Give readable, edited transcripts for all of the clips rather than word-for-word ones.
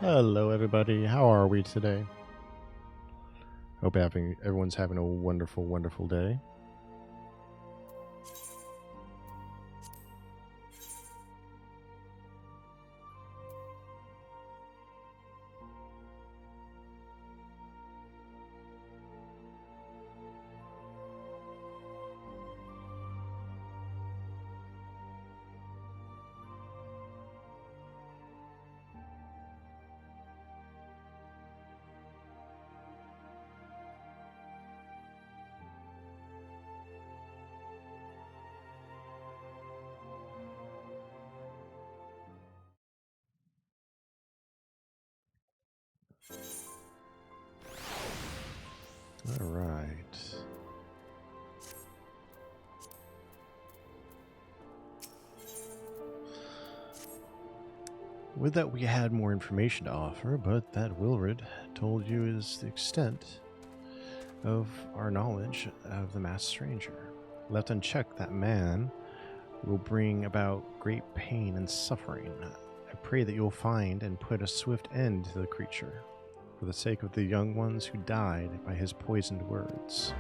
Hello, everybody. How are we today? Hope everyone's having a wonderful, wonderful day. All right. Would that we had more information to offer, but that Wilred told you is the extent of our knowledge of the masked stranger. Left unchecked, that man will bring about great pain and suffering. I pray that you will find and put a swift end to the creature, for the sake of the young ones who died by his poisoned words.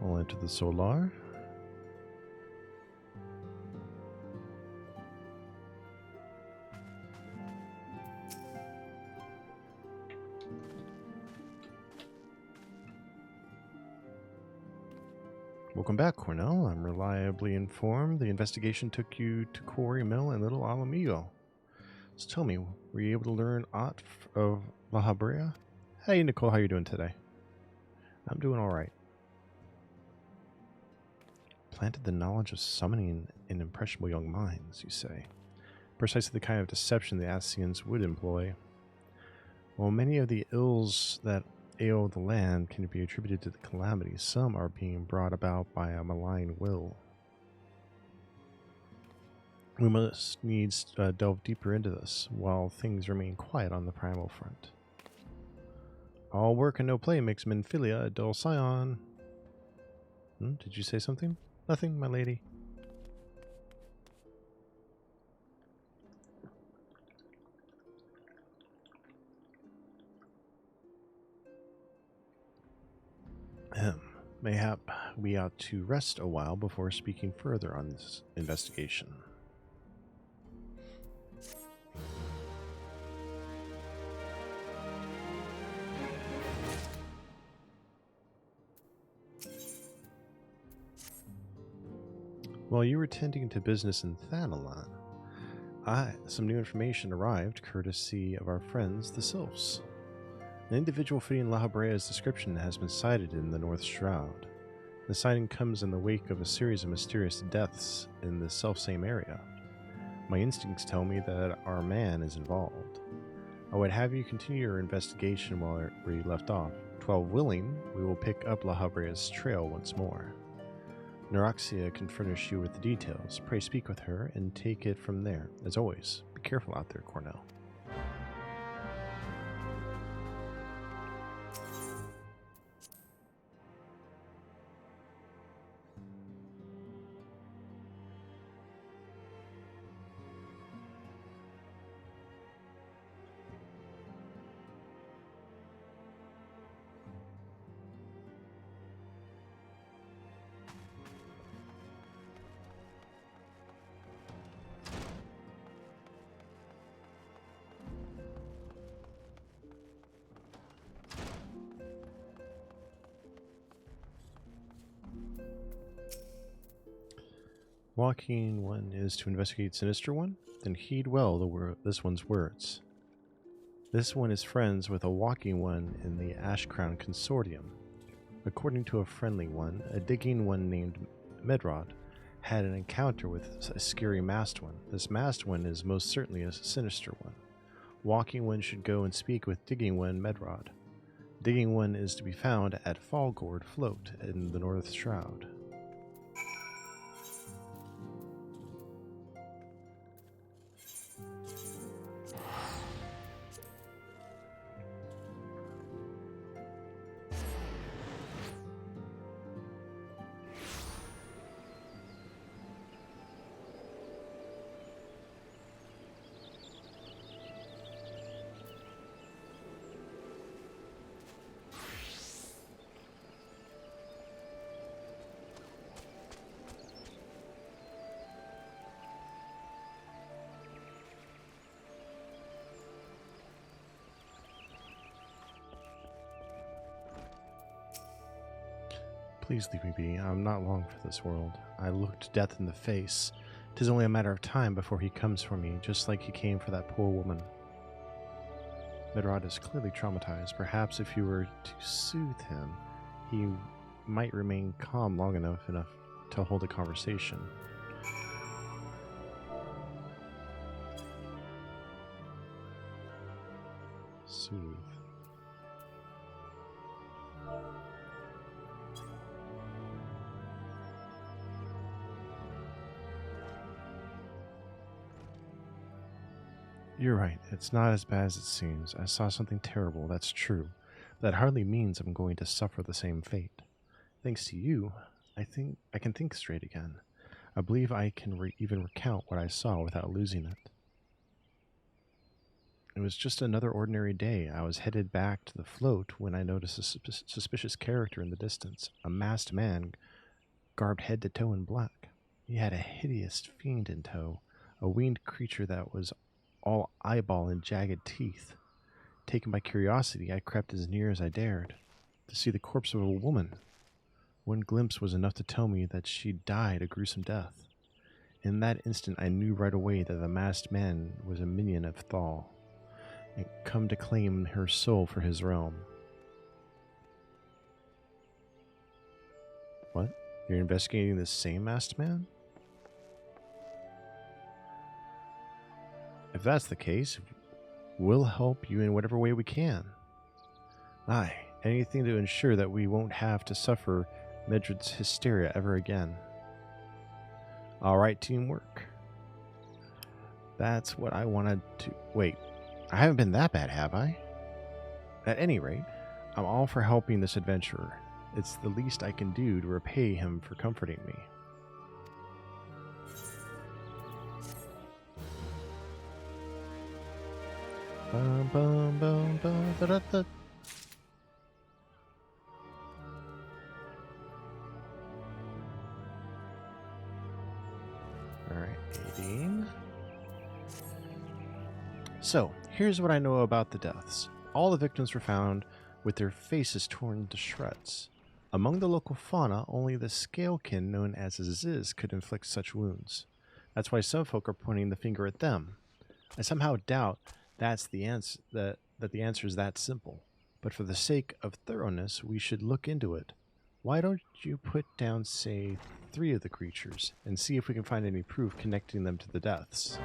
I'll enter the Solar. Welcome back, Cornell. I'm reliably informed the investigation took you to Quarry Mill and Little Alamigo. So tell me, were you able to learn aught of La Habrea? Hey, Nicole, how you doing today? I'm doing all right. Planted the knowledge of summoning in impressionable young minds, you say. Precisely the kind of deception the Ascians would employ. While many of the ills that ail the land can be attributed to the calamity, some are being brought about by a malign will. We must needs delve deeper into this while things remain quiet on the primal front. All work and no play makes Menphilia a dull scion. Did you say something? Nothing, my lady. Mayhap we ought to rest a while before speaking further on this investigation. While you were tending to business in Thanalan, some new information arrived courtesy of our friends, the Sylphs. An individual fitting La Habrea's description has been sighted in the North Shroud. The sighting comes in the wake of a series of mysterious deaths in the selfsame area. My instincts tell me that our man is involved. I would have you continue your investigation where you left off. 12 willing, we will pick up La Habrea's trail once more. Eorzea can furnish you with the details. Pray speak with her and take it from there. As always, be careful out there, Cornell. Walking one is to investigate Sinister One, then heed well this one's words. This one is friends with a walking one in the Ashcrown Consortium. According to a friendly one, a digging one named Medrod had an encounter with a scary masked one. This masked one is most certainly a sinister one. Walking one should go and speak with digging one Medrod. Digging one is to be found at Fallgourd Float in the North Shroud. Please leave me be. I'm not long for this world. I looked death in the face. 'Tis only a matter of time before he comes for me, just like he came for that poor woman. Medrod is clearly traumatized. Perhaps if you were to soothe him, he might remain calm long enough to hold a conversation. Soothe. You're right. It's not as bad as it seems. I saw something terrible, that's true. But that hardly means I'm going to suffer the same fate. Thanks to you, I think I can think straight again. I believe I can even recount what I saw without losing it. It was just another ordinary day. I was headed back to the float when I noticed a suspicious character in the distance. A masked man, garbed head to toe in black. He had a hideous fiend in tow, a winged creature that was all eyeball and jagged teeth. Taken by curiosity, I crept as near as I dared to see the corpse of a woman. One glimpse was enough to tell me that she died a gruesome death. In that instant, I knew right away that the masked man was a minion of Thal, and come to claim her soul for his realm. What? You're investigating the same masked man? If that's the case, we'll help you in whatever way we can. Aye, anything to ensure that we won't have to suffer Medrod's hysteria ever again. All right, teamwork. That's what I wanted to... Wait, I haven't been that bad, have I? At any rate, I'm all for helping this adventurer. It's the least I can do to repay him for comforting me. Bum, bum, bum, bum, da, da, da. Alright, 18. So, here's what I know about the deaths. All the victims were found with their faces torn to shreds. Among the local fauna, only the scalekin known as a ziz could inflict such wounds. That's why some folk are pointing the finger at them. I somehow doubt that's the answer, that the answer is that simple. But for the sake of thoroughness, we should look into it. Why don't you put down, say, 3 of the creatures, and see if we can find any proof connecting them to the deaths?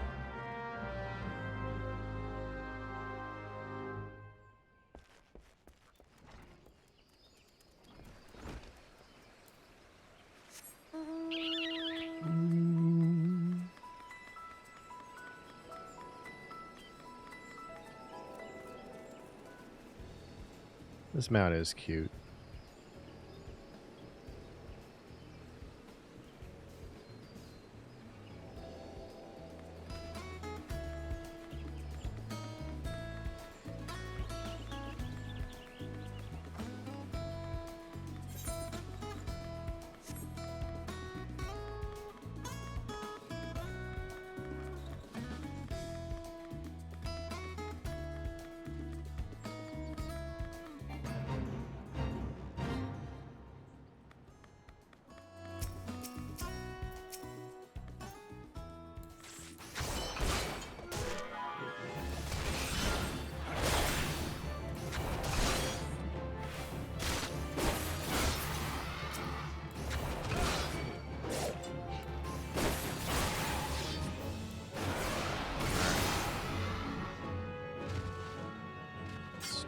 This mount is cute.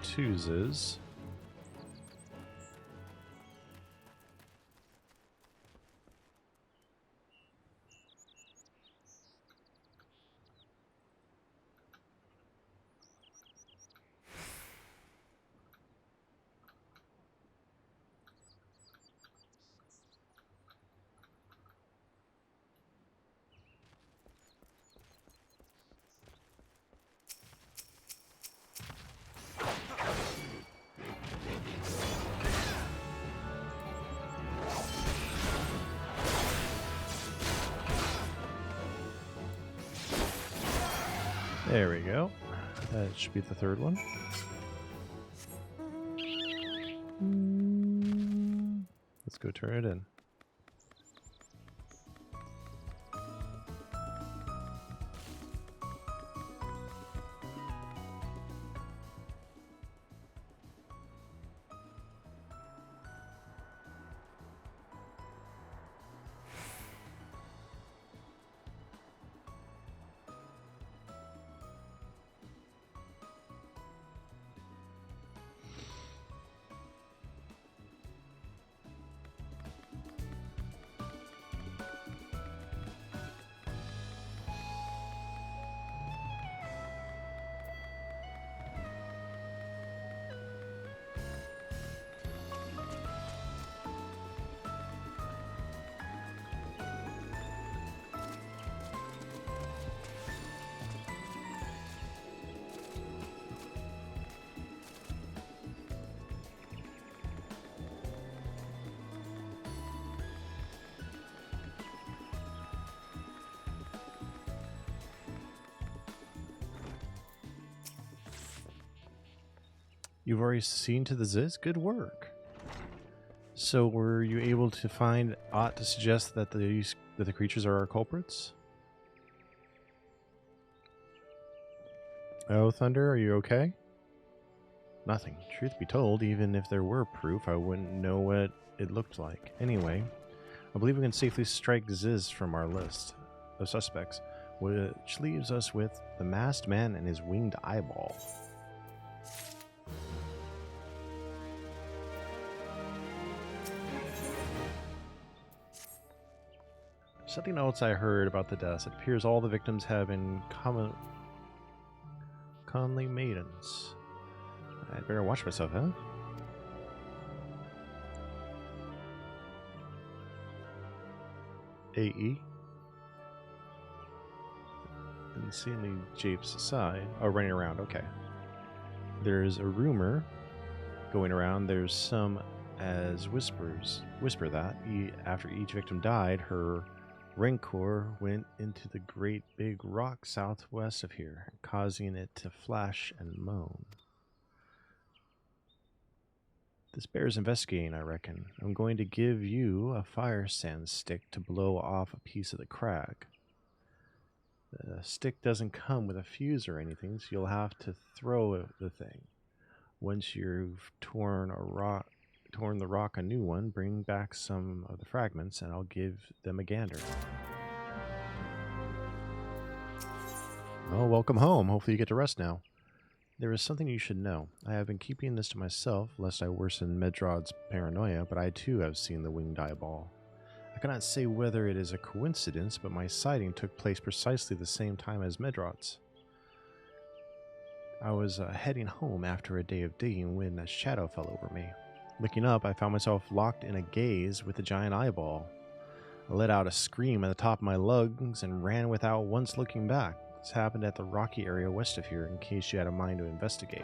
Chooses. There we go. That should be the third one. Let's go turn it in. You've already seen to the Ziz? Good work. So were you able to find aught to suggest that the creatures are our culprits? Oh, Thunder, are you okay? Nothing. Truth be told, even if there were proof, I wouldn't know what it looked like. Anyway, I believe we can safely strike Ziz from our list of suspects, which leaves us with the masked man and his winged eyeball. Something else I heard about the deaths. It appears all the victims have been comely maidens. I'd better watch myself, huh? AE. Insanely japes aside. Oh, running around, okay. There's a rumor going around. There's some as whisper that after each victim died, her rancor went into the great big rock southwest of here, causing it to flash and moan. This bears investigating, I reckon. I'm going to give you a fire sand stick to blow off a piece of the crag. The stick doesn't come with a fuse or anything, so you'll have to throw the thing. Once you've torn the rock a new one, bring back some of the fragments and I'll give them a gander. Oh, welcome home. Hopefully you get to rest now. There is something you should know. I have been keeping this to myself, lest I worsen Medrod's paranoia, but I too have seen the winged eyeball. I cannot say whether it is a coincidence, but my sighting took place precisely the same time as Medrod's. I was heading home after a day of digging when a shadow fell over me. Looking up, I found myself locked in a gaze with a giant eyeball. I let out a scream at the top of my lungs and ran without once looking back. This happened at the rocky area west of here, in case you had a mind to investigate.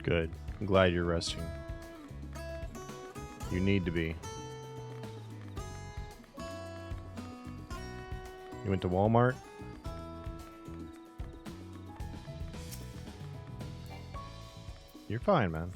Good. I'm glad you're resting. You need to be. You went to Walmart? You're fine, man.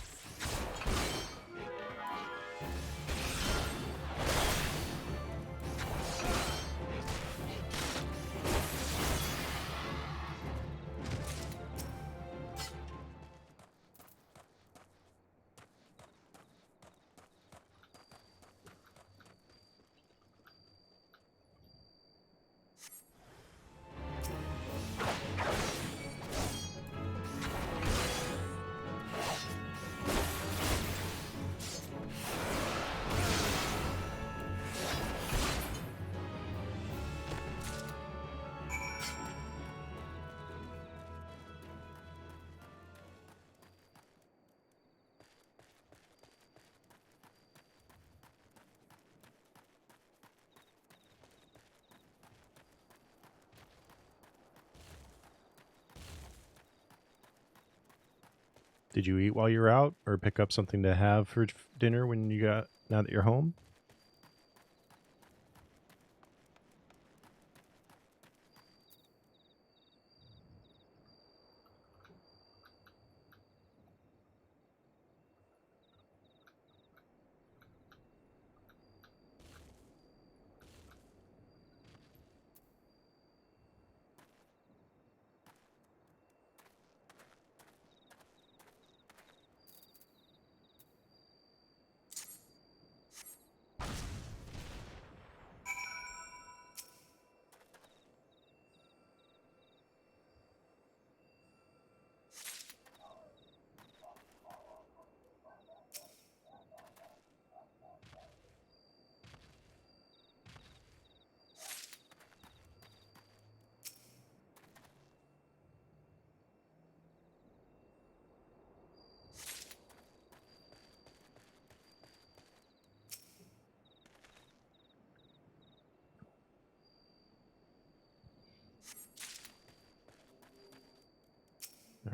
Did you eat while you were out, or pick up something to have for dinner when you got now that you're home?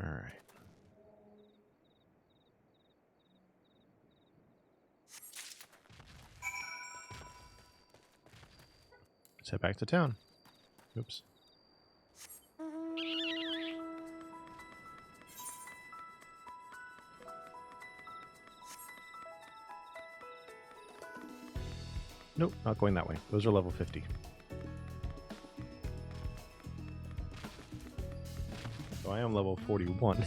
All right. Let's head back to town. Oops. Nope, not going that way. Those are level 50. So I am level 41.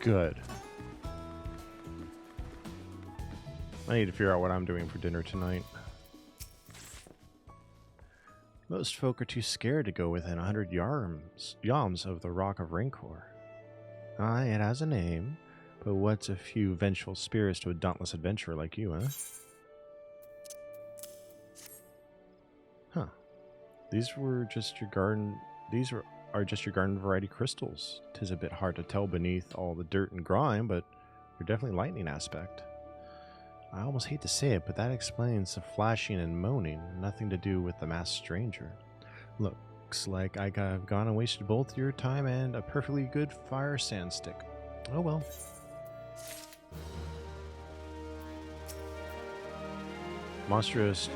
Good. I need to figure out what I'm doing for dinner tonight. Most folk are too scared to go within 100 yalms of the Rock of Rancor. Aye, it has a name, but what's a few vengeful spirits to a dauntless adventurer like you, huh? Huh. These were just your garden... are just your garden variety crystals. 'Tis a bit hard to tell beneath all the dirt and grime, but you're definitely lightning aspect. I almost hate to say it, but that explains the flashing and moaning. Nothing to do with the masked stranger. Looks like I've gone and wasted both your time and a perfectly good fire sand stick. Oh well. Monstrous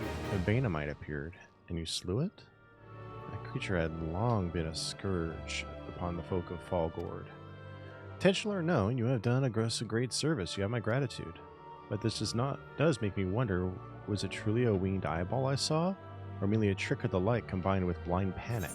Banamite appeared, and you slew it? That creature had long been a scourge upon the folk of Fallgord. Intentional or no, you have done a great service. You have my gratitude. But this does make me wonder, was it truly a winged eyeball I saw? Or merely a trick of the light combined with blind panic?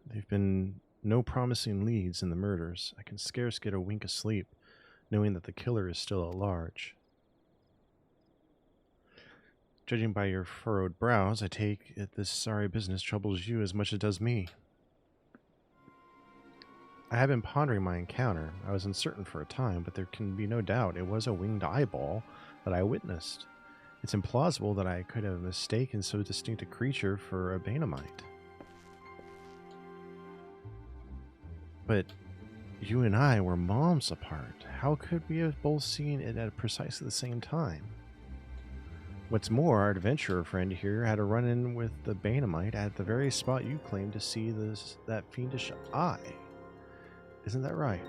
There've been no promising leads in the murders. I can scarce get a wink of sleep, knowing that the killer is still at large. Judging by your furrowed brows, I take it this sorry business troubles you as much as it does me. I have been pondering my encounter. I was uncertain for a time, but there can be no doubt it was a winged eyeball that I witnessed. It's implausible that I could have mistaken so distinct a creature for a Banamite. But you and I were moms apart. How could we have both seen it at precisely the same time? What's more, our adventurer friend here had a run-in with the Banamite at the very spot you claimed to see that fiendish eye. Isn't that right?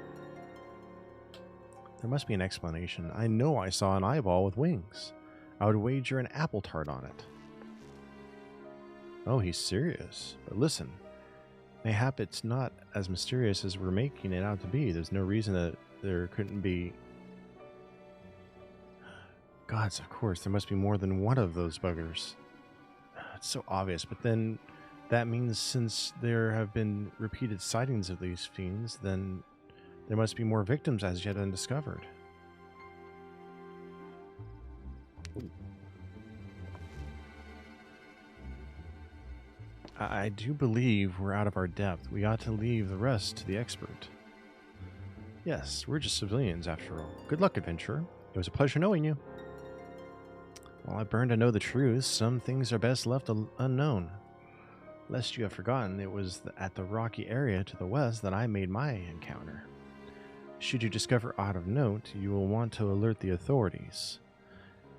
There must be an explanation. I know I saw an eyeball with wings. I would wager an apple tart on it. Oh, he's serious. But listen, mayhap it's not as mysterious as we're making it out to be. There's no reason that there couldn't be... Gods, of course, there must be more than one of those buggers. It's so obvious, but then that means since there have been repeated sightings of these fiends, then there must be more victims as yet undiscovered. I do believe we're out of our depth. We ought to leave the rest to the expert. Yes, we're just civilians after all. Good luck, adventurer. It was a pleasure knowing you. While I burn to know the truth, some things are best left unknown. Lest you have forgotten, it was at the rocky area to the west that I made my encounter. Should you discover aught of note, you will want to alert the authorities.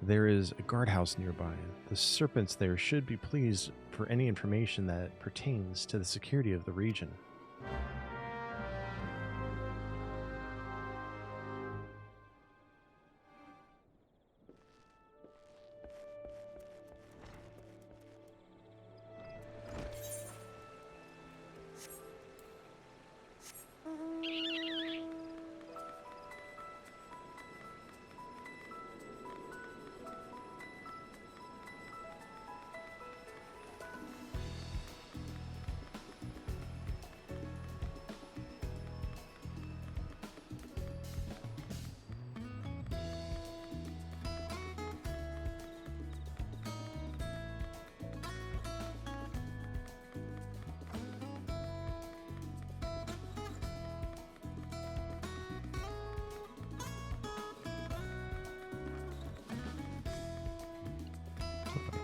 There is a guardhouse nearby. The serpents there should be pleased for any information that pertains to the security of the region.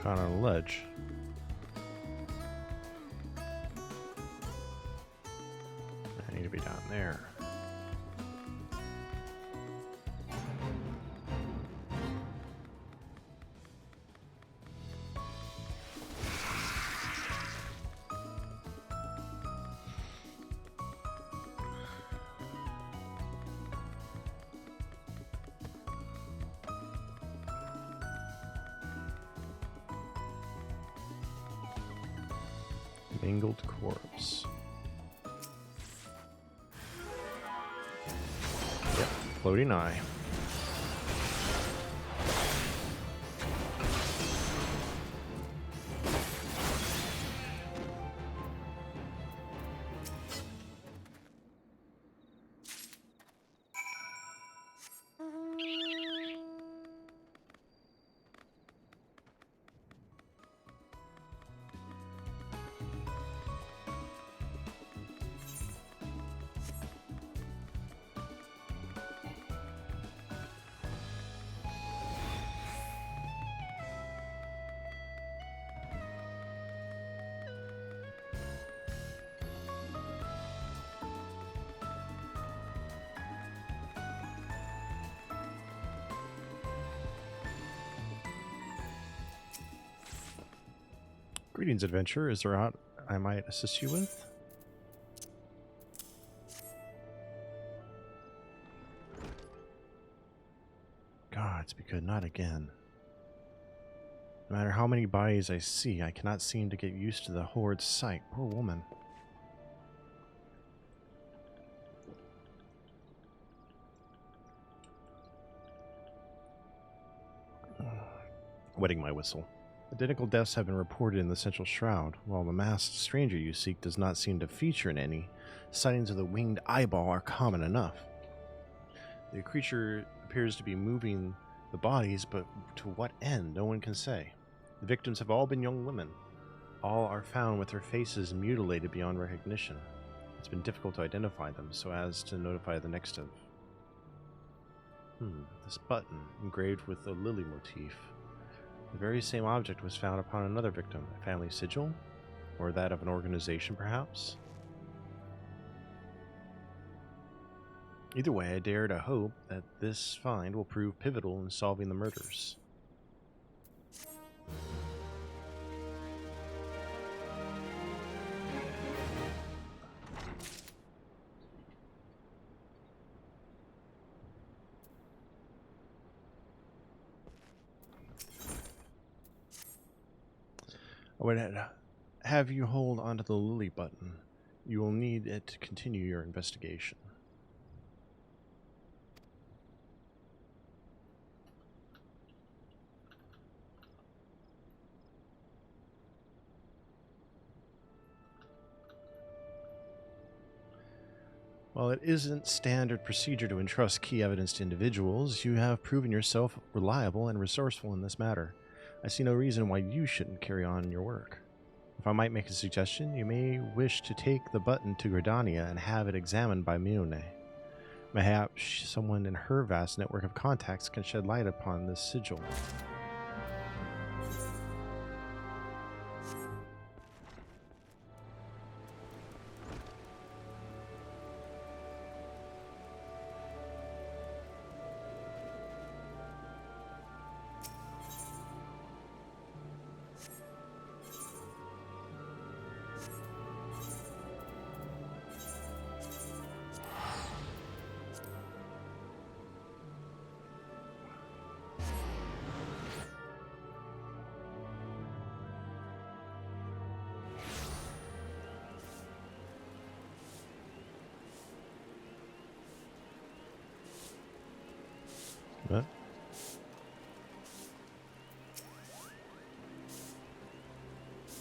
Caught on a ledge. I need to be down there. Mangled corpse. Yep, floating eye. Greetings, adventurer. Is there aught I might assist you with? Gods be good, not again. No matter how many bodies I see, I cannot seem to get used to the horrid sight. Poor woman. Wetting my whistle. Identical deaths have been reported in the Central Shroud. While the masked stranger you seek does not seem to feature in any, sightings of the winged eyeball are common enough. The creature appears to be moving the bodies, but to what end, no one can say. The victims have all been young women. All are found with their faces mutilated beyond recognition. It's been difficult to identify them, so as to notify the next of... This button, engraved with a lily motif. The very same object was found upon another victim, a family sigil? Or that of an organization, perhaps? Either way, I dare to hope that this find will prove pivotal in solving the murders. I would have you hold onto the lily button. You will need it to continue your investigation. While it isn't standard procedure to entrust key evidence to individuals, you have proven yourself reliable and resourceful in this matter. I see no reason why you shouldn't carry on your work. If I might make a suggestion, you may wish to take the button to Gridania and have it examined by Mione. Perhaps someone in her vast network of contacts can shed light upon this sigil. What?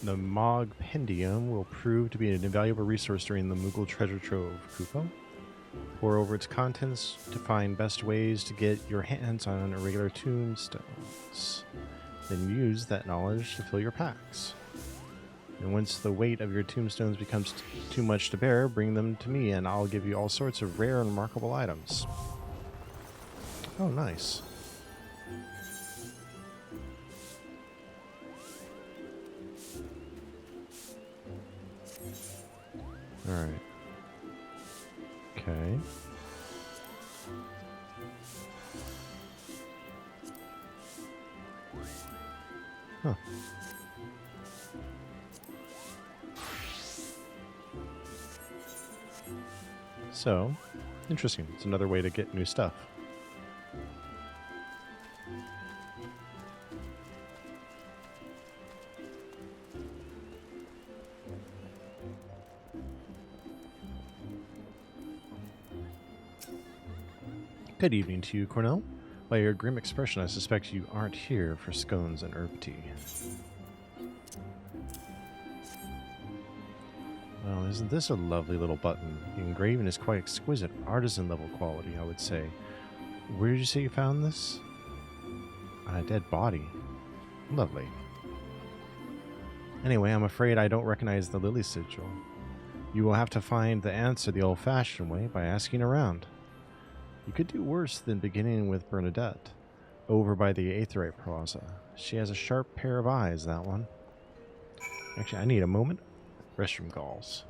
The Mogpendium will prove to be an invaluable resource during the Moogle treasure trove, Kupo. Pour over its contents to find best ways to get your hands on irregular tombstones. Then use that knowledge to fill your packs. And once the weight of your tombstones becomes too much to bear, bring them to me and I'll give you all sorts of rare and remarkable items. Oh, nice. Alright. Okay. Huh. So, interesting. It's another way to get new stuff. Good evening to you, Cornell. By your grim expression, I suspect you aren't here for scones and herb tea. Well, isn't this a lovely little button? The engraving is quite exquisite, artisan level quality, I would say. Where did you say you found this? On a dead body. Lovely. Anyway, I'm afraid I don't recognize the lily sigil. You will have to find the answer the old-fashioned way by asking around. You could do worse than beginning with Bernadette, over by the Aetherite Plaza. She has a sharp pair of eyes, that one. Actually, I need a moment. Restroom calls.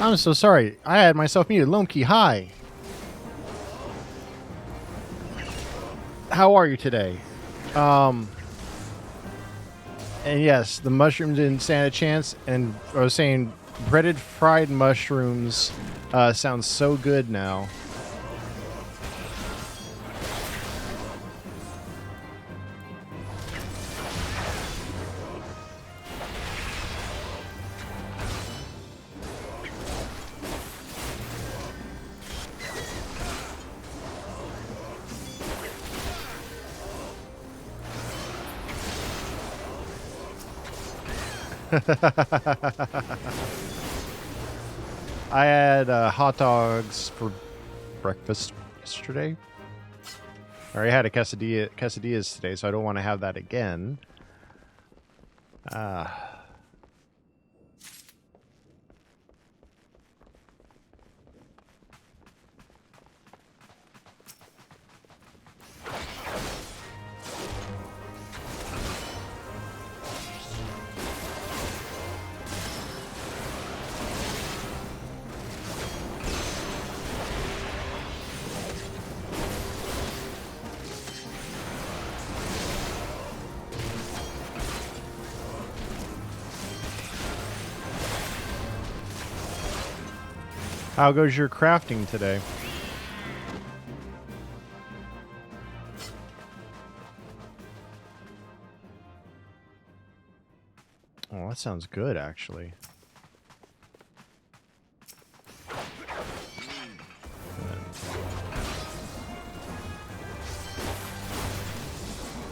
I'm so sorry. I had myself muted. Lomkey, hi. How are you today? And yes, the mushrooms didn't stand a chance. And I was saying, breaded fried mushrooms sounds so good now. I had hot dogs for breakfast yesterday. I already had a quesadillas today, so I don't want to have that again. How goes your crafting today? Oh, that sounds good, actually.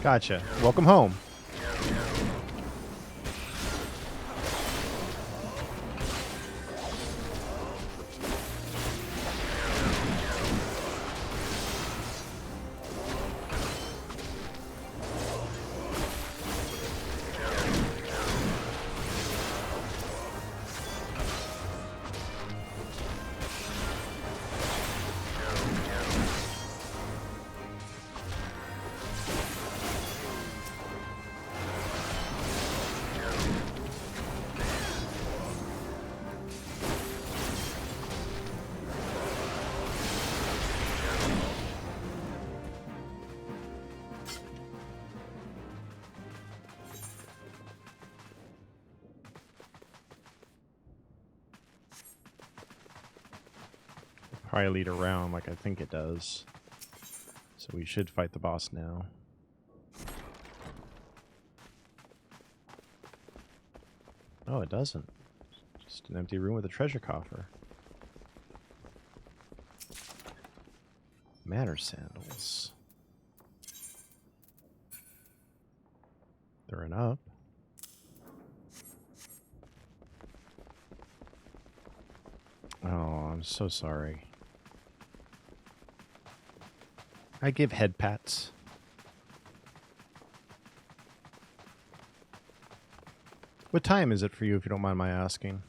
Gotcha. Welcome home. Probably lead around like I think it does. So we should fight the boss now. Oh, it doesn't. Just an empty room with a treasure coffer. Manor sandals. They're an up. Oh, I'm so sorry. I give head pats. What time is it for you, if you don't mind my asking?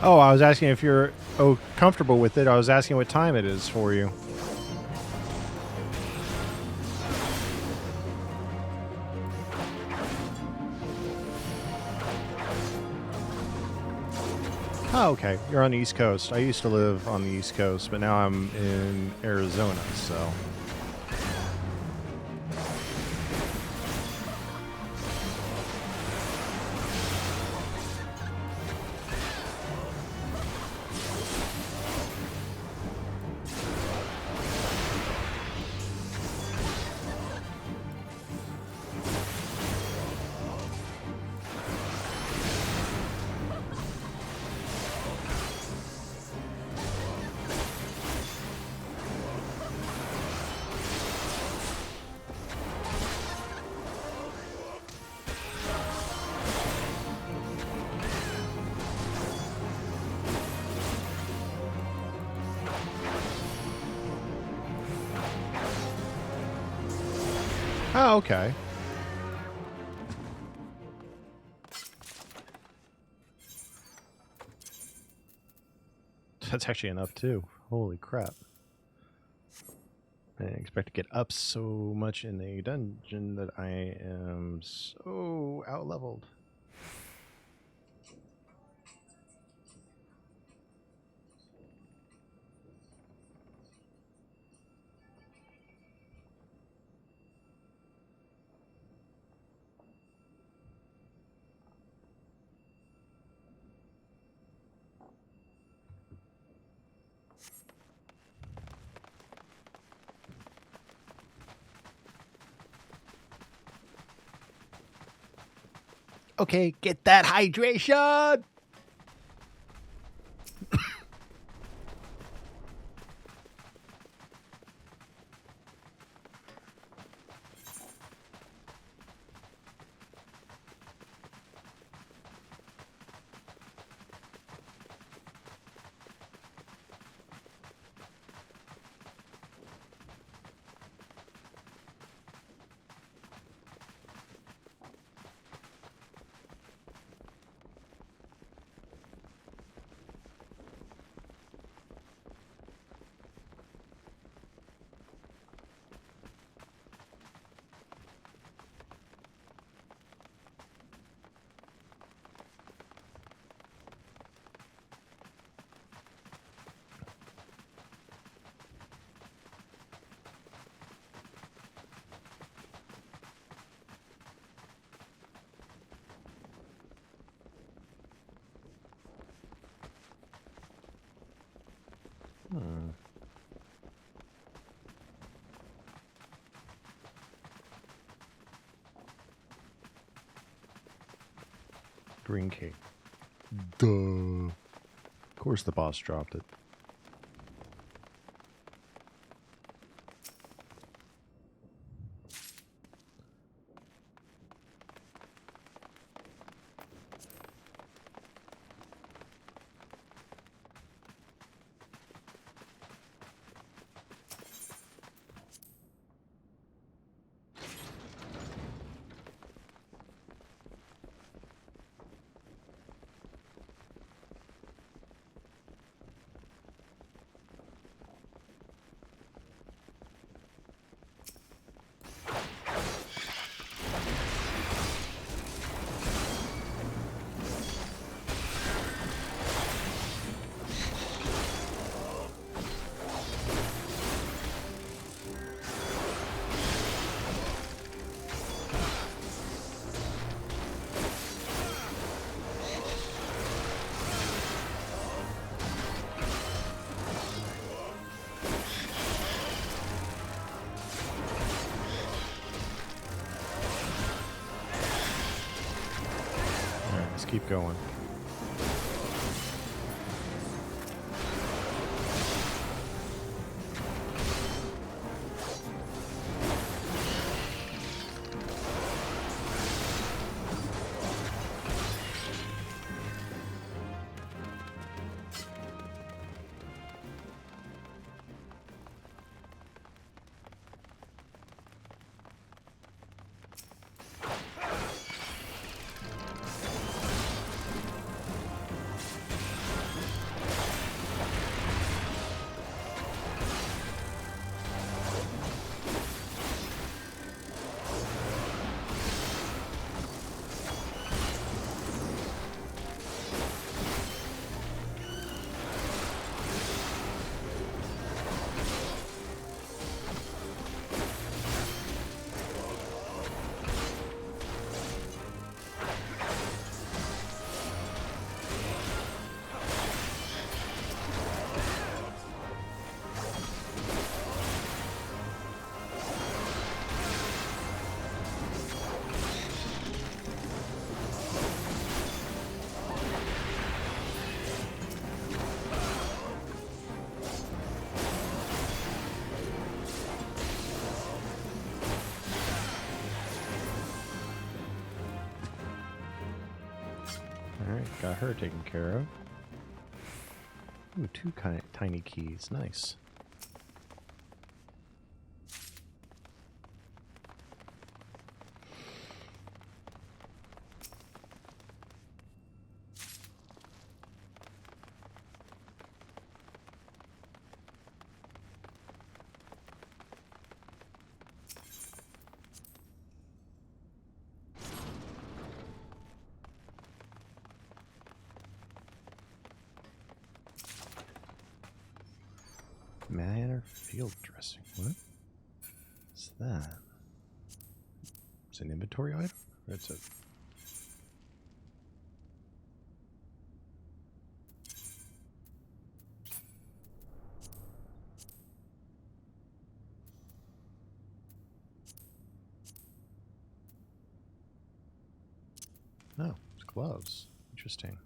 Oh, I was asking if you're comfortable with it. I was asking what time it is for you. Oh, okay. You're on the East Coast. I used to live on the East Coast, but now I'm in Arizona, so... Oh, okay. That's actually enough too. Holy crap. I didn't expect to get up so much in a dungeon that I am so out-leveled. Okay, get that hydration! Green cake. Duh. Of course the boss dropped it. Alright, let's keep going. Alright, got her taken care of. Ooh, two tiny keys. Nice. Manor field dressing. What? What's that? It's an inventory item? Or it's a... Oh, it's gloves. Interesting.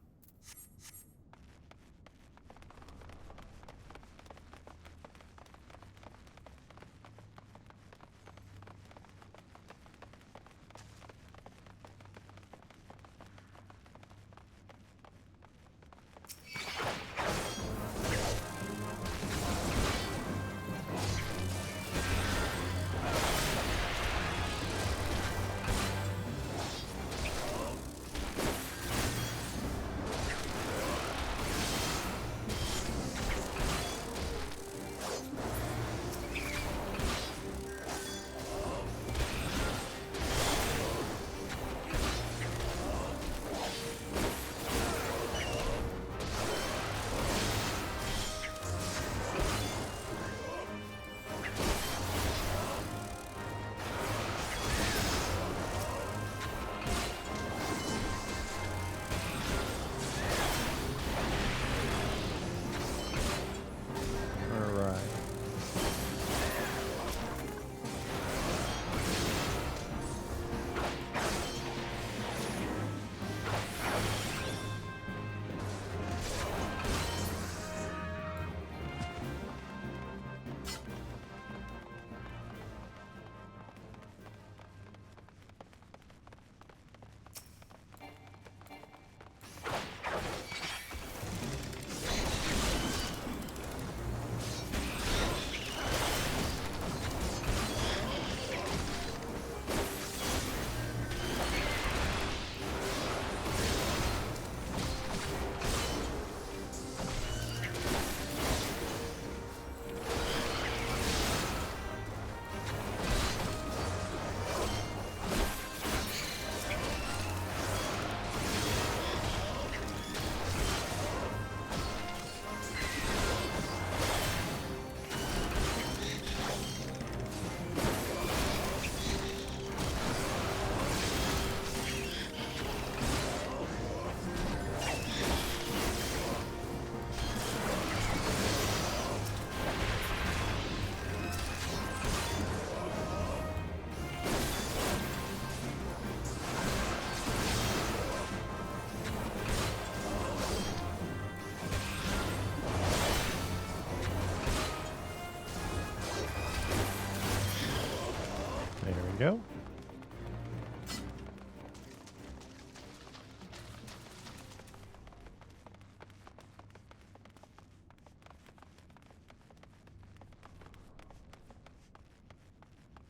Go.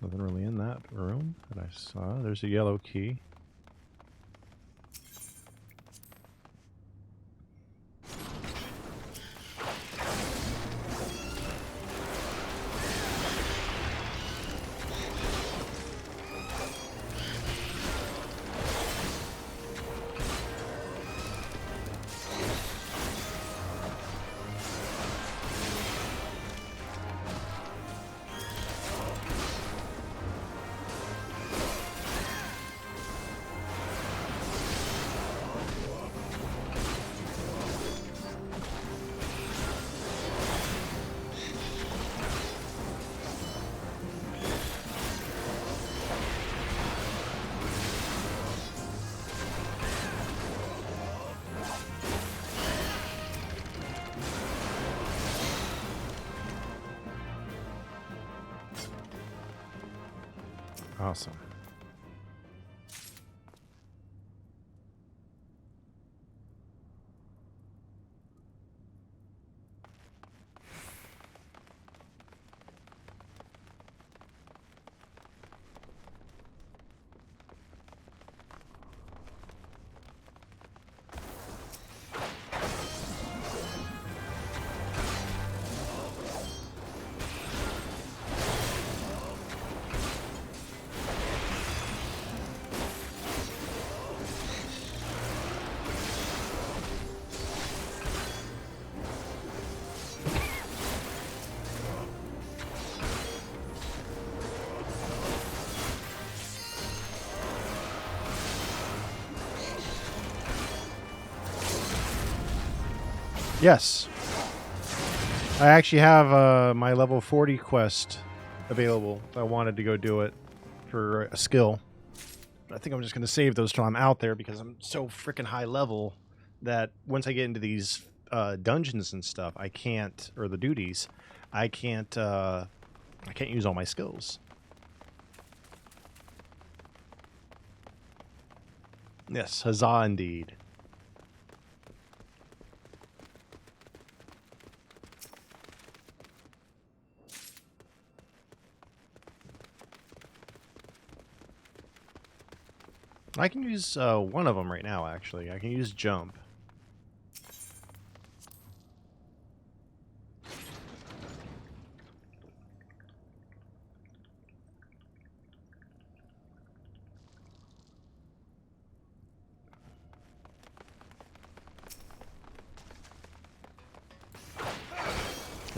Nothing really in that room that I saw. There's a yellow key. Awesome. Yes. I actually have my level 40 quest available. I wanted to go do it for a skill. I think I'm just going to save those till I'm out there because I'm so freaking high level that once I get into these dungeons and stuff, I can't, or the duties, I can't use all my skills. Yes, huzzah indeed. I can use one of them right now, actually. I can use jump.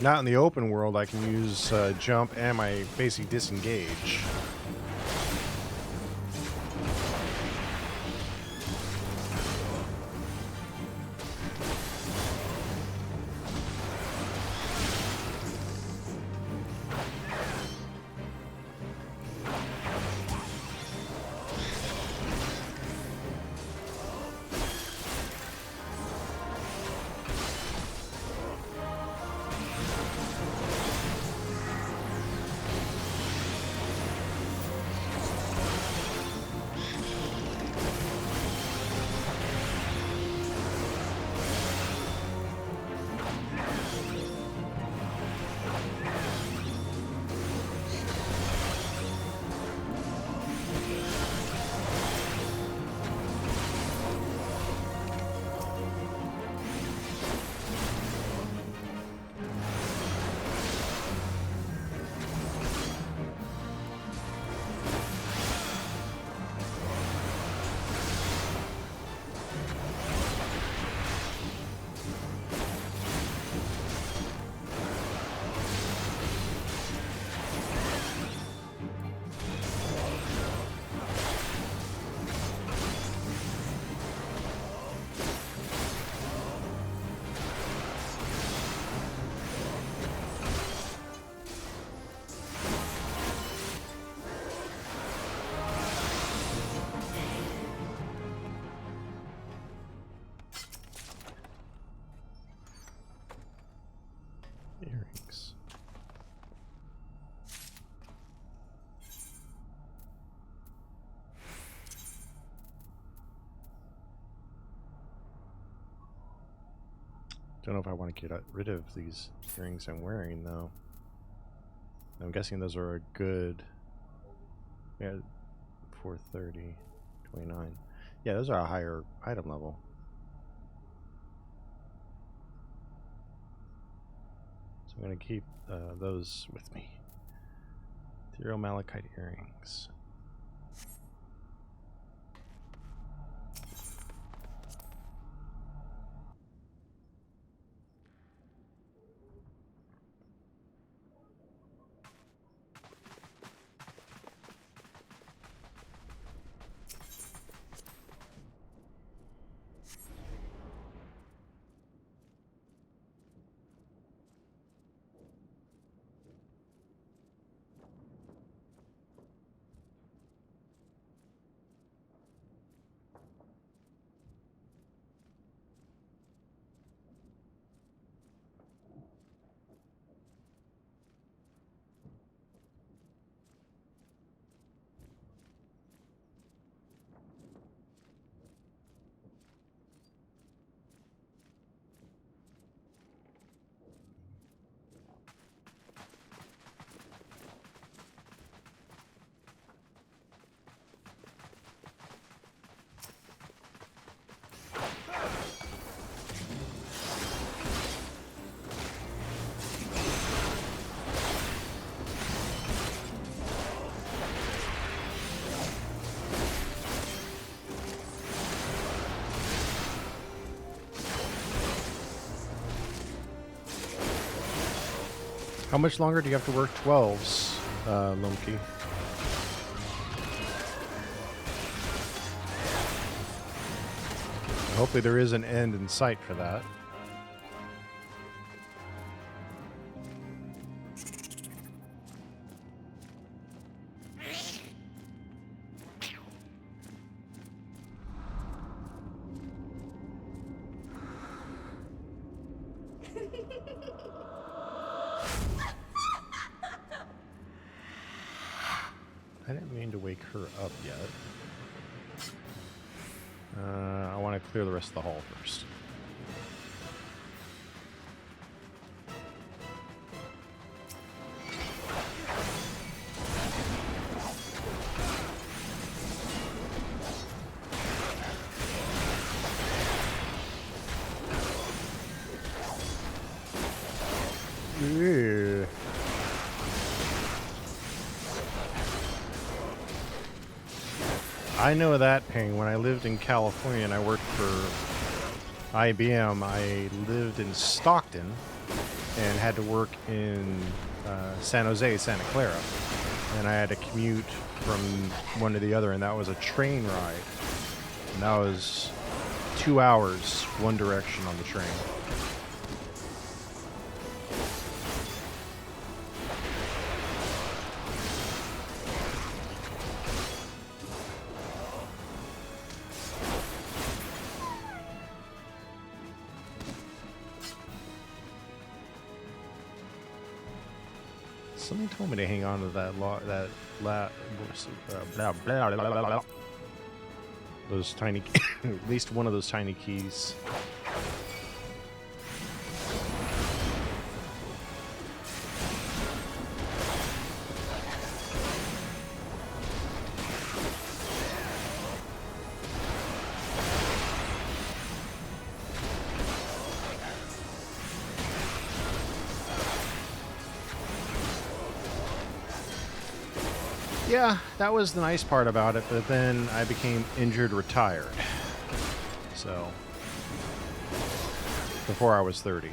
Not in the open world, I can use jump and my basic disengage. Earrings. Don't know if I want to get rid of these earrings I'm wearing, though. I'm guessing those are a good... Yeah, 430, 29. Yeah, those are a higher item level. So I'm going to keep those with me. Ethereal malachite earrings. How much longer do you have to work 12s, Lumkey? Hopefully there is an end in sight for that. I didn't mean to wake her up yet. I want to clear the rest of the hall first. Yeah. I know that pain. When I lived in California and I worked for IBM, I lived in Stockton and had to work in San Jose, Santa Clara. And I had to commute from one to the other, and that was a train ride. And that was 2 hours one direction on the train. Something told me to hang on to that those tiny, at least one of those tiny keys. Yeah, that was the nice part about it, but then I became injured retired. So, before I was 30.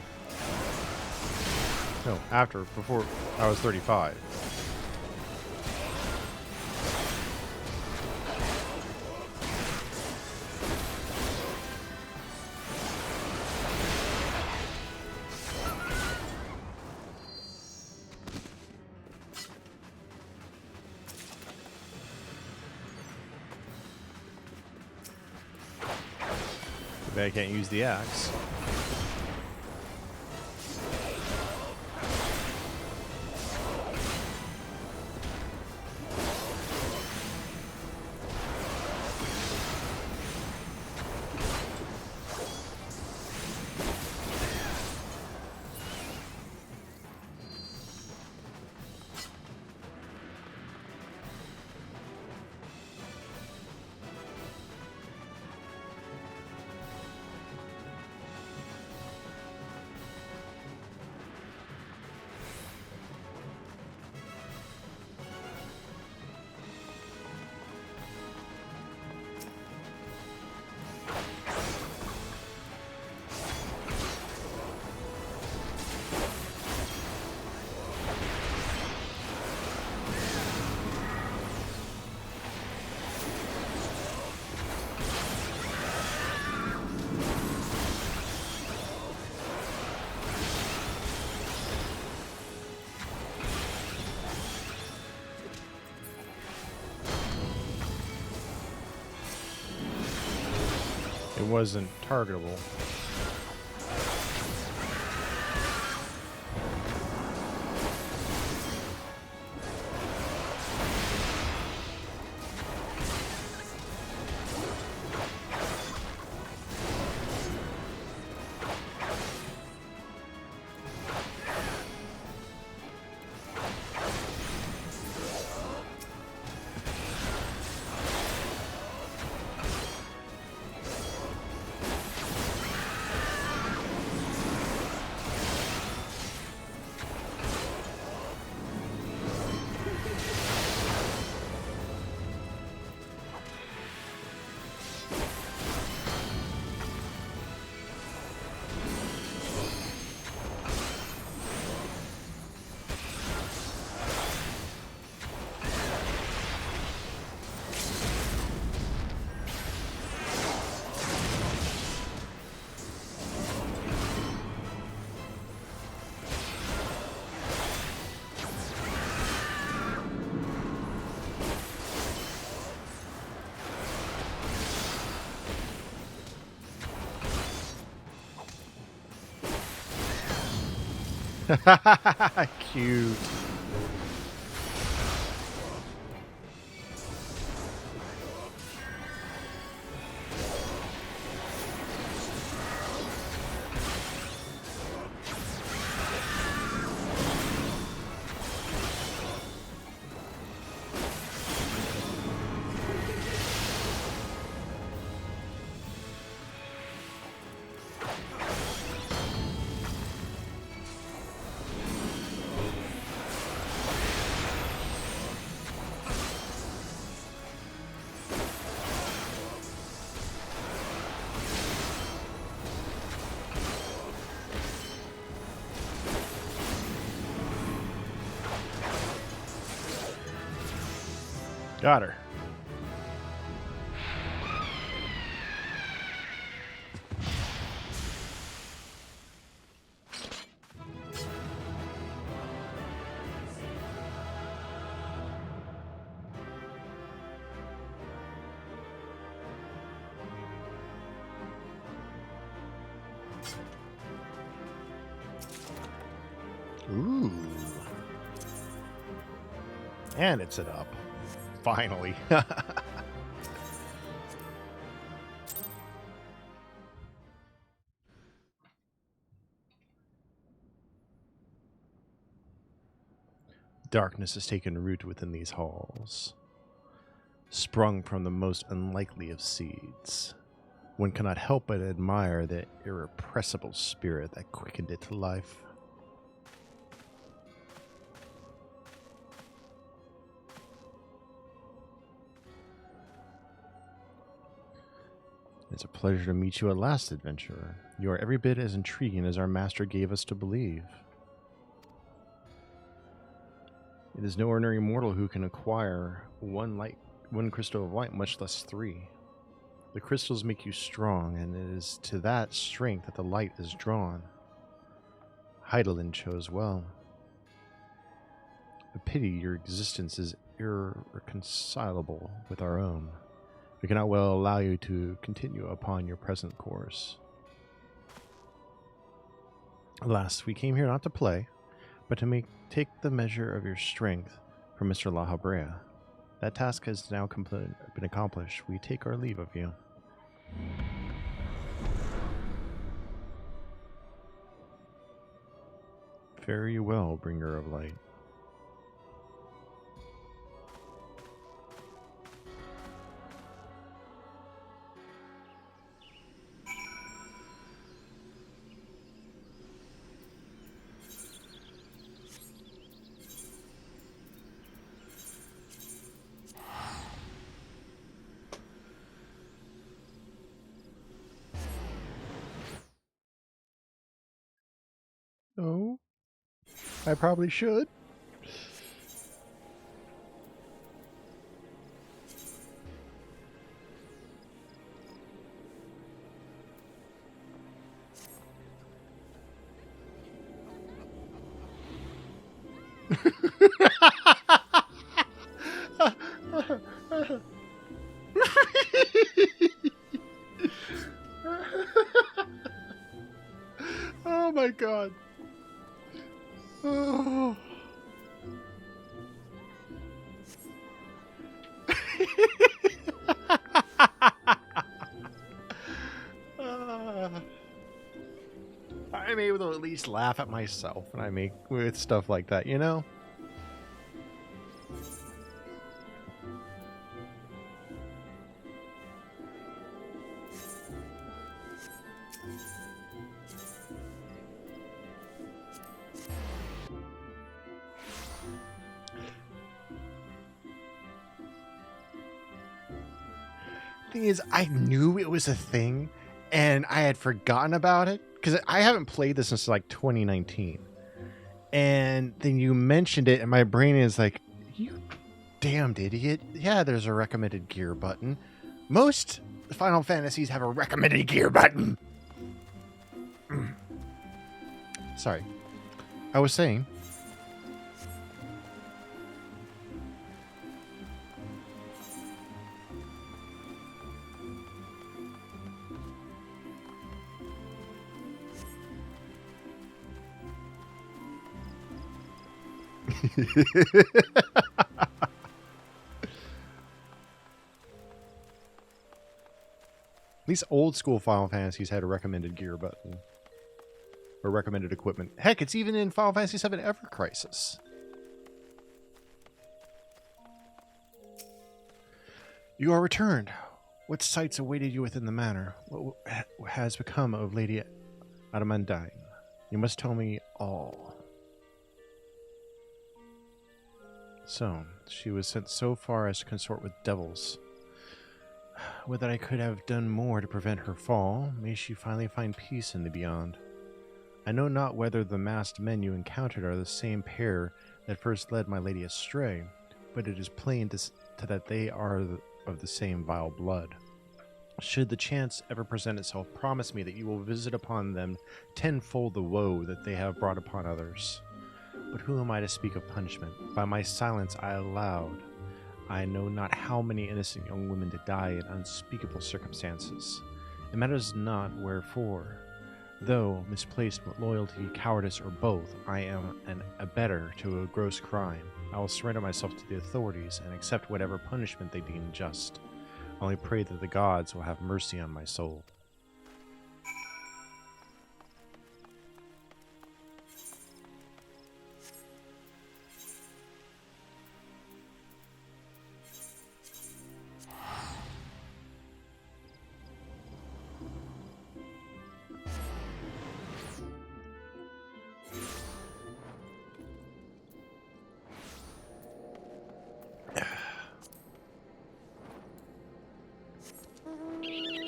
No, before I was 35. I can't use the axe. It wasn't targetable. Cute. Got her. Ooh. And it's it up. Finally. Darkness has taken root within these halls, sprung from the most unlikely of seeds. One cannot help but admire the irrepressible spirit that quickened it to life. It's a pleasure to meet you at last, adventurer. You are every bit as intriguing as our master gave us to believe. It is no ordinary mortal who can acquire one crystal of light, much less 3. The crystals make you strong, and it is to that strength that the light is drawn. Heidelin chose well. A pity your existence is irreconcilable with our own. We cannot well allow you to continue upon your present course. Alas, we came here not to play, but to take the measure of your strength from Mr. La Habrea. That task has now been accomplished. We take our leave of you. Fare you well, bringer of light. Oh, I probably should. Oh my god. Oh. I'm able to at least laugh at myself when I make with stuff like that, you know? Thing is, I knew it was a thing, and I had forgotten about it because I haven't played this since like 2019. And then you mentioned it, and my brain is like, "You damned idiot! Yeah, there's a recommended gear button. Most Final Fantasies have a recommended gear button." Sorry, I was saying. These old school Final Fantasies had a recommended gear button. Or recommended equipment. Heck, it's even in Final Fantasy XIV Ever Crisis. You are returned. What sights awaited you within the manor? What has become of Lady Adamantine? You must tell me all. So, she was sent so far as to consort with devils. Would that I could have done more to prevent her fall. May she finally find peace in the beyond. I know not whether the masked men you encountered are the same pair that first led my lady astray, but it is plain that they are of the same vile blood. Should the chance ever present itself, promise me that you will visit upon them tenfold the woe that they have brought upon others. But who am I to speak of punishment? By my silence I allowed. I know not how many innocent young women to die in unspeakable circumstances. It matters not wherefore. Though misplaced loyalty, cowardice, or both, I am an abettor to a gross crime. I will surrender myself to the authorities and accept whatever punishment they deem just. I only pray that the gods will have mercy on my soul.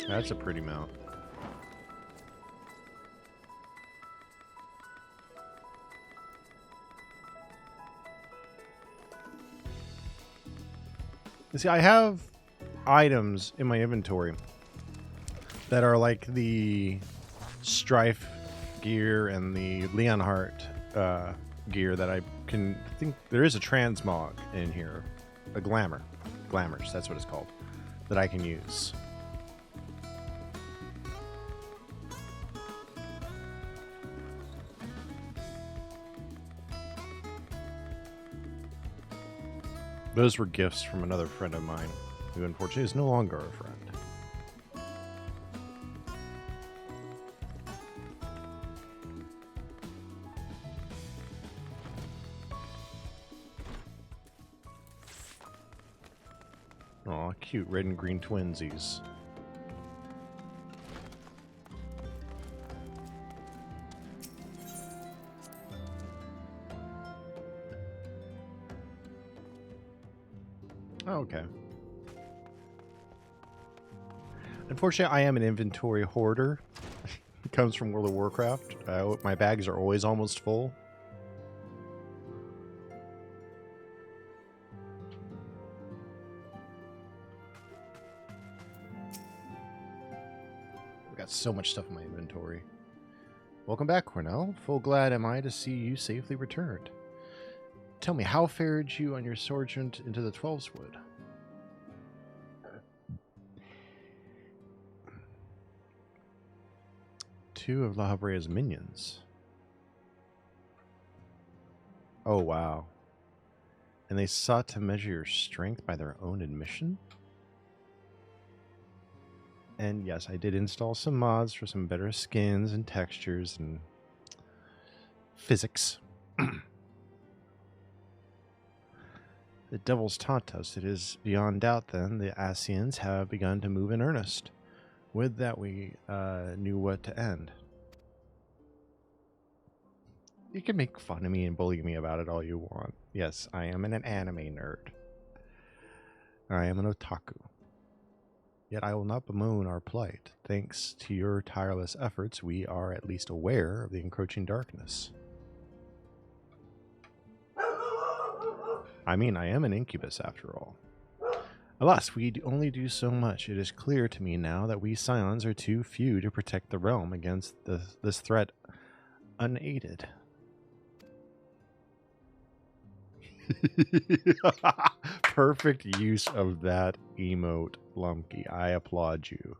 That's a pretty mount. You see, I have items in my inventory that are like the Strife gear and the Leonhardt gear that I can think there is a transmog in here, a glamours, that's what it's called, that I can use. Those were gifts from another friend of mine, who unfortunately is no longer a friend. Aw, cute red and green twinsies. Oh, okay. Unfortunately, I am an inventory hoarder. It comes from World of Warcraft. My bags are always almost full. I've got so much stuff in my inventory. Welcome back, Cornell. Full glad am I to see you safely returned. Tell me, how fared you on your sojourn into the Twelveswood? Two of La Habrea's minions. Oh, wow. And they sought to measure your strength by their own admission? And yes, I did install some mods for some better skins and textures and physics. The devils taunt us. It is beyond doubt, then, the Asians have begun to move in earnest. Would that we knew what to end. You can make fun of me and bully me about it all you want. Yes, I am an anime nerd. I am an otaku. Yet I will not bemoan our plight. Thanks to your tireless efforts, we are at least aware of the encroaching darkness. I mean, I am an incubus after all. Alas, we only do so much. It is clear to me now that we scions are too few to protect the realm against this threat unaided. Perfect use of that emote, Lumpy. I applaud you.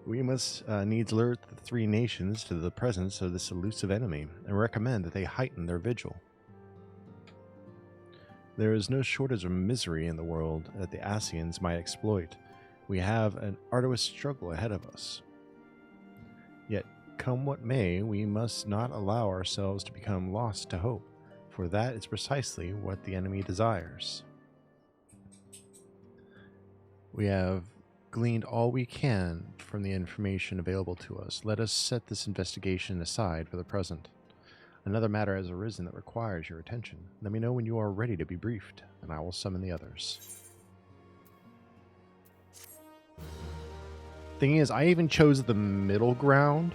We must needs alert the three nations to the presence of this elusive enemy and recommend that they heighten their vigil. There is no shortage of misery in the world that the Asians might exploit. We have an arduous struggle ahead of us. Yet, come what may, we must not allow ourselves to become lost to hope, for that is precisely what the enemy desires. We have gleaned all we can from the information available to us. Let us set this investigation aside for the present. Another matter has arisen that requires your attention. Let me know when you are ready to be briefed, and I will summon the others. Thing is, I even chose the middle ground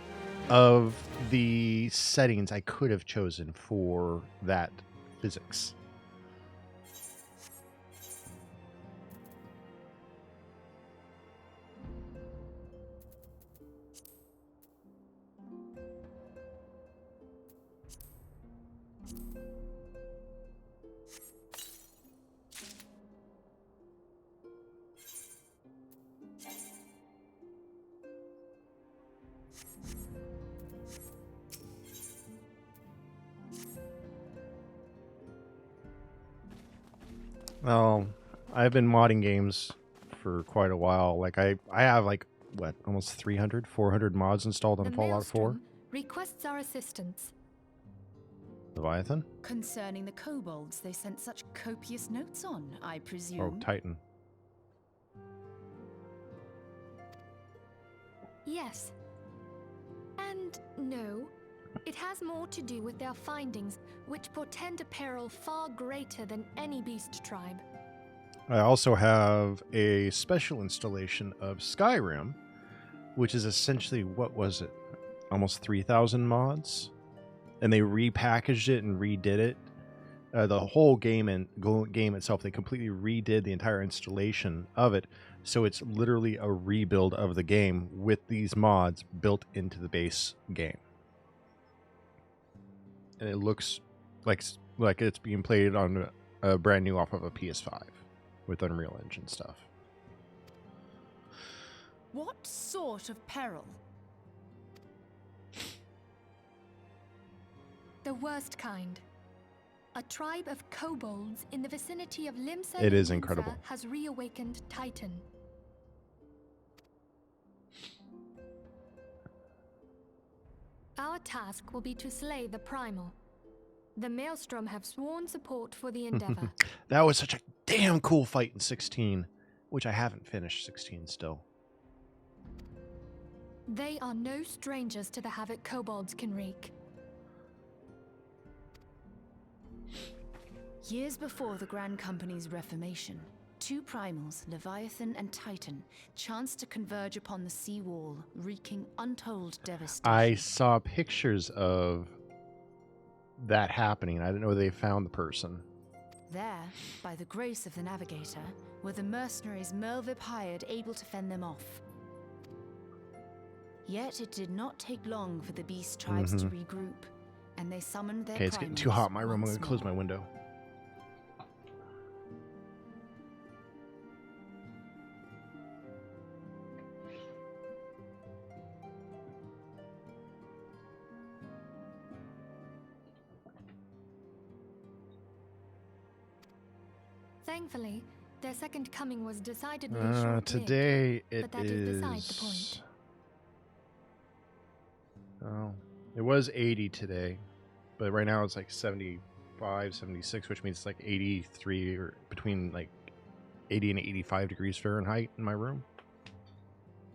of the settings I could have chosen for that physics. Well, I've been modding games for quite a while. Like I have like what, almost 300, 400 mods installed on Fallout 4. Requests our assistance. Leviathan? Concerning the kobolds they sent such copious notes on, I presume. Oh, Titan. Yes. And no. It has more to do with their findings, which portend a peril far greater than any beast tribe. I also have a special installation of Skyrim, which is essentially, what was it? Almost 3,000 mods? And they repackaged it and redid it. The whole game itself, they completely redid the entire installation of it. So it's literally a rebuild of the game with these mods built into the base game. And it looks like it's being played on a brand new off of a PS5 with Unreal Engine stuff. What sort of peril? The worst kind. A tribe of kobolds in the vicinity of Limsa It is incredible. has reawakened Titan. Our task will be to slay the primal. The Maelstrom have sworn support for the endeavor. That was such a damn cool fight in 16, which I haven't finished 16 still. They are no strangers to the havoc kobolds can wreak. Years before the Grand Company's reformation, two primals, Leviathan and Titan, chanced to converge upon the sea wall, wreaking untold devastation. I saw pictures of that happening. I didn't know they found the person. There, by the grace of the Navigator, were the mercenaries Merlvip hired able to fend them off. Yet it did not take long for the beast tribes to regroup, and they summoned their Okay, it's getting too hot in my room. I'm going to close my window. Thankfully, their second coming was decidedly short-lived. Today it but that is beside the point. Oh, it was 80 today, but right now it's like 75, 76, which means it's like 83 or between like 80 and 85 degrees Fahrenheit in my room.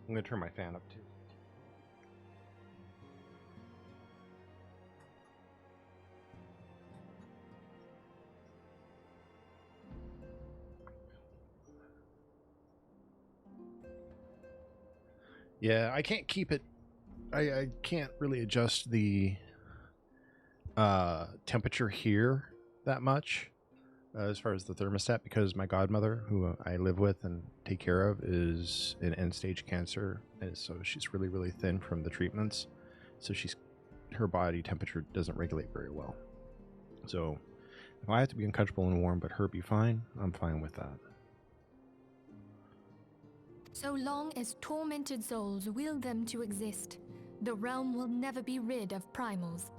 I'm going to turn my fan up too. Yeah, I can't keep it. I can't really adjust the temperature here that much as far as the thermostat, because my godmother, who I live with and take care of, is in end-stage cancer, and so she's really, really thin from the treatments. So her body temperature doesn't regulate very well. So if I have to be uncomfortable and warm, but her be fine, I'm fine with that. So long as tormented souls will them to exist, the realm will never be rid of primals.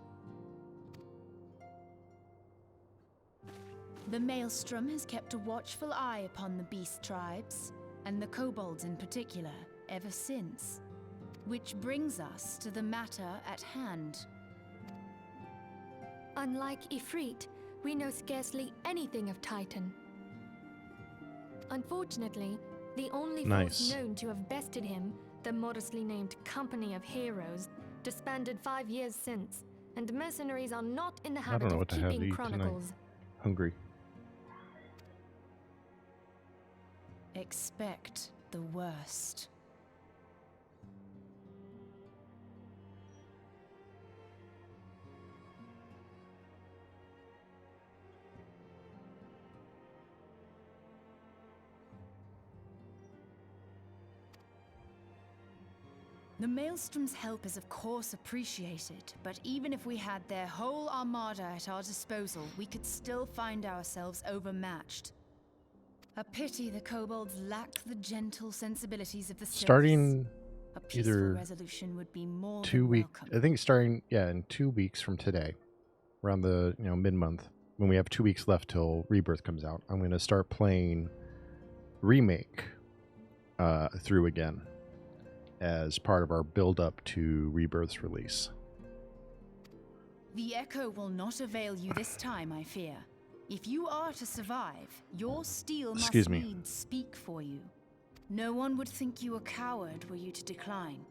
The Maelstrom has kept a watchful eye upon the beast tribes, and the kobolds in particular, ever since. Which brings us to the matter at hand. Unlike Ifrit, we know scarcely anything of Titan. Unfortunately, the only force known to have bested him, the modestly named Company of Heroes, disbanded 5 years since, and mercenaries are not in the habit of keeping chronicles. Hungry. Expect the worst. The Maelstrom's help is of course appreciated, but even if we had their whole armada at our disposal, we could still find ourselves overmatched. A pity the kobolds lack the gentle sensibilities of the Sylphs. Starting a peaceful either resolution would be more 2 than weeks, welcome. I think starting, in 2 weeks from today, around the, mid-month, when we have 2 weeks left till Rebirth comes out, I'm going to start playing Remake through again as part of our build-up to Rebirth's release. The echo will not avail you this time, I fear. If you are to survive, your steel must needs speak for you. No one would think you a coward were you to decline.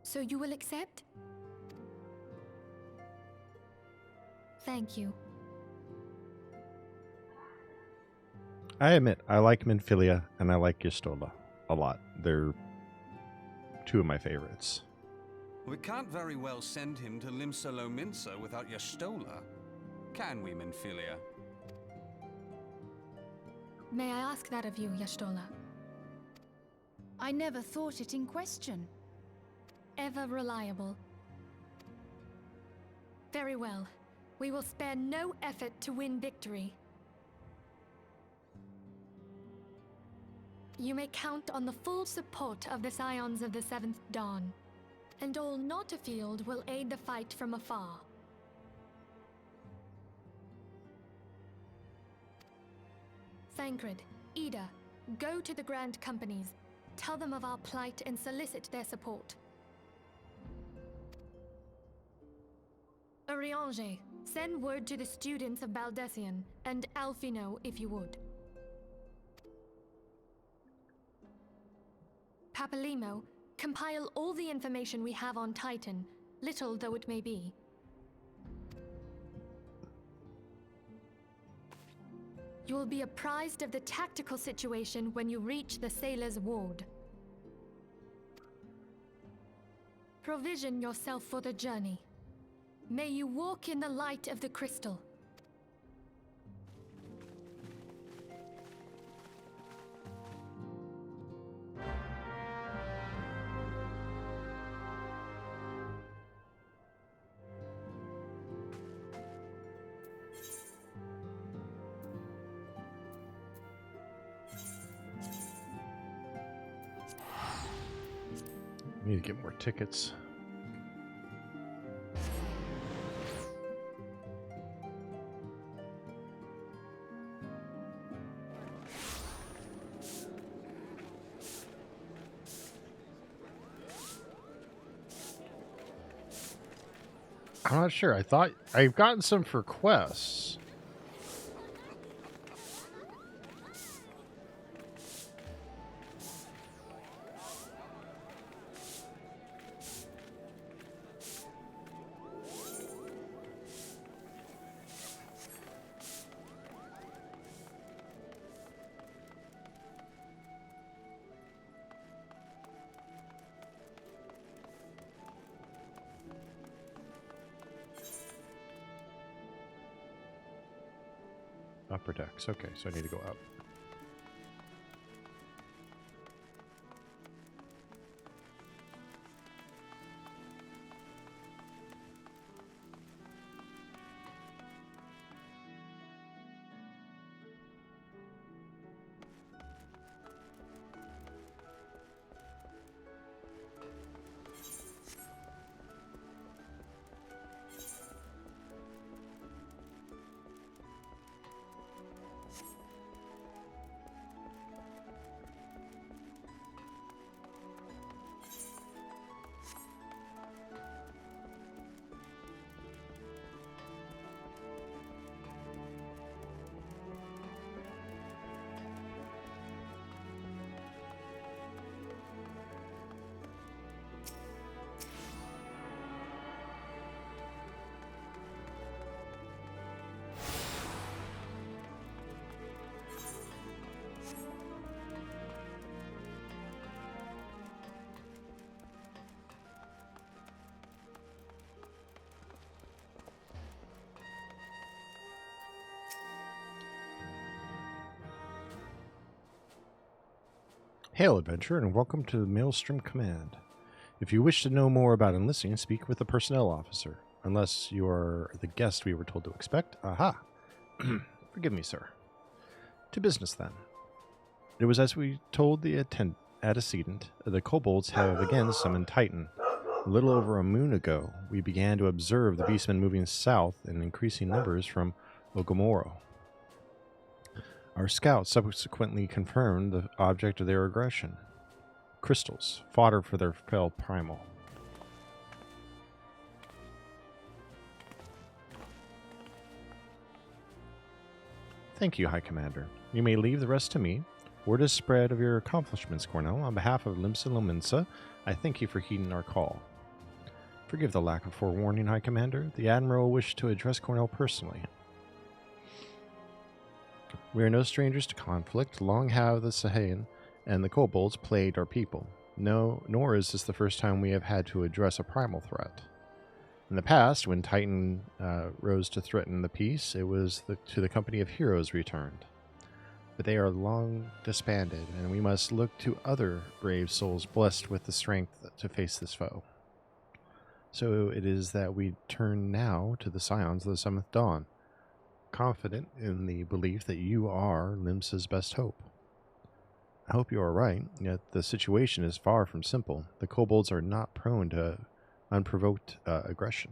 So you will accept? Thank you. I admit, I like Minfilia and I like Gistola a lot. They're two of my favorites. We can't very well send him to Limsa-Lominsa without Y'shtola, can we, Minfilia? May I ask that of you, Y'shtola? I never thought it in question. Ever reliable. Very well. We will spare no effort to win victory. You may count on the full support of the Scions of the Seventh Dawn, and all not afield will aid the fight from afar. Thancred, Ida, go to the Grand Companies, tell them of our plight and solicit their support. Eorzea, send word to the students of Baldessian, and Alfino if you would. Papalimo, compile all the information we have on Titan, little though it may be. You will be apprised of the tactical situation when you reach the Sailor's Ward. Provision yourself for the journey. May you walk in the light of the crystal. Need to get more tickets. I'm not sure. I thought I've gotten some for quests. Upper decks. Okay, so I need to go up. Hail, adventurer, and welcome to the Maelstrom Command. If you wish to know more about enlisting, speak with the personnel officer. Unless you are the guest we were told to expect. Aha! Forgive me, sir. To business, then. It was as we told the antecedent, the kobolds have again summoned Titan. A little over a moon ago, we began to observe the beastmen moving south in increasing numbers from Ogomoro. Our scouts subsequently confirmed the object of their aggression. Crystals, fodder for their fell primal. Thank you, High Commander. You may leave the rest to me. Word is spread of your accomplishments, Cornell. On behalf of Limsa, I thank you for heeding our call. Forgive the lack of forewarning, High Commander. The Admiral wished to address Cornell personally. We are no strangers to conflict. Long have the Sahayan and the kobolds plagued our people. No, nor is this the first time we have had to address a primal threat. In the past, when Titan rose to threaten the peace, it was to the company of heroes returned. But they are long disbanded, and we must look to other brave souls blessed with the strength to face this foe. So it is that we turn now to the Scions of the Seventh Dawn, confident in the belief that you are Limsa's best hope. I hope you are right, yet the situation is far from simple. The kobolds are not prone to unprovoked aggression.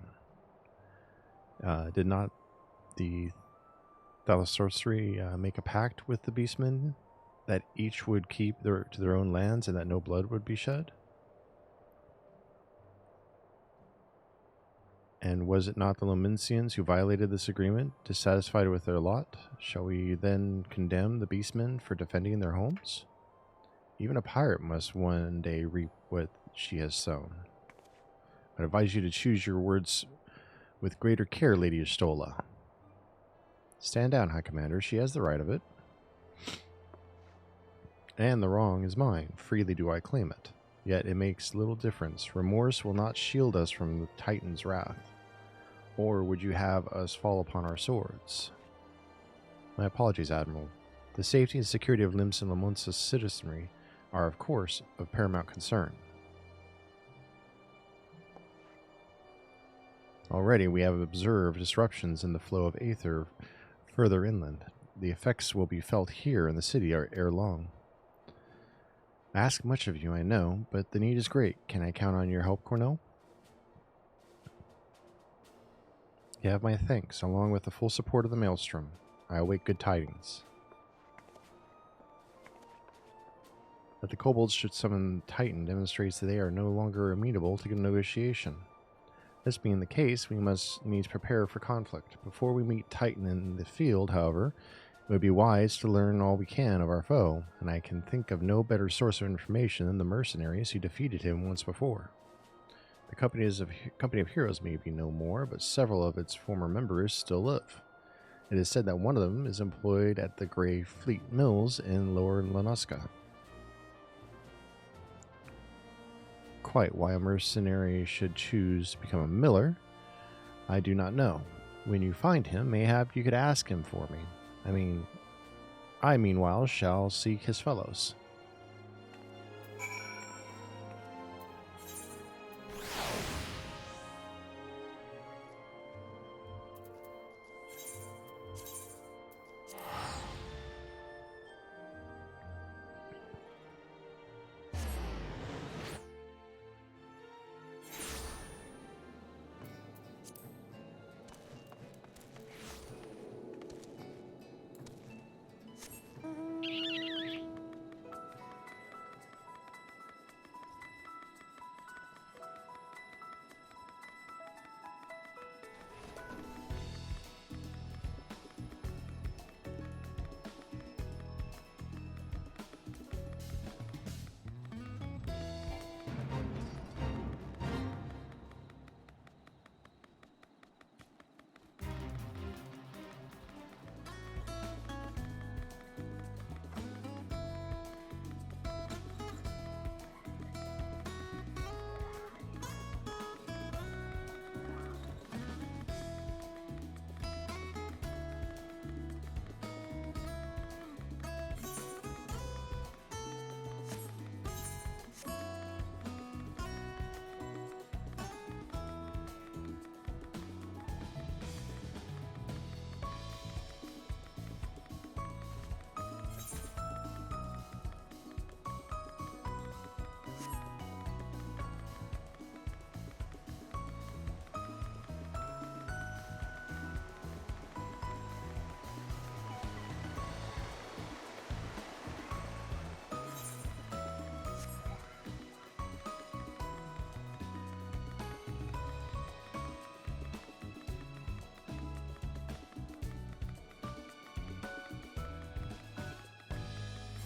Did not the Thalassarci make a pact with the beastmen that each would keep to their own lands and that no blood would be shed? And was it not the Lominsians who violated this agreement, dissatisfied with their lot? Shall we then condemn the beastmen for defending their homes? Even a pirate must one day reap what she has sown. I advise you to choose your words with greater care, Lady Estola. Stand down, High Commander. She has the right of it. And the wrong is mine. Freely do I claim it. Yet it makes little difference. Remorse will not shield us from the Titan's wrath. Or would you have us fall upon our swords? My apologies, Admiral. The safety and security of Limsa and Lamonsa's citizenry are, of course, of paramount concern. Already we have observed disruptions in the flow of aether further inland. The effects will be felt here in the city ere long. I ask much of you, I know, but the need is great. Can I count on your help, Cornell? You have my thanks, along with the full support of the Maelstrom. I await good tidings. That the kobolds should summon Titan demonstrates that they are no longer amenable to negotiation. This being the case, we must needs prepare for conflict. Before we meet Titan in the field, however, it would be wise to learn all we can of our foe, and I can think of no better source of information than the mercenaries who defeated him once before. The company of heroes may be no more, but several of its former members still live. It is said that one of them is employed at the Grey Fleet Mills in Lower Lanuska. Quite why a mercenary should choose to become a miller, I do not know. When you find him, mayhap you could ask him for me. I meanwhile shall seek his fellows.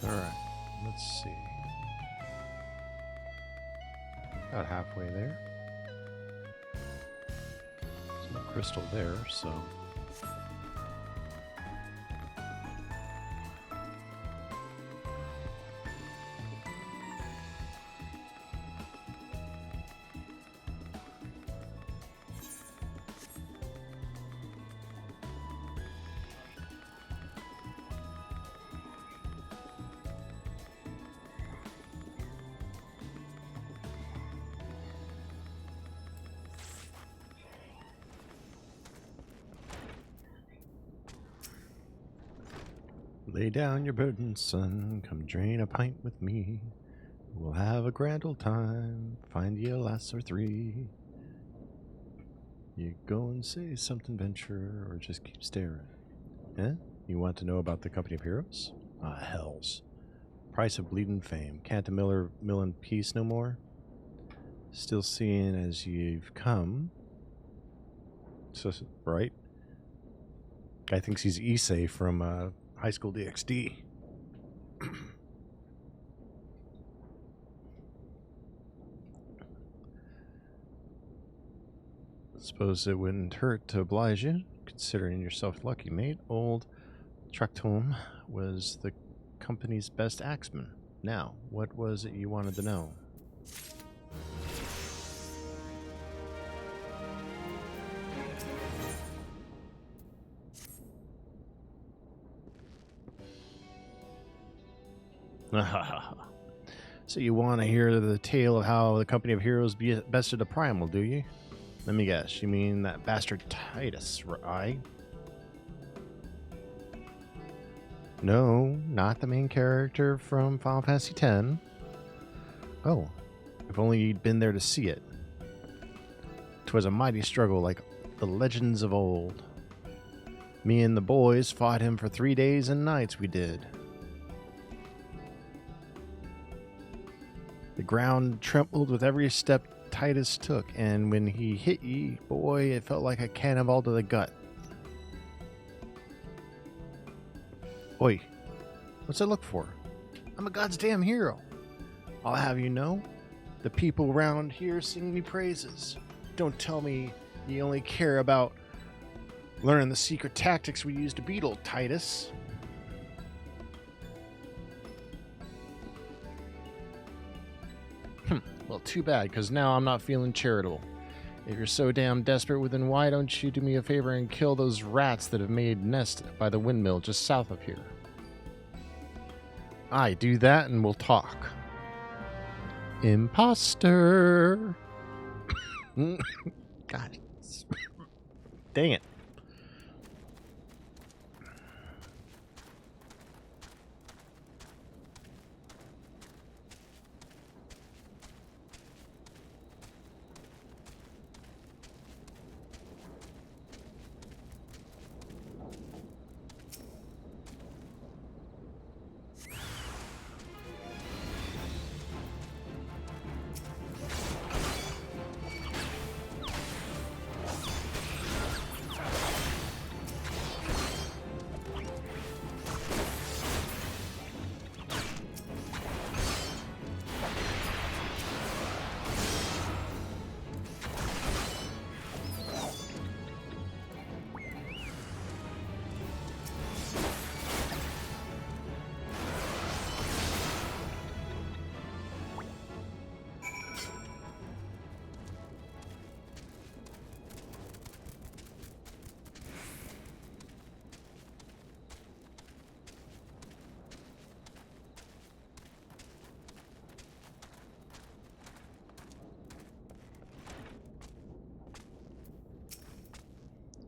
Alright, let's see. About halfway there. There's no crystal there, so... Lay down your burden, son, come drain a pint with me. We'll have a grand old time, find ye a lass or three. You go and say something, venture, or just keep staring. Eh? You want to know about the Company of Heroes? Ah, hells. Price of bleeding fame. Can't a miller mill in peace no more? Still seeing as you've come. So, right? Guy thinks he's Issei from, High School DxD. Suppose it wouldn't hurt to oblige you, considering yourself lucky, mate. Old Traktum was the company's best axeman. Now, what was it you wanted to know? So you want to hear the tale of how the Company of Heroes bested a primal, do you? Let me guess, you mean that bastard Titus, right? No, not the main character from Final Fantasy X. Oh, if only you'd been there to see it. 'Twas a mighty struggle like the legends of old. Me and the boys fought him for 3 days and nights, we did. The ground trembled with every step Titus took, and when he hit ye, boy, it felt like a cannonball to the gut. Oi, what's I look for? I'm a god's damn hero. I'll have you know, the people around here sing me praises. Don't tell me you only care about learning the secret tactics we used to beat old Titus. Well, too bad, because now I'm not feeling charitable. If you're so damn desperate, then why don't you do me a favor and kill those rats that have made nest by the windmill just south of here? Aye, do that and we'll talk. Imposter! God. Dang it.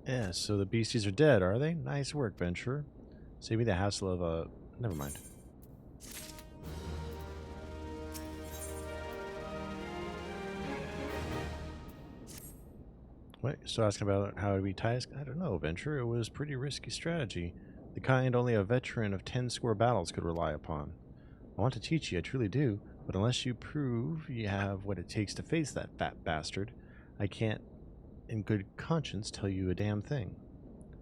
Yeah, so the beasties are dead, are they? Nice work, Venturer. Save me the hassle of, never mind. Wait, so asking about how we ties? I don't know, Venturer. It was pretty risky strategy. The kind only a veteran of 10 square battles could rely upon. I want to teach you, I truly do, but unless you prove you have what it takes to face that fat bastard, I can't in good conscience tell you a damn thing.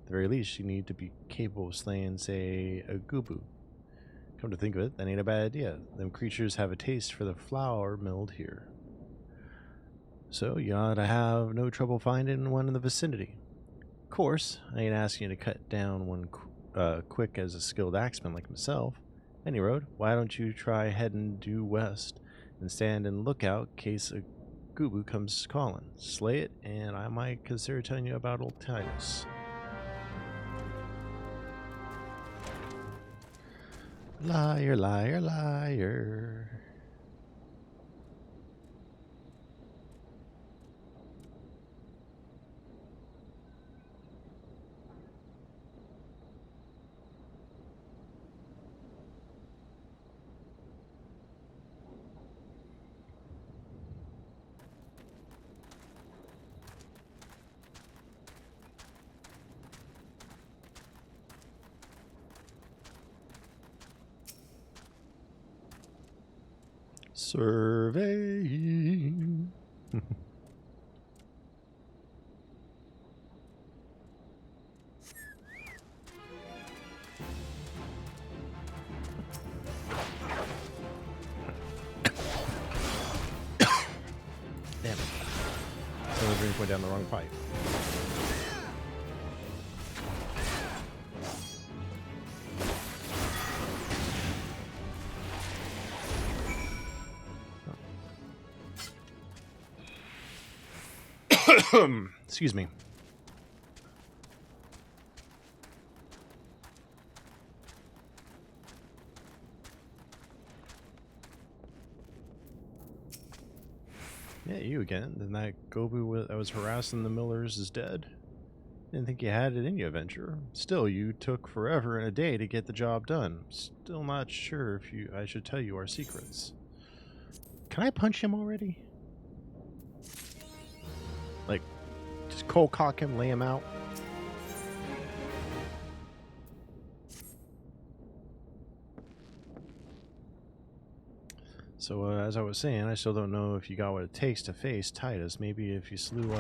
At the very least, you need to be capable of slaying, say, a Gubu. Come to think of it, that ain't a bad idea. Them creatures have a taste for the flour milled here. So you ought to have no trouble finding one in the vicinity. Of course, I ain't asking you to cut down one quick as a skilled axeman like myself. Any road, why don't you try heading due west and stand in lookout in case a Gubu comes calling. Slay it, and I might consider telling you about old Titus. Liar, liar, liar. Surveying. Damn it. Someone drink went down the wrong pipe. Excuse me. Yeah, you again. Then that Gobu that was harassing the Millers is dead. Didn't think you had it in you, Adventurer. Still, you took forever and a day to get the job done. Still not sure if I should tell you our secrets. Can I punch him already? Like, just cold cock him, lay him out. So, as I was saying, I still don't know if you got what it takes to face Titus. Maybe if you slew,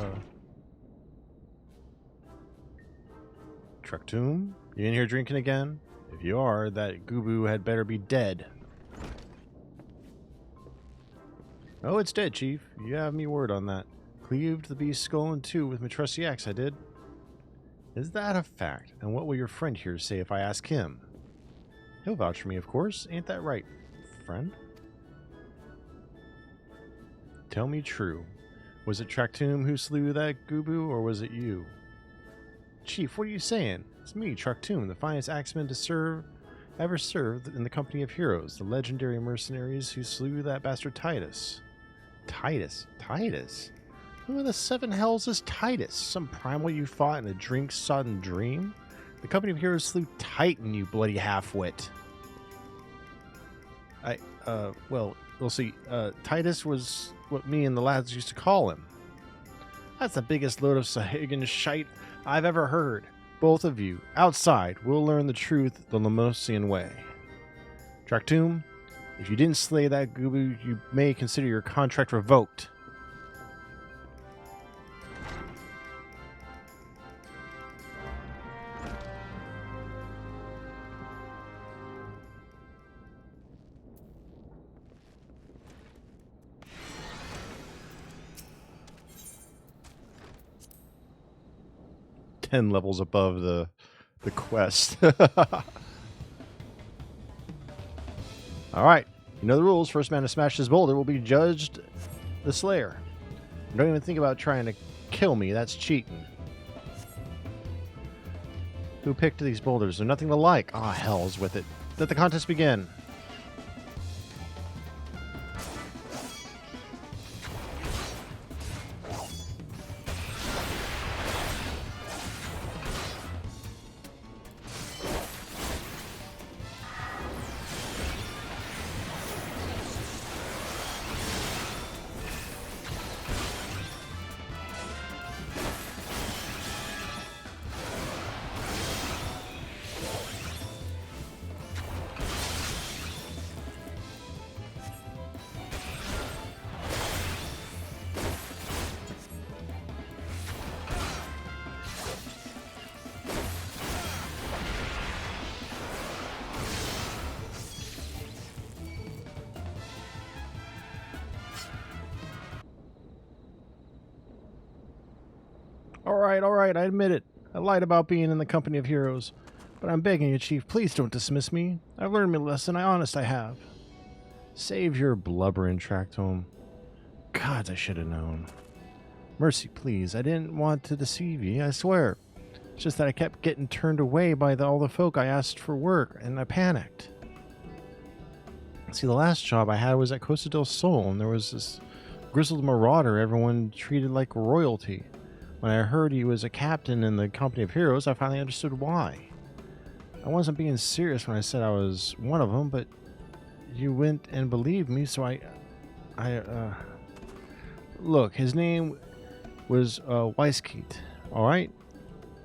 Traktum? You in here drinking again? If you are, that Gubu had better be dead. Oh, it's dead, Chief. You have me word on that. Cleaved the beast's skull in two with my trusty axe, I did. Is that a fact? And what will your friend here say if I ask him? He'll vouch for me, of course. Ain't that right, friend? Tell me true. Was it Traktum who slew that Gubu, or was it you? Chief, what are you saying? It's me, Traktum, the finest axeman to ever served in the company of heroes, the legendary mercenaries who slew that bastard Titus. Titus? Titus? Who in the seven hells is Titus? Some primal you fought in a drink-sodden dream? The company of heroes slew Titan, you bloody half-wit. Well, we'll see. Titus was what me and the lads used to call him. That's the biggest load of Sahagan shite I've ever heard. Both of you, outside, we'll learn the truth the Lemosian way. Traktum, if you didn't slay that Gubu, you may consider your contract revoked. Levels above the quest. Alright, you know the rules. First man to smash this boulder will be judged the slayer. Don't even think about trying to kill me, that's cheating. Who picked these boulders? They're nothing to like. Ah, hell's with it. Let the contest begin. Alright, I admit it. I lied about being in the company of heroes. But I'm begging you, Chief, please don't dismiss me. I've learned my lesson, I have. Save your blubbering, Tractome. Gods, I should have known. Mercy, please, I didn't want to deceive you, I swear. It's just that I kept getting turned away by all the folk I asked for work, and I panicked. See, the last job I had was at Costa del Sol, and there was this grizzled marauder everyone treated like royalty. When I heard he was a captain in the company of heroes, I finally understood why. I wasn't being serious when I said I was one of them, but you went and believed me, so Look, his name was Weiskeet, alright?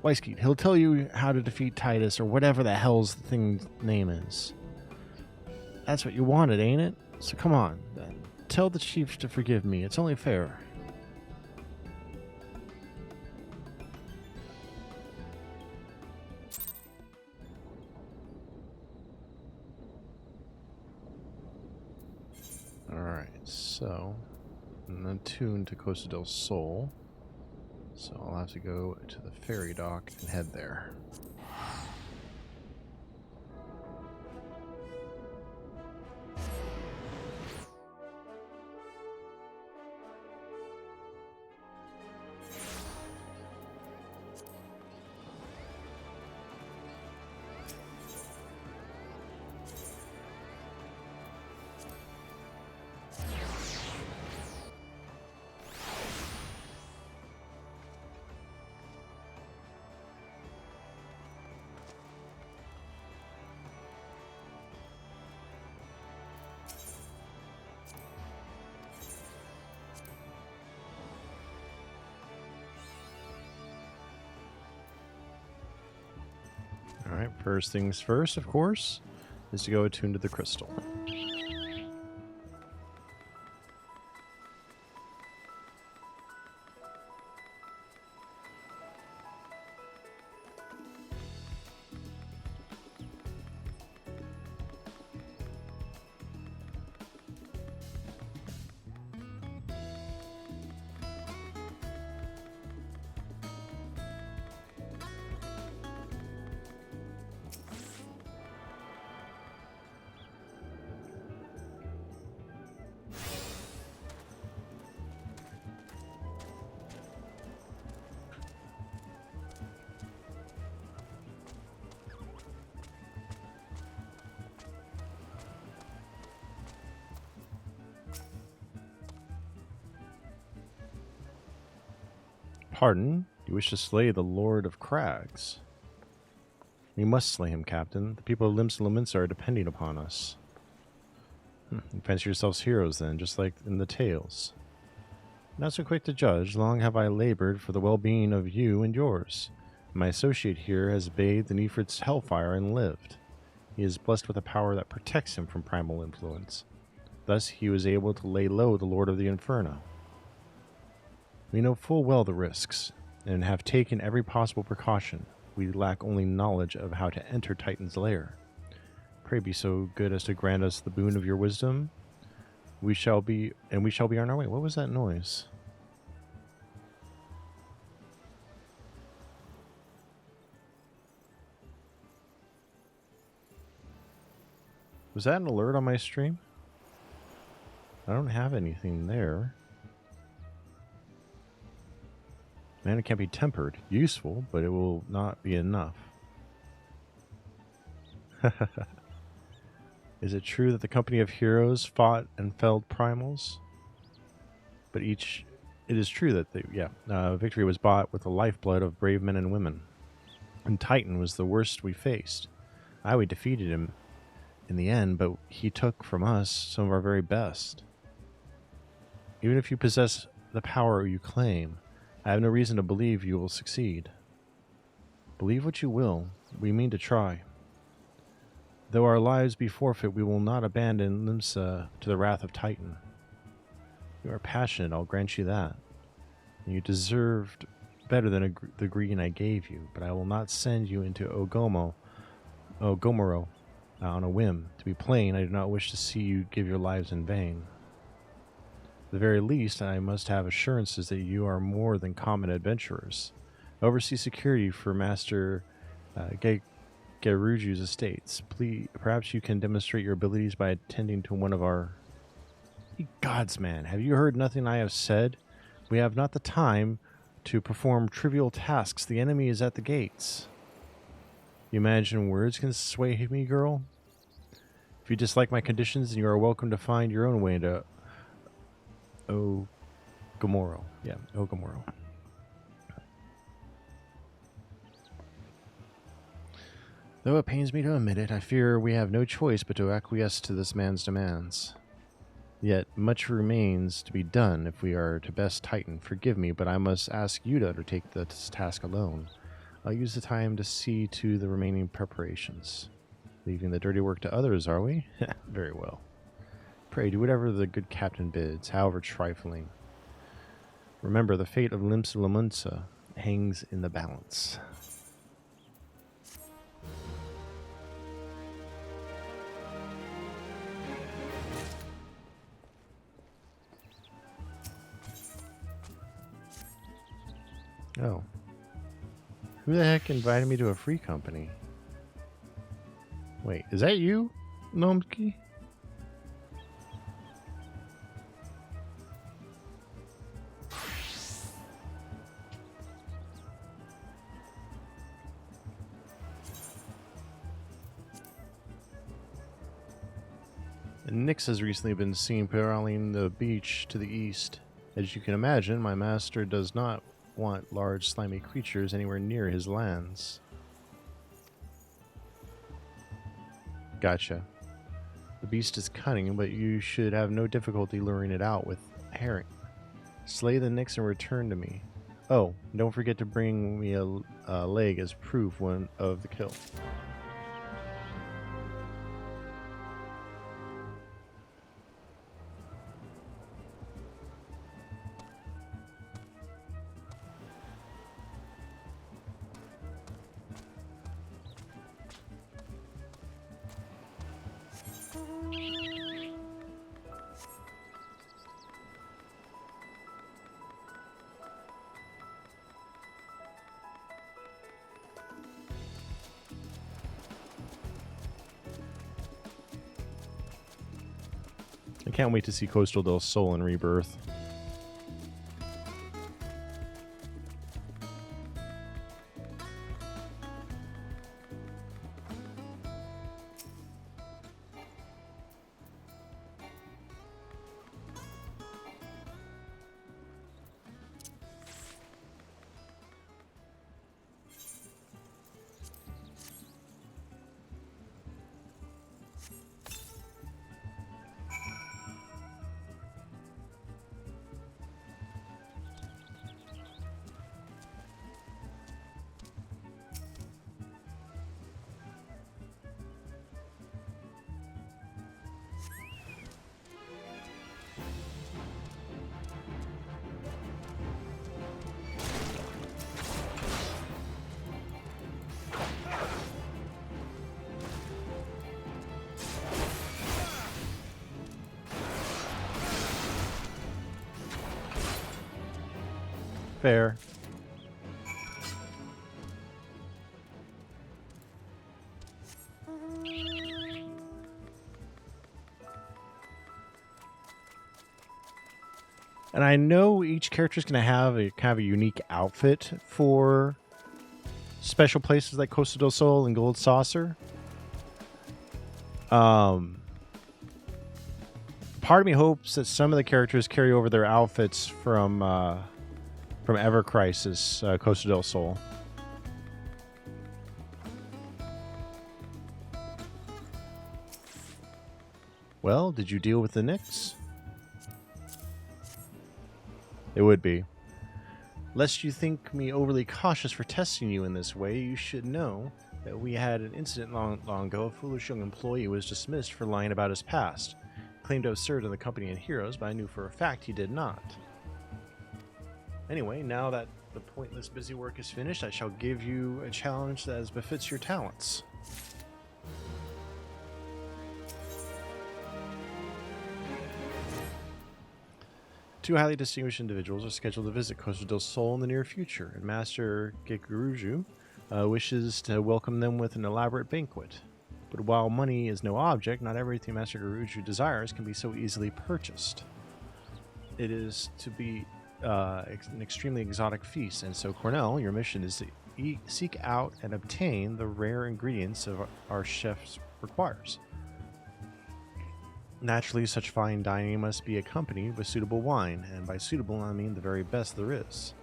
Weiskeet. He'll tell you how to defeat Titus, or whatever the hell's the thing's name is. That's what you wanted, ain't it? So come on, then. Tell the chief to forgive me. It's only fair. Alright, so I'm attuned to Costa del Sol. So I'll have to go to the ferry dock and head there. Alright, first things first, of course, is to go attune to the crystal. Pardon? You wish to slay the Lord of Crags? We must slay him, Captain. The people of Limsa are depending upon us. You fancy yourselves heroes, then, just like in the tales. Not so quick to judge. Long have I labored for the well-being of you and yours. My associate here has bathed in Ifrit's hellfire and lived. He is blessed with a power that protects him from primal influence. Thus, he was able to lay low the Lord of the Inferno. We know full well the risks, and have taken every possible precaution. We lack only knowledge of how to enter Titan's lair. Pray be so good as to grant us the boon of your wisdom. We shall be on our way. What was that noise? Was that an alert on my stream? I don't have anything there. Mana can't be tempered. Useful, but it will not be enough. Is it true that the company of heroes fought and felled primals? But it is true that victory was bought with the lifeblood of brave men and women. And Titan was the worst we faced. We defeated him in the end, but he took from us some of our very best. Even if you possess the power you claim, I have no reason to believe you will succeed. Believe what you will, we mean to try. Though our lives be forfeit, we will not abandon Limsa to the wrath of Titan. You are passionate, I'll grant you that. And you deserved better than the greeting I gave you, but I will not send you into Gomorrah on a whim. To be plain, I do not wish to see you give your lives in vain. At the very least, I must have assurances that you are more than common adventurers. Oversee security for Master Geruju's estates. Please, perhaps you can demonstrate your abilities by attending to one of our... Gods, man, have you heard nothing I have said? We have not the time to perform trivial tasks. The enemy is at the gates. You imagine words can sway me, girl? If you dislike my conditions, then you are welcome to find your own way into Ogomoro. Yeah, Ogomoro. Though it pains me to admit it, I fear we have no choice but to acquiesce to this man's demands. Yet much remains to be done if we are to best Titan. Forgive me, but I must ask you to undertake this task alone. I'll use the time to see to the remaining preparations. Leaving the dirty work to others, are we? Very well. Pray do whatever the good captain bids, however trifling. Remember, the fate of Limsa hangs in the balance. Oh. Who the heck invited me to a free company? Wait, is that you, Nomki? Nyx has recently been seen prowling the beach to the east. As you can imagine, my master does not want large, slimy creatures anywhere near his lands. Gotcha. The beast is cunning, but you should have no difficulty luring it out with herring. Slay the Nyx and return to me. Oh, don't forget to bring me a leg as proof of the kill. I can't wait to see Coastal del Sol in Rebirth. Fair. And I know each character is going to have a kind of a unique outfit for special places like Costa del Sol and Gold Saucer. Part of me hopes that some of the characters carry over their outfits from Ever Crisis, Costa del Sol. Well, did you deal with the Nyx? It would be. Lest you think me overly cautious for testing you in this way, you should know that we had an incident long ago. A foolish young employee was dismissed for lying about his past. Claimed to have served in the company and heroes, but I knew for a fact he did not. Anyway, now that the pointless busy work is finished, I shall give you a challenge that as befits your talents. Two highly distinguished individuals are scheduled to visit Costa del Sol in the near future, and Master Gekuruju wishes to welcome them with an elaborate banquet. But while money is no object, not everything Master Gekuruju desires can be so easily purchased. It is to be an extremely exotic feast, and so Cornell, your mission is to seek out and obtain the rare ingredients of our chefs requires. Naturally, such fine dining must be accompanied with suitable wine, and by suitable I mean the very best there is.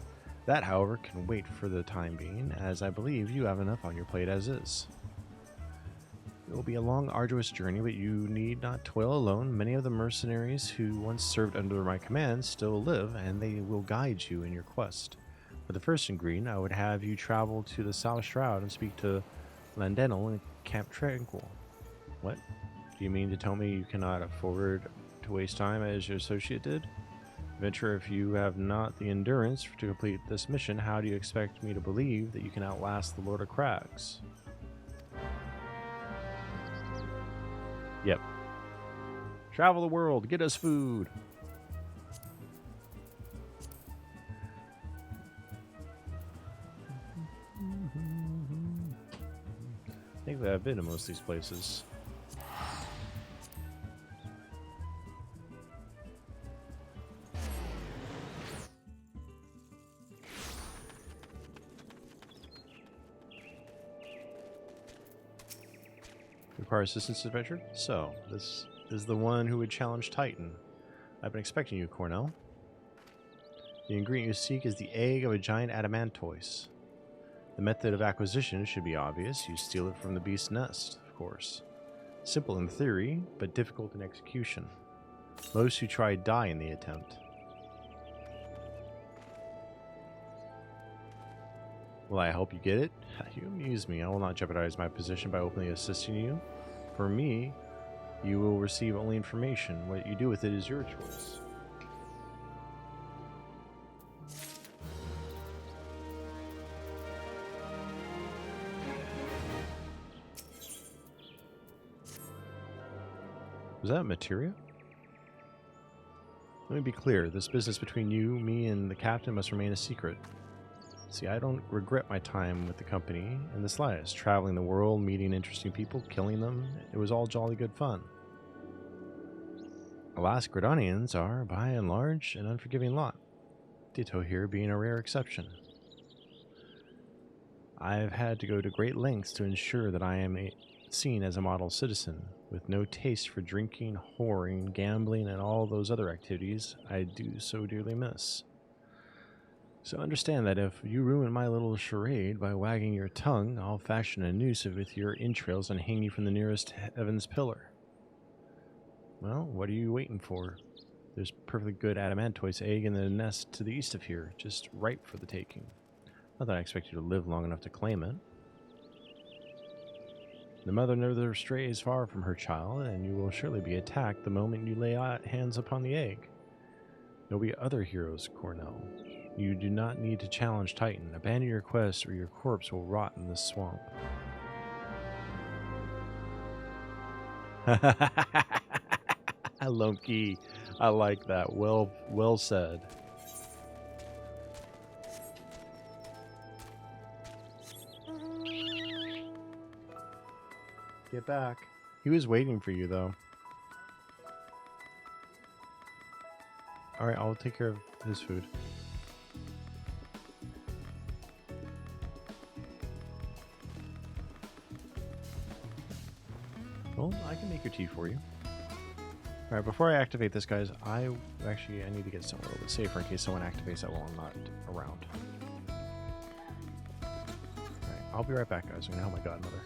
That, however, can wait for the time being, as I believe you have enough on your plate as is. It will be a long, arduous journey, but you need not toil alone. Many of the mercenaries who once served under my command still live, and they will guide you in your quest. For the first ingredient, I would have you travel to the South Shroud and speak to Landenel in Camp Tranquil. What? Do you mean to tell me you cannot afford to waste time as your associate did? Venture, if you have not the endurance to complete this mission, how do you expect me to believe that you can outlast the Lord of Crags? Yep. Travel the world, get us food. I think that I've been to most of these places. Require assistance, adventure? So, this is the one who would challenge Titan. I've been expecting you, Cornell. The ingredient you seek is the egg of a giant adamantoise. The method of acquisition should be obvious. You steal it from the beast's nest, of course. Simple in theory, but difficult in execution. Most who try die in the attempt. Will I help you get it? You amuse me. I will not jeopardize my position by openly assisting you. For me, you will receive only information. What you do with it is your choice. Was that materia? Let me be clear. This business between you, me, and the captain must remain a secret. See, I don't regret my time with the company in the slightest. Traveling the world, meeting interesting people, killing them, it was all jolly good fun. Alas, Gridanians are, by and large, an unforgiving lot. Ditto here being a rare exception. I've had to go to great lengths to ensure that I am seen as a model citizen, with no taste for drinking, whoring, gambling, and all those other activities I do so dearly miss. So understand that if you ruin my little charade by wagging your tongue, I'll fashion a noose with your entrails and hang you from the nearest heaven's pillar. Well, what are you waiting for? There's perfectly good adamantoise egg in the nest to the east of here, just ripe for the taking. Not that I expect you to live long enough to claim it. The mother never strays far from her child, and you will surely be attacked the moment you lay hands upon the egg. There will be other heroes, Cornell. You do not need to challenge Titan. Abandon your quest or your corpse will rot in this swamp. Loki, I like that. Well said. Get back. He was waiting for you, though. Alright, I'll take care of his food. Well, I can make your tea for you. Alright, before I activate this, guys, I need to get somewhere a little bit safer in case someone activates that while I'm not around. Alright, I'll be right back, guys. I'm gonna help my godmother.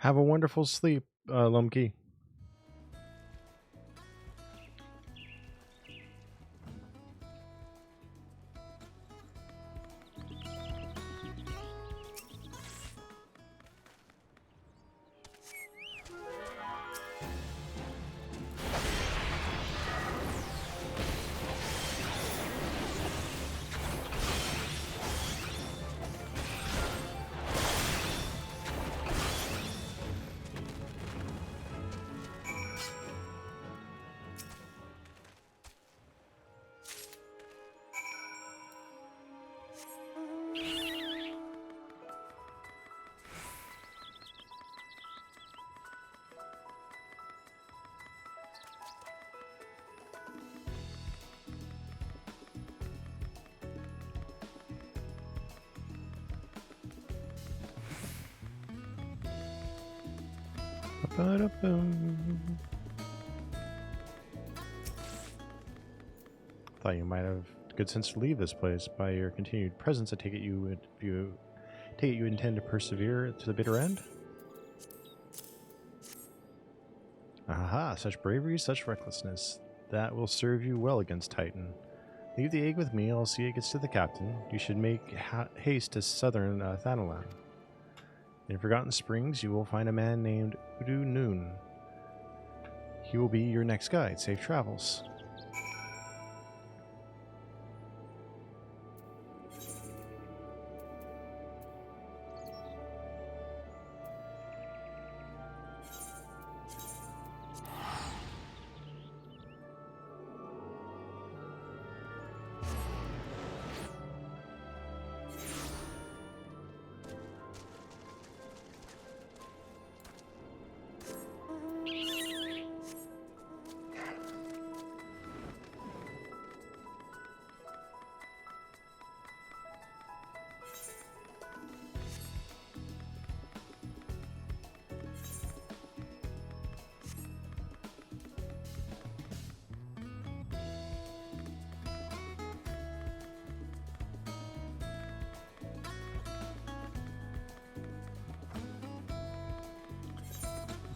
Have a wonderful sleep, Lumkey. Thought you might have good sense to leave this place. By your continued presence, I take it you intend to persevere to the bitter end? Aha, such bravery, such recklessness. That will serve you well against Titan. Leave the egg with me, I'll see it gets to the captain. You should make haste to southern Thanalan. In Forgotten Springs, you will find a man named Udu Noon. He will be your next guide. Safe travels.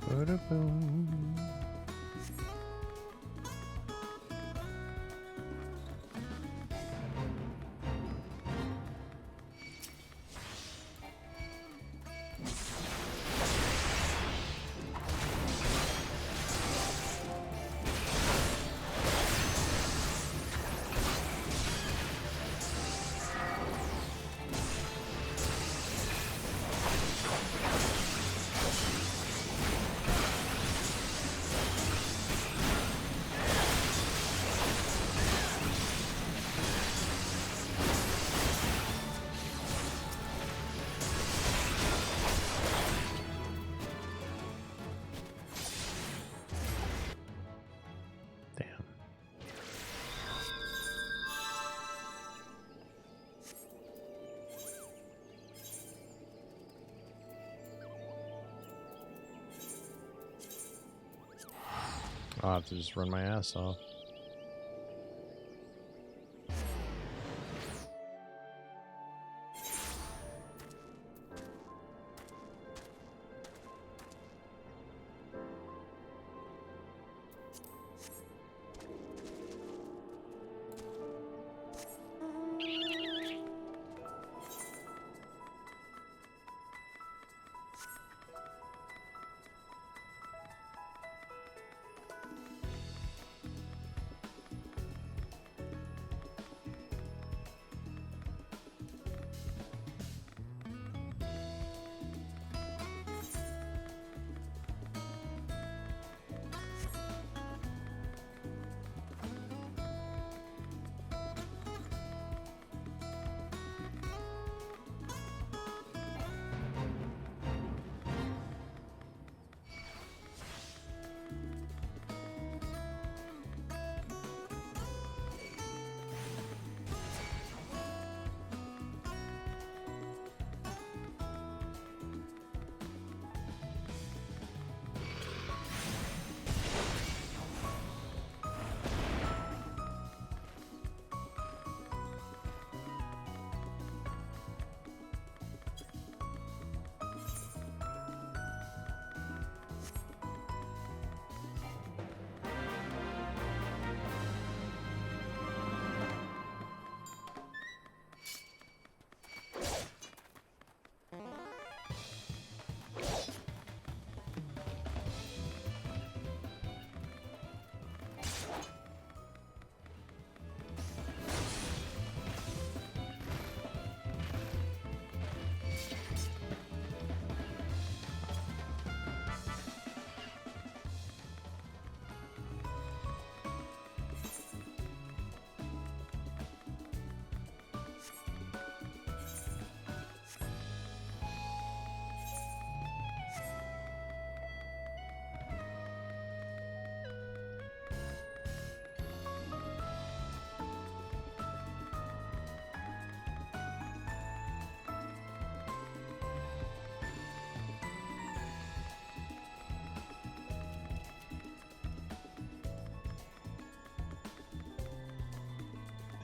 Ba-da-boom. I'll have to just run my ass off.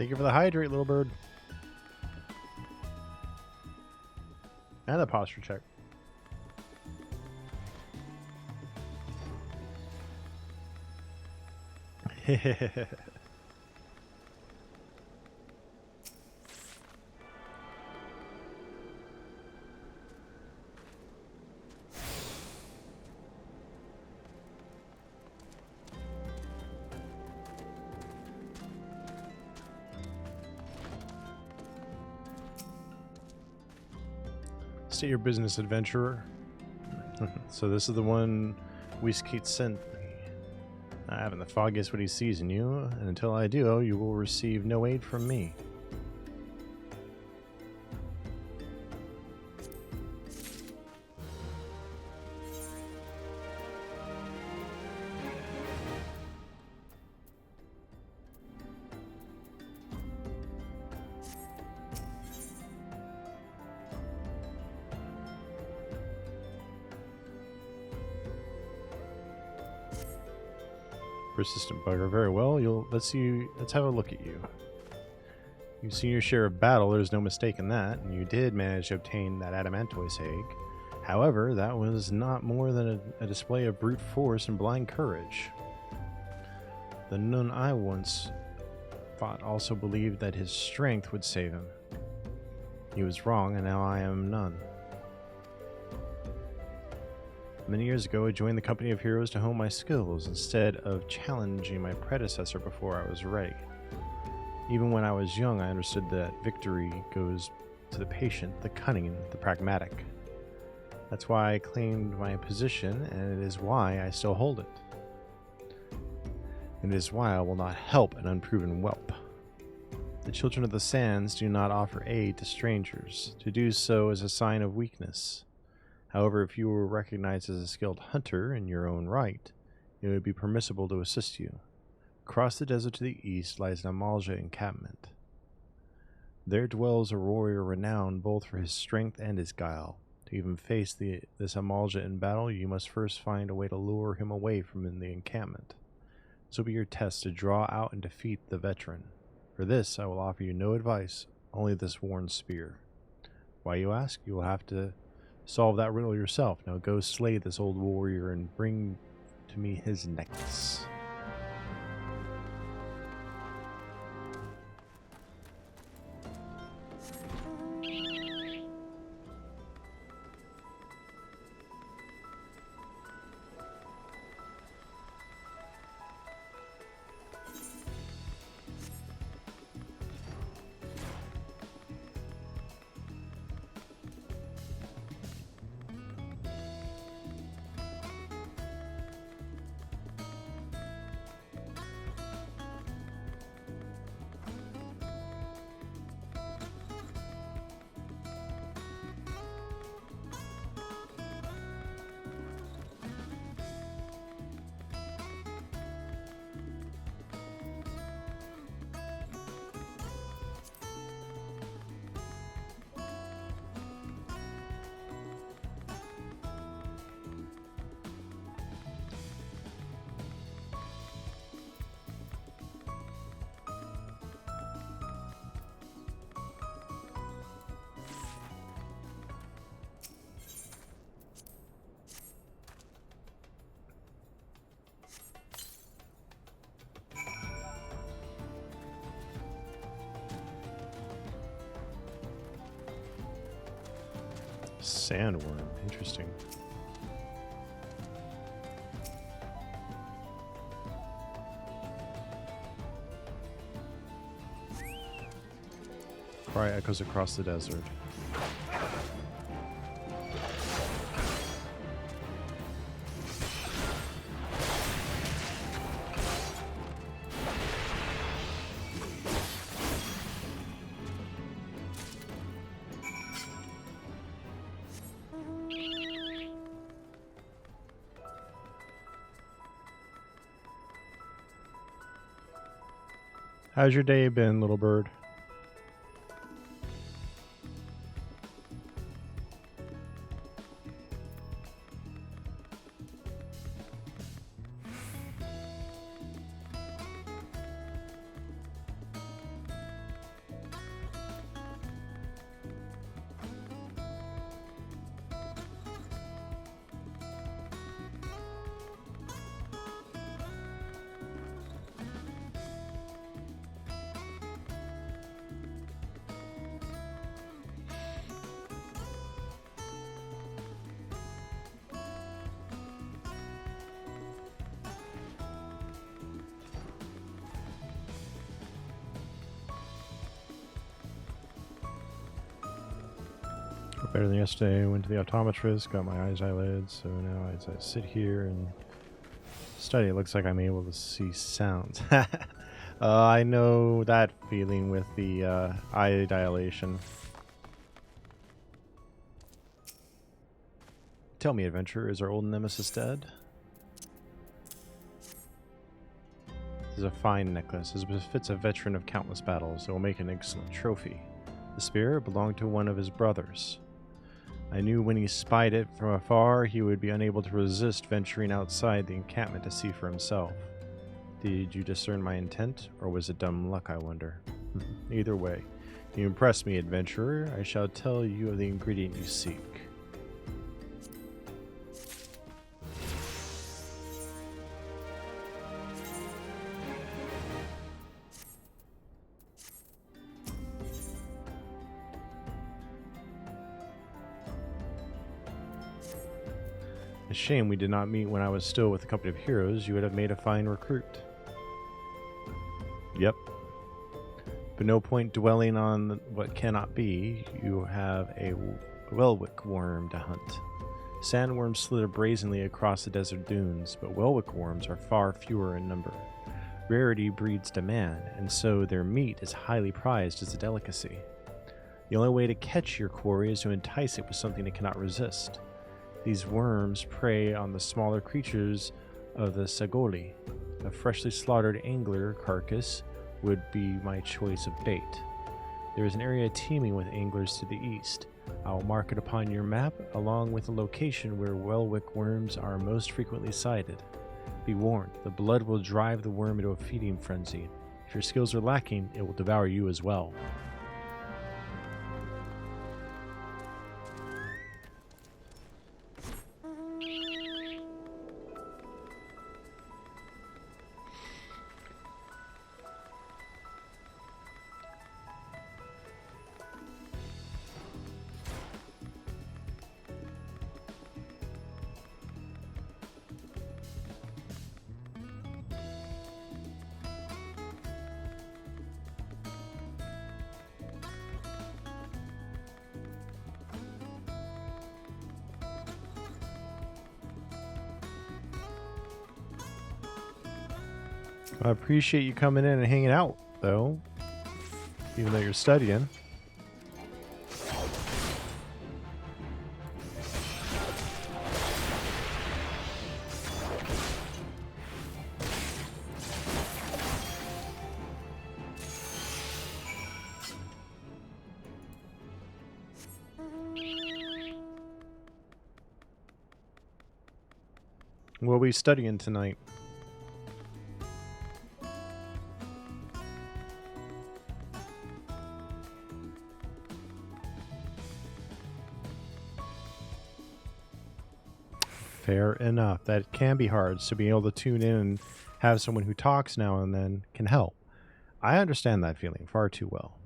Thank you for the hydrate, little bird. And a posture check. State your business, adventurer. So this is the one Whiskate sent me. I haven't the foggiest what he sees in you, and until I do, you will receive no aid from me. Persistent bugger. Very well. Let's have a look at you. You've seen your share of battle, there's no mistake in that, and you did manage to obtain that adamantoise egg. However, that was not more than a display of brute force and blind courage. The nun I once fought also believed that his strength would save him. He was wrong, and now I am none. Many years ago, I joined the company of heroes to hone my skills instead of challenging my predecessor before I was ready. Even when I was young, I understood that victory goes to the patient, the cunning, the pragmatic. That's why I claimed my position, and it is why I still hold it. And it is why I will not help an unproven whelp. The children of the sands do not offer aid to strangers. To do so is a sign of weakness. However, if you were recognized as a skilled hunter in your own right, it would be permissible to assist you. Across the desert to the east lies an Amalja encampment. There dwells a warrior renowned both for his strength and his guile. To even face this Amalja in battle, you must first find a way to lure him away from the encampment. This will be your test to draw out and defeat the veteran. For this, I will offer you no advice, only this worn spear. Why, you ask? You will have to solve that riddle yourself. Now go slay this old warrior and bring to me his necklace. Sandworm, interesting. Cry echoes across the desert. How's your day been, little bird? Better than yesterday. Went to the optometrist, got my eyelids, so now as I sit here and study, it looks like I'm able to see sounds. I know that feeling with the eye dilation. Tell me, adventurer, is our old nemesis dead? This is a fine necklace. This befits a veteran of countless battles. It will make an excellent trophy. The spear belonged to one of his brothers. I knew when he spied it from afar, he would be unable to resist venturing outside the encampment to see for himself. Did you discern my intent, or was it dumb luck, I wonder? Either way, you impress me, adventurer. I shall tell you of the ingredient you seek. A shame we did not meet when I was still with the company of heroes. You would have made a fine recruit. Yep. But no point dwelling on what cannot be. You have a Welwick worm to hunt. Sandworms slither brazenly across the desert dunes, but Welwick worms are far fewer in number. Rarity breeds demand, and so their meat is highly prized as a delicacy. The only way to catch your quarry is to entice it with something it cannot resist. These worms prey on the smaller creatures of the Sagoli. A freshly slaughtered angler carcass would be my choice of bait. There is an area teeming with anglers to the east. I will mark it upon your map, along with the location where Welwick worms are most frequently sighted. Be warned, the blood will drive the worm into a feeding frenzy. If your skills are lacking, it will devour you as well. I appreciate you coming in and hanging out, though, even though you're studying. What are we studying tonight? Fair enough. That can be hard, so being able to tune in and have someone who talks now and then can help. I understand that feeling far too well.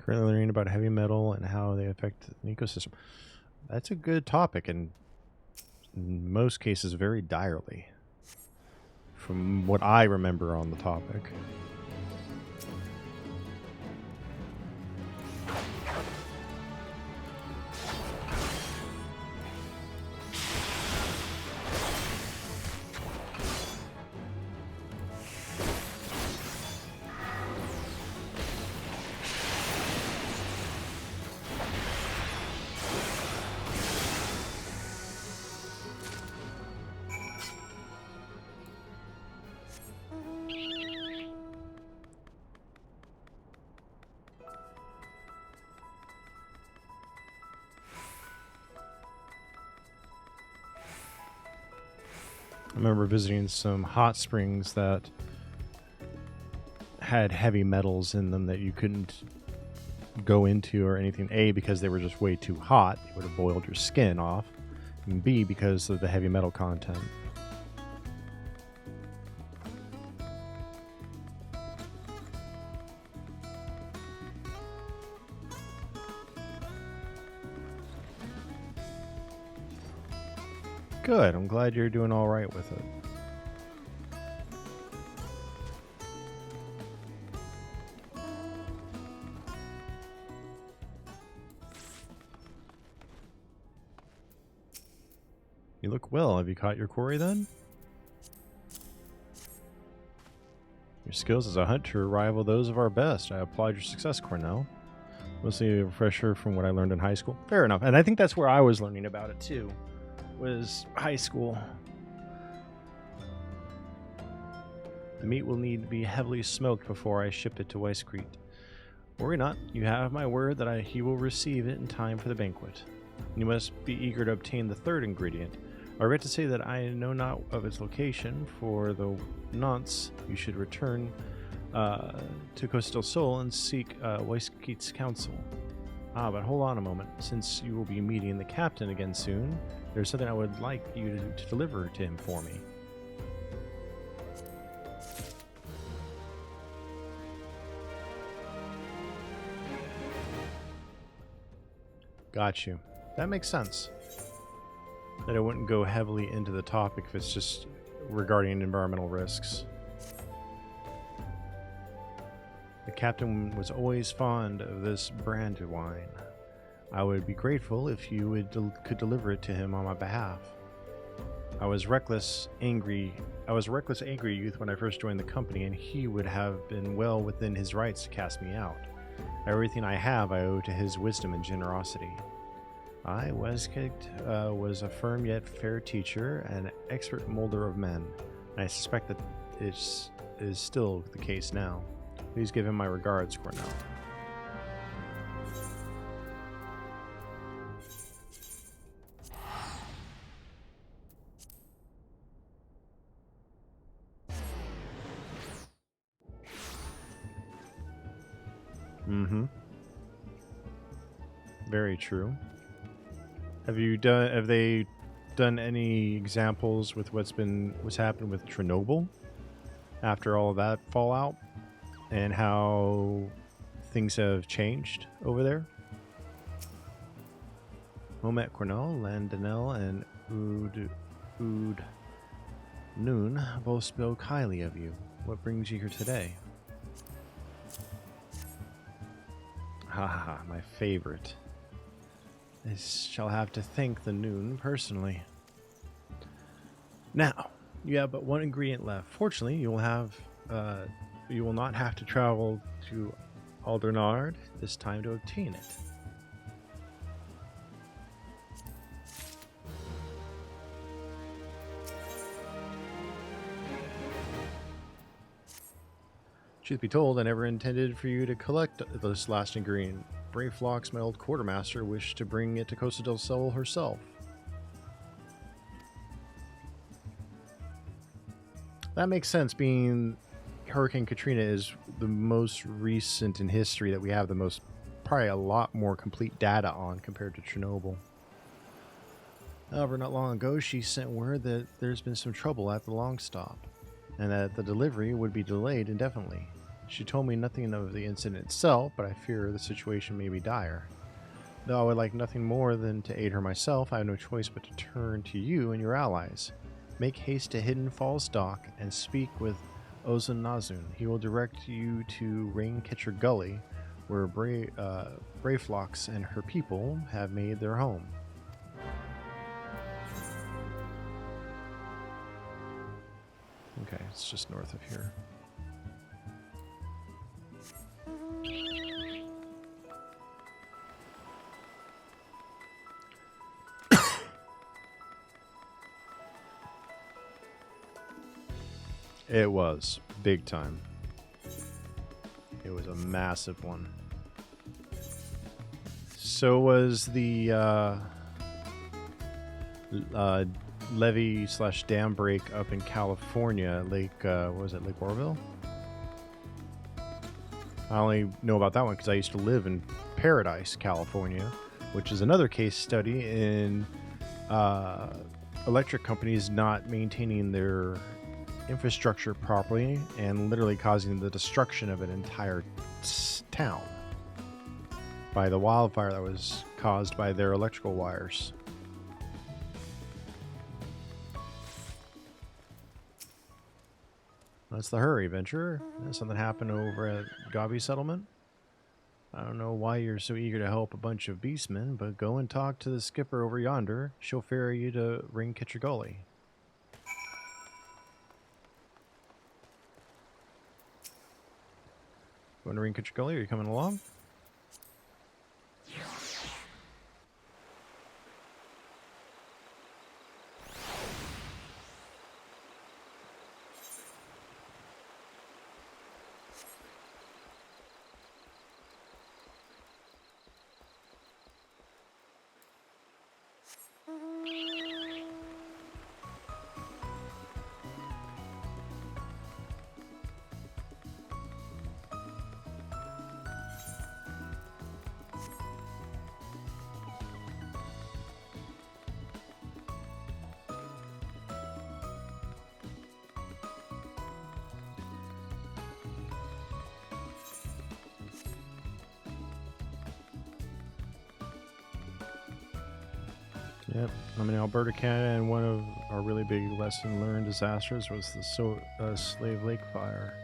Currently learning about heavy metal and how they affect an ecosystem. That's a good topic, and in most cases very direly, from what I remember on the topic. I remember visiting some hot springs that had heavy metals in them that you couldn't go into or anything. A, because they were just way too hot. It would have boiled your skin off. And B, because of the heavy metal content. Good. I'm glad you're doing all right with it. You look well. Have you caught your quarry then? Your skills as a hunter rival those of our best. I applaud your success, Cornell. Mostly a refresher from what I learned in high school. Fair enough. And I think that's where I was learning about it too, was high school. The meat will need to be heavily smoked before I ship it to Weisscrete. Worry not, you have my word that he will receive it in time for the banquet. You must be eager to obtain the third ingredient. I regret to say that I know not of its location. For the nonce, you should return to Costa del Sol and seek Weisscrete's counsel. But hold on a moment. Since you will be meeting the captain again soon, there's something I would like you to deliver to him for me. Got you. That makes sense. That I wouldn't go heavily into the topic if it's just regarding environmental risks. The captain was always fond of this brand of wine. I would be grateful if you could deliver it to him on my behalf. I was a reckless, angry youth when I first joined the company, and he would have been well within his rights to cast me out. Everything I have I owe to his wisdom and generosity. Weisscrete was a firm yet fair teacher and expert molder of men, and I suspect that it is still the case now. Please give him my regards, Cornell. Very true. Have they done any examples with what's happened with Chernobyl after all of that fallout and how things have changed over there? Momet, Cornell, Landinel, and Oud Noon both spoke highly of you. What brings you here today? Ha, my favorite. I shall have to thank the Noon personally. Now, you have but one ingredient left. Fortunately, you will not have to travel to Aldernard this time to obtain it. Truth be told, I never intended for you to collect this last ingredient. Brave Phlox, my old quartermaster, wished to bring it to Costa del Sol herself. That makes sense, being Hurricane Katrina is the most recent in history that we have probably a lot more complete data on compared to Chernobyl. However, not long ago, she sent word that there's been some trouble at the long stop, and that the delivery would be delayed indefinitely. She told me nothing of the incident itself, but I fear the situation may be dire. Though I would like nothing more than to aid her myself, I have no choice but to turn to you and your allies. Make haste to Hidden Falls Dock and speak with Ozan Nazun. He will direct you to Raincatcher Gully, where Brave Phlox and her people have made their home. Okay, it's just north of here. It was big time. It was a massive one. So was the levee/dam break up in California, Lake Orville? I only know about that one because I used to live in Paradise, California, which is another case study in electric companies not maintaining their infrastructure properly and literally causing the destruction of an entire town by the wildfire that was caused by their electrical wires. That's the hurry, Venturer. Something happened over at Gabi Settlement. I don't know why you're so eager to help a bunch of beastmen, but go and talk to the skipper over yonder. She'll ferry you to Ring Kitchagully. Going to Ring Kitchagully? Are you coming along? Yep, I'm in Alberta, Canada, and one of our really big lesson learned disasters was the Slave Lake fire.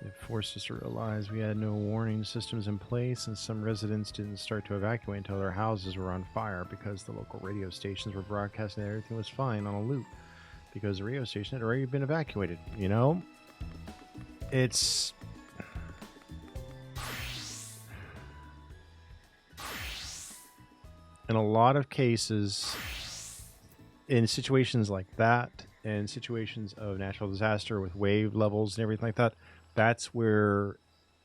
It forced us to realize we had no warning systems in place, and some residents didn't start to evacuate until their houses were on fire because the local radio stations were broadcasting that everything was fine on a loop because the radio station had already been evacuated. You know, it's... in a lot of cases, in situations like that, and situations of natural disaster with wave levels and everything like that, that's where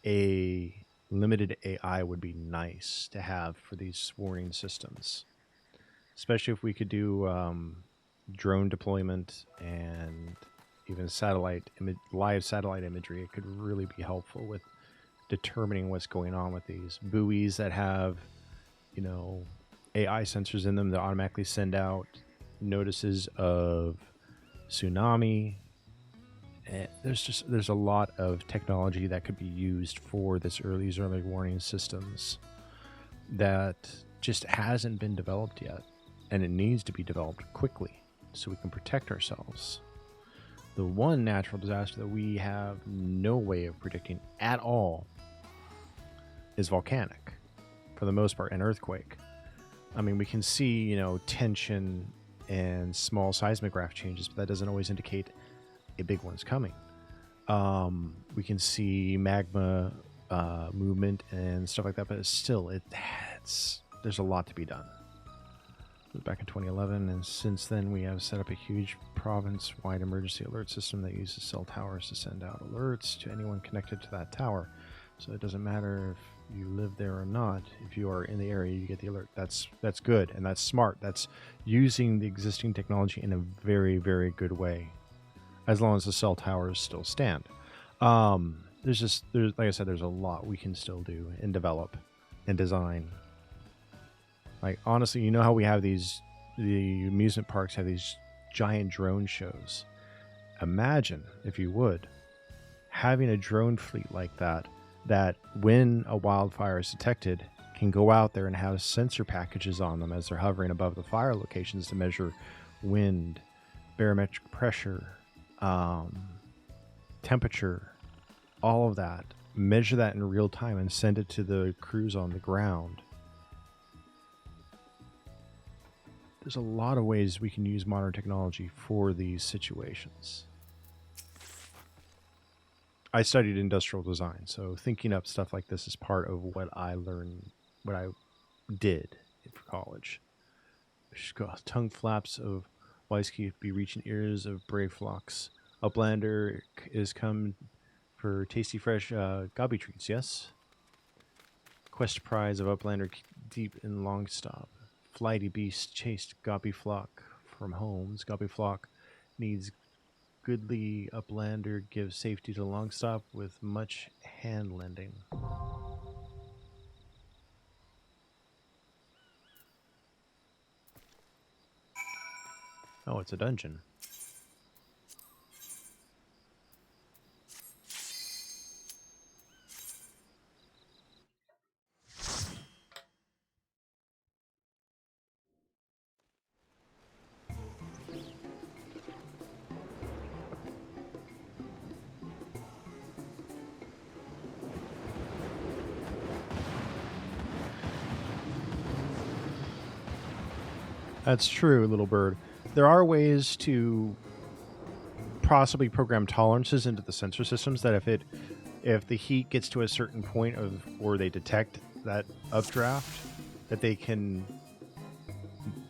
a limited AI would be nice to have for these warning systems. Especially if we could do drone deployment and even live satellite imagery. It could really be helpful with determining what's going on with these buoys that have, you know, AI sensors in them that automatically send out notices of tsunami. And there's a lot of technology that could be used for these early warning systems that just hasn't been developed yet, and it needs to be developed quickly so we can protect ourselves. The one natural disaster that we have no way of predicting at all is volcanic, for the most part, and earthquake. I mean, we can see, you know, tension and small seismograph changes, but that doesn't always indicate a big one's coming. We can see magma movement and stuff like that, but still, there's a lot to be done. It was back in 2011, and since then we have set up a huge province-wide emergency alert system that uses cell towers to send out alerts to anyone connected to that tower. So it doesn't matter if you live there or not. If you are in the area, you get the alert. That's good, and that's smart. That's using the existing technology in a very, very good way, as long as the cell towers still stand. There's like I said, there's a lot we can still do and develop and design. Like, honestly, you know how we have the amusement parks have these giant drone shows. Imagine, if you would, having a drone fleet like that when a wildfire is detected can go out there and have sensor packages on them as they're hovering above the fire locations to measure wind, barometric pressure, temperature, all of that. Measure that in real time and send it to the crews on the ground. There's a lot of ways we can use modern technology for these situations. I studied industrial design, so thinking up stuff like this is part of what I learned, what I did for college. Tongue flaps of Wiseke be reaching ears of brave flocks. Uplander is come for tasty fresh gobby treats, yes? Quest prize of Uplander deep in Longstop. Flighty beast chased gobby flock from homes. Gobby flock needs goodly Uplander gives safety to Longstop with much hand lending. Oh, it's a dungeon. That's true, little bird. There are ways to possibly program tolerances into the sensor systems that if the heat gets to a certain point or they detect that updraft, that they can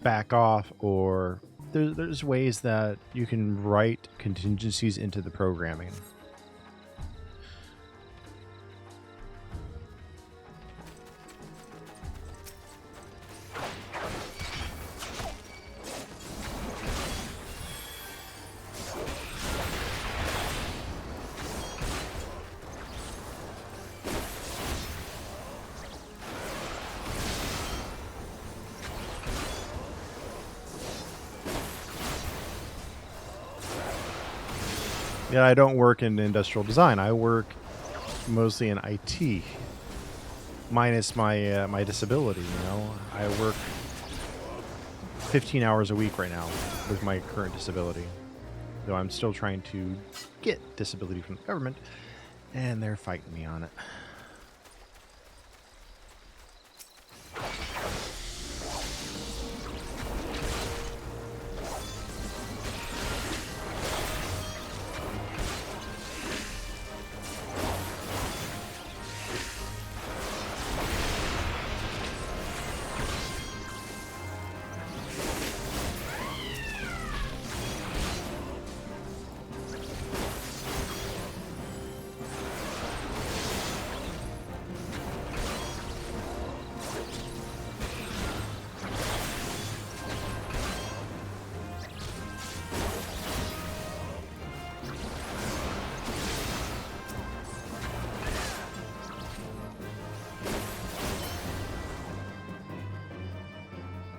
back off, or there's ways that you can write contingencies into the programming. Yeah, I don't work in industrial design. I work mostly in IT, minus my my disability. You know, I work 15 hours a week right now with my current disability, though I'm still trying to get disability from the government, and they're fighting me on it.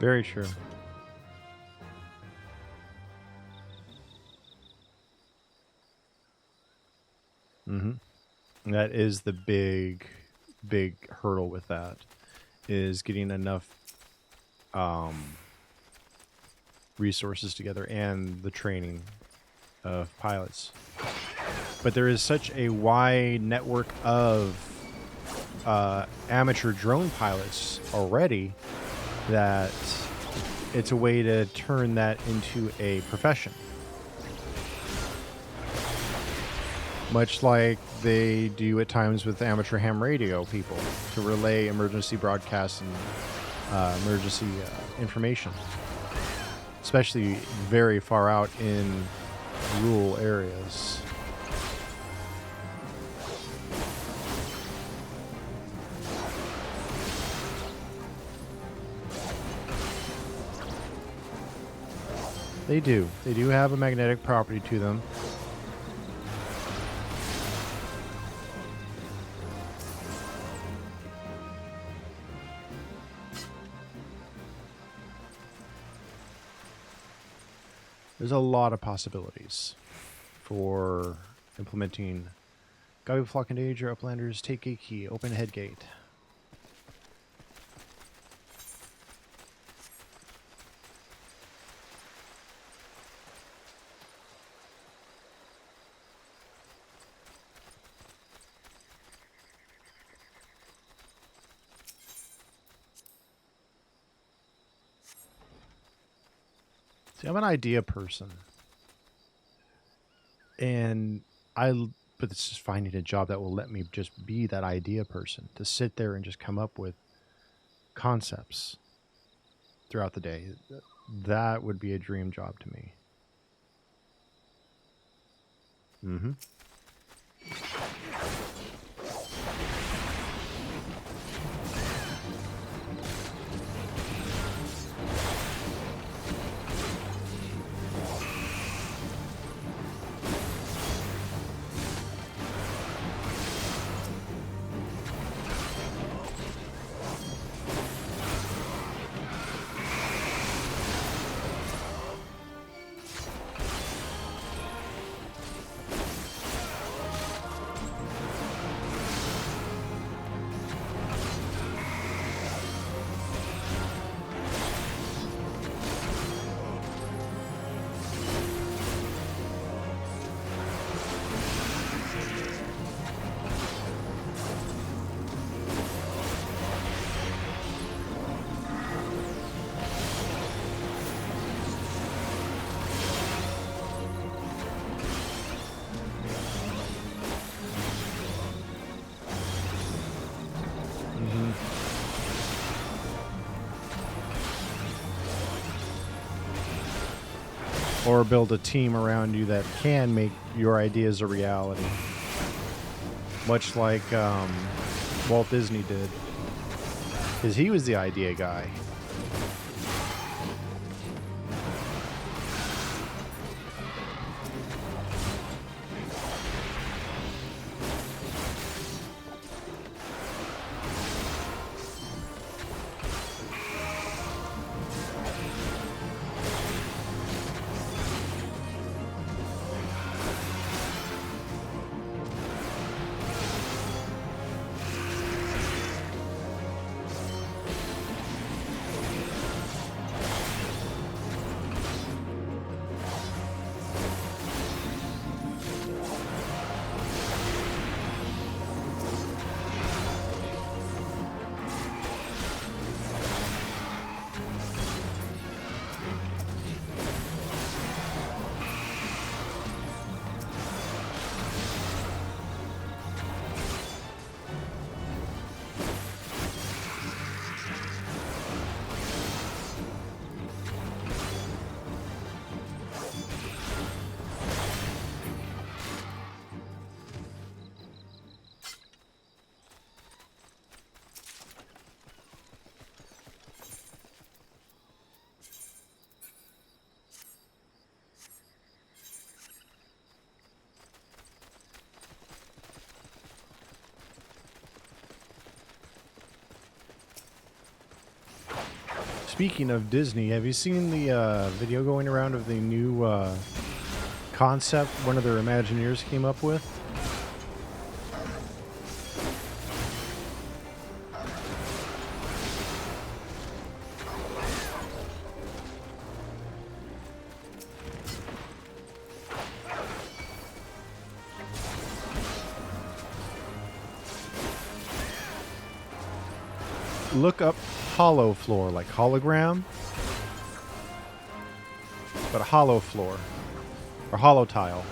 Very true. That is the big hurdle with that, is getting enough resources together and the training of pilots. But there is such a wide network of amateur drone pilots already that it's a way to turn that into a profession. Much like they do at times with amateur ham radio people to relay emergency broadcasts and emergency information, especially very far out in rural areas. They do. They do have a magnetic property to them. There's a lot of possibilities for implementing Gabi Flock and Danger, Uplanders, Take Gate Key, Open Head Gate. See, I'm an idea person, but it's just finding a job that will let me just be that idea person, to sit there and just come up with concepts throughout the day. That would be a dream job to me. or build a team around you that can make your ideas a reality. Much like Walt Disney did. Because he was the idea guy. Speaking of Disney, have you seen the video going around of the new concept one of their Imagineers came up with? Look up hollow floor, like hologram, but a hollow floor, or hollow tile.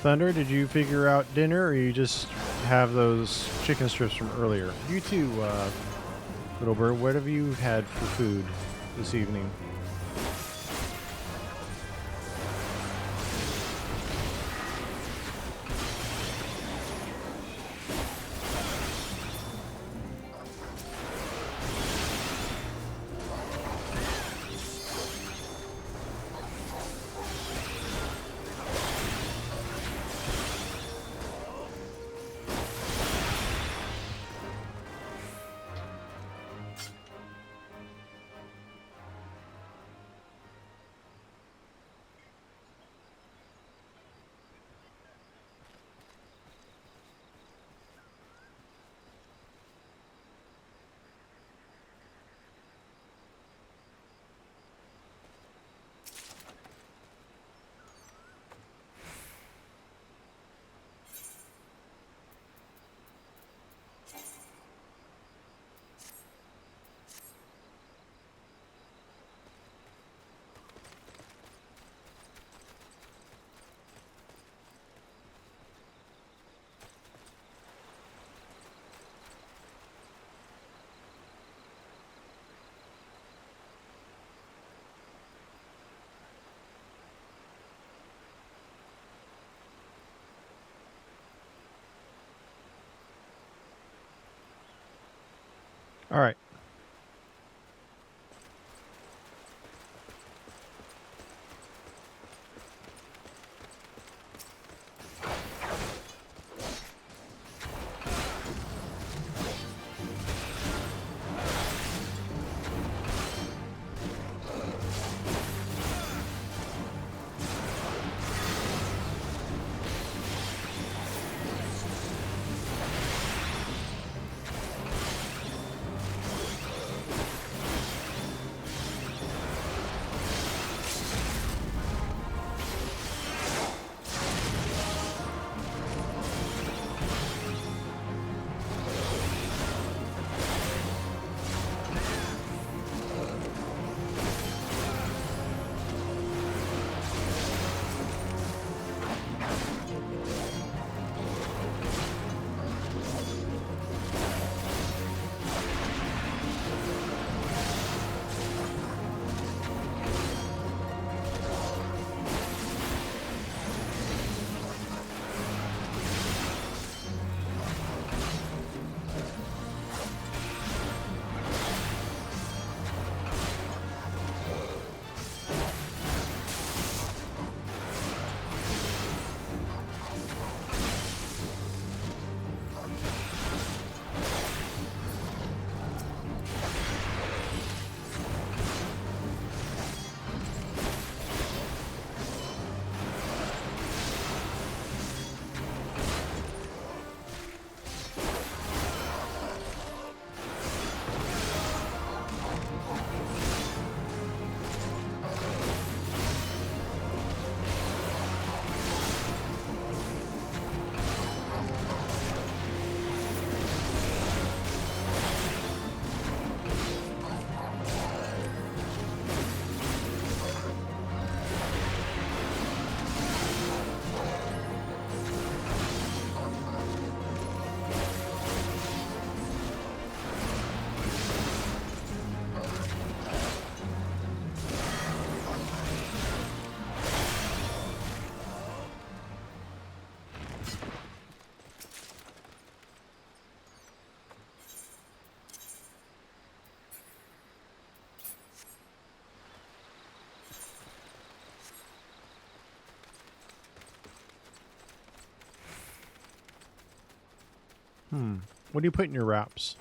Thunder, did you figure out dinner, or you just have those chicken strips from earlier? You too, little bird. What have you had for food this evening? All right. What do you put in your wraps?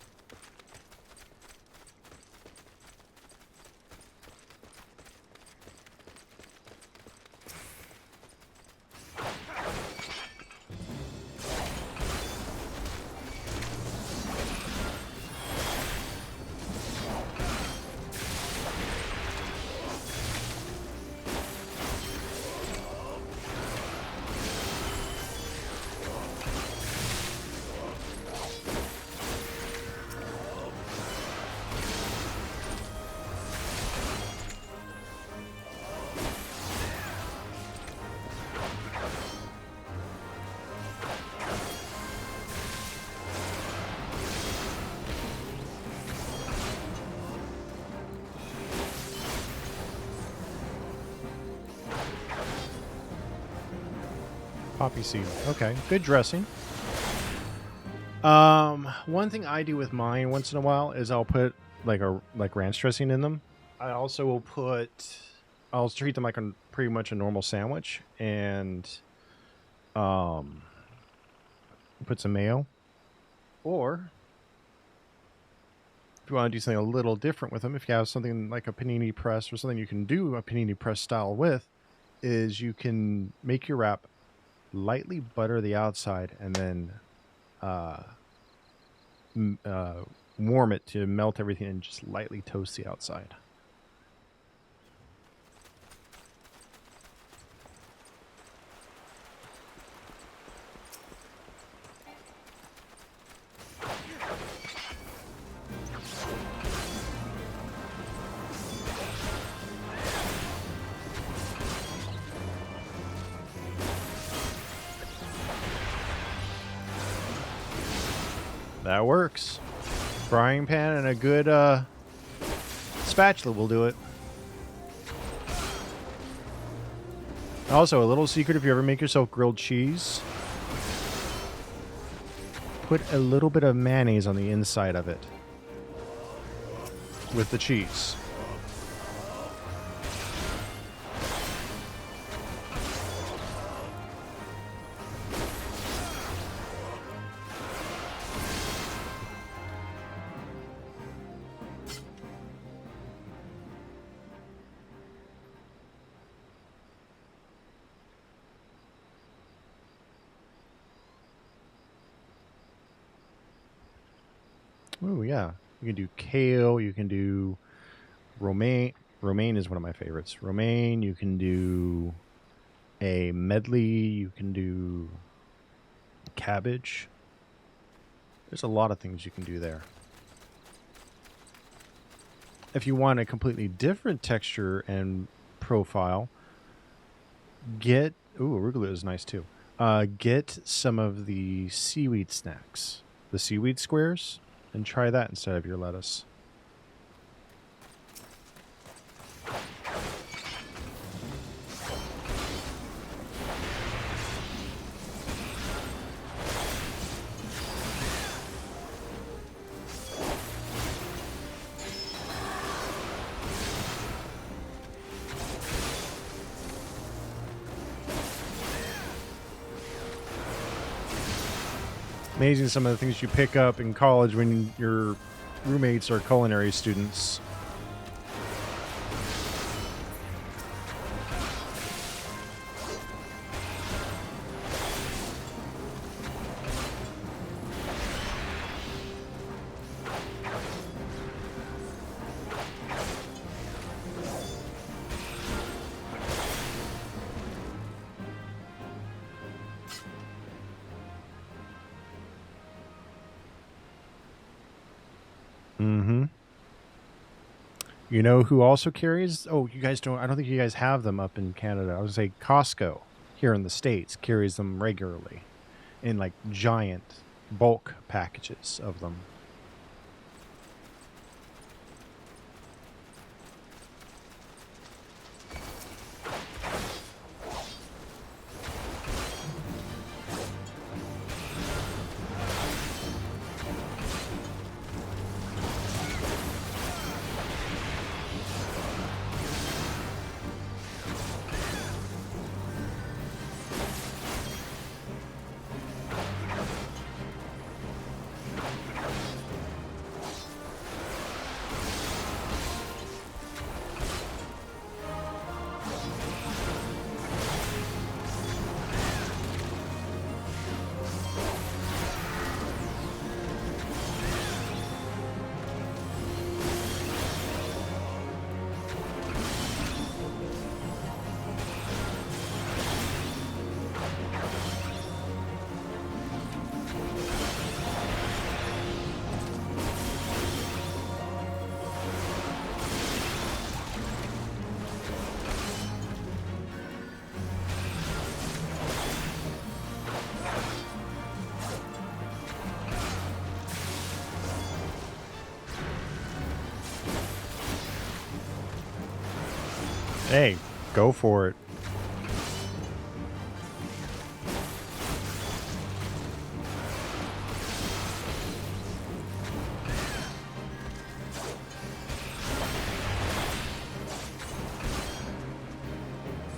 Poppy seed. Okay, good dressing. One thing I do with mine once in a while is I'll put like ranch dressing in them. I also will I'll treat them like pretty much a normal sandwich and put some mayo. Or if you want to do something a little different with them, if you have something like a panini press or something you can do a panini press style with, is you can make your wrap, lightly butter the outside, and then warm it to melt everything and just lightly toast the outside. That works. Frying pan and a good spatula will do it. Also, a little secret if you ever make yourself grilled cheese, put a little bit of mayonnaise on the inside of it. with the cheese. Oh, yeah. You can do kale. You can do romaine. Romaine is one of my favorites. Romaine. You can do a medley. You can do cabbage. There's a lot of things you can do there. If you want a completely different texture and profile, get... Ooh, arugula is nice too. Get some of the seaweed snacks. The seaweed squares. And try that instead of your lettuce. Amazing some of the things you pick up in college when your roommates are culinary students. You know who also carries? Oh, you guys don't. I don't think you guys have them up in Canada. I would say Costco here in the States carries them regularly in like giant bulk packages of them. Hey, go for it.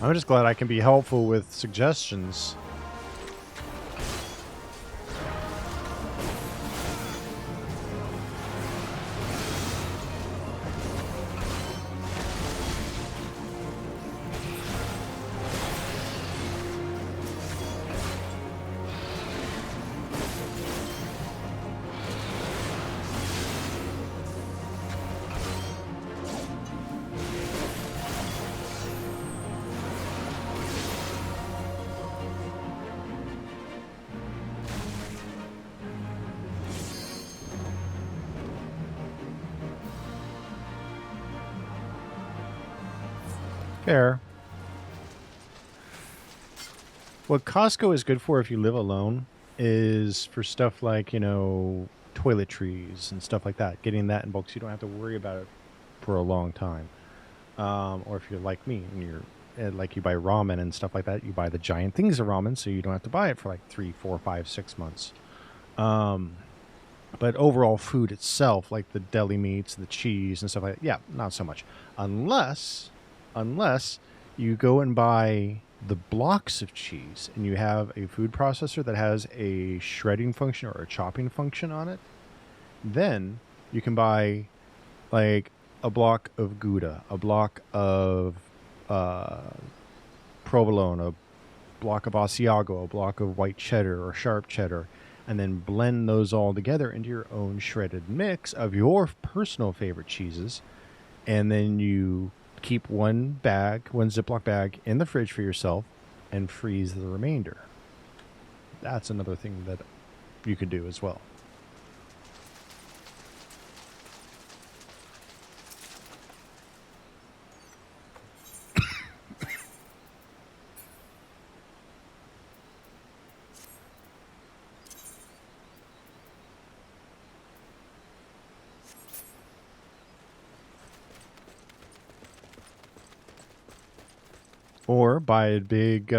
I'm just glad I can be helpful with suggestions. Fair. What Costco is good for if you live alone is for stuff like, you know, toiletries and stuff like that. Getting that in bulk so you don't have to worry about it for a long time. Or if you're like me and you're like you buy ramen and stuff like that, you buy the giant things of ramen so you don't have to buy it for like 3, 4, 5, 6 months. But overall food itself, like the deli meats, the cheese and stuff like that, yeah, not so much. Unless you go and buy the blocks of cheese and you have a food processor that has a shredding function or a chopping function on it, then you can buy like a block of Gouda, a block of provolone, a block of Asiago, a block of white cheddar or sharp cheddar, and then blend those all together into your own shredded mix of your personal favorite cheeses. And then you keep one Ziploc bag in the fridge for yourself and freeze the remainder. That's another thing that you could do as well. Or buy a big,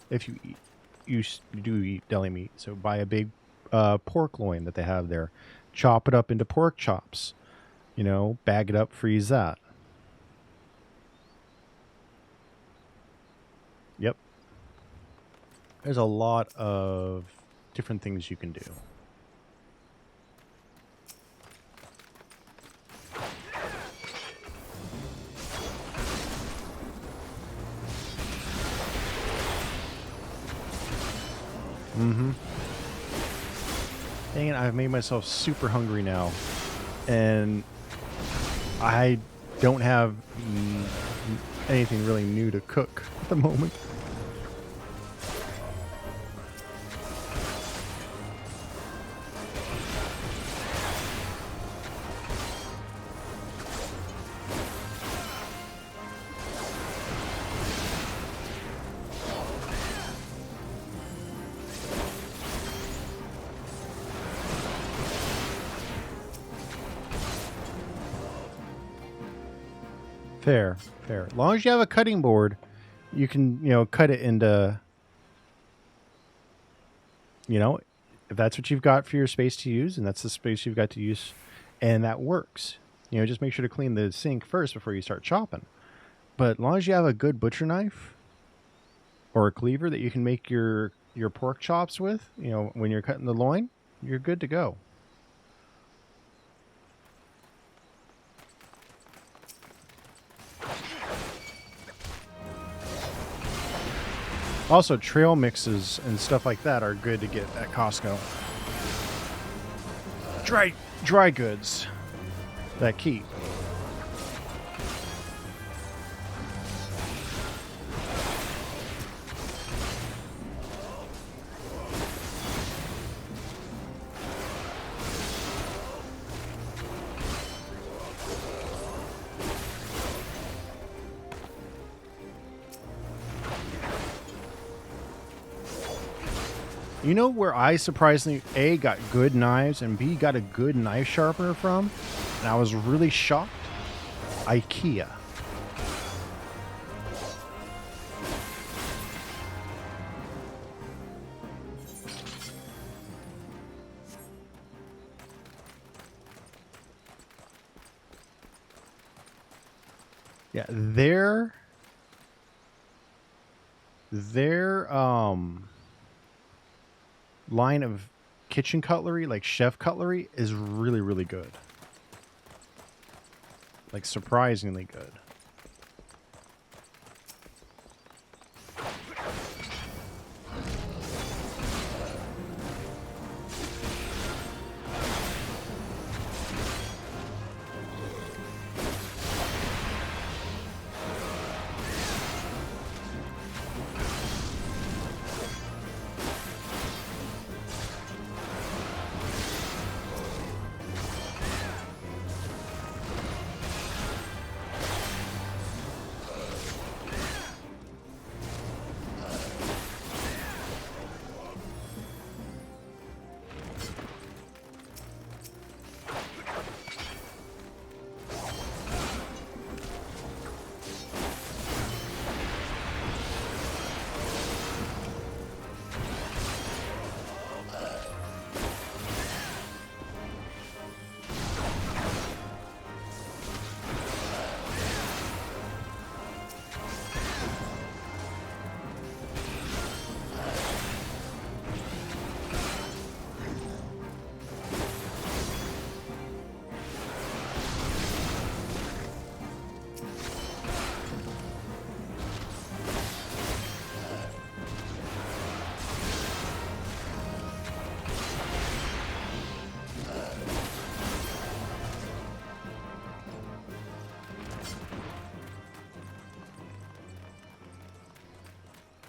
if you do eat deli meat, so buy a big pork loin that they have there. Chop it up into pork chops. You know, bag it up, freeze that. Yep. There's a lot of different things you can do. Dang it, I've made myself super hungry now. And I don't have anything really new to cook at the moment. Fair. As long as you have a cutting board, you can, cut it into, if that's what you've got for your space to use, and that's the space you've got to use, and that works. Just make sure to clean the sink first before you start chopping. But as long as you have a good butcher knife or a cleaver that you can make your pork chops with, when you're cutting the loin, you're good to go. Also, trail mixes and stuff like that are good to get at Costco. Dry goods that keep. You know where I surprisingly, A, got good knives, and B, got a good knife sharpener from? And I was really shocked? IKEA. Yeah, their line of kitchen cutlery, like chef cutlery, is really, really good. Like, surprisingly good.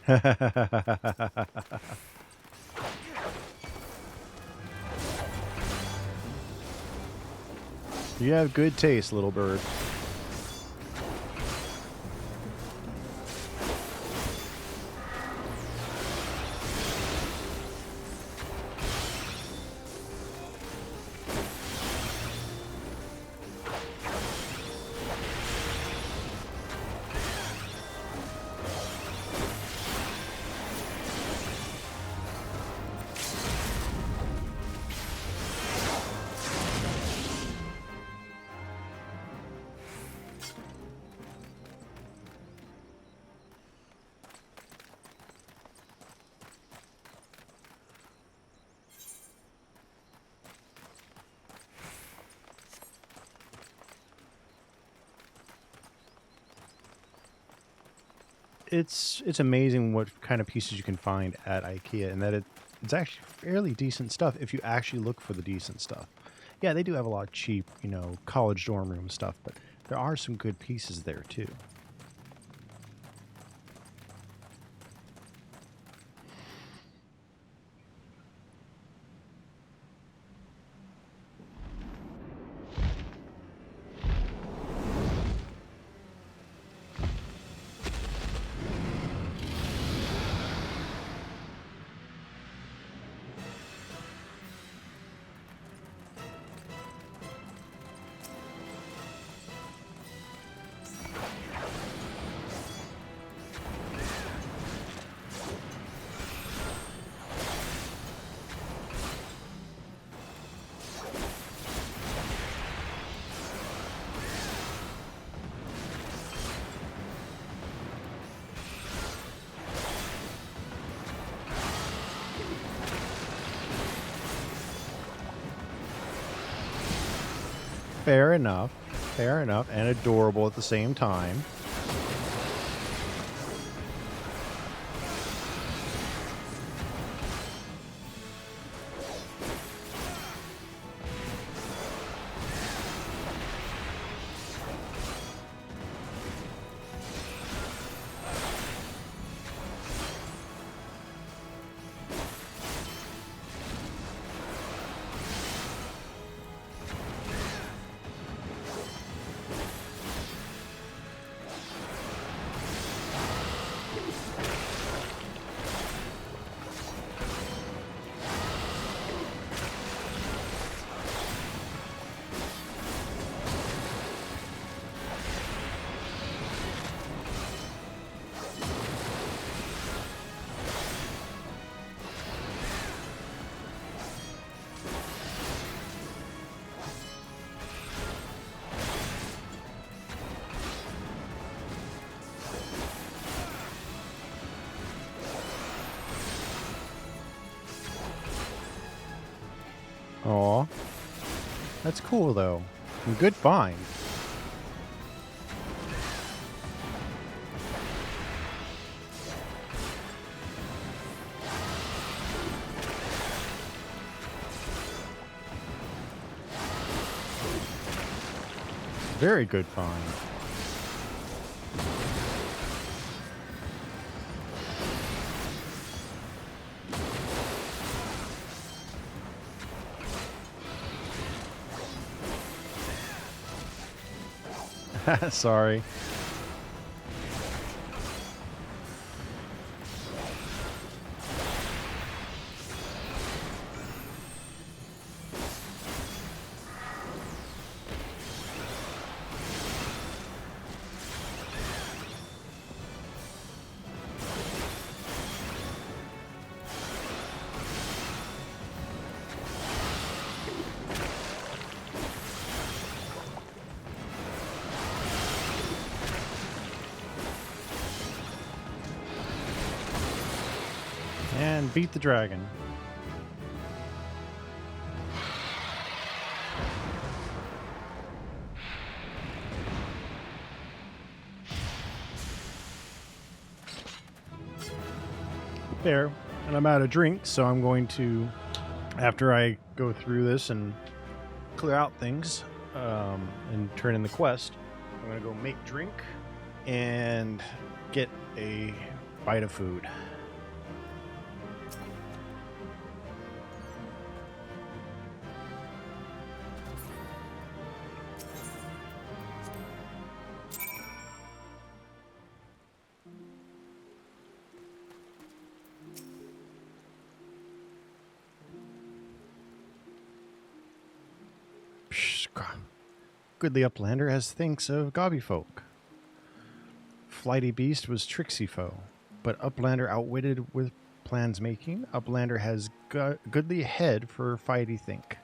You have good taste, little bird. It's amazing what kind of pieces you can find at IKEA, and that it's actually fairly decent stuff if you actually look for the decent stuff. Yeah, they do have a lot of cheap, college dorm room stuff, but there are some good pieces there too. Fair enough, and adorable at the same time. Aw. That's cool, though. And good find. Very good find. Sorry. And beat the dragon. There. And I'm out of drink, so I'm going to, after I go through this and clear out things and turn in the quest, I'm going to go make drink and get a bite of food. Goodly Uplander has thinks of gobby folk. Flighty Beast was tricksy foe, but Uplander outwitted with plans making. Uplander has goodly head for fighty think.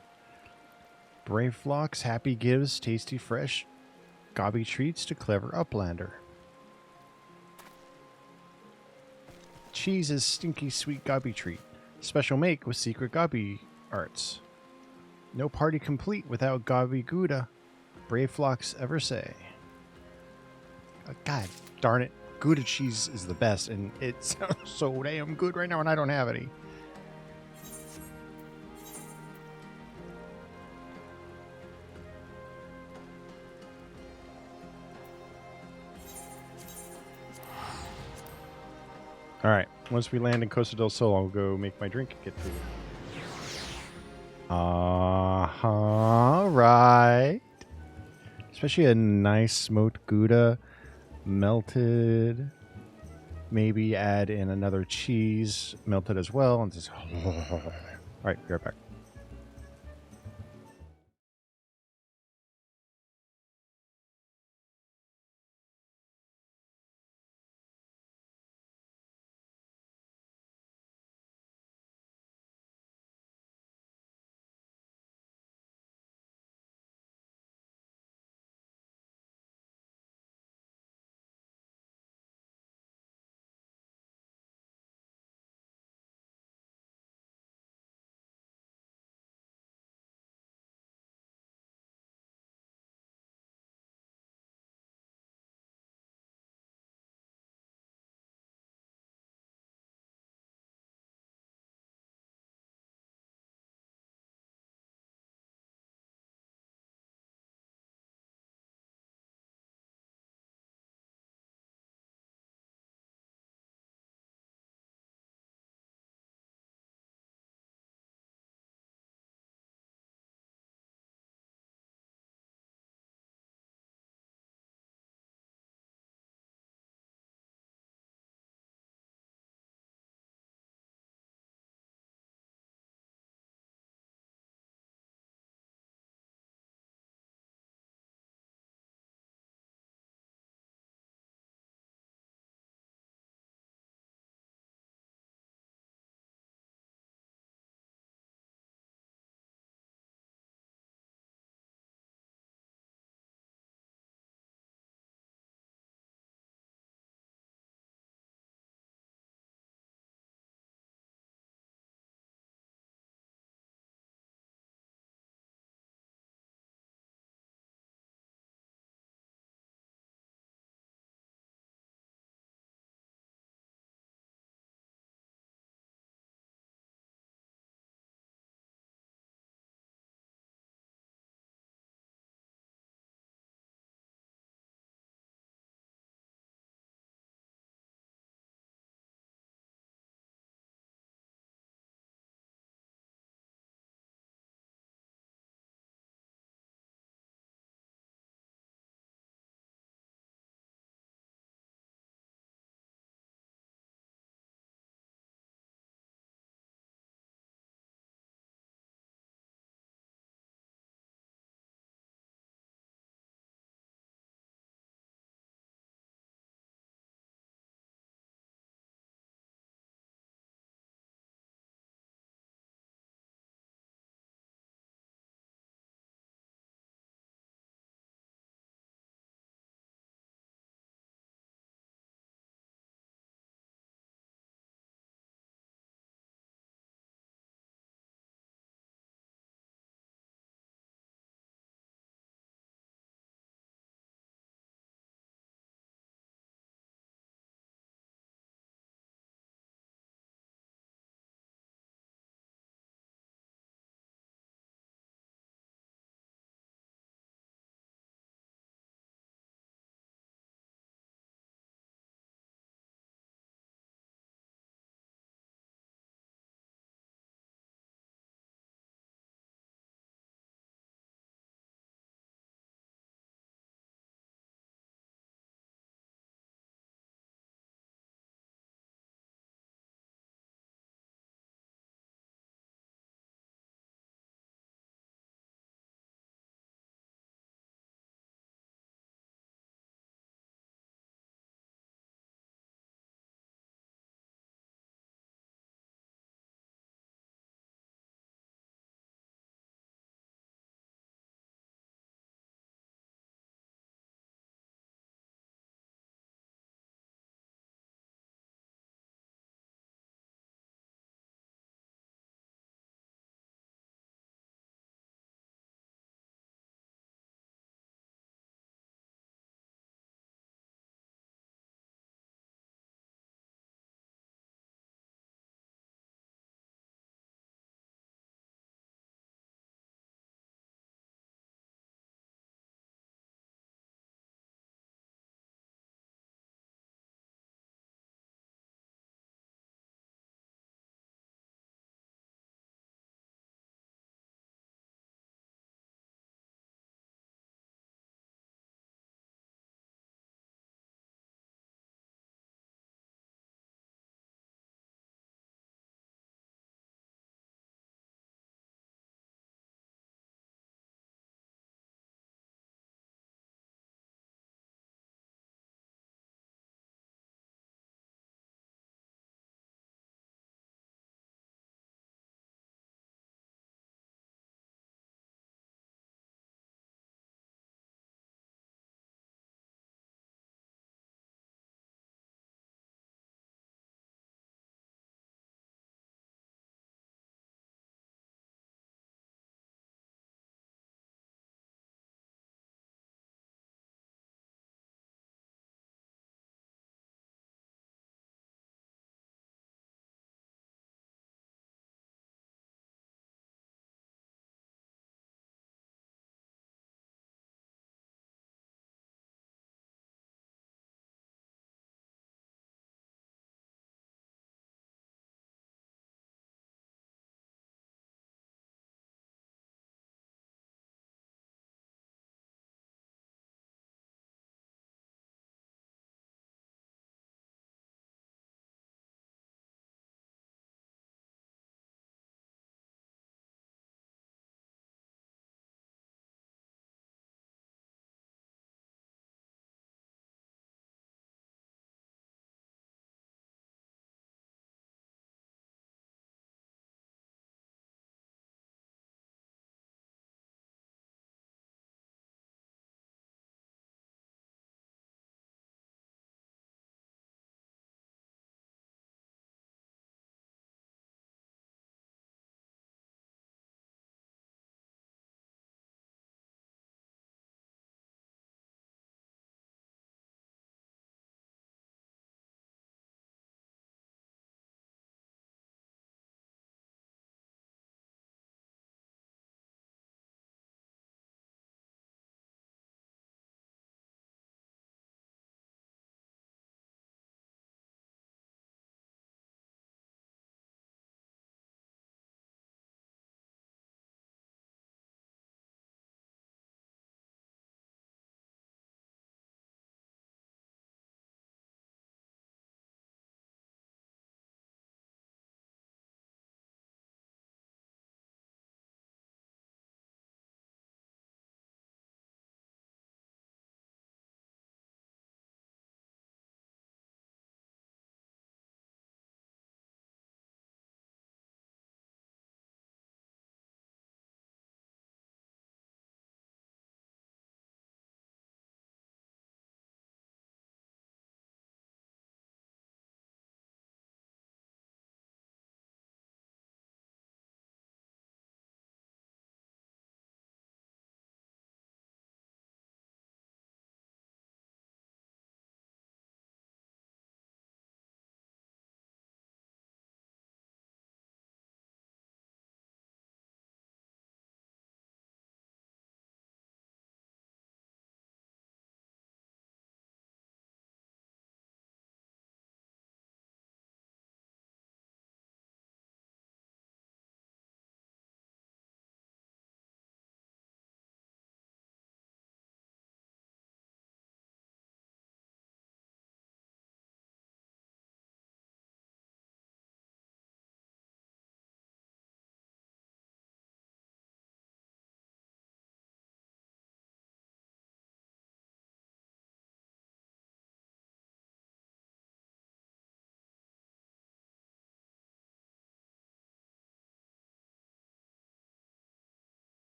Brave flocks happy gives tasty fresh, gobby treats to clever Uplander. Cheese is stinky sweet gobby treat, special make with secret gobby arts. No party complete without gobby gouda, brave flocks ever say. God darn it, Gouda cheese is the best, and it sounds so damn good right now, and I don't have any. All right, once we land in Costa del Sol, I'll go make my drink get to it. Right. Especially a nice smoked Gouda, melted. Maybe add in another cheese, melted as well, and just. All right, be right back.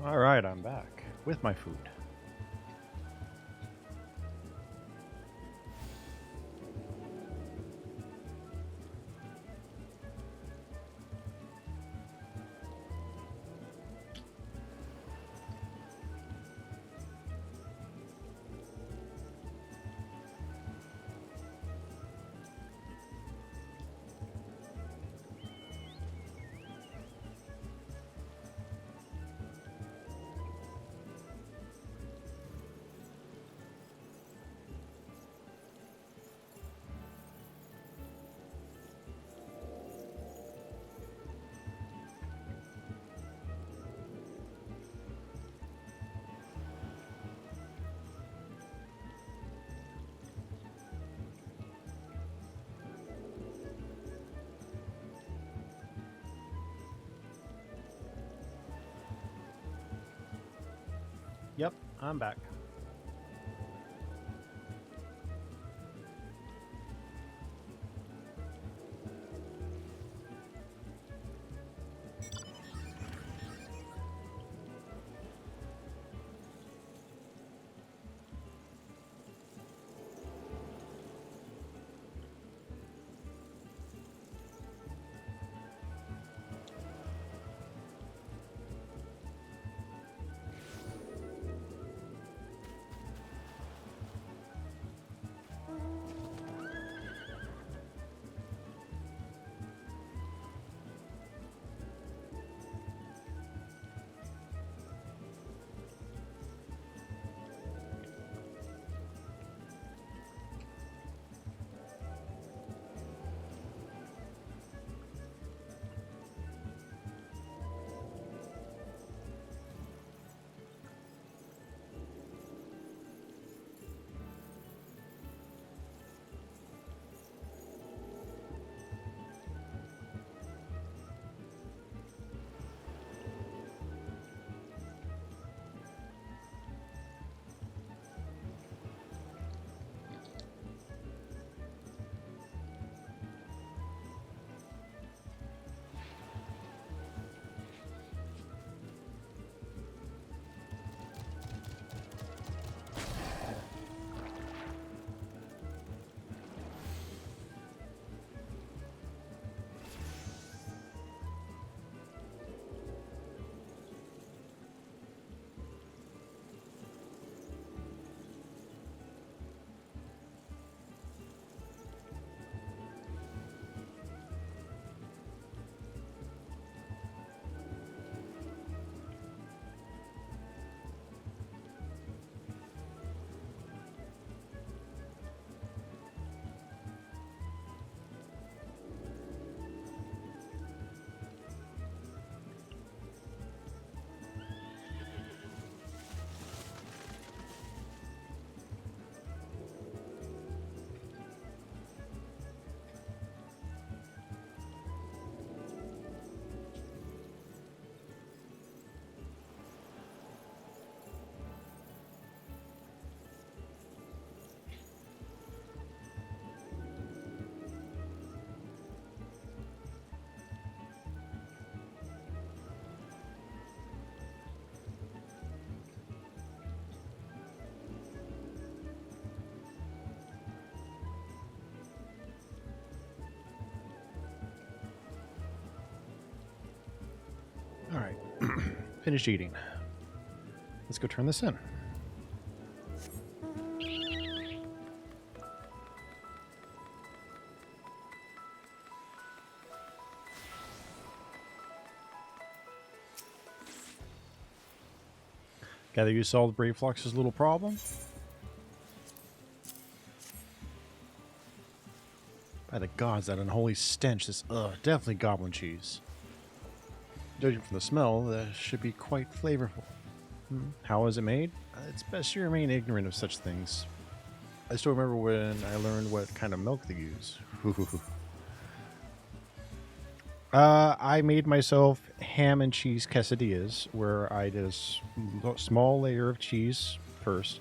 Alright, I'm back with my food. Yep, I'm back. Alright, finished eating. Let's go turn this in. Gather you solved Brave Flox's little problem? By the gods, that unholy stench, this, definitely goblin cheese. Judging from the smell, that should be quite flavorful. How is it made? It's best you remain ignorant of such things. I still remember when I learned what kind of milk they use. I made myself ham and cheese quesadillas, where I did a small layer of cheese first,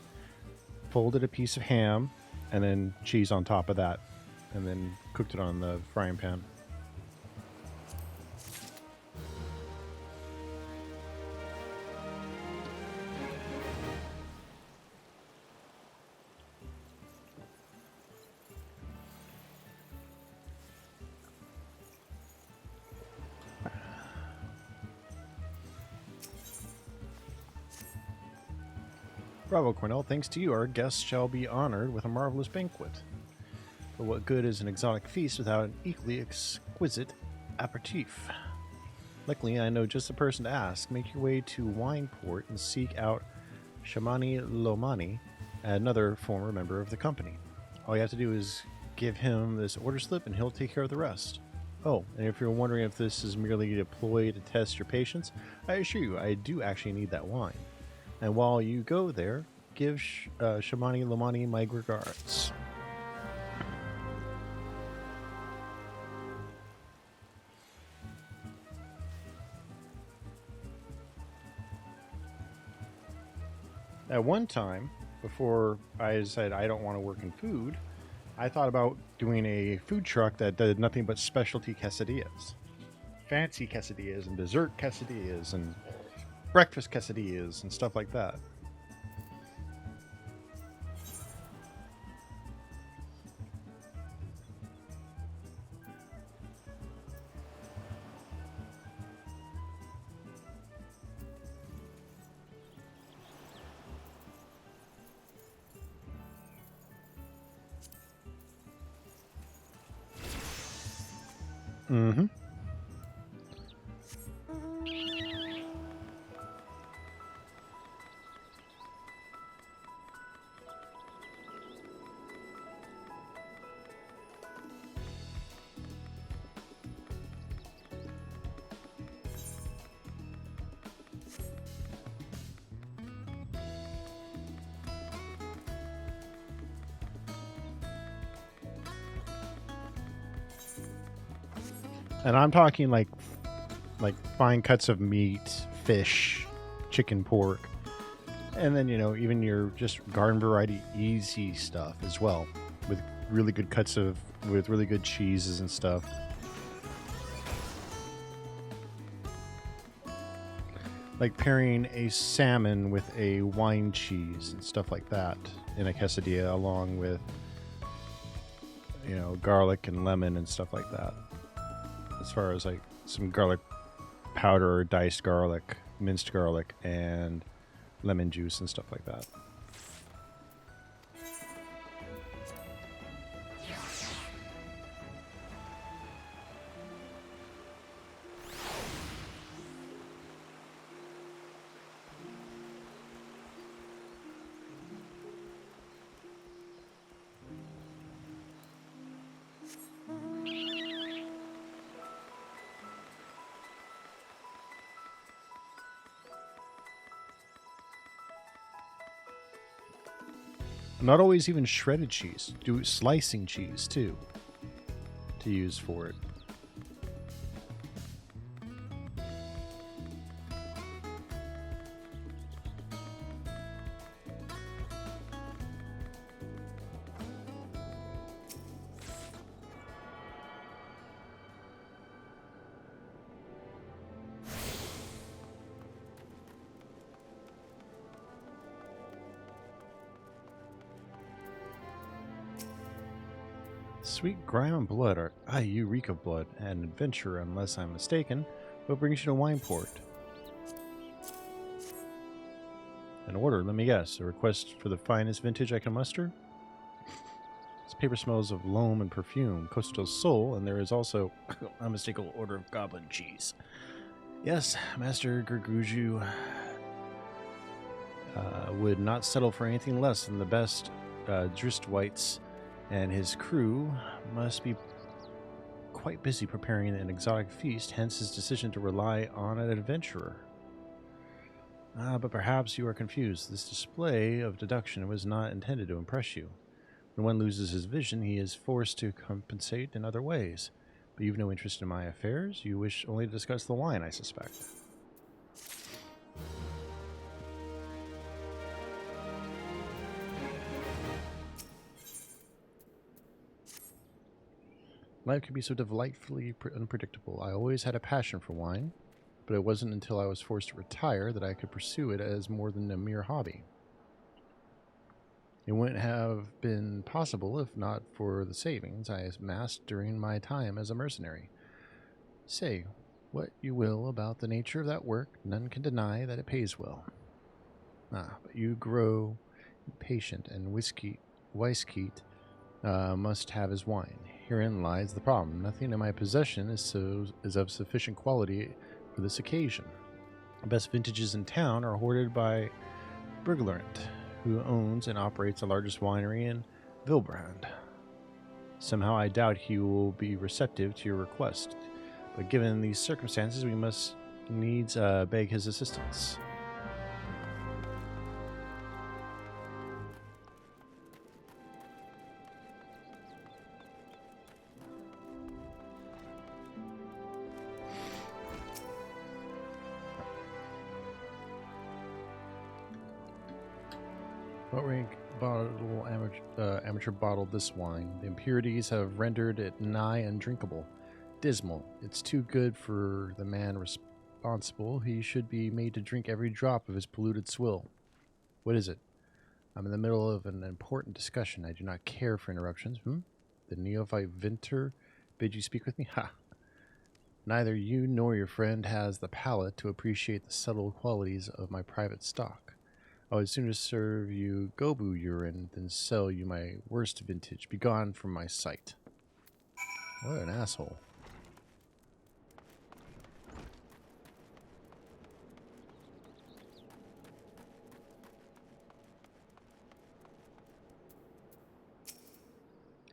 folded a piece of ham, and then cheese on top of that, and then cooked it on the frying pan. Bravo, Cornell. Thanks to you, our guests shall be honored with a marvelous banquet. But what good is an exotic feast without an equally exquisite aperitif? Luckily, I know just the person to ask. Make your way to Wineport and seek out Shamani Lomani, another former member of the company. All you have to do is give him this order slip and he'll take care of the rest. Oh, and if you're wondering if this is merely a ploy to test your patience, I assure you I do actually need that wine. And while you go there, give Shamani Lomani my regards. At one time, before I decided I don't want to work in food, I thought about doing a food truck that did nothing but specialty quesadillas. Fancy quesadillas and dessert quesadillas and breakfast quesadillas and stuff like that. Mm-hmm. And I'm talking like fine cuts of meat, fish, chicken, pork, and then, you know, even your just garden variety easy stuff as well, with really good cuts with really good cheeses and stuff. Like pairing a salmon with a wine cheese and stuff like that in a quesadilla, along with, you know, garlic and lemon and stuff like that. As far as like some garlic powder or diced garlic, minced garlic, and lemon juice and stuff like that. Not always even shredded cheese. Do slicing cheese too, to use for it. Sweet grime and blood are you reek of blood and adventure, unless I'm mistaken. What brings you to Wineport? An order, let me guess. A request for the finest vintage I can muster? This paper smells of loam and perfume, coastal soul, and there is also a unmistakable odor of goblin cheese. Yes, Master Gerguju would not settle for anything less than the best Dristwites, and his crew must be quite busy preparing an exotic feast, hence his decision to rely on an adventurer. But perhaps you are confused. This display of deduction was not intended to impress you. When one loses his vision, he is forced to compensate in other ways. But you've no interest in my affairs. You wish only to discuss the wine, I suspect. Life can be so delightfully unpredictable. I always had a passion for wine, but it wasn't until I was forced to retire that I could pursue it as more than a mere hobby. It wouldn't have been possible if not for the savings I amassed during my time as a mercenary. Say what you will about the nature of that work, none can deny that it pays well. But you grow impatient, and Weiskeet must have his wine. Herein lies the problem. Nothing in my possession is of sufficient quality for this occasion. The best vintages in town are hoarded by Burglarant, who owns and operates the largest winery in Vilbrand. Somehow I doubt he will be receptive to your request, but given these circumstances, we must needs beg his assistance. What rank bottle amateur bottled this wine? The impurities have rendered it nigh undrinkable. Dismal. It's too good for the man responsible. He should be made to drink every drop of his polluted swill. What is it? I'm in the middle of an important discussion. I do not care for interruptions. The neophyte Vinter bid you speak with me? Ha! Neither you nor your friend has the palate to appreciate the subtle qualities of my private stock. I would sooner serve you Gobu urine than sell you my worst vintage. Begone from my sight. What an asshole.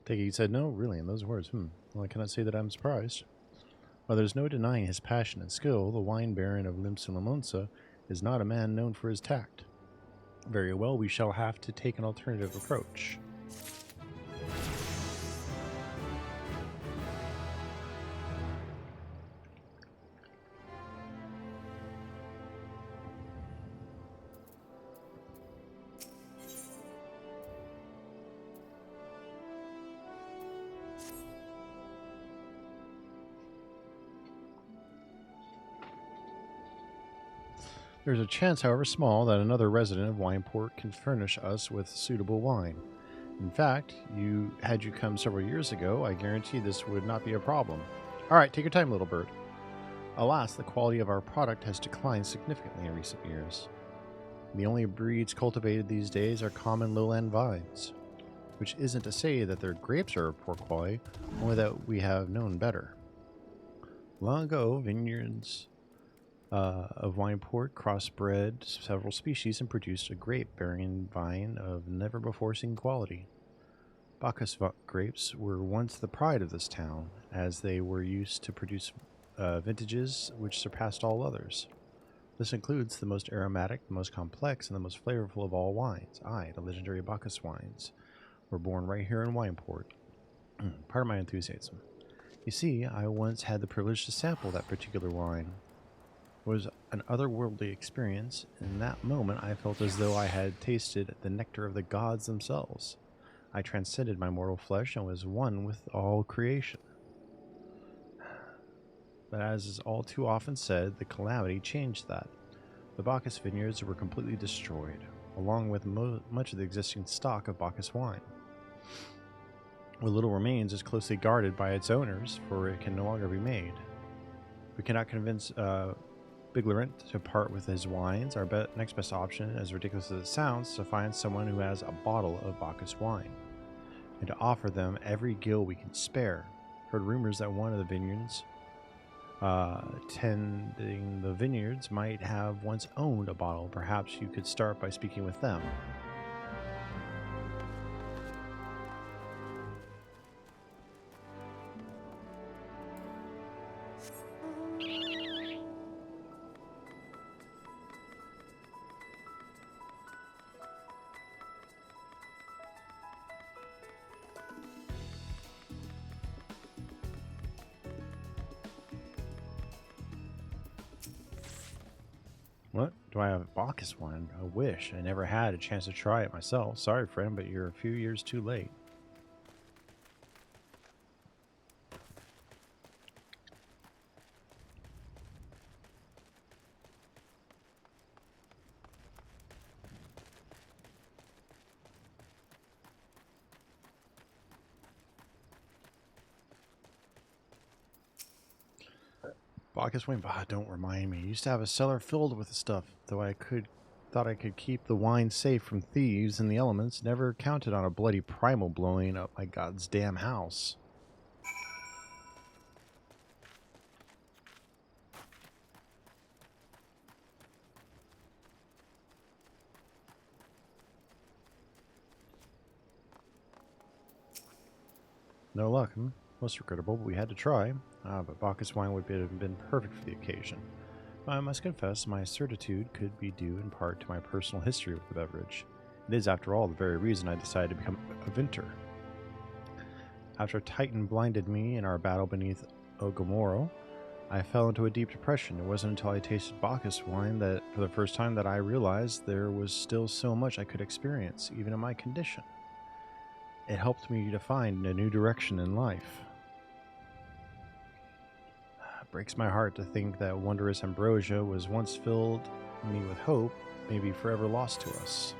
Take it he said no, really, in those words. Well, I cannot say that I'm surprised. While there's no denying his passion and skill, the wine baron of Limsalamonsa is not a man known for his tact. Very well, we shall have to take an alternative approach. There's a chance, however small, that another resident of Wineport can furnish us with suitable wine. In fact, had you come several years ago, I guarantee this would not be a problem. All right, take your time, little bird. Alas, the quality of our product has declined significantly in recent years. The only breeds cultivated these days are common lowland vines, which isn't to say that their grapes are of poor quality, only that we have known better. Long ago, vineyards of Wineport crossbred several species and produced a grape-bearing vine of never-before-seen quality. Bacchus grapes were once the pride of this town, as they were used to produce vintages which surpassed all others. This includes the most aromatic, the most complex, and the most flavorful of all wines. The legendary Bacchus wines, were born right here in Wineport. Part of my enthusiasm. You see, I once had the privilege to sample that particular wine. It was an otherworldly experience. In that moment, I felt as though I had tasted the nectar of the gods themselves. I transcended my mortal flesh and was one with all creation. But as is all too often said, the calamity changed that. The Bacchus vineyards were completely destroyed, along with much of the existing stock of Bacchus wine. What little remains is closely guarded by its owners, for it can no longer be made. We cannot convince Biglarant to part with his wines. Our next best option, as ridiculous as it sounds, is to find someone who has a bottle of Bacchus wine, and to offer them every gill we can spare. Heard rumors that one of the vineyards tending the vineyards might have once owned a bottle. Perhaps you could start by speaking with them. What? Do I have Bacchus wine? I wish. I never had a chance to try it myself. Sorry, friend, but you're a few years too late. Bacchus wine? Don't remind me. I used to have a cellar filled with the stuff, though I could thought I could keep the wine safe from thieves and the elements, never counted on a bloody primal blowing up my god's damn house. No luck, Most regrettable, but we had to try. But Bacchus wine would have been perfect for the occasion. I must confess, my certitude could be due in part to my personal history with the beverage. It is, after all, the very reason I decided to become a vinter. After Titan blinded me in our battle beneath Ogomoro, I fell into a deep depression. It wasn't until I tasted Bacchus wine that, for the first time, that I realized there was still so much I could experience, even in my condition. It helped me to find a new direction in life. It breaks my heart to think that wondrous ambrosia was once filled me with hope, may be forever lost to us.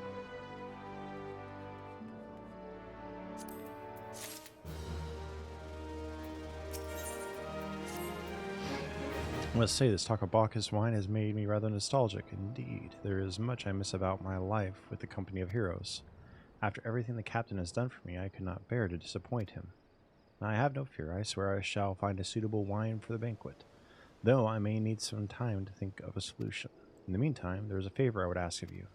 I must say, this talk of Bacchus wine has made me rather nostalgic indeed. There is much I miss about my life with the company of heroes. After everything the captain has done for me, I could not bear to disappoint him. I have no fear. I swear I shall find a suitable wine for the banquet, though I may need some time to think of a solution. In the meantime, there is a favor I would ask of you.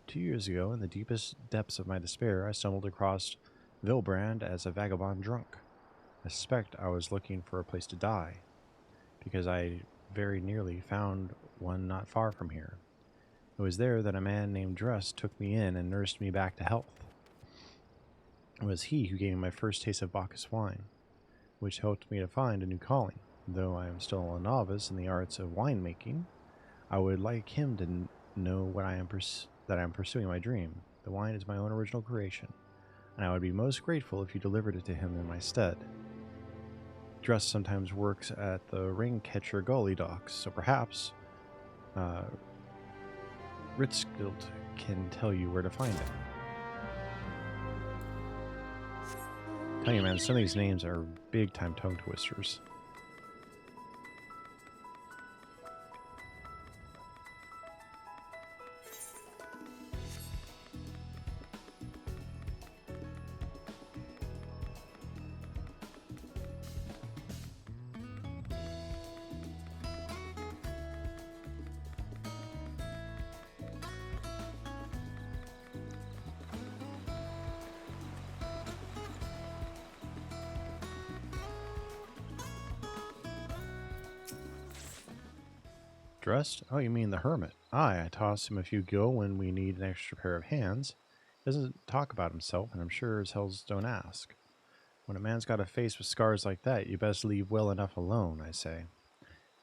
2 years ago, in the deepest depths of my despair, I stumbled across Vilbrand as a vagabond drunk. I suspect I was looking for a place to die, because I very nearly found one not far from here. It was there that a man named Dress took me in and nursed me back to health. It was he who gave me my first taste of Bacchus wine, which helped me to find a new calling. Though I am still a novice in the arts of winemaking, I would like him to know what I am pursuing my dream. The wine is my own original creation, and I would be most grateful if you delivered it to him in my stead. Dress sometimes works at the Ringcatcher Gully docks, so perhaps Ritzgilt can tell you where to find him. Tell you, man, some of these names are big-time tongue twisters. Dressed? Oh, you mean the hermit. Aye, I toss him a few gil when we need an extra pair of hands. He doesn't talk about himself, and I'm sure as hells don't ask. When a man's got a face with scars like that, you best leave well enough alone, I say.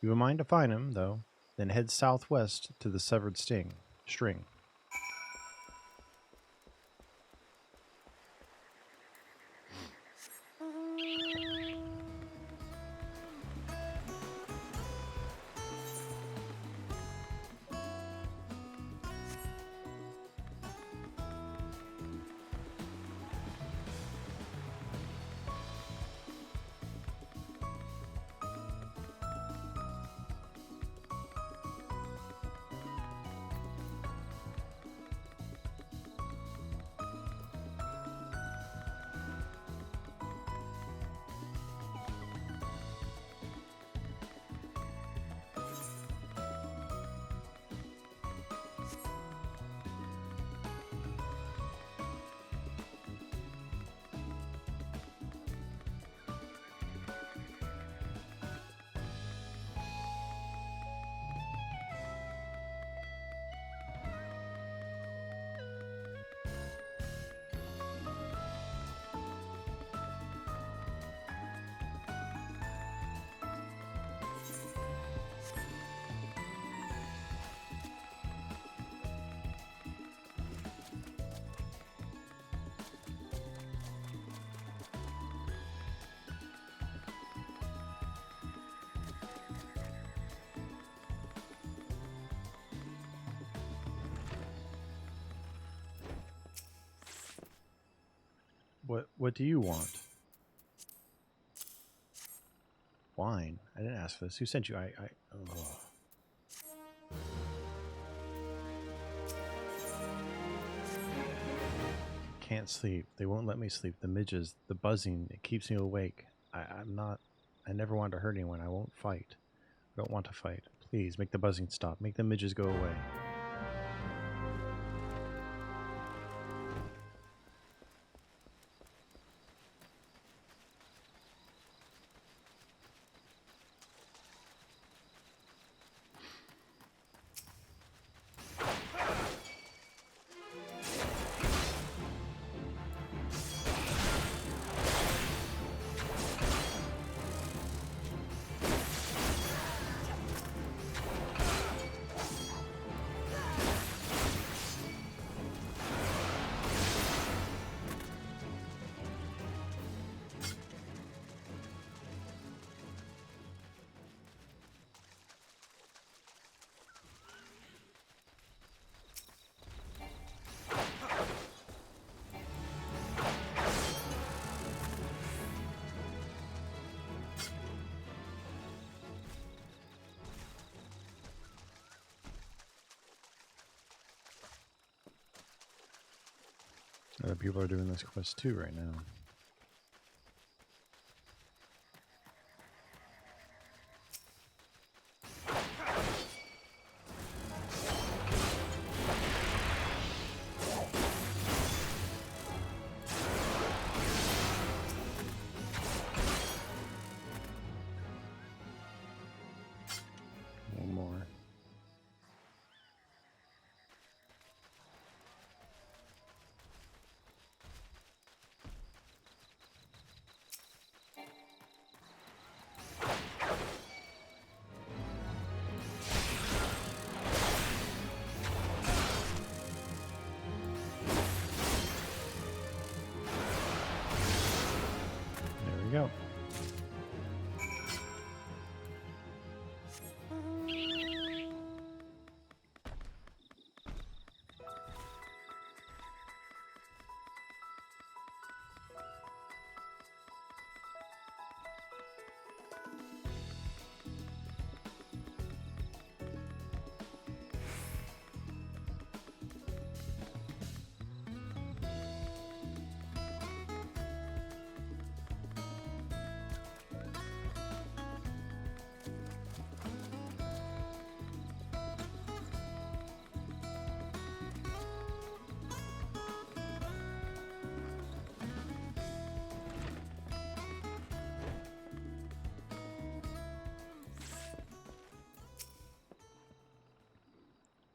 You a mind to find him, though, then head southwest to the severed string. What do you want? Wine? I didn't ask for this. Who sent you? can't sleep. They won't let me sleep. The midges, the buzzing, it keeps me awake. I never want to hurt anyone. I won't fight. I don't want to fight. Please, make the buzzing stop. Make the midges go away. Other people are doing this quest too right now. One more. Go.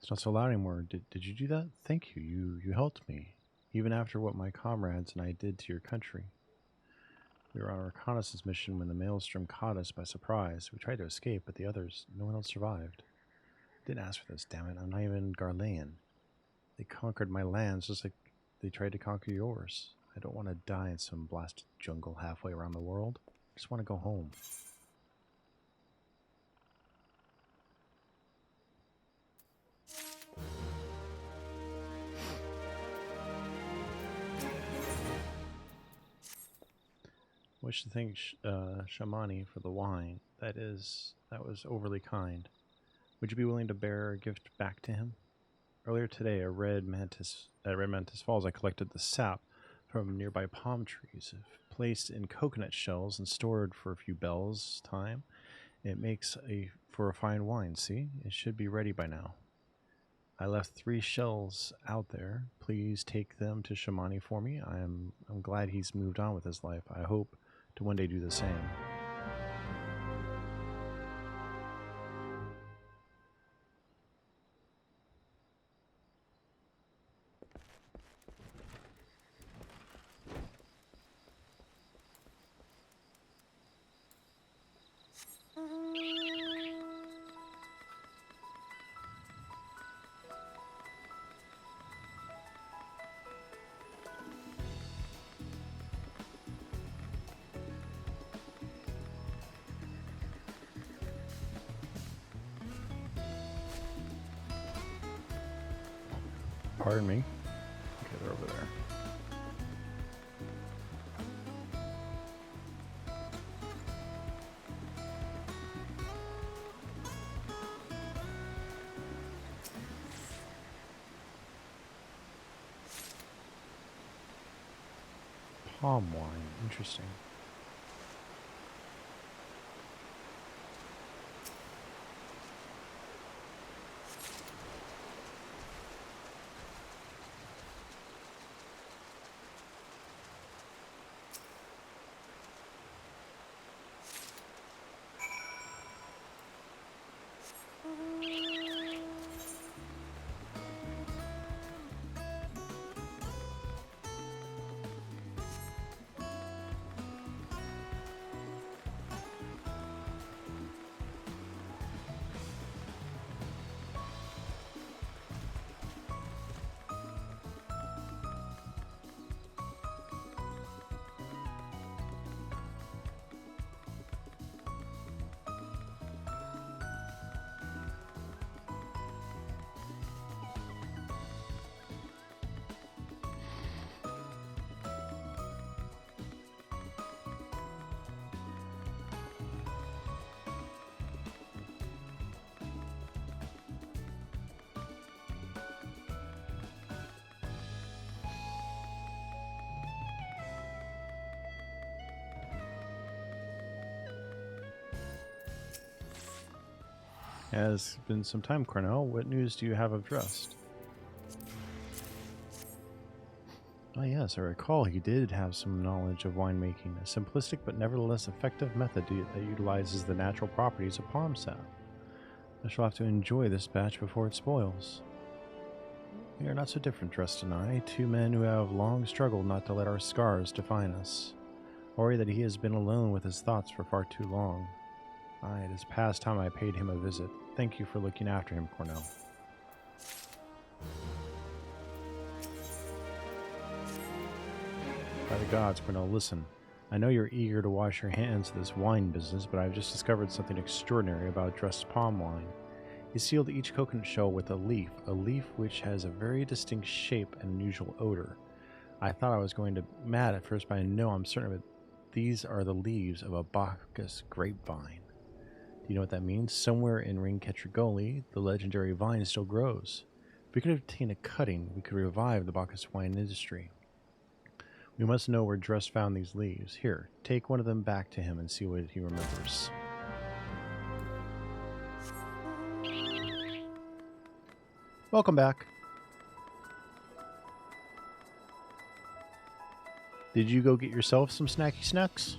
It's not so loud anymore. Did you do that? Thank you. You helped me. Even after what my comrades and I did to your country. We were on a reconnaissance mission when the maelstrom caught us by surprise. We tried to escape, but no one else survived. I didn't ask for this, damn it. I'm not even Garlean. They conquered my lands just like they tried to conquer yours. I don't want to die in some blasted jungle halfway around the world. I just want to go home. Wish to thank Shamani for the wine. That was overly kind. Would you be willing to bear a gift back to him? Earlier today, at Red Mantis Falls, I collected the sap from nearby palm trees. If placed in coconut shells and stored for a few bells' time, it makes for a fine wine. See, it should be ready by now. I left 3 shells out there. Please take them to Shamani for me. I'm glad he's moved on with his life. I hope to one day do the same. Pardon me. Okay, they're over there. palm wine. Interesting. Has been some time, Cornell. What news do you have of Drust? Oh yes, I recall he did have some knowledge of winemaking, a simplistic but nevertheless effective method that utilizes the natural properties of palm sap. I shall have to enjoy this batch before it spoils. We are not so different, Drust and I, two men who have long struggled not to let our scars define us. Worry that he has been alone with his thoughts for far too long. Aye, it is past time I paid him a visit. Thank you for looking after him, Cornell. By the gods, Cornell, listen. I know you're eager to wash your hands of this wine business, but I've just discovered something extraordinary about Drust's palm wine. He sealed each coconut shell with a leaf which has a very distinct shape and unusual odor. I thought I was going to mad at first, but I know I'm certain of it. These are the leaves of a Bacchus grapevine. Do you know what that means? Somewhere in Ringcatcher Gully, the legendary vine still grows. If we could obtain a cutting, we could revive the Bacchus wine industry. We must know where Drust found these leaves. Here, take one of them back to him and see what he remembers. Welcome back. Did you go get yourself some snacky snacks?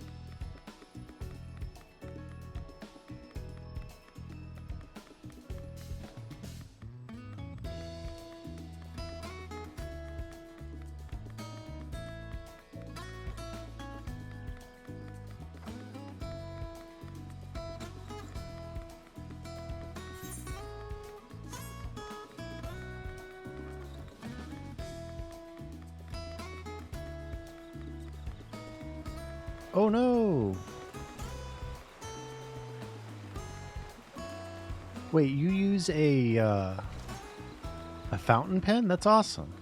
Oh no! Wait, you use a fountain pen? That's awesome.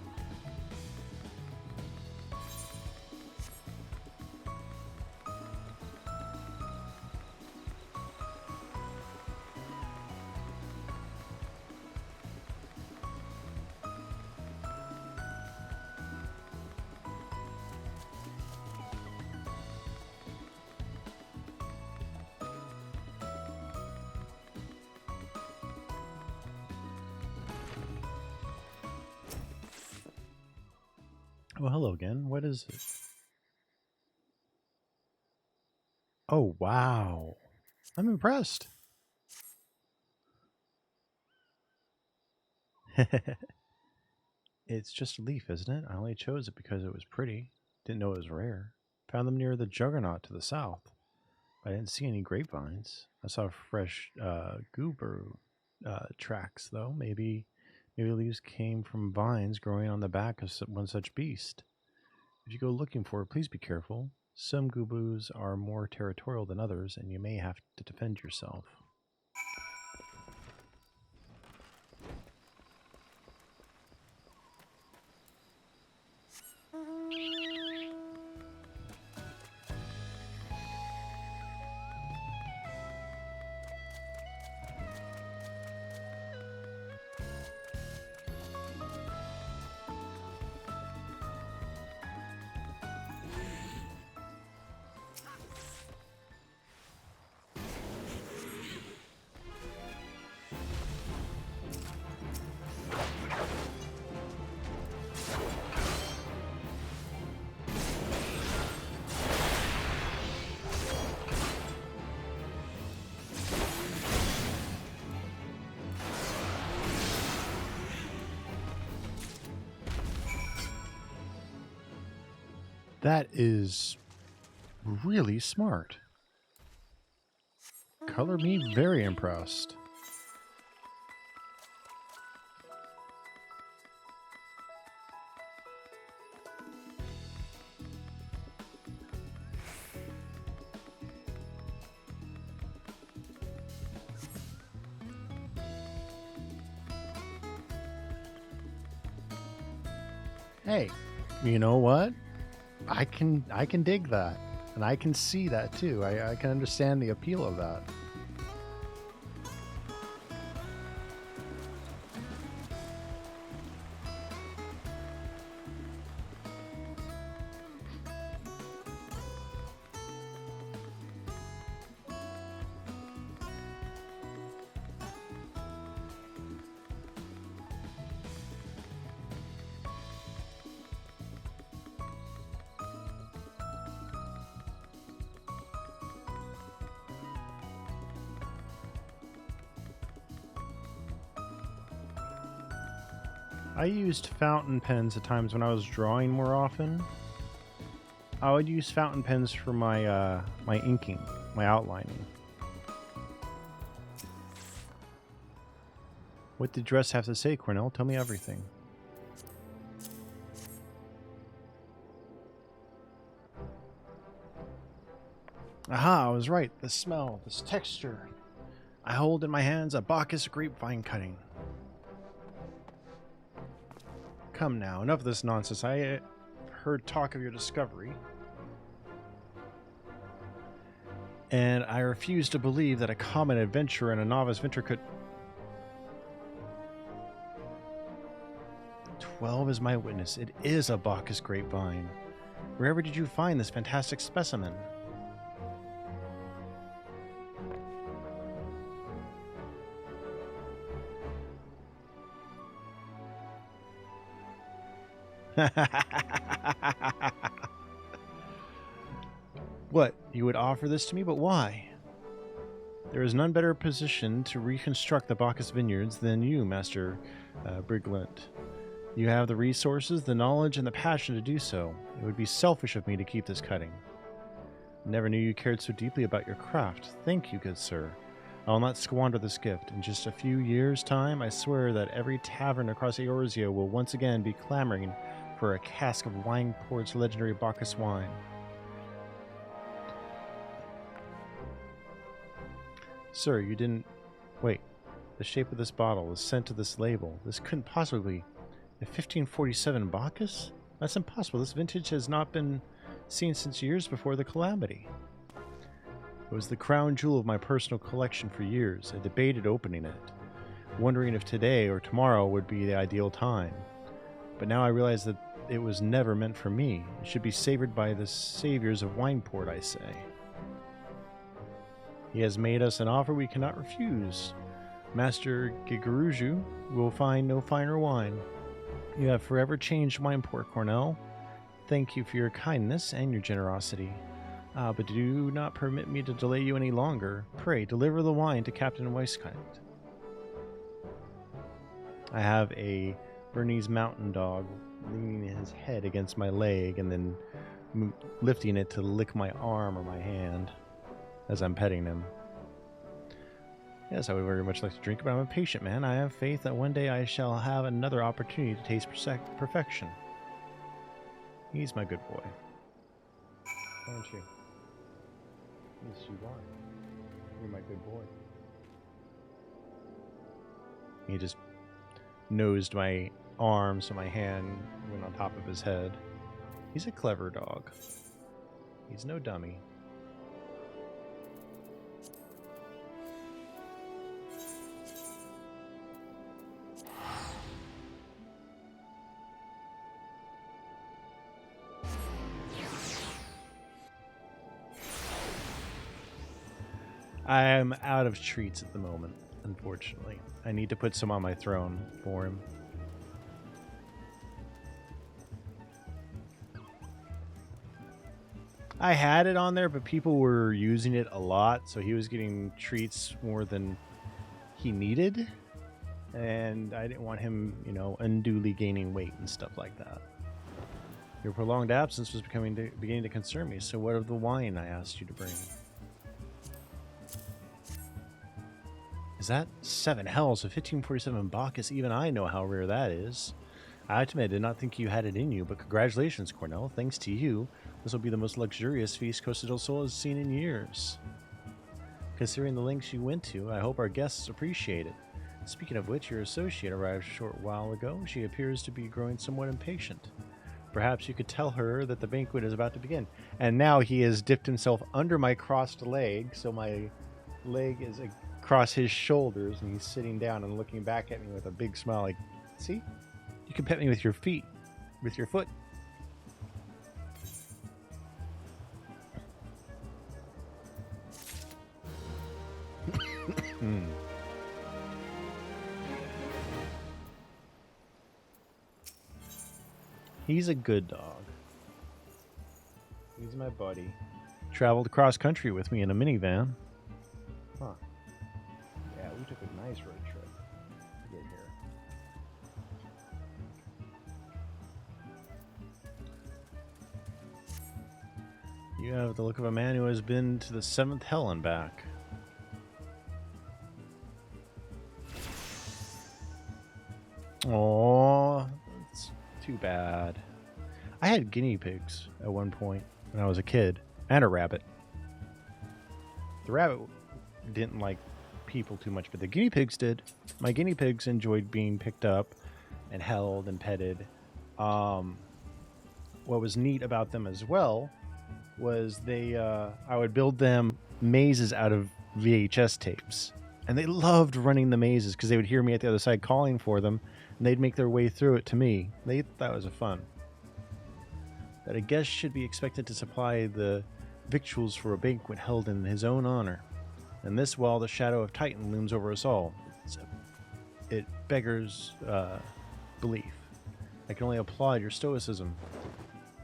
Well, hello again. What is it? Oh, wow. I'm impressed. It's just a leaf, isn't it? I only chose it because it was pretty. Didn't know it was rare. Found them near the Juggernaut to the south. I didn't see any grapevines. I saw fresh goober tracks, though. Maybe leaves came from vines growing on the back of one such beast. If you go looking for it, please be careful. Some goobus are more territorial than others, and you may have to defend yourself. That is really smart. Color me very impressed. Hey, you know what? I can dig that, and I can see that too. I can understand the appeal of that. I used fountain pens at times when I was drawing more often. I would use fountain pens for my my inking, my outlining. What did dress have to say, Cornell? Tell me everything. Aha, I was right. The smell, this texture. I hold in my hands a Bacchus grapevine cutting. Come now, enough of this nonsense. I heard talk of your discovery, and I refuse to believe that a common adventurer and a novice venture could... 12 is my witness. It is a Bacchus grapevine. Wherever did you find this fantastic specimen? What? You would offer this to me, but why? There is none better positioned to reconstruct the Bacchus vineyards than you, Master Briglant. You have the resources, the knowledge, and the passion to do so. It would be selfish of me to keep this cutting. Never knew you cared so deeply about your craft. Thank you, good sir. I will not squander this gift. In just a few years' time, I swear that every tavern across Eorzea will once again be clamoring for a cask of Wineport's legendary Bacchus wine. Sir, you didn't... Wait. The shape of this bottle is sent to this label. This couldn't possibly be a 1547 Bacchus? That's impossible. This vintage has not been seen since years before the calamity. It was the crown jewel of my personal collection for years. I debated opening it, wondering if today or tomorrow would be the ideal time. But now I realize that it was never meant for me. It should be savored by the saviors of Wineport, I say. He has made us an offer we cannot refuse. Master Gigaruju will find no finer wine. You have forever changed Wineport, Cornell. Thank you for your kindness and your generosity. But do not permit me to delay you any longer. Pray, deliver the wine to Captain Weiskite. I have a Bernese mountain dog leaning his head against my leg and then lifting it to lick my arm or my hand as I'm petting him. Yes, I would very much like to drink, but I'm a patient man. I have faith that one day I shall have another opportunity to taste perfection. He's my good boy. Aren't you? Yes, you are. You're my good boy. He just nosed my arm, so my hand went on top of his head. He's a clever dog. He's no dummy. I am out of treats at the moment, unfortunately. I need to put some on my throne for him. I had it on there, but people were using it a lot, so he was getting treats more than he needed. And I didn't want him, you know, unduly gaining weight and stuff like that. Your prolonged absence was beginning to concern me, so what of the wine I asked you to bring? Is that 7 hells of 1547 Bacchus? Even I know how rare that is. I admit, I did not think you had it in you, but congratulations, Cornell. Thanks to you, this will be the most luxurious feast Costa del Sol has seen in years. Considering the lengths you went to, I hope our guests appreciate it. Speaking of which, your associate arrived a short while ago. She appears to be growing somewhat impatient. Perhaps you could tell her that the banquet is about to begin. And now he has dipped himself under my crossed leg, so my leg is across his shoulders, and he's sitting down and looking back at me with a big smile like, see? You can pet me with your feet, with your foot. He's a good dog. He's my buddy. Traveled cross country with me in a minivan. Huh. Yeah, we took a nice road trip to get here. You have the look of a man who has been to the 7th hell and back. Aww, that's too bad. I had guinea pigs at one point when I was a kid, and a rabbit. The rabbit didn't like people too much, but the guinea pigs did. My guinea pigs enjoyed being picked up and held and petted. What was neat about them as well was I would build them mazes out of VHS tapes. And they loved running the mazes because they would hear me at the other side calling for them, and they'd make their way through it to me. They thought it was fun. That a guest should be expected to supply the victuals for a banquet held in his own honor. And this while the shadow of Titan looms over us all. It beggars belief. I can only applaud your stoicism.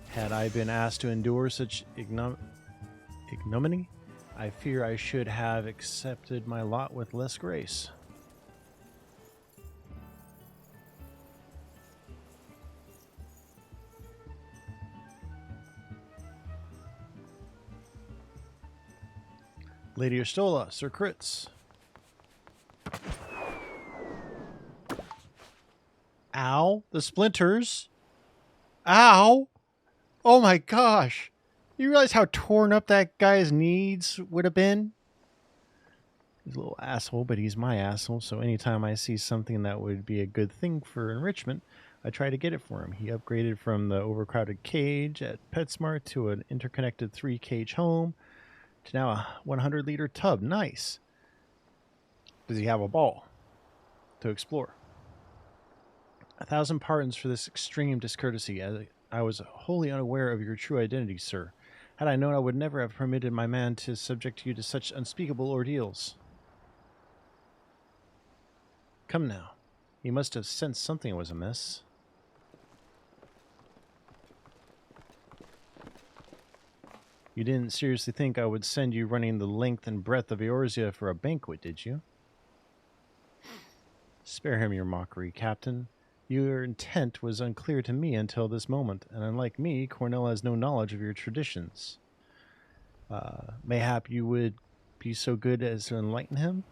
Had I been asked to endure such ignominy, I fear I should have accepted my lot with less grace. Lady Erstola, Sir Crits. Ow, the splinters. Ow! Oh my gosh! You realize how torn up that guy's knees would have been? He's a little asshole, but he's my asshole, so anytime I see something that would be a good thing for enrichment, I try to get it for him. He upgraded from the overcrowded cage at PetSmart to an interconnected 3-cage home to now a 100-liter tub. Nice. Does he have a ball to explore? 1,000 pardons for this extreme discourtesy, as I was wholly unaware of your true identity, sir. Had I known, I would never have permitted my man to subject you to such unspeakable ordeals. Come now. He must have sensed something was amiss. You didn't seriously think I would send you running the length and breadth of Eorzea for a banquet, did you? Spare him your mockery, Captain. Your intent was unclear to me until this moment, and unlike me, Cornell has no knowledge of your traditions. Mayhap you would be so good as to enlighten him?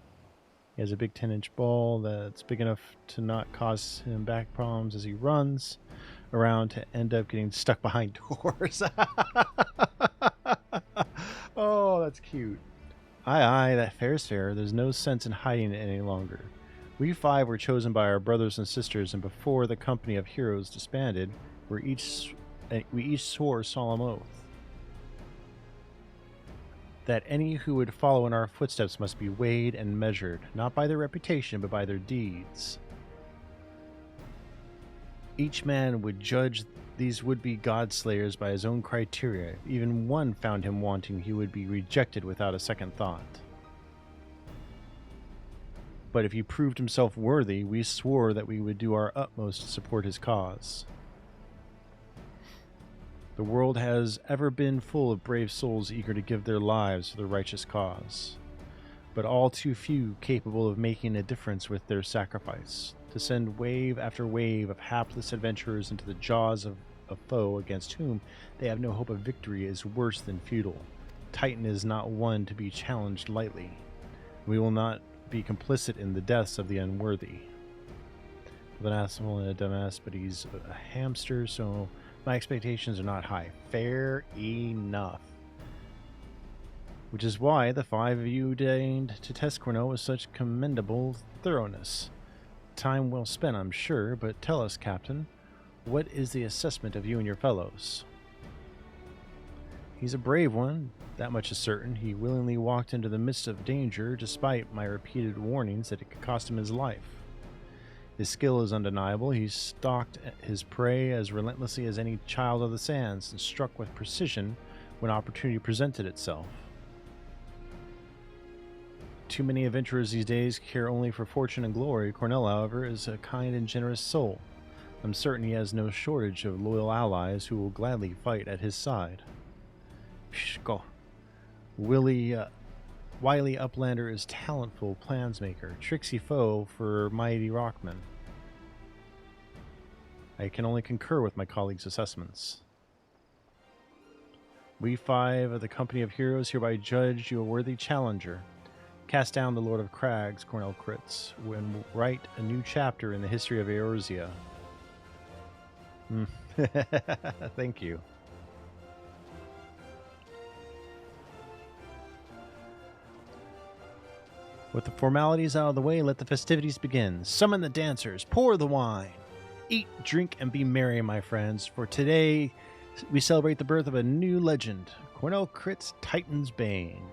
He has a big 10-inch ball that's big enough to not cause him back problems as he runs around to end up getting stuck behind doors. Oh, that's cute. Aye, that fair's fair. There's no sense in hiding it any longer. We 5 were chosen by our brothers and sisters, and before the company of heroes disbanded, we each swore a solemn oath that any who would follow in our footsteps must be weighed and measured, not by their reputation, but by their deeds. Each man would judge these would-be god-slayers by his own criteria. If even one found him wanting, he would be rejected without a second thought. But if he proved himself worthy, we swore that we would do our utmost to support his cause. The world has ever been full of brave souls eager to give their lives for the righteous cause, but all too few capable of making a difference with their sacrifice. To send wave after wave of hapless adventurers into the jaws of a foe against whom they have no hope of victory is worse than futile. Titan is not one to be challenged lightly. We will not be complicit in the deaths of the unworthy. An asshole and a dumbass, but he's a hamster, so my expectations are not high. Fair enough. Which is why the 5 of you deigned to test Cornell with such commendable thoroughness. Time well spent, I'm sure, but tell us, Captain, what is the assessment of you and your fellows? He's a brave one, that much is certain. He willingly walked into the midst of danger, despite my repeated warnings that it could cost him his life. His skill is undeniable. He stalked his prey as relentlessly as any child of the sands and struck with precision when opportunity presented itself. Too many adventurers these days care only for fortune and glory. Cornell, however, is a kind and generous soul. I'm certain he has no shortage of loyal allies who will gladly fight at his side. Pshko. Wily Uplander is talentful plansmaker, tricksy foe for mighty rockman. I can only concur with my colleagues' assessments. We 5 of the company of heroes hereby judge you a worthy challenger. Cast down the Lord of Crags, Cornell Crits, and write a new chapter in the history of Eorzea. Thank you. With the formalities out of the way, let the festivities begin. Summon the dancers, pour the wine. Eat, drink, and be merry, my friends, for today we celebrate the birth of a new legend, Cornell Crits, Titan's Bane.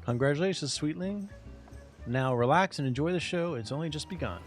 Congratulations, Sweetling. Now relax and enjoy the show. It's only just begun.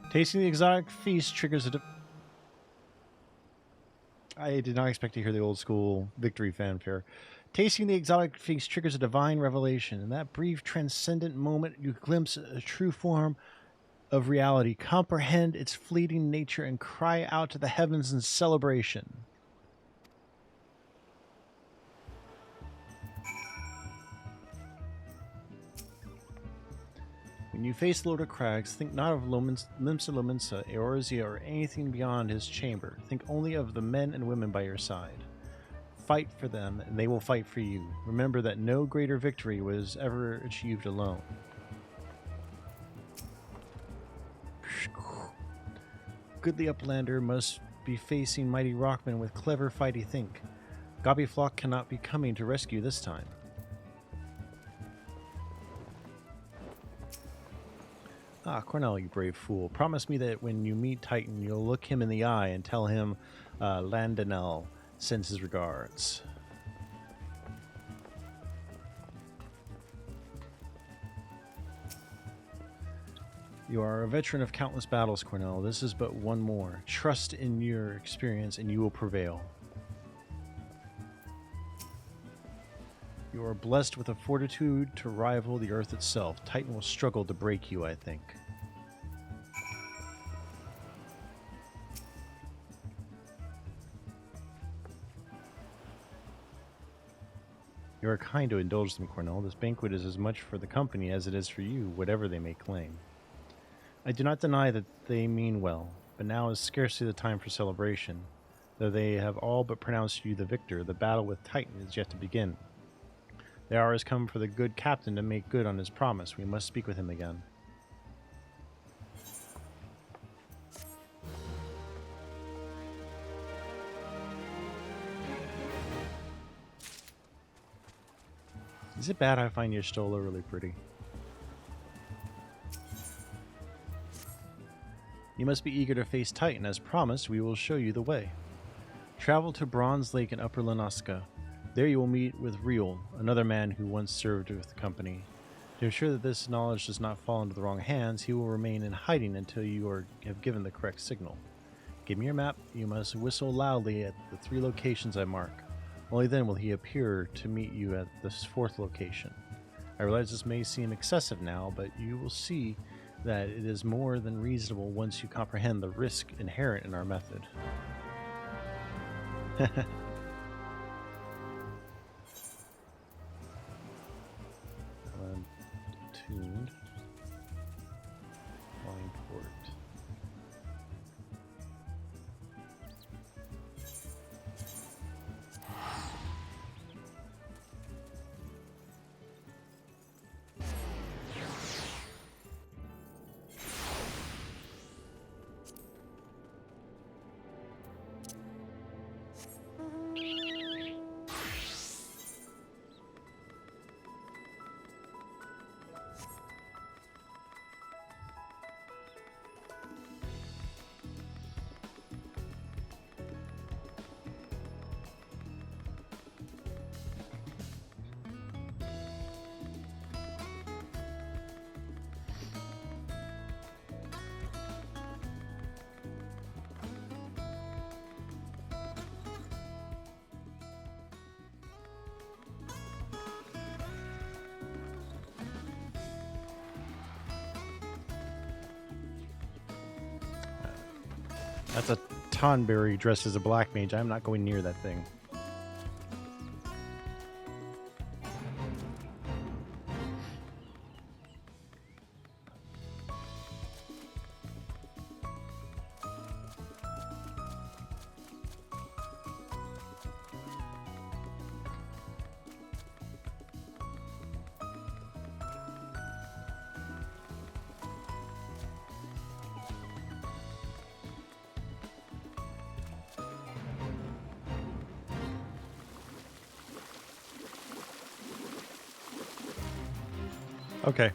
Tasting the exotic feast triggers a... I did not expect to hear the old school victory fanfare. Tasting the exotic feast triggers a divine revelation. In that brief, transcendent moment, you glimpse a true form of reality, comprehend its fleeting nature, and cry out to the heavens in celebration. When you face Lord of Crags, think not of Limsa Lominsa, Eorzea, or anything beyond his chamber. Think only of the men and women by your side. Fight for them, and they will fight for you. Remember that no greater victory was ever achieved alone. Goodly Uplander must be facing mighty rockmen with clever fighty think. Gobbyflock cannot be coming to rescue this time. Ah, Cornell, you brave fool. Promise me that when you meet Titan, you'll look him in the eye and tell him Landonel sends his regards. You are a veteran of countless battles, Cornell. This is but one more. Trust in your experience and you will prevail. You are blessed with a fortitude to rival the earth itself. Titan will struggle to break you, I think. You are kind to indulge them, Cornell. This banquet is as much for the company as it is for you, whatever they may claim. I do not deny that they mean well, but now is scarcely the time for celebration. Though they have all but pronounced you the victor, the battle with Titan is yet to begin. The hour has come for the good captain to make good on his promise. We must speak with him again. Is it bad I find Y'shtola really pretty? You must be eager to face Titan. As promised, we will show you the way. Travel to Bronze Lake in Upper Lenoska. There you will meet with Real, another man who once served with the company. To ensure that this knowledge does not fall into the wrong hands, he will remain in hiding until you have given the correct signal. Give me your map. You must whistle loudly at the 3 locations I mark. Only then will he appear to meet you at the 4th location. I realize this may seem excessive now, but you will see that it is more than reasonable once you comprehend the risk inherent in our method. Tuned. Line port. That's a Tonberry dressed as a black mage. I'm not going near that thing. Okay.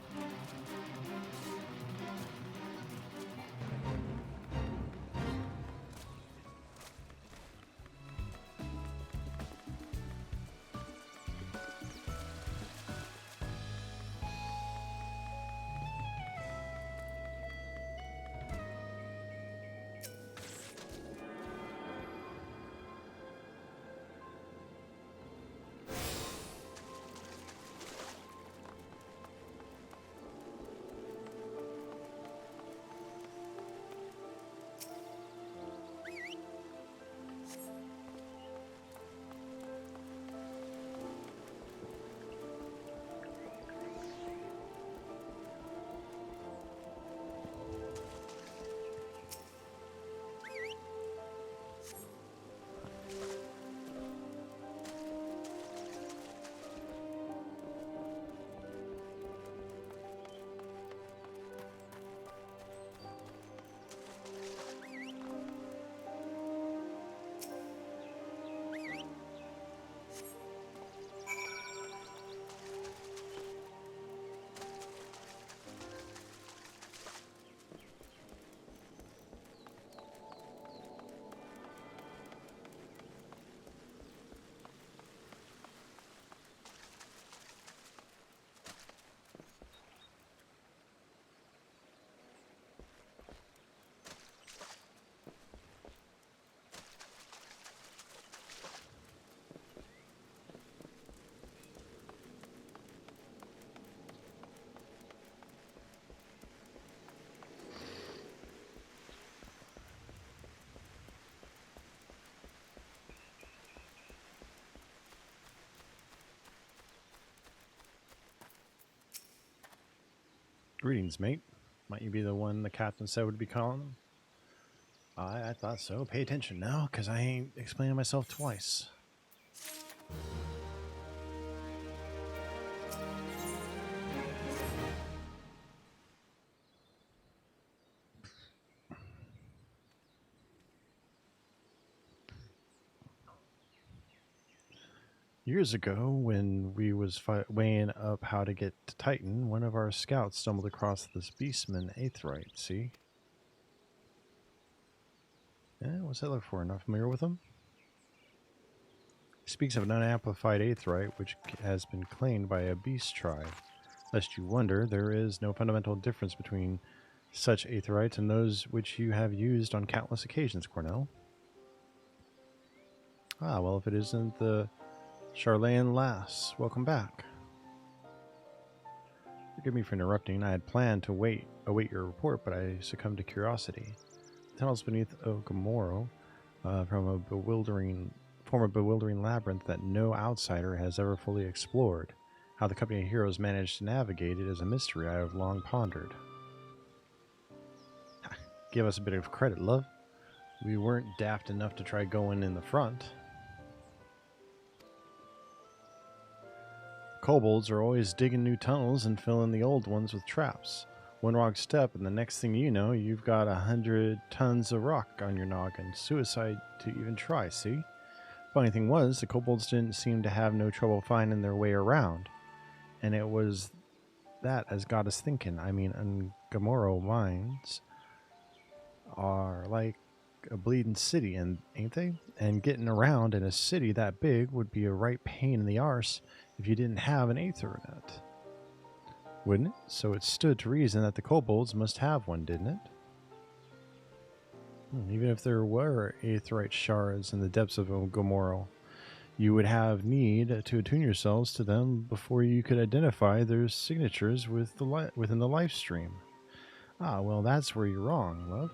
Greetings, mate. Might you be the one the captain said would be calling him? I thought so. Pay attention now, because I ain't explaining myself twice. Years ago, when we was weighing up how to get to Titan, one of our scouts stumbled across this beastman Aetheryte, see? Yeah, what's that look for? Not familiar with him? He speaks of an unamplified Aetheryte which has been claimed by a beast tribe. Lest you wonder, there is no fundamental difference between such Aetherites and those which you have used on countless occasions, Cornell. Ah, well, if it isn't the Charlayan lass, welcome back. Forgive me for interrupting. I had planned to await your report, but I succumbed to curiosity. The tunnels beneath Okamoro form a bewildering labyrinth that no outsider has ever fully explored. How the company of heroes managed to navigate it is a mystery I have long pondered. Give us a bit of credit, love. We weren't daft enough to try going in the front. Kobolds are always digging new tunnels and filling the old ones with traps. One wrong step and the next thing you know, you've got 100 tons of rock on your noggin. Suicide to even try, see? Funny thing was, the kobolds didn't seem to have no trouble finding their way around. And it was that as got us thinking. I mean, Ungamoro mines are like a bleeding city, ain't they? And getting around in a city that big would be a right pain in the arse if you didn't have an aether in it. Wouldn't it? So it stood to reason that the kobolds must have one, didn't it? Even if there were aetherite shards in the depths of Ungamoro, you would have need to attune yourselves to them before you could identify their signatures within the life stream. Ah, well, that's where you're wrong, love.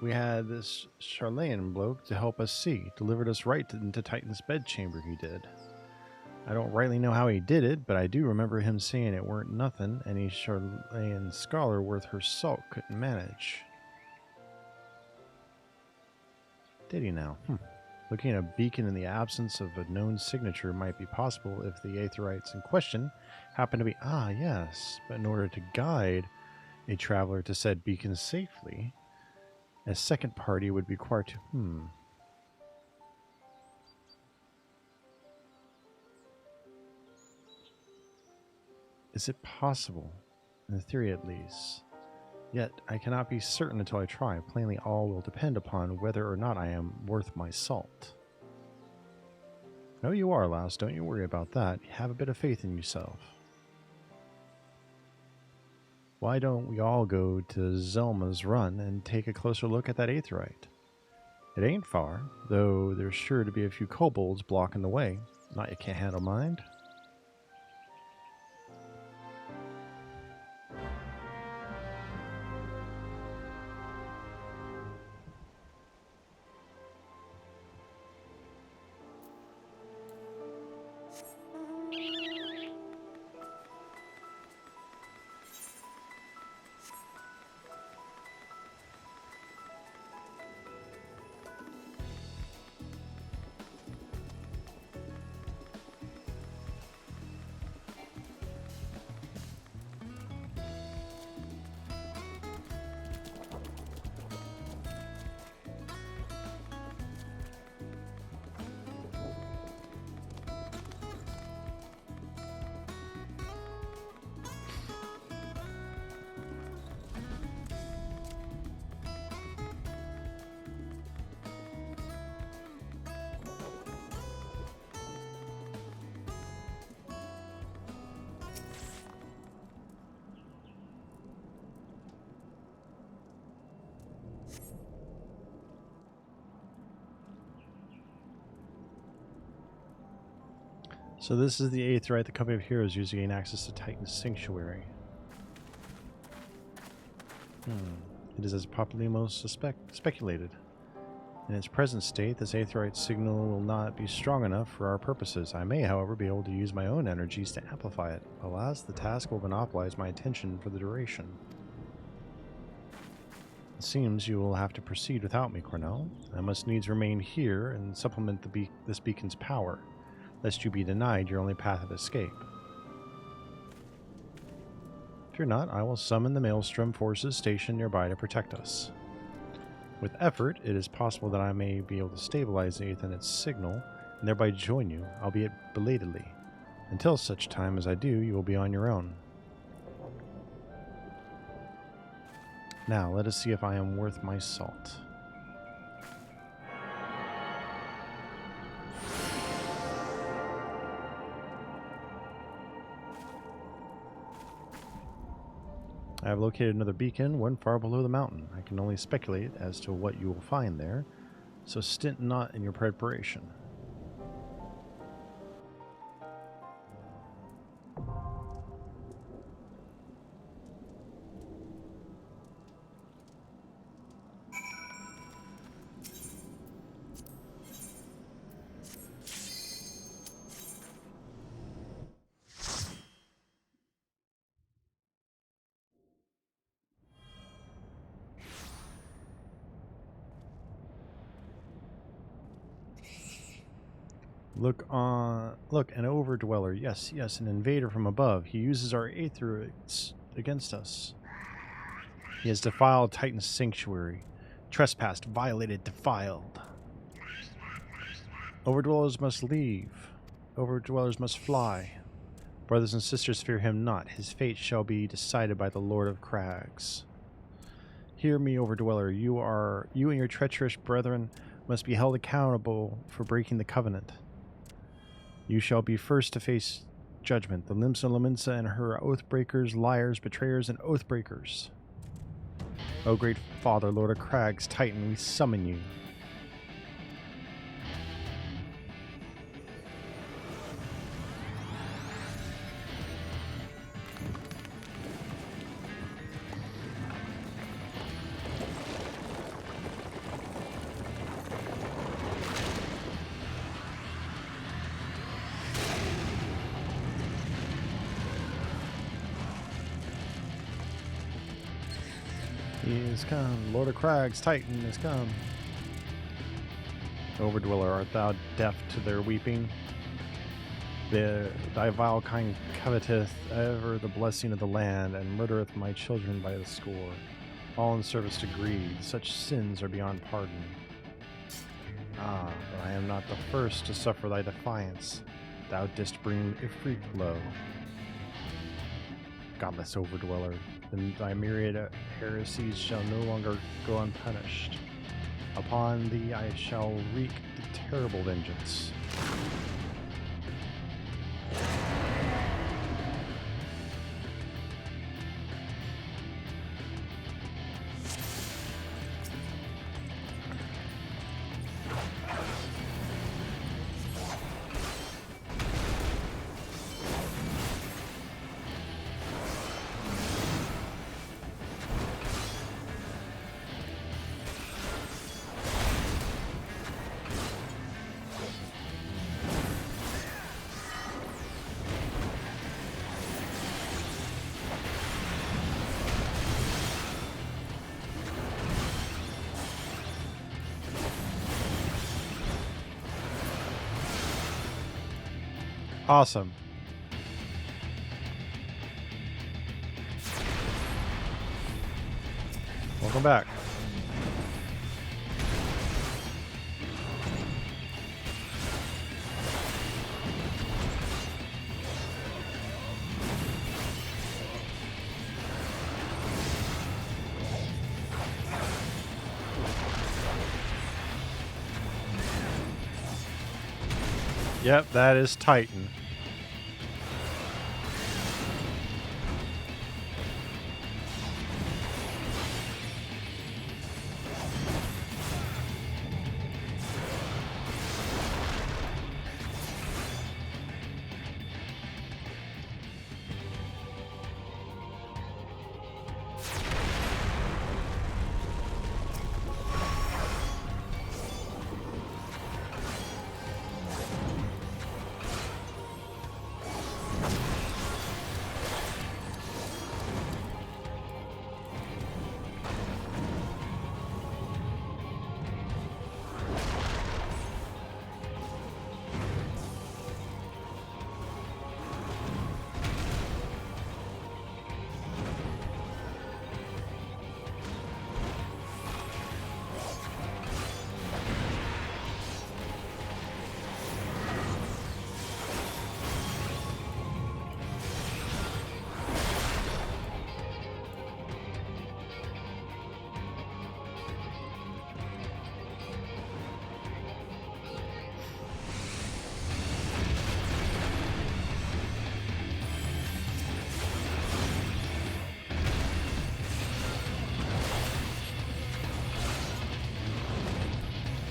We had this Charlayan bloke to help us see, delivered us right into Titan's bedchamber, he did. I don't rightly know how he did it, but I do remember him saying it weren't nothing any Charlayan scholar worth her salt couldn't manage. Did he now? Looking at a beacon in the absence of a known signature might be possible if the Aetherites in question happen to be... Ah, yes, but in order to guide a traveler to said beacon safely, a second party would be required to... Is it possible? In theory, at least. Yet, I cannot be certain until I try. Plainly, all will depend upon whether or not I am worth my salt. No, you are, lass. Don't you worry about that. Have a bit of faith in yourself. Why don't we all go to Zelma's Run and take a closer look at that Aetherite? It ain't far, though there's sure to be a few kobolds blocking the way. Not you can't handle mind. So this is the Aetherite the company of heroes use to gain access to Titan's sanctuary. It is as popularly most speculated. In its present state, this Aetherite signal will not be strong enough for our purposes. I may, however, be able to use my own energies to amplify it. Alas, the task will monopolize my attention for the duration. It seems you will have to proceed without me, Cornell. I must needs remain here and supplement this beacon's power, lest you be denied your only path of escape. Fear not, I will summon the Maelstrom forces stationed nearby to protect us. With effort, it is possible that I may be able to stabilize the Ethanet's signal and thereby join you, albeit belatedly. Until such time as I do, you will be on your own. Now, let us see if I am worth my salt. I have located another beacon, one far below the mountain. I can only speculate as to what you will find there, so stint not in your preparation. Look, an overdweller. Yes, an invader from above. He uses our aetherics against us. He has defiled Titan's sanctuary. Trespassed, violated, defiled. Overdwellers must leave. Overdwellers must fly. Brothers and sisters, fear him not. His fate shall be decided by the Lord of Crags. Hear me, Overdweller. You and your treacherous brethren must be held accountable for breaking the covenant. You shall be first to face judgment, the Limsa Lominsa and her oathbreakers, liars, betrayers, and oathbreakers. O great Father, Lord of Crags, Titan, we summon you. He is come. Lord of Crags, Titan is come. Overdweller, art thou deaf to their weeping? Thy vile kind coveteth ever the blessing of the land, and murdereth my children by the score, all in service to greed. Such sins are beyond pardon. Ah, but I am not the first to suffer thy defiance. Thou didst bring Ifrit low. Godless Overdweller, then thy myriad heresies shall no longer go unpunished. Upon thee I shall wreak the terrible vengeance. Awesome. Welcome back. Yep, that is Titan.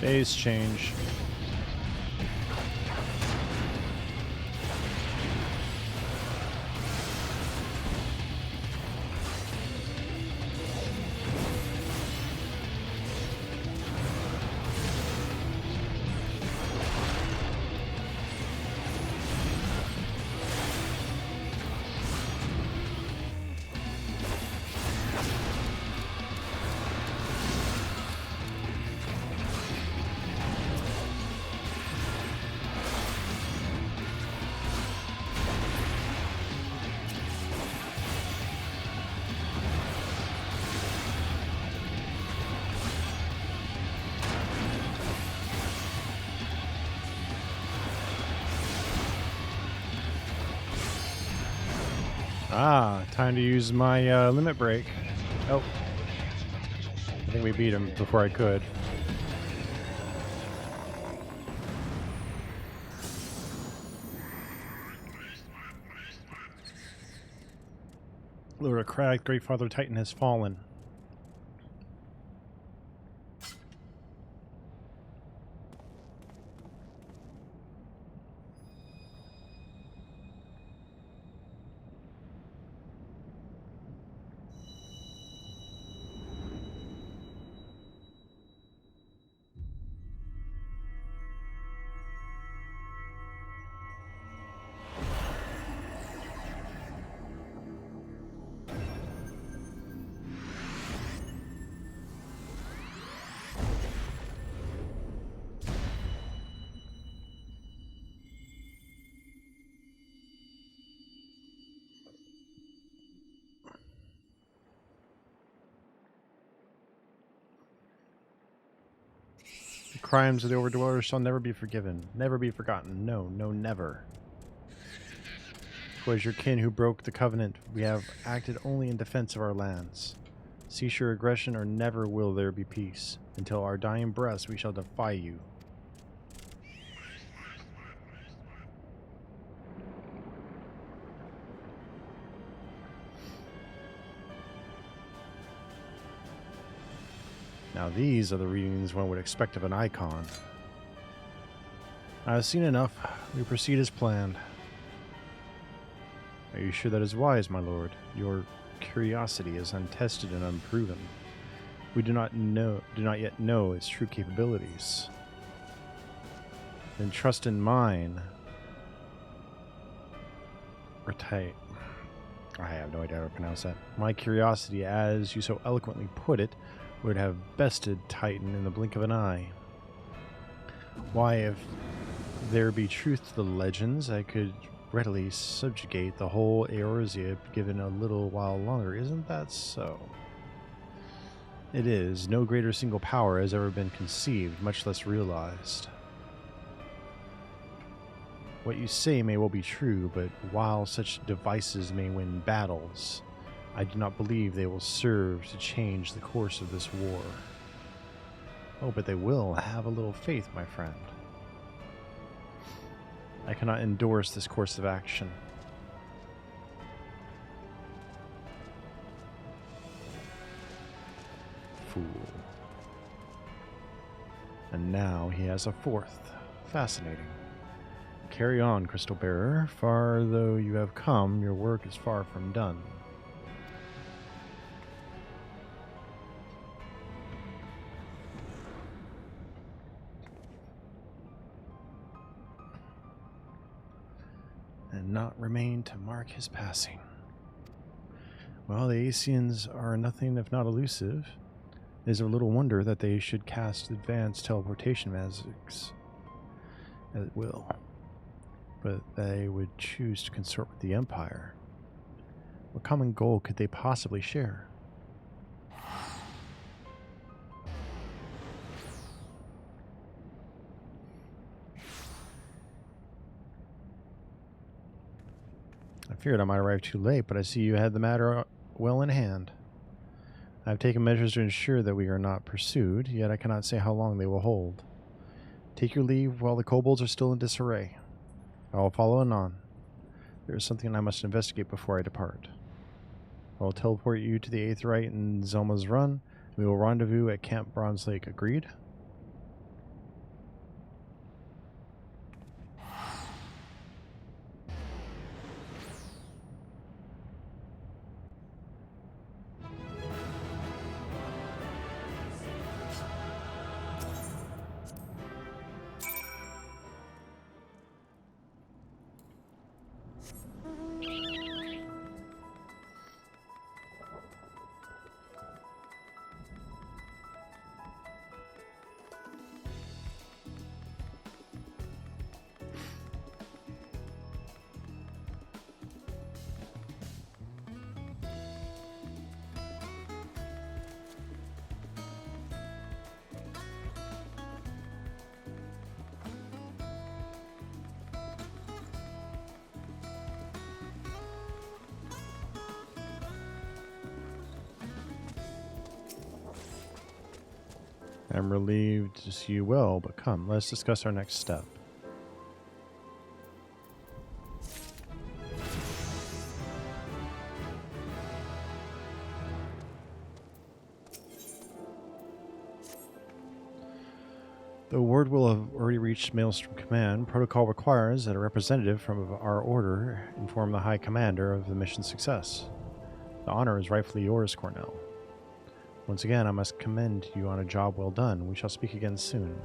Base change. Ah, time to use my limit break. Oh. I think we beat him before I could. Lord of Crag, Great Father Titan has fallen. The crimes of the Overdwellers shall never be forgiven, never be forgotten. No, no, never. 'Twas your kin who broke the covenant. We have acted only in defense of our lands. Cease your aggression, or never will there be peace. Until our dying breaths, we shall defy you. Now these are the readings one would expect of an icon. I have seen enough. We proceed as planned. Are you sure that is wise, my lord? Your curiosity is untested and unproven. We do not yet know its true capabilities. Then trust in mine. I have no idea how to pronounce that. My curiosity, as you so eloquently put it, would have bested Titan in the blink of an eye. Why, if there be truth to the legends, I could readily subjugate the whole Eorzea given a little while longer. Isn't that so? It is. No greater single power has ever been conceived, much less realized. What you say may well be true, but while such devices may win battles, I do not believe they will serve to change the course of this war. Oh, but they will. Have a little faith, my friend. I cannot endorse this course of action. Fool. And now he has a fourth. Fascinating. Carry on, Crystal Bearer. Far though you have come, your work is far from done. And not remain to mark his passing. Well, the Aesians are nothing if not elusive. It is a little wonder that they should cast advanced teleportation magics at will. But they would choose to consort with the Empire. What common goal could they possibly share? I feared I might arrive too late, but I see you had the matter well in hand. I have taken measures to ensure that we are not pursued, yet I cannot say how long they will hold. Take your leave while the kobolds are still in disarray. I will follow anon. There is something I must investigate before I depart. I will teleport you to the Aetheryte in Zelma's Run. We will rendezvous at Camp Bronze Lake. Agreed? I'm relieved to see you well, but come, let's discuss our next step. The word will have already reached Maelstrom Command. Protocol requires that a representative from our order inform the High Commander of the mission's success. The honor is rightfully yours, Cornell. Once again, I must commend you on a job well done. We shall speak again soon.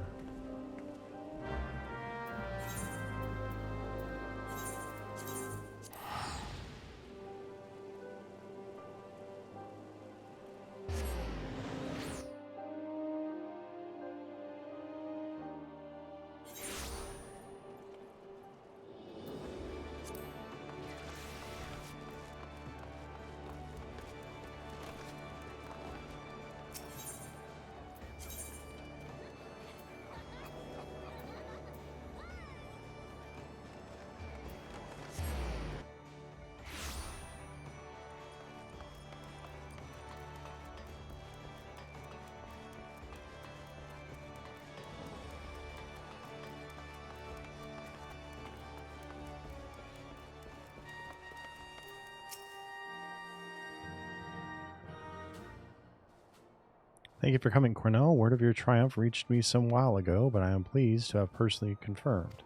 Thank you for coming, Cornell. Word of your triumph reached me some while ago, but I am pleased to have personally confirmed.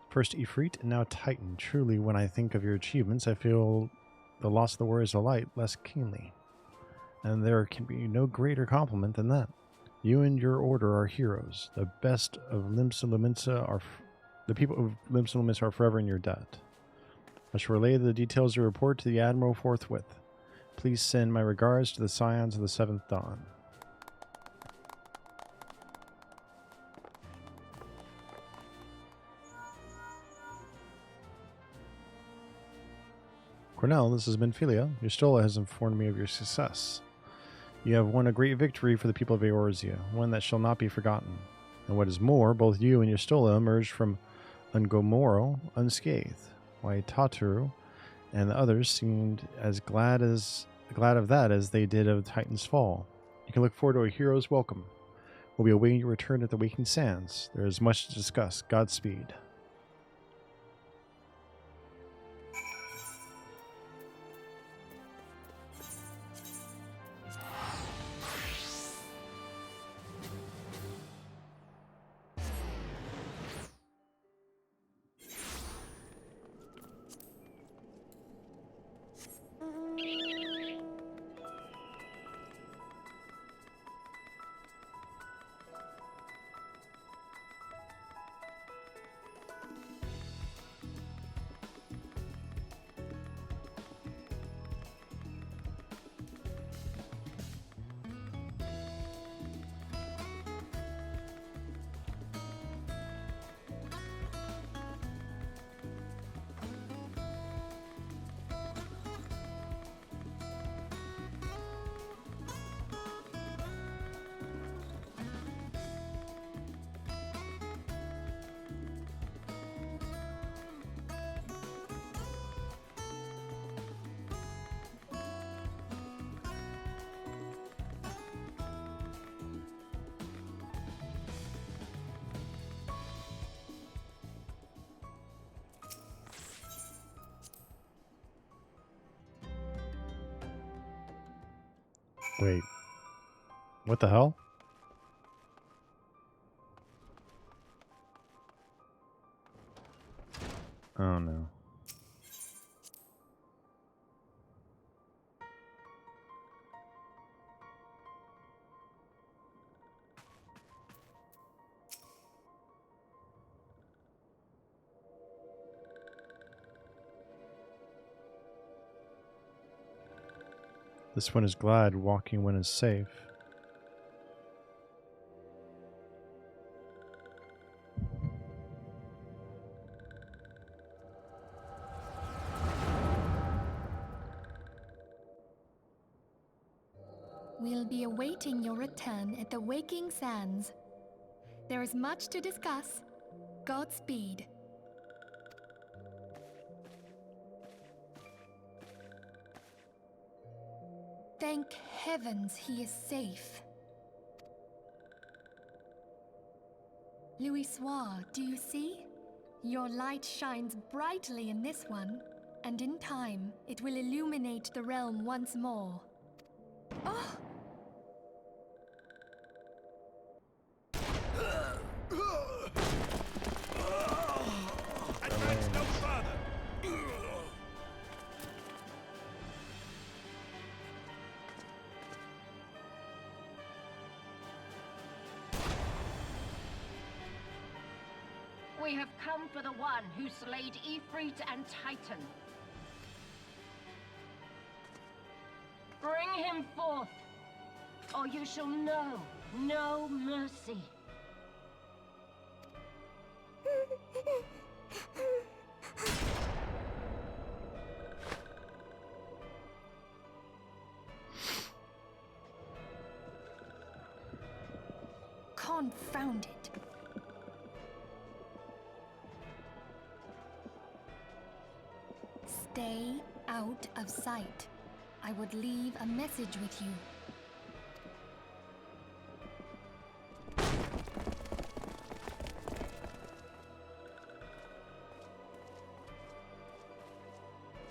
First Ifrit and now Titan. Truly, when I think of your achievements, I feel the loss of the Warriors of Light less keenly. And there can be no greater compliment than that. You and your order are heroes. The best of the people of Limsa Lominsa are forever in your debt. I shall relay the details of your report to the Admiral forthwith. Please send my regards to the Scions of the Seventh Dawn. Cornell, this has been Philia. Your Stola has informed me of your success. You have won a great victory for the people of Eorzea, one that shall not be forgotten. And what is more, both you and your Stola emerged from Ungomoro unscathed, while Tataru and the others seemed as glad of that as they did of Titan's fall. You can look forward to a hero's welcome. We'll be awaiting your return at the Waking Sands. There is much to discuss. Godspeed. Wait. What the hell? Oh no. This one is glad, walking one is safe. We'll be awaiting your return at the Waking Sands. There is much to discuss. Godspeed. Thank heavens he is safe. Louis Soir, do you see? Your light shines brightly in this one, and in time, it will illuminate the realm once more. Oh! Advance no further! We have come for the one who slayed Ifrit and Titan. Bring him forth, or you shall know no mercy. Confound it. Stay out of sight. I would leave a message with you.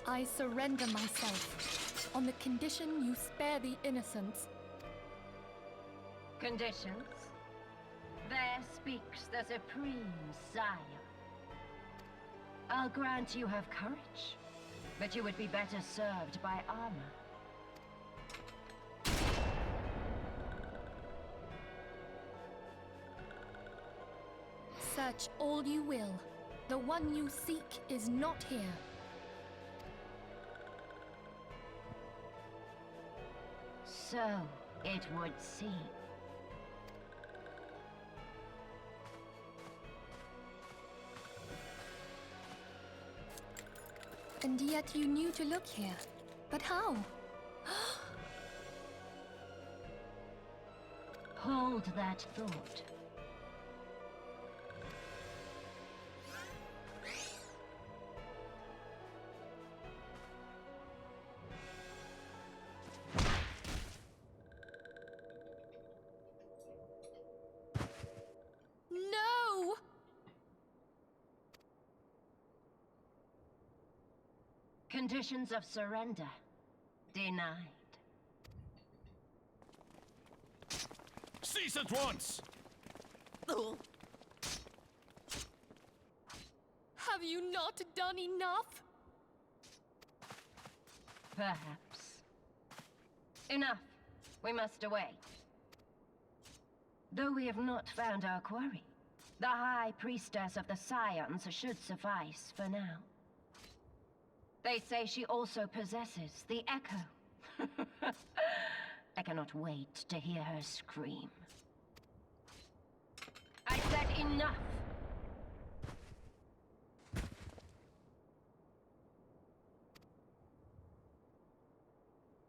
I surrender myself, on the condition you spare the innocents. Conditions? There speaks the Supreme Sire. I'll grant you have courage, but you would be better served by armor. Search all you will. The one you seek is not here. So it would seem. And yet you knew to look here. But how? Hold that thought. No! Conditions of surrender denied. Cease at once! Have you not done enough? Perhaps. Enough. We must away. Though we have not found our quarry, the High Priestess of the Scions should suffice for now. They say she also possesses the Echo. I cannot wait to hear her scream. I said enough!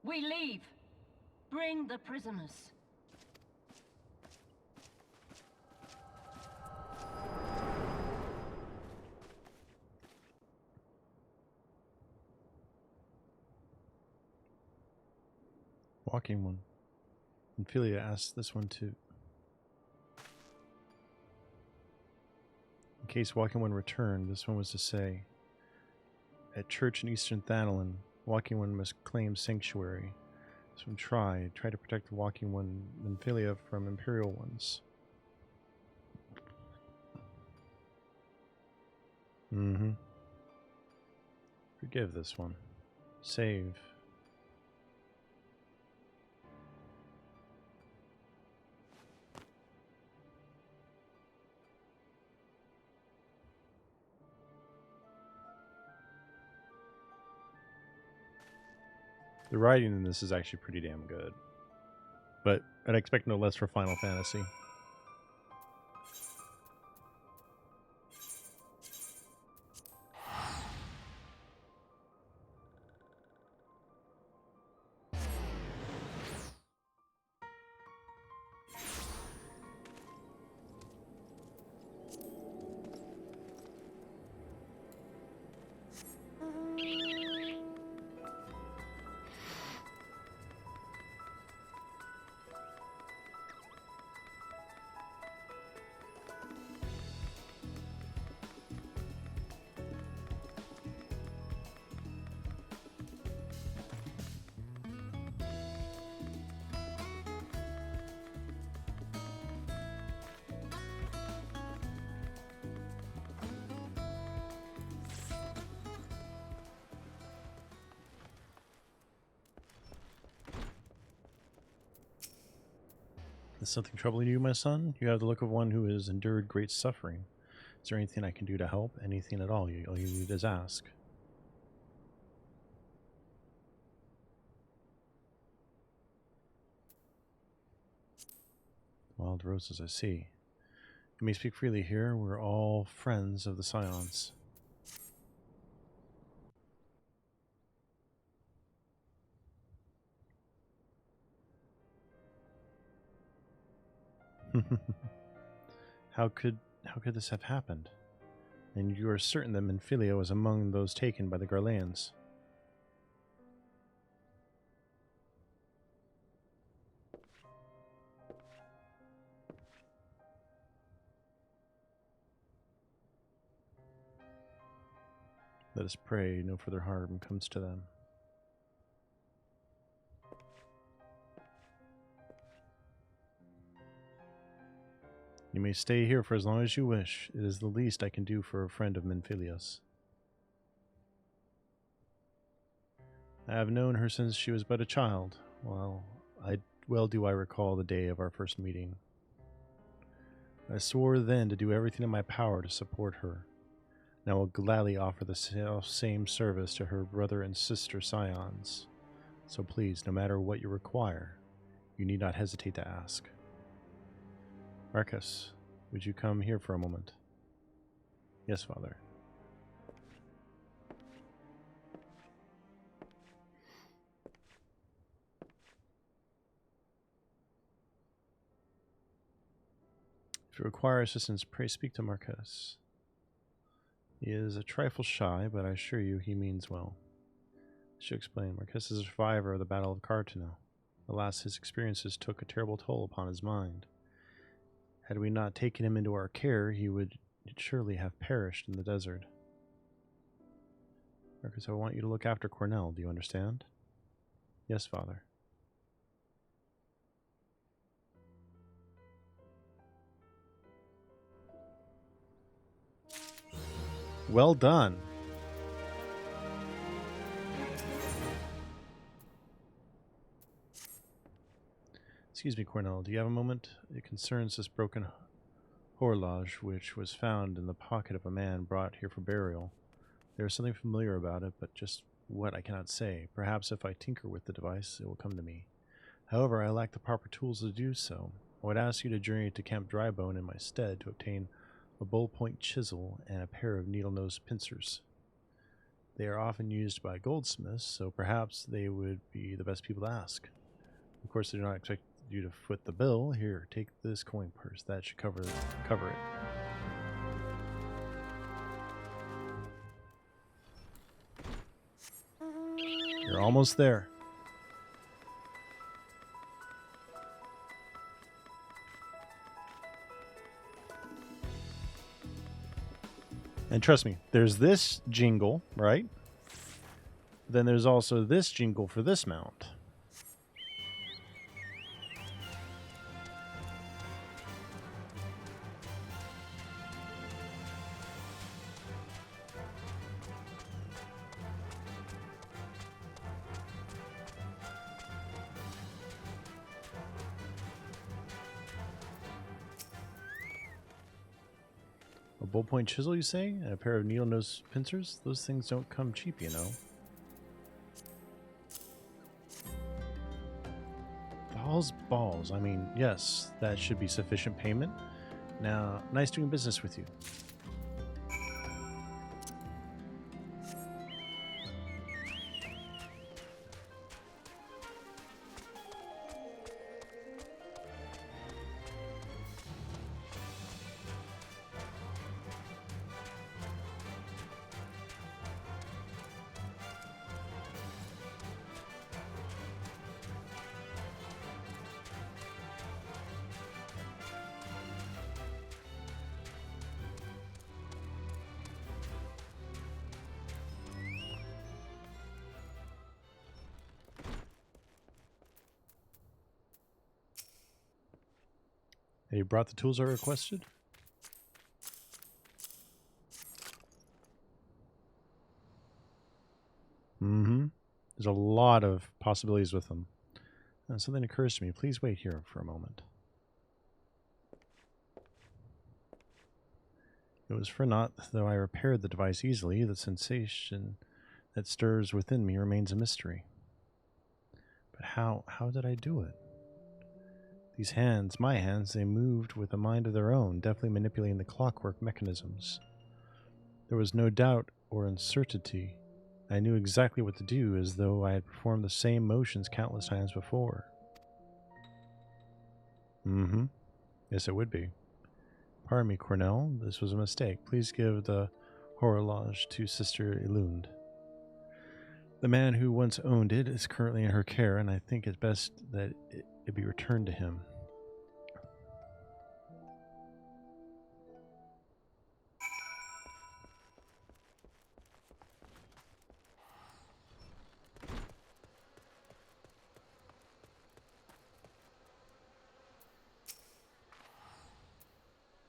We leave. Bring the prisoners. Walking one. And Philia asked this one too. In case Walking One returned, this one was to say, at church in Eastern Thanalan, Walking One must claim sanctuary. This one try to protect the Walking One and Philia from Imperial ones. Forgive this one. Save. The writing in this is actually pretty damn good. But I'd expect no less for Final Fantasy. Is something troubling you, my son? You have the look of one who has endured great suffering. Is there anything I can do to help? Anything at all? All you need is ask. Wild roses, I see. You may speak freely here. We're all friends of the Scions. How could this have happened? And you are certain that Minfilia was among those taken by the Garleans? Let us pray no further harm comes to them. You may stay here for as long as you wish. It is the least I can do for a friend of Minfilia's. I have known her since she was but a child. Well do I recall the day of our first meeting. I swore then to do everything in my power to support her, and I will gladly offer the same service to her brother and sister Scions. So please, no matter what you require, you need not hesitate to ask. Marcus, would you come here for a moment? Yes, Father. If you require assistance, pray speak to Marcus. He is a trifle shy, but I assure you he means well. I should explain. Marcus is a survivor of the Battle of Cartano. Alas, his experiences took a terrible toll upon his mind. Had we not taken him into our care, he would surely have perished in the desert. Marcus, I want you to look after Cornell. Do you understand? Yes, Father. Well done. Excuse me, Cornell, do you have a moment? It concerns this broken horloge which was found in the pocket of a man brought here for burial. There is something familiar about it, but just what I cannot say. Perhaps if I tinker with the device, it will come to me. However, I lack the proper tools to do so. I would ask you to journey to Camp Drybone in my stead to obtain a bull-point chisel and a pair of needle-nose pincers. They are often used by goldsmiths, so perhaps they would be the best people to ask. Of course, they do not expect you to foot the bill. Here, take this coin purse. That should cover it. You're almost there. And trust me, there's this jingle, right? Then there's also this jingle for this mount. A bullpoint chisel, you say? And a pair of needle-nose pincers? Those things don't come cheap, you know. Balls, balls. I mean, yes, that should be sufficient payment. Now, nice doing business with you. Have you brought the tools I requested? There's a lot of possibilities with them. And something occurs to me. Please wait here for a moment. It was for naught, though I repaired the device easily. The sensation that stirs within me remains a mystery. But how did I do it? These hands, my hands, they moved with a mind of their own, deftly manipulating the clockwork mechanisms. There was no doubt or uncertainty. I knew exactly what to do, as though I had performed the same motions countless times before. Yes, it would be. Pardon me, Cornell. This was a mistake. Please give the horloge to Sister Elund. The man who once owned it is currently in her care, and I think it's best that it be returned to him.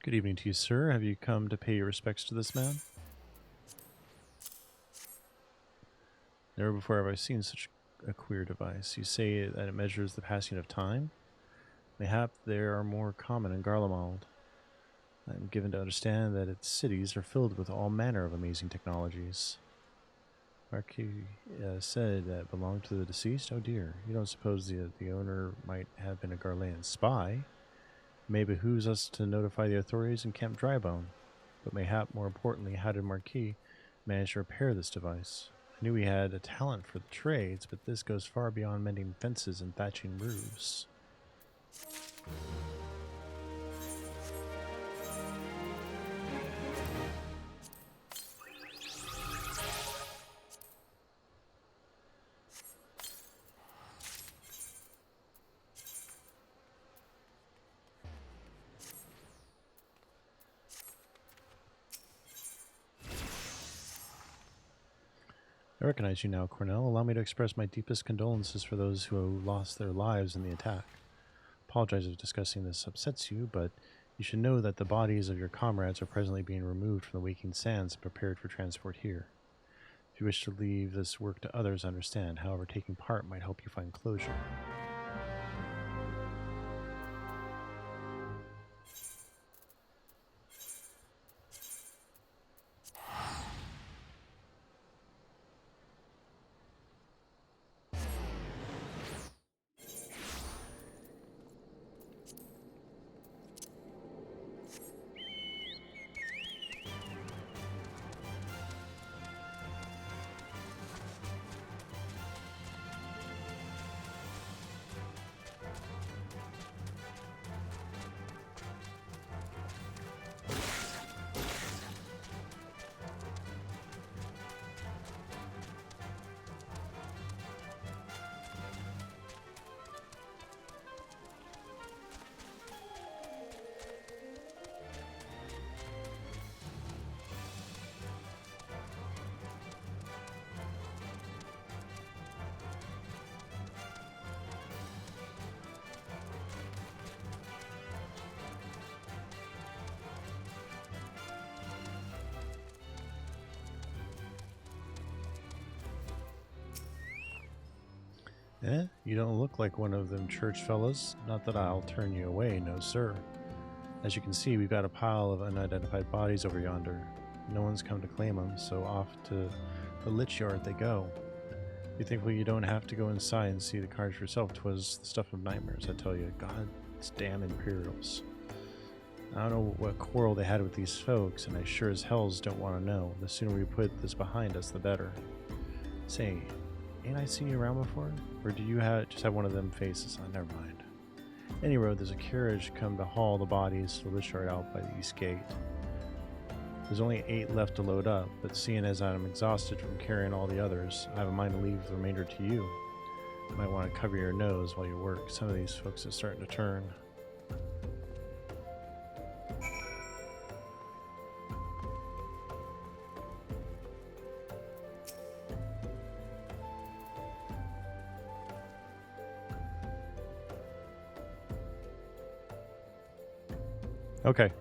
Good evening to you, sir. Have you come to pay your respects to this man? Never before have I seen such a queer device. You say that it measures the passing of time? Mayhap there are more common in Garlemald. I am given to understand that its cities are filled with all manner of amazing technologies. Marquis said that belonged to the deceased? Oh dear, you don't suppose the owner might have been a Garlean spy? It may behooves us to notify the authorities in Camp Drybone. But mayhap more importantly, how did Marquis manage to repair this device? I knew he had a talent for the trades, but this goes far beyond mending fences and thatching roofs. I recognize you now, Cornell. Allow me to express my deepest condolences for those who lost their lives in the attack. Apologize if discussing this upsets you, but you should know that the bodies of your comrades are presently being removed from the Waking Sands and prepared for transport here. If you wish to leave this work to others, understand. However, taking part might help you find closure. You don't look like one of them church fellas. Not that I'll turn you away, no sir. As you can see, we've got a pile of unidentified bodies over yonder. No one's come to claim them, so off to the lich yard they go. Be thankful you don't have to go inside and see the carnage yourself. 'Twas the stuff of nightmares, I tell you. God's damn Imperials. I don't know what quarrel they had with these folks, and I sure as hells don't want to know. The sooner we put this behind us, the better. Say, ain't I seen you around before? Or do you just have one of them faces? Oh, never mind. Any road, there's a carriage come to haul the bodies to the lich yard out by the east gate. There's only 8 left to load up, but seeing as I'm exhausted from carrying all the others, I have a mind to leave the remainder to you. You might want to cover your nose while you work. Some of these folks are starting to turn. Okay.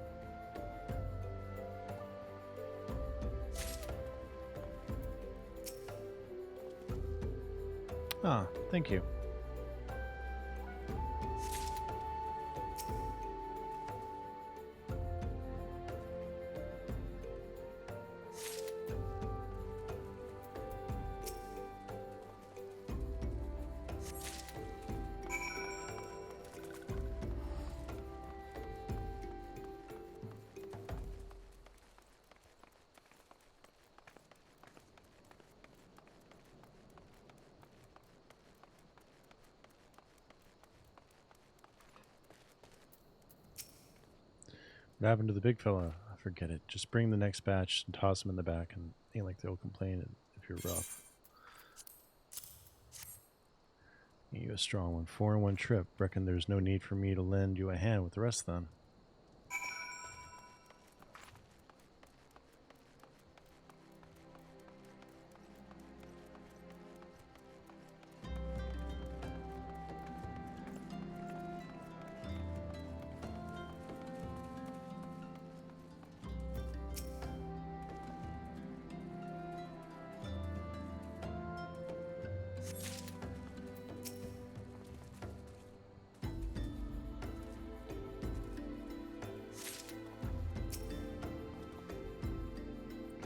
Ah, thank you. What happened to the big fella? Forget it. Just bring the next batch and toss them in the back, and ain't like they'll complain if you're rough. You a strong one. 4 in one trip. Reckon there's no need for me to lend you a hand with the rest then.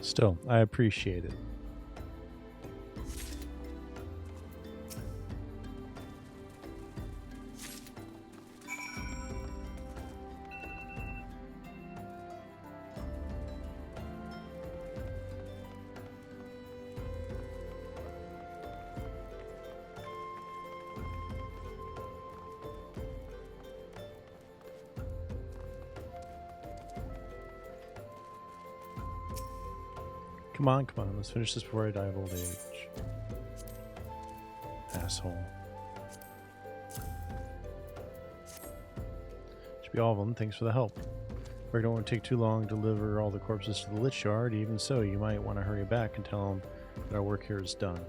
Still, I appreciate it. Come on, come on. Let's finish this before I die of old age. Asshole. Should be all of them. Thanks for the help. I don't want to take too long to deliver all the corpses to the Lich Yard. Even so, you might want to hurry back and tell them that our work here is done.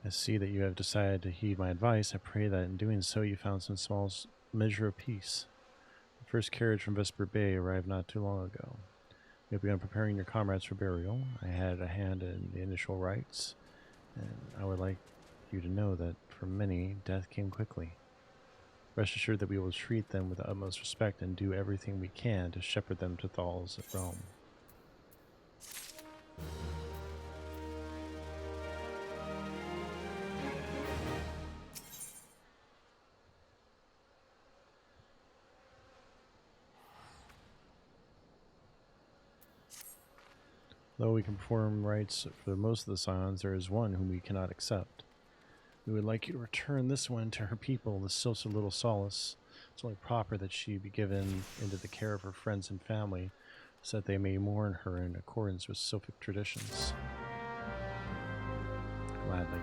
I see that you have decided to heed my advice. I pray that in doing so you found some small measure of peace. The first carriage from Vesper Bay arrived not too long ago. You have begun preparing your comrades for burial. I had a hand in the initial rites, and I would like you to know that for many, death came quickly. Rest assured that we will treat them with the utmost respect and do everything we can to shepherd them to Thal's realm. Though we can perform rites for most of the Scions, there is one whom we cannot accept. We would like you to return this one to her people, the Silsa Little Solace. It's only proper that she be given into the care of her friends and family, so that they may mourn her in accordance with Sylphic traditions. Gladly.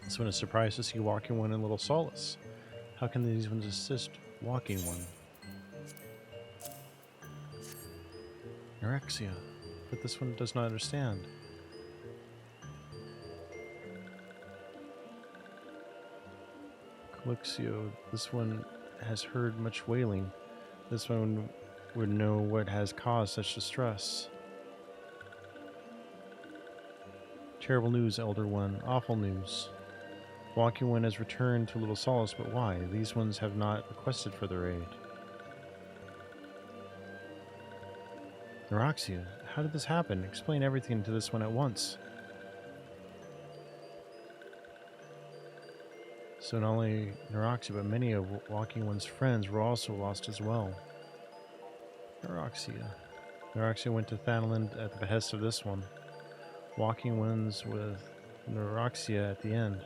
This one is surprised to see walking one in Little Solace. How can these ones assist walking one? Eorzea, but this one does not understand. Calyxio, this one has heard much wailing. This one would know what has caused such distress. Terrible news, Elder One. Awful news. Walking One has returned to Little Solace, but why? These ones have not requested for their aid. Eorzea, how did this happen? Explain everything to this one at once. So not only Eorzea, but many of Walking One's friends were also lost as well. Eorzea. Eorzea went to Thanaland at the behest of this one. Walking Ones with Eorzea at the end.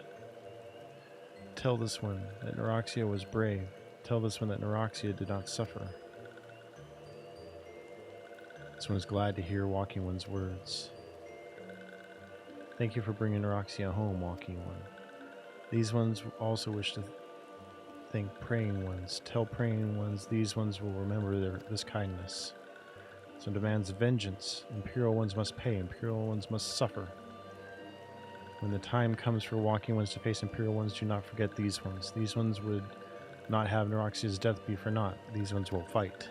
Tell this one that Eorzea was brave. Tell this one that Eorzea did not suffer. This one is glad to hear Walking One's words. Thank you for bringing Eorzea home, Walking One. These ones also wish to thank Praying Ones. Tell Praying Ones these ones will remember this kindness. Some demands vengeance. Imperial Ones must pay. Imperial Ones must suffer. When the time comes for Walking Ones to face Imperial Ones, do not forget these ones. These ones would not have Eorzea's death be for naught. These ones will fight.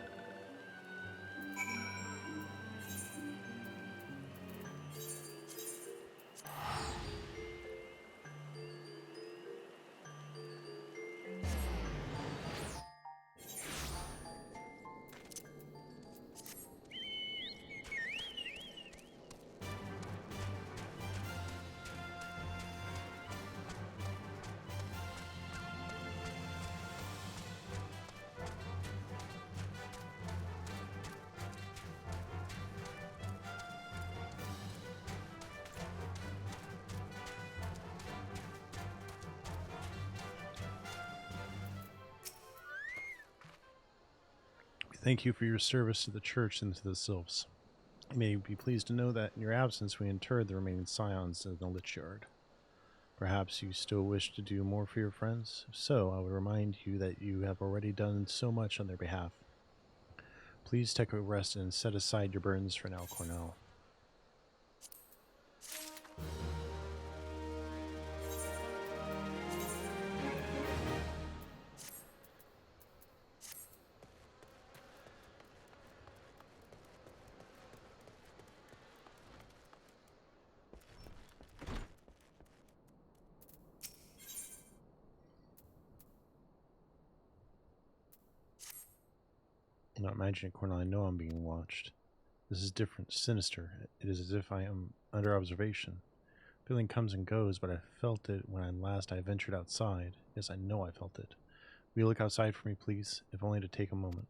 Thank you for your service to the church and to the sylphs. You may be pleased to know that in your absence we interred the remaining scions in the Lich Yard. Perhaps you still wish to do more for your friends? If so, I would remind you that you have already done so much on their behalf. Please take a rest and set aside your burdens for now, Cornell. I'm not imagining, Cornell. I know I'm being watched. This is different, sinister. It is as if I am under observation. Feeling comes and goes, but I felt it when I ventured outside. Yes, I know I felt it. Will you look outside for me, please, if only to take a moment?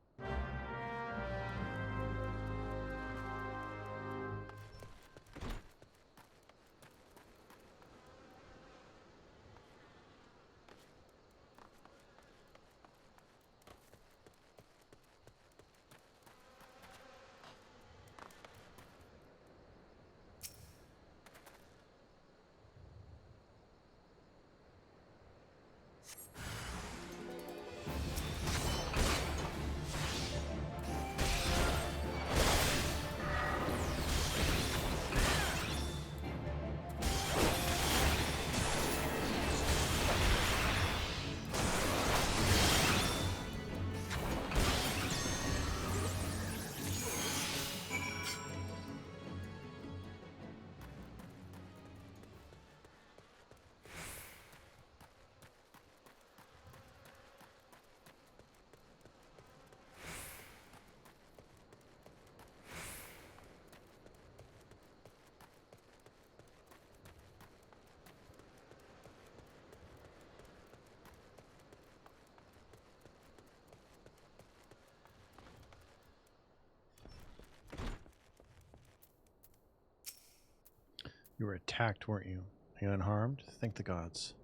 You were attacked, weren't you? Are you unharmed? Thank the gods.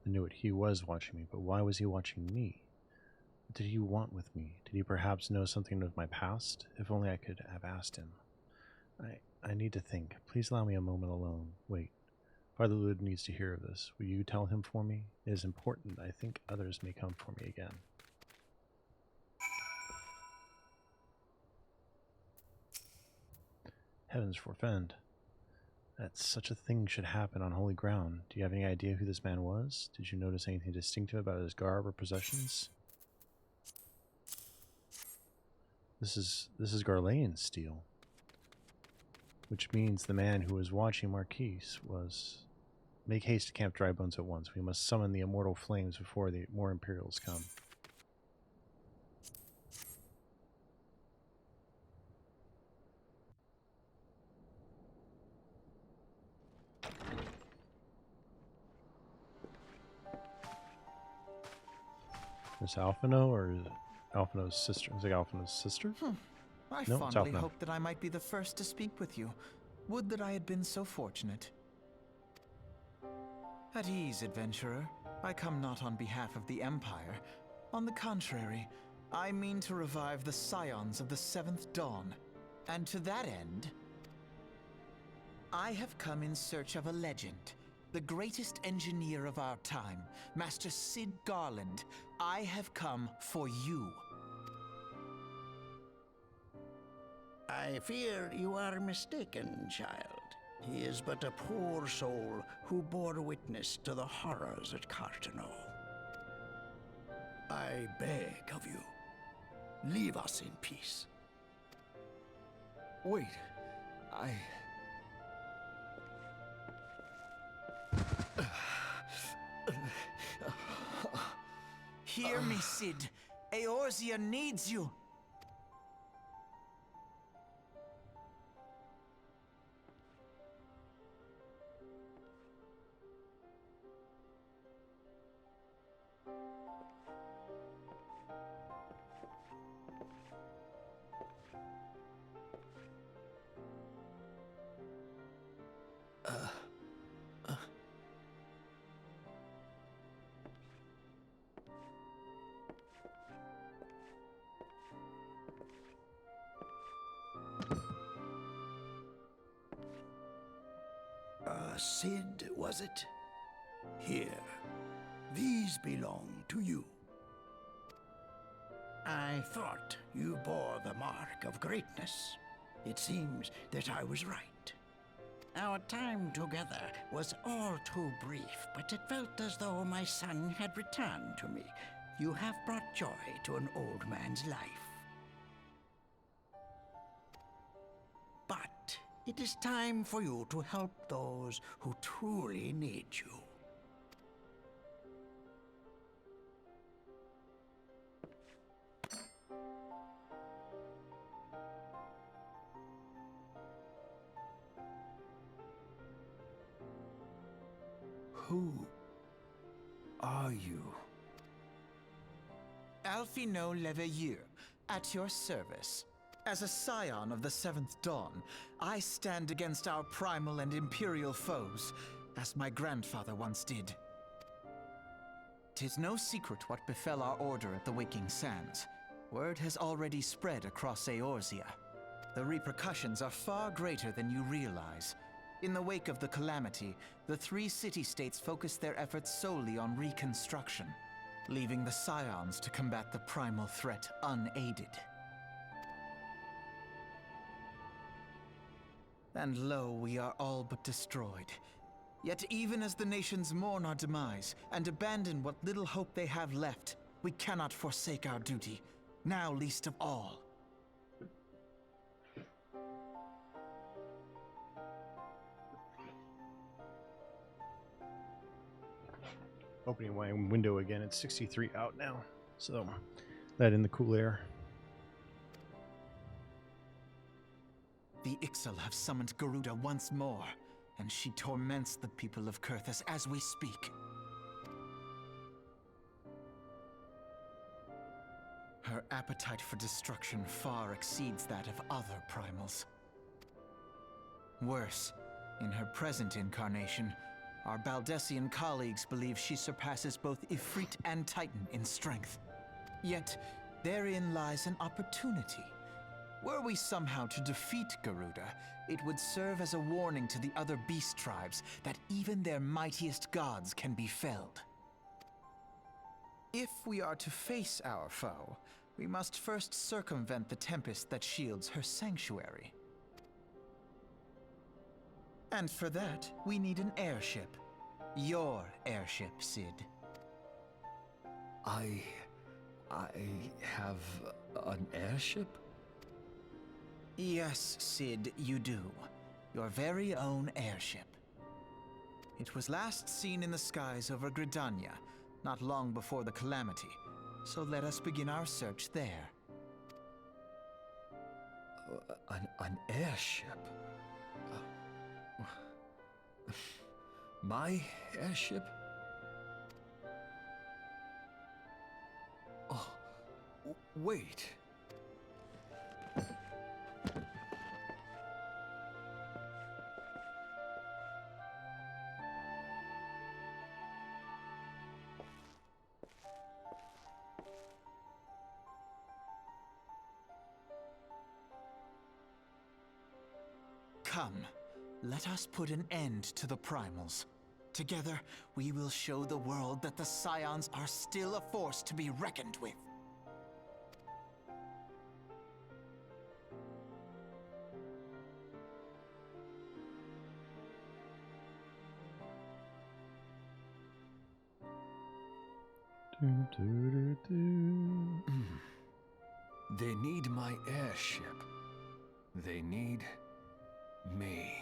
I knew it. He was watching me, but why was he watching me? What did he want with me? Did he perhaps know something of my past? If only I could have asked him. I need to think. Please allow me a moment alone. Wait. Father Lud needs to hear of this. Will you tell him for me? It is important. I think others may come for me again. Heavens forfend. That such a thing should happen on holy ground. Do you have any idea who this man was? Did you notice anything distinctive about his garb or possessions? This is Garlean's steel. Which means the man who was watching Marquise was... Make haste to camp Dry Bones at once. We must summon the immortal flames before the more Imperials come. Is Alphino or is it Alphino's sister? Is it Alphino's sister? I No, it's fondly Alphino. hoped that I might be the first to speak with you. Would that I had been so fortunate. At ease, adventurer. I come not on behalf of the Empire. On the contrary, I mean to revive the scions of the Seventh Dawn. And to that end, I have come in search of a legend. The greatest engineer of our time, Master Cid Garland. I have come for you. I fear you are mistaken, child. He is but a poor soul who bore witness to the horrors at Cartano. I beg of you, leave us in peace. Wait, Hear me, Cid. Eorzea needs you. Cid, was it? Here, these belong to you. I thought you bore the mark of greatness. It seems that I was right. Our time together was all too brief, but it felt as though my son had returned to me. You have brought joy to an old man's life. But it is time for you to help those who truly need you. Who are you? Alphino Leveilleur, at your service. As a scion of the Seventh Dawn, I stand against our primal and imperial foes, as my grandfather once did. 'Tis no secret what befell our order at the Waking Sands. Word has already spread across Eorzea. The repercussions are far greater than you realize. In the wake of the calamity, the three city-states focused their efforts solely on reconstruction, leaving the scions to combat the primal threat unaided. And lo, we are all but destroyed. Yet even as the nations mourn our demise and abandon what little hope they have left, we cannot forsake our duty, now least of all. Opening my window again. It's 63 out now, so let in the cool air. The Ixal have summoned Garuda once more, and she torments the people of Kurthus as we speak. Her appetite for destruction far exceeds that of other primals. Worse, in her present incarnation, our Baldessian colleagues believe she surpasses both Ifrit and Titan in strength. Yet, therein lies an opportunity. Were we somehow to defeat Garuda, it would serve as a warning to the other beast tribes that even their mightiest gods can be felled. If we are to face our foe, we must first circumvent the tempest that shields her sanctuary. And for that, we need an airship. Your airship, Cid. I have an airship? Yes, Cid, you do. Your very own airship. It was last seen in the skies over Gridania, not long before the calamity. So let us begin our search there. An airship? My airship? Wait. Come, let us put an end to the primals. Together, we will show the world that the Scions are still a force to be reckoned with. They need my airship. They need me.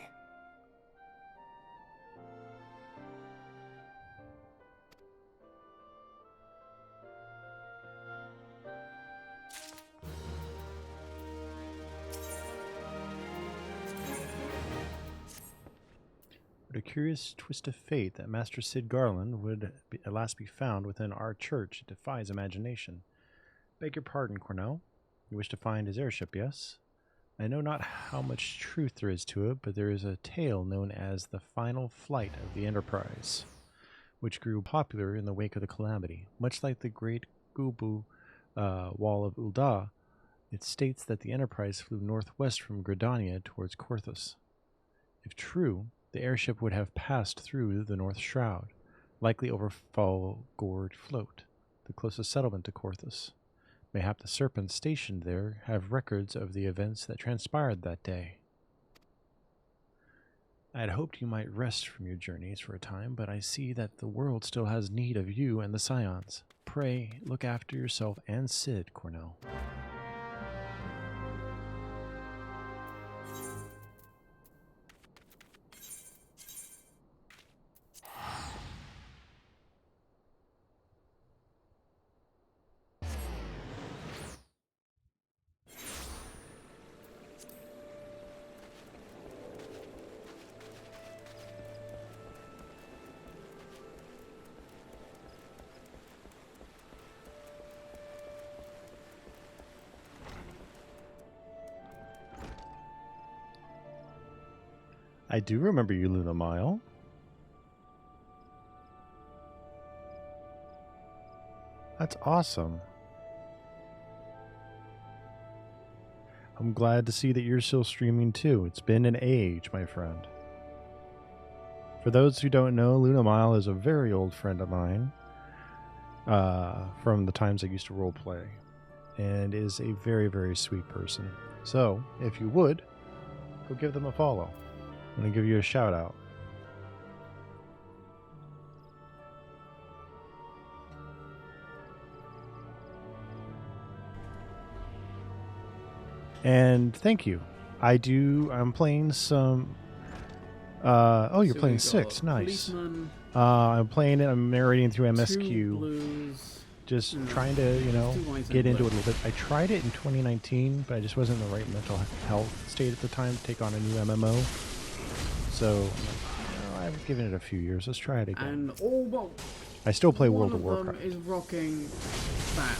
What a curious twist of fate that Master Sid Garland would at last be found within our church. It defies imagination. Beg your pardon, Cornell. You wish to find his airship, yes? I know not how much truth there is to it, but there is a tale known as the final flight of the Enterprise, which grew popular in the wake of the Calamity. Much like the Great Gubu Wall of Ul'dah, it states that the Enterprise flew northwest from Gridania towards Korthus. If true, the airship would have passed through the North Shroud, likely over Falgord Float, the closest settlement to Korthus. Mayhap the serpents stationed there have records of the events that transpired that day. I had hoped you might rest from your journeys for a time, but I see that the world still has need of you and the Scions. Pray, look after yourself and Sid, Cornell. I do remember you, Luna Mile. That's awesome. I'm glad to see that you're still streaming too. It's been an age, my friend. For those who don't know, Luna Mile is a very old friend of mine from the times I used to roleplay, and is a very, very sweet person. So, if you would, go give them a follow. I'm going to give you a shout out. And thank you. I'm playing some... oh, you're playing 6. Nice. I'm playing it. I'm narrating through MSQ. Just trying to, get into it a little bit. I tried it in 2019, but I just wasn't in the right mental health state at the time to take on a new MMO. So, I've given it a few years. Let's try it again. And I still play World of Warcraft. One of them is rocking that.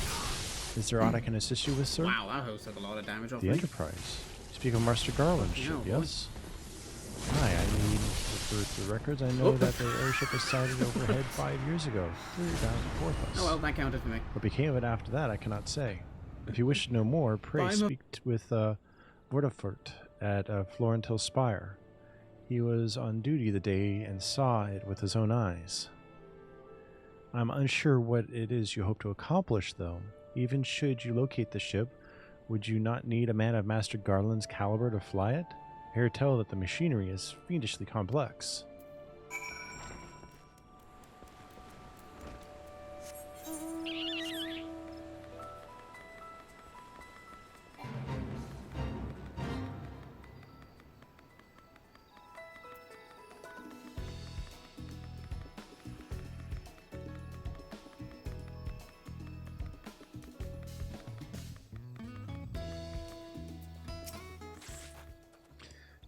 Is there aught I can assist you with, sir? Wow, that host took a lot of damage off The me. Enterprise. Speak of Master Garland's ship, yes? Hi, I mean, for the records, I know that the airship was sighted overhead 5 years ago. Down to Korthus. Oh well, that counted for me. What became of it after that, I cannot say. If you wish to know more, pray speak with Vordafort at Florentil Spire. He was on duty the day and saw it with his own eyes. I'm unsure what it is you hope to accomplish, though. Even should you locate the ship, would you not need a man of Master Garland's caliber to fly it? I hear tell that the machinery is fiendishly complex.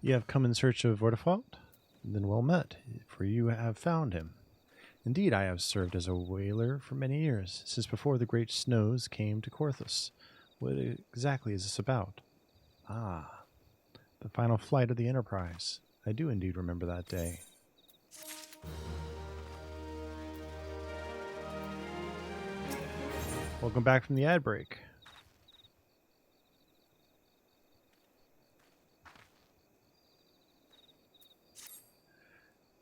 You have come in search of Vordafort? Then well met, for you have found him. Indeed, I have served as a whaler for many years, since before the great snows came to Korthus. What exactly is this about? Ah, the final flight of the Enterprise. I do indeed remember that day. Welcome back from the ad break.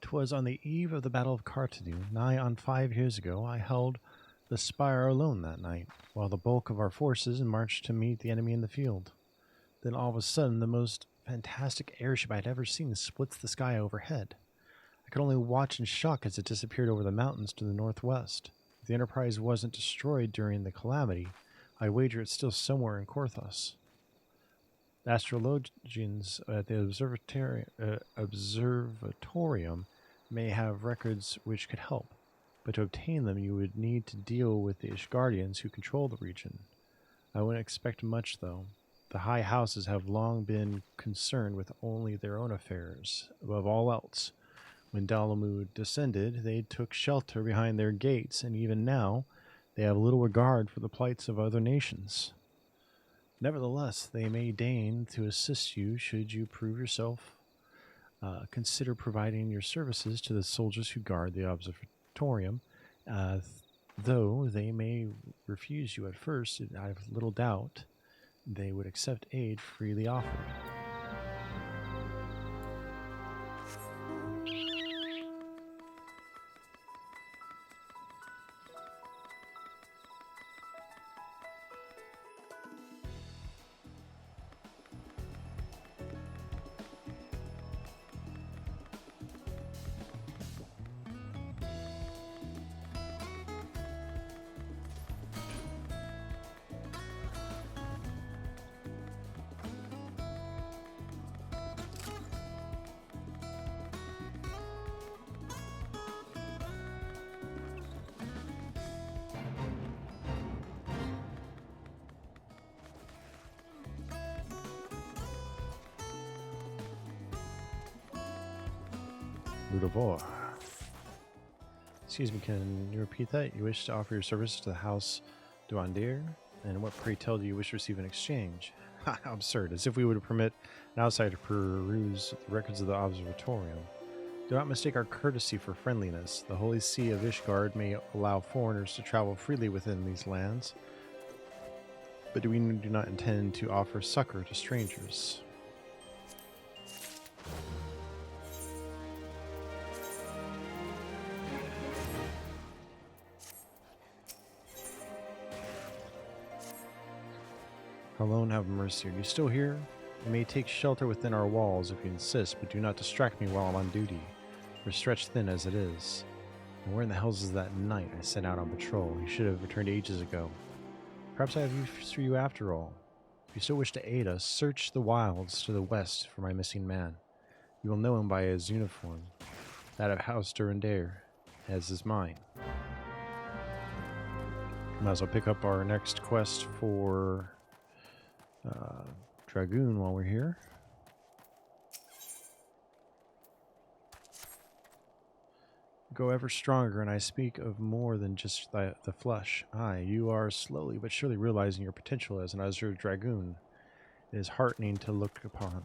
'Twas on the eve of the Battle of Cartadu, nigh on 5 years ago. I held the spire alone that night, while the bulk of our forces marched to meet the enemy in the field. Then all of a sudden, the most fantastic airship I had ever seen splits the sky overhead. I could only watch in shock as it disappeared over the mountains to the northwest. If the Enterprise wasn't destroyed during the calamity, I'd wager it's still somewhere in Korthos. The astrologians at the observatorium may have records which could help, but to obtain them you would need to deal with the Ishgardians who control the region. I wouldn't expect much, though. The high houses have long been concerned with only their own affairs, above all else. When Dalamud descended, they took shelter behind their gates, and even now they have little regard for the plights of other nations. Nevertheless, they may deign to assist you should you prove yourself. Consider providing your services to the soldiers who guard the observatorium. Though they may refuse you at first, I have little doubt they would accept aid freely offered. Ludovor. Excuse me, can you repeat that? You wish to offer your services to the House Duandir? And what, pray tell, do you wish to receive in exchange? How absurd, as if we would permit an outsider to peruse the records of the observatorium. Do not mistake our courtesy for friendliness. The Holy See of Ishgard may allow foreigners to travel freely within these lands, but we do not intend to offer succor to strangers. Alone have mercy. Are you still here? You may take shelter within our walls if you insist, but do not distract me while I'm on duty. We're stretched thin as it is. And where in the hells is that knight I sent out on patrol? He should have returned ages ago. Perhaps I have use for you after all. If you still wish to aid us, search the wilds to the west for my missing man. You will know him by his uniform, that of House Durandair, as is mine. Might as well pick up our next quest for Dragoon while we're here. Go ever stronger, and I speak of more than just the flesh. Aye, you are slowly but surely realizing your potential as an Azure Dragoon. It is heartening to look upon.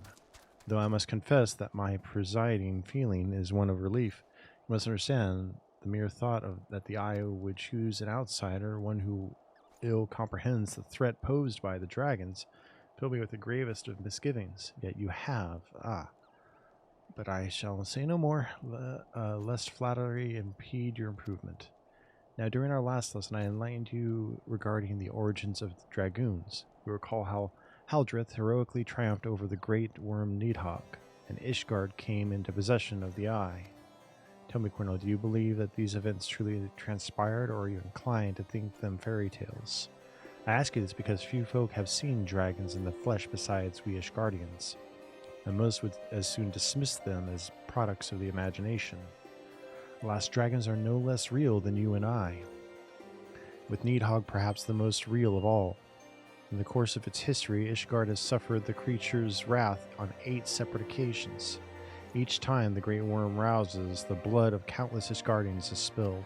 Though I must confess that my presiding feeling is one of relief. You must understand the mere thought of that the Eye would choose an outsider, one who ill comprehends the threat posed by the dragons, filled me with the gravest of misgivings. Yet you have, but I shall say no more, lest flattery impede your improvement. Now, during our last lesson, I enlightened you regarding the origins of the dragoons. You recall how Haldrith heroically triumphed over the great worm Needhawk, and Ishgard came into possession of the Eye. Tell me, Cornell, do you believe that these events truly transpired, or are you inclined to think them fairy tales? I ask you this because few folk have seen dragons in the flesh besides we Ishgardians, and most would as soon dismiss them as products of the imagination. Alas, dragons are no less real than you and I, with Needhogg perhaps the most real of all. In the course of its history, Ishgard has suffered the creature's wrath on 8 separate occasions. Each time the great worm rouses, the blood of countless Ishgardians is spilled.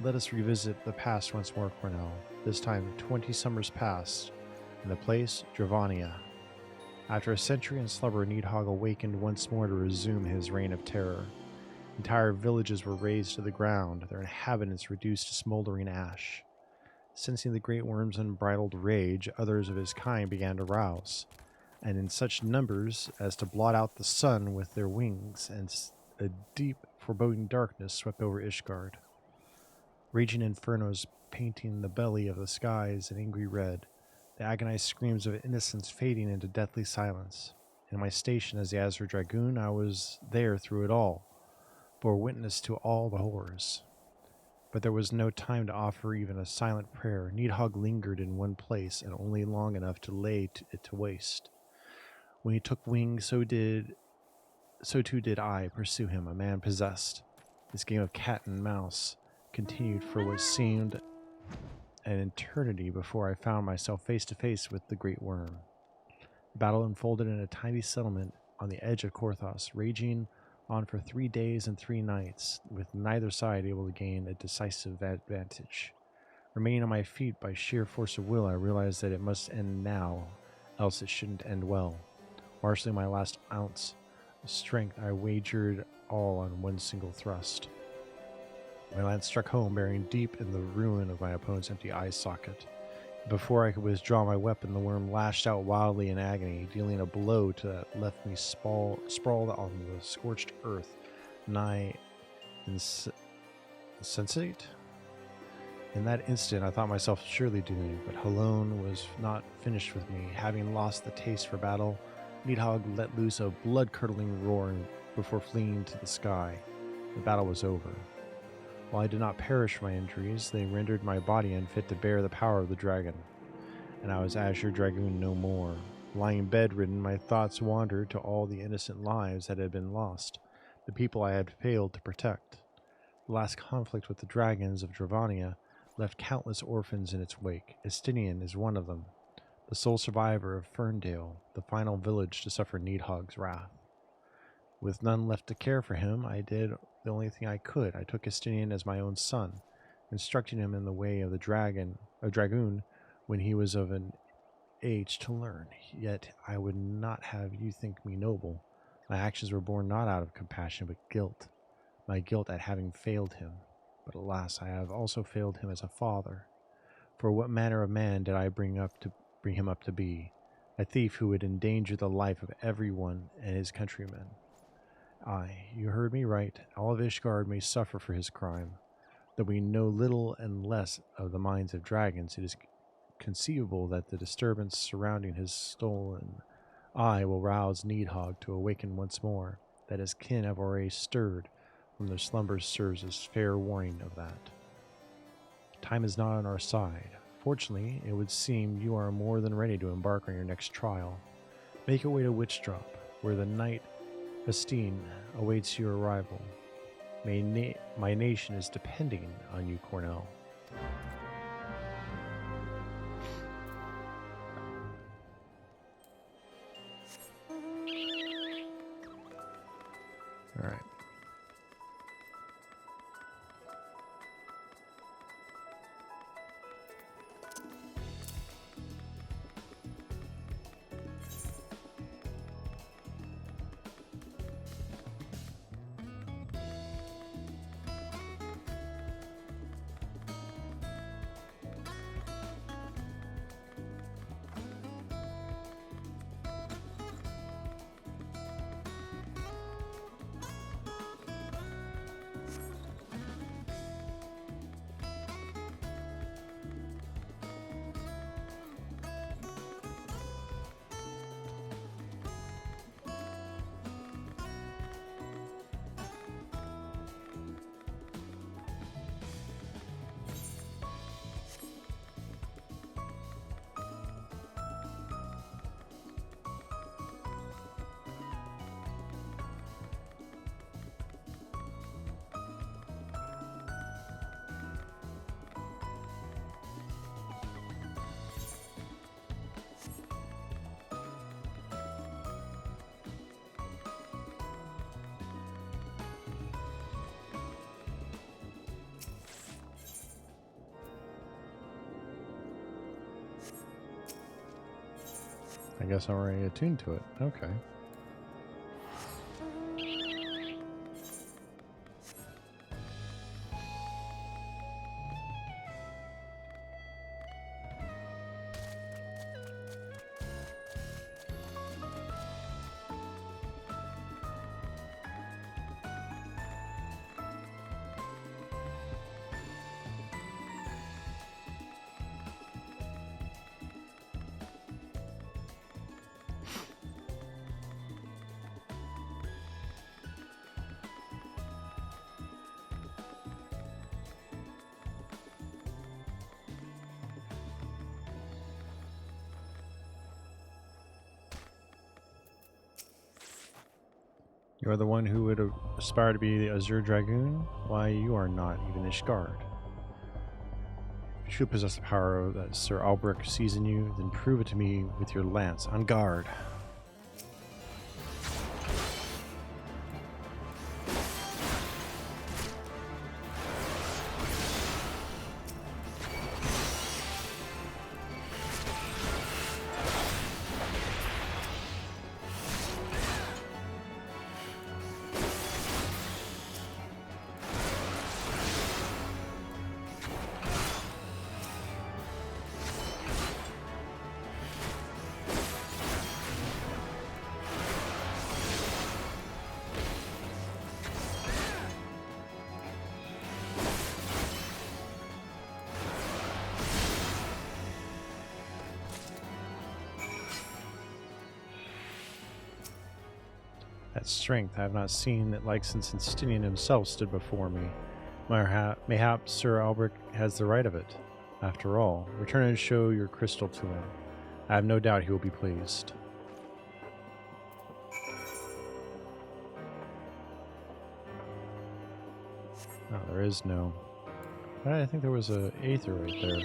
Let us revisit the past once more, Cornell. This time, 20 summers past, and the place, Dravania. After a century in slumber, Nidhogg awakened once more to resume his reign of terror. Entire villages were razed to the ground, their inhabitants reduced to smoldering ash. Sensing the great worm's unbridled rage, others of his kind began to rouse, and in such numbers as to blot out the sun with their wings, and a deep, foreboding darkness swept over Ishgard. Raging infernos painting the belly of the skies an angry red, the agonized screams of innocence fading into deathly silence. In my station as the Azure Dragoon, I was there through it all, bore witness to all the horrors. But there was no time to offer even a silent prayer. Nidhogg lingered in one place, and only long enough to lay it to waste. When he took wing, so too did I pursue him, a man possessed. This game of cat and mouse continued for what seemed an eternity before I found myself face to face with the great worm. The battle unfolded in a tiny settlement on the edge of Korthos, raging on for 3 days and 3 nights, with neither side able to gain a decisive advantage. Remaining on my feet by sheer force of will, I realized that it must end now, else it shouldn't end well. Marshalling my last ounce of strength, I wagered all on one single thrust. My lance struck home, bearing deep in the ruin of my opponent's empty eye socket. Before I could withdraw my weapon, the worm lashed out wildly in agony, dealing a blow that left me sprawled on the scorched earth, nigh insensate. In that instant, I thought myself surely doomed, but Halone was not finished with me. Having lost the taste for battle, Nidhogg let loose a blood-curdling roar before fleeing to the sky. The battle was over. While I did not perish from my injuries, they rendered my body unfit to bear the power of the dragon, and I was Azure Dragoon no more. Lying bedridden, my thoughts wandered to all the innocent lives that had been lost, the people I had failed to protect. The last conflict with the dragons of Dravania left countless orphans in its wake. Estinian is one of them, the sole survivor of Ferndale, the final village to suffer Nidhogg's wrath. With none left to care for him, I did the only thing I could. I took Estinian as my own son, instructing him in the way of the dragoon when he was of an age to learn. Yet I would not have you think me noble. My actions were born not out of compassion, but guilt. My guilt at having failed him. But alas, I have also failed him as a father. For what manner of man did I bring him up to be? A thief who would endanger the life of everyone and his countrymen. Aye, you heard me right. All of Ishgard may suffer for his crime. Though we know little and less of the minds of dragons, it is conceivable that the disturbance surrounding his stolen eye will rouse Nidhogg to awaken once more, that his kin have already stirred from their slumbers serves as fair warning of that. Time is not on our side. Fortunately, it would seem you are more than ready to embark on your next trial. Make your way to Witchdrop, where the knight Hastine awaits your arrival. My nation is depending on you, Cornell. All right. I guess I'm already attuned to it. Okay. You are the one who would aspire to be the Azure Dragoon? Why, you are not even Ishgard. If you possess the power that Sir Albrecht sees in you, then prove it to me with your lance. On guard. That strength I have not seen it like since Justinian himself stood before me. Mayhap Sir Albrecht has the right of it. After all, return and show your crystal to him. I have no doubt he will be pleased. Oh, there is no... I think there was a Aether right there.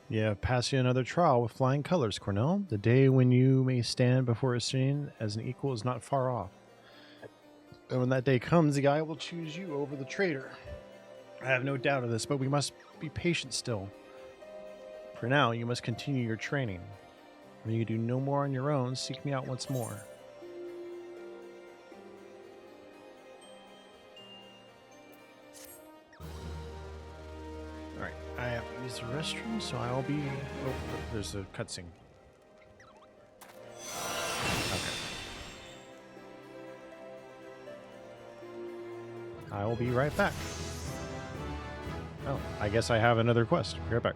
Yeah, pass you another trial with flying colors, Cornell. The day when you may stand before Justinian as an equal is not far off. And when that day comes, the guy will choose you over the traitor. I have no doubt of this, but we must be patient still. For now, you must continue your training. When you do no more on your own, seek me out once more. Alright, I have to use the restroom, so I'll be... Oh, there's a cutscene. Okay. I will be right back. Oh, I guess I have another quest. Be right back.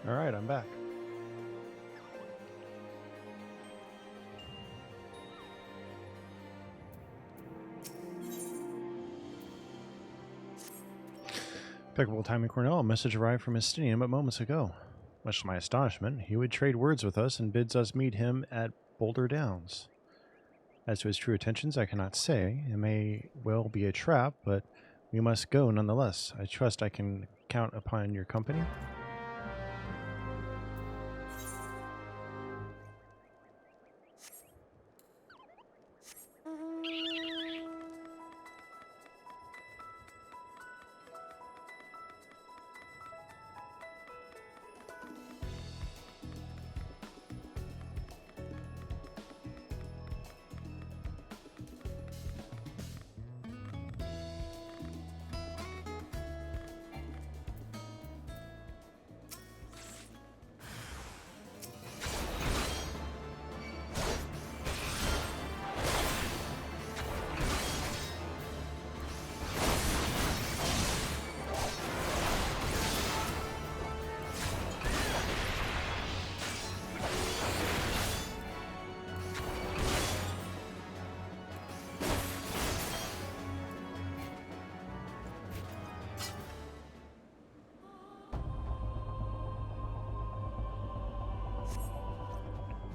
Alright, I'm back. Impeccable timing, Cornell. A message arrived from Estinian but moments ago. Much to my astonishment, he would trade words with us and bids us meet him at Boulder Downs. As to his true intentions, I cannot say. It may well be a trap, but we must go nonetheless. I trust I can count upon your company.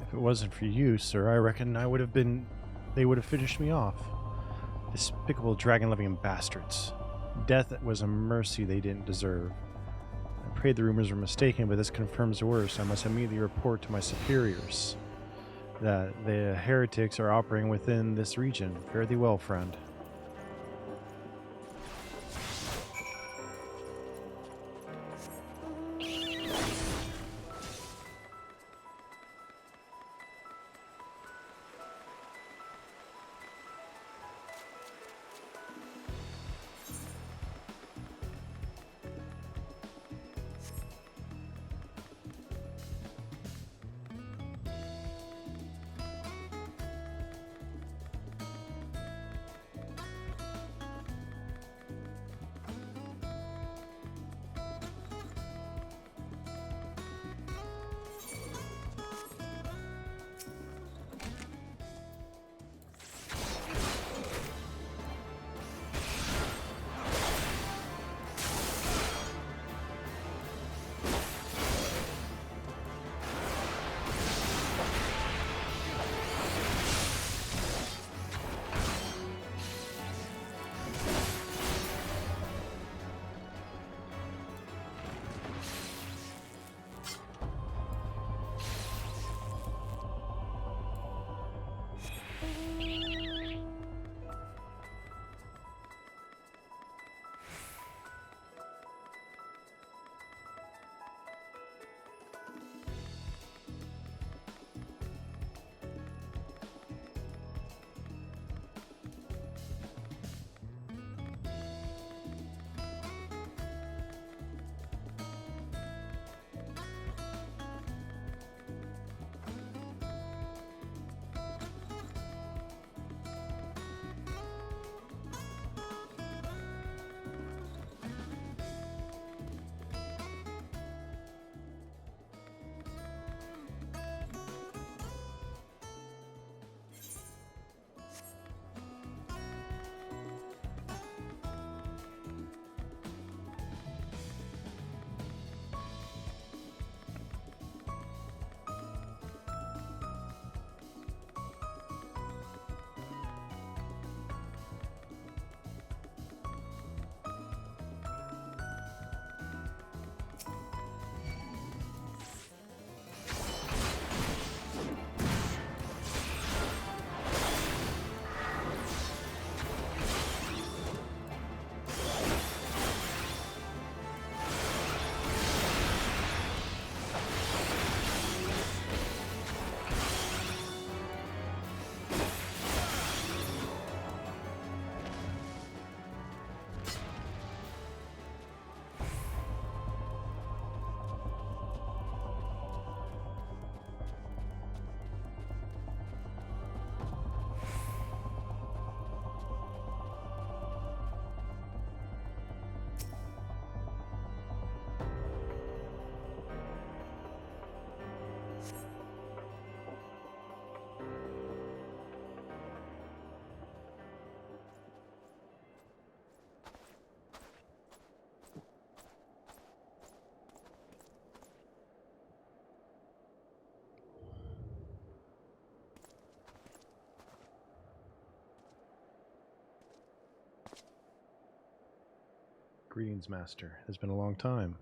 If it wasn't for you, sir, I reckon they would have finished me off. Despicable dragon-loving bastards. Death was a mercy they didn't deserve. I prayed the rumors were mistaken, but this confirms the worst. I must immediately report to my superiors that the heretics are operating within this region. Fare thee well, friend. Greetings, Master. It's been a long time.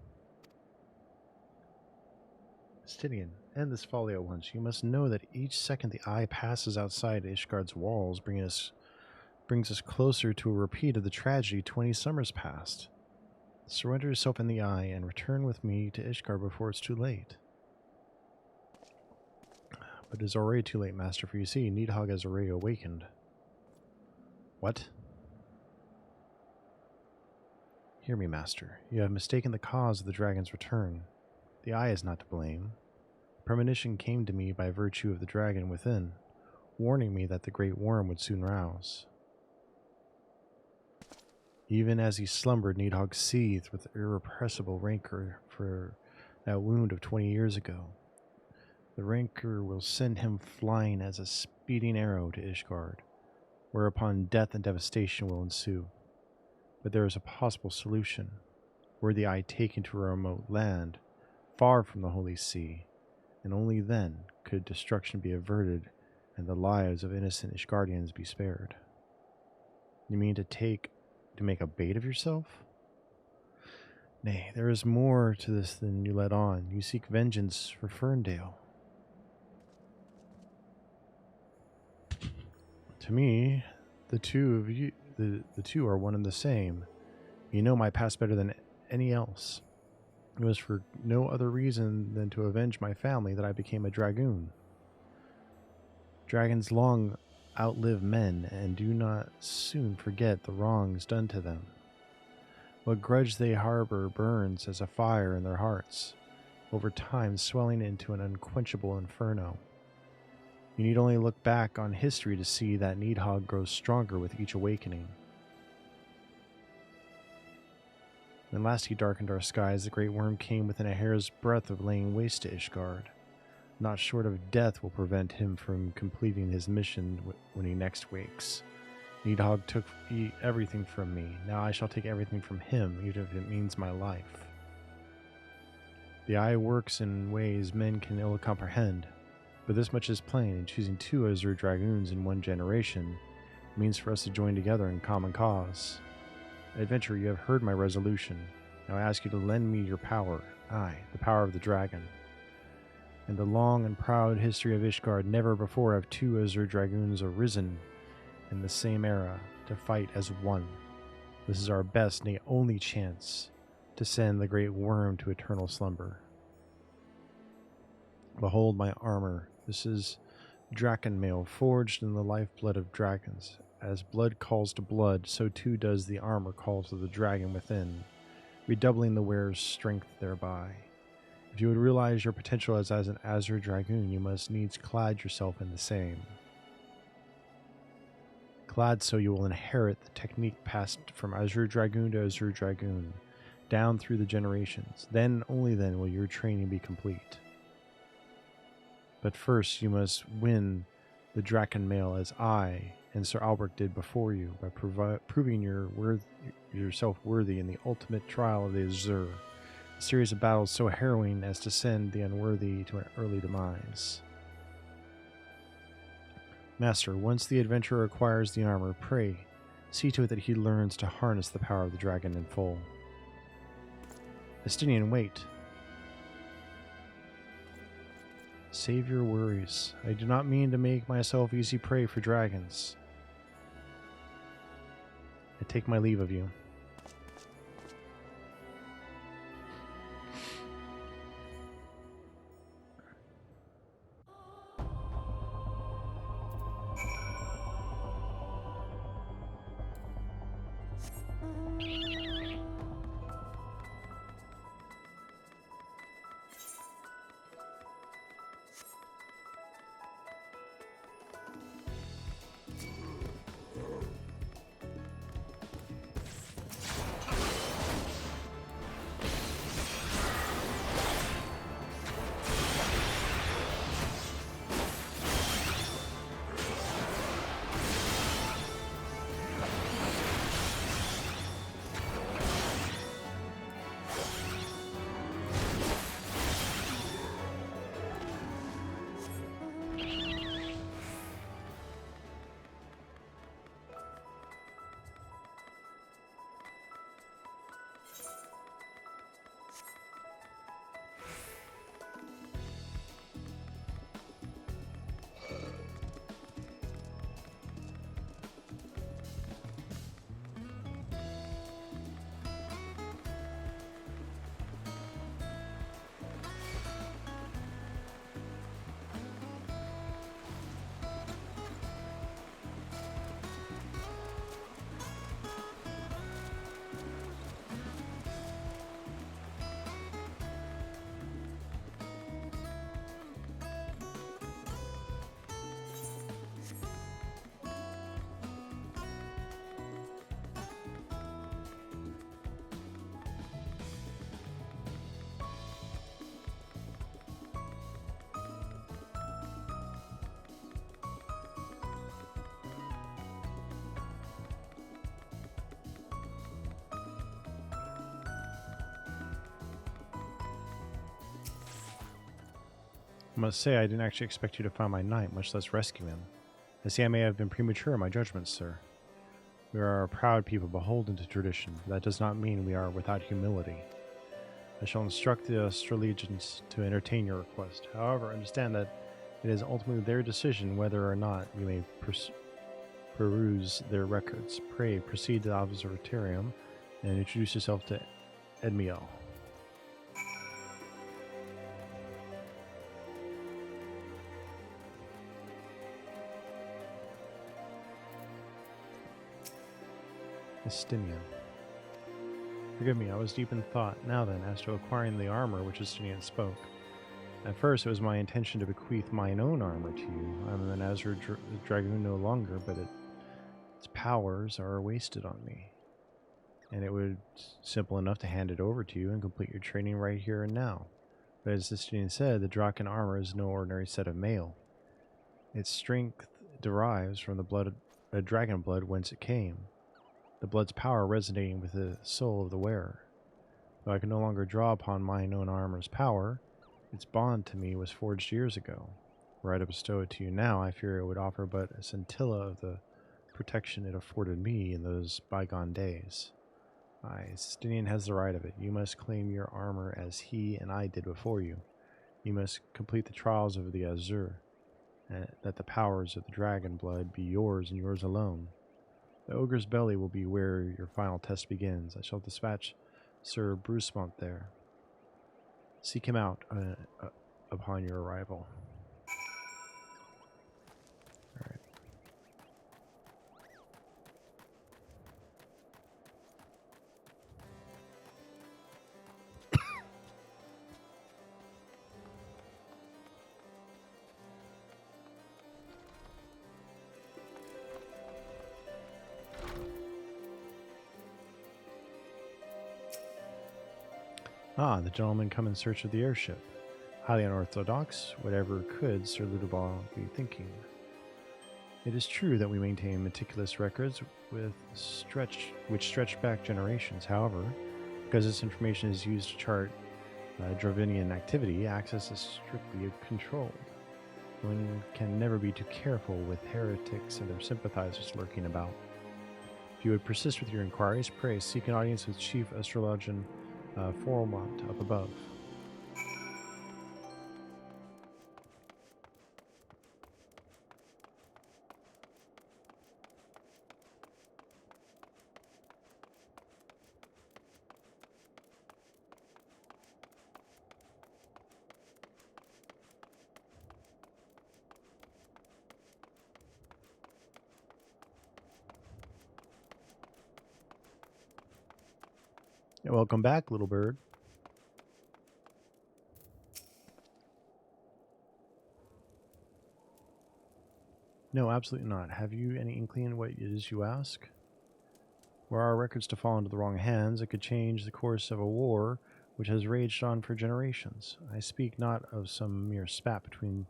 Stydian, end this folly at once. You must know that each second the eye passes outside Ishgard's walls brings us closer to a repeat of the tragedy 20 summers past. Surrender yourself in the eye and return with me to Ishgard before it's too late. But it is already too late, Master, for you see, Nidhogg has already awakened. What? Hear me, Master. You have mistaken the cause of the dragon's return. The eye is not to blame. Premonition came to me by virtue of the dragon within, warning me that the great worm would soon rouse. Even as he slumbered, Nidhogg seethed with irrepressible rancor for that wound of 20 years ago. The rancor will send him flying as a speeding arrow to Ishgard, whereupon death and devastation will ensue. But there is a possible solution. Were the eye taken to a remote land, far from the Holy See, and only then could destruction be averted and the lives of innocent Ishgardians be spared. You mean to make a bait of yourself? Nay, there is more to this than you let on. You seek vengeance for Ferndale. To me, the two are one and the same. You know my past better than any else. It was for no other reason than to avenge my family that I became a dragoon. Dragons long outlive men and do not soon forget the wrongs done to them. What grudge they harbor burns as a fire in their hearts, over time swelling into an unquenchable inferno. You need only look back on history to see that Nidhogg grows stronger with each awakening. When last he darkened our skies, the great worm came within a hair's breadth of laying waste to Ishgard. Not short of death will prevent him from completing his mission when he next wakes. Nidhogg took everything from me. Now I shall take everything from him, even if it means my life. The eye works in ways men can ill comprehend, but this much is plain. In choosing two Azure Dragoons in one generation means for us to join together in common cause. Adventurer, you have heard my resolution. Now I ask you to lend me your power, aye, the power of the dragon. In the long and proud history of Ishgard, never before have two Azure Dragoons arisen in the same era to fight as one. This is our best, nay, only chance to send the great worm to eternal slumber. Behold my armor. This is Draken mail, forged in the lifeblood of dragons. As blood calls to blood, so too does the armor call to the dragon within, redoubling the wearer's strength thereby. If you would realize your potential as an Azure Dragoon, you must needs clad yourself in the same. Clad so you will inherit the technique passed from Azure Dragoon to Azure Dragoon, down through the generations. Then, only then, will your training be complete. But first, you must win the Draken mail as I and Sir Albrecht did before you, by proving yourself worthy in the ultimate trial of the Azure, a series of battles so harrowing as to send the unworthy to an early demise. Master, once the adventurer acquires the armor, pray, see to it that he learns to harness the power of the dragon in full. Stydian, wait. Save your worries. I do not mean to make myself easy prey for dragons. I take my leave of you. I must say I didn't actually expect you to find my knight, much less rescue him. I see I may have been premature in my judgments, sir. We are a proud people beholden to tradition, but that does not mean we are without humility. I shall instruct the Australians to entertain your request. However, understand that it is ultimately their decision whether or not you may peruse their records. Pray, proceed to the observatorium and introduce yourself to Edmiel. Estinian. Forgive me, I was deep in thought. Now then, as to acquiring the armor which Estinian spoke. At first, it was my intention to bequeath mine own armor to you. I am an Azure Dragoon no longer, but its powers are wasted on me. And it would simple enough to hand it over to you and complete your training right here and now. But as Estinian said, the Draken armor is no ordinary set of mail. Its strength derives from the blood, dragon blood whence it came. The blood's power resonating with the soul of the wearer. Though I can no longer draw upon mine own armor's power, its bond to me was forged years ago. Were I to bestow it to you now, I fear it would offer but a scintilla of the protection it afforded me in those bygone days. Aye, Estinian has the right of it. You must claim your armor as he and I did before you. You must complete the trials of the Azure, that the powers of the dragon blood be yours and yours alone. The ogre's belly will be where your final test begins. I shall dispatch Sir Brucemont there. Seek him out upon your arrival. All right. Ah, the gentleman come in search of the airship. Highly unorthodox, whatever could Sir Ludobal be thinking? It is true that we maintain meticulous records which stretch back generations. However, because this information is used to chart Dravinian activity, access is strictly controlled. One can never be too careful with heretics and their sympathizers lurking about. If you would persist with your inquiries, pray seek an audience with Chief Astrologian Foromont up above. Welcome back, little bird. No, absolutely not. Have you any inkling what it is you ask? Were our records to fall into the wrong hands, it could change the course of a war which has raged on for generations. I speak not of some mere spat between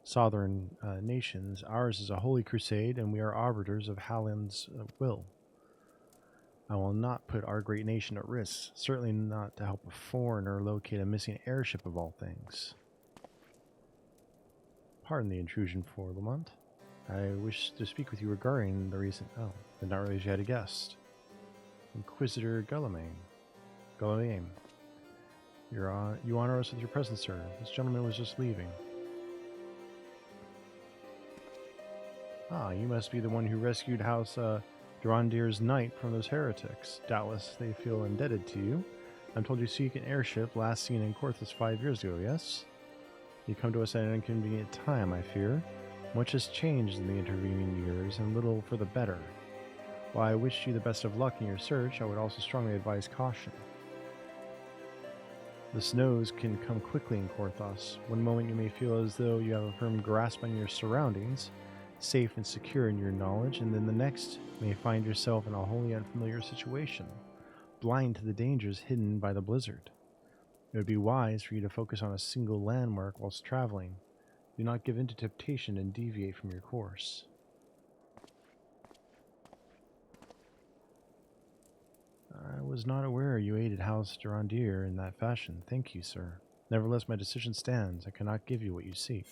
southern nations. Ours is a holy crusade, and we are arbiters of Halland's will. I will not put our great nation at risk, certainly not to help a foreigner locate a missing airship of all things. Pardon the intrusion, Lamont. I wish to speak with you regarding the recent... Oh, did not realize you had a guest. Inquisitor Gullamain. You honor us with your presence, sir. This gentleman was just leaving. Ah, you must be the one who rescued House Durandir's knight from those heretics. Doubtless they feel indebted to you. I'm told you seek an airship last seen in Corthus 5 years ago, yes? You come to us at an inconvenient time, I fear. Much has changed in the intervening years, and little for the better. While I wish you the best of luck in your search, I would also strongly advise caution. The snows can come quickly in Corthus. One moment you may feel as though you have a firm grasp on your surroundings, safe and secure in your knowledge, and then the next you may find yourself in a wholly unfamiliar situation, blind to the dangers hidden by the blizzard. It would be wise for you to focus on a single landmark whilst traveling. Do not give in to temptation and deviate from your course. I was not aware you aided House Durandir in that fashion. Thank you, sir. Nevertheless, my decision stands. I cannot give you what you seek.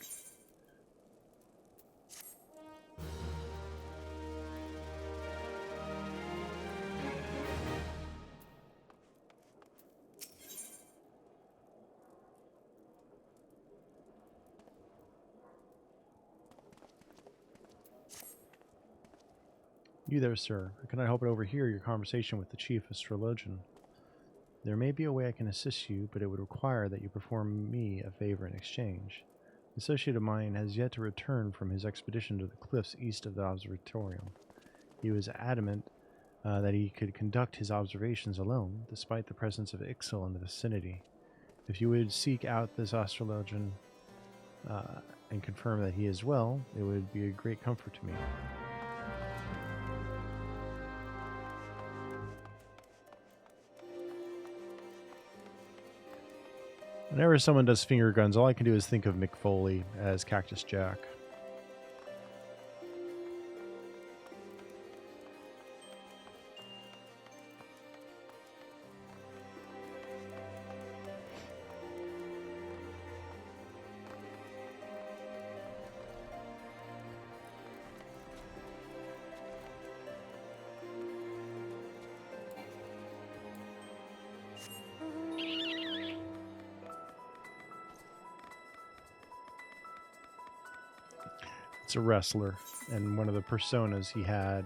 You there, sir. I cannot help but overhear your conversation with the chief astrologian. There may be a way I can assist you, but it would require that you perform me a favor in exchange. An associate of mine has yet to return from his expedition to the cliffs east of the observatorium. He was adamant that he could conduct his observations alone, despite the presence of Ixil in the vicinity. If you would seek out this astrologian and confirm that he is well, it would be a great comfort to me. Whenever someone does finger guns, all I can do is think of Mick Foley as Cactus Jack. It's a wrestler, and one of the personas he had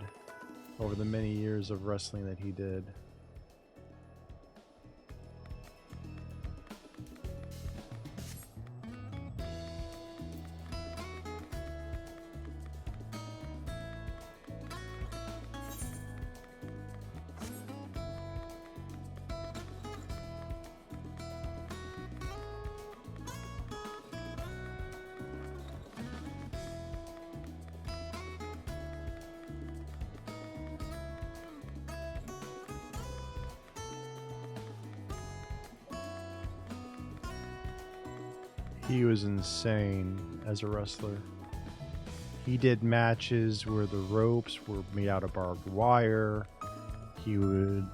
over the many years of wrestling that he did. He was insane as a wrestler. He did matches where the ropes were made out of barbed wire. He would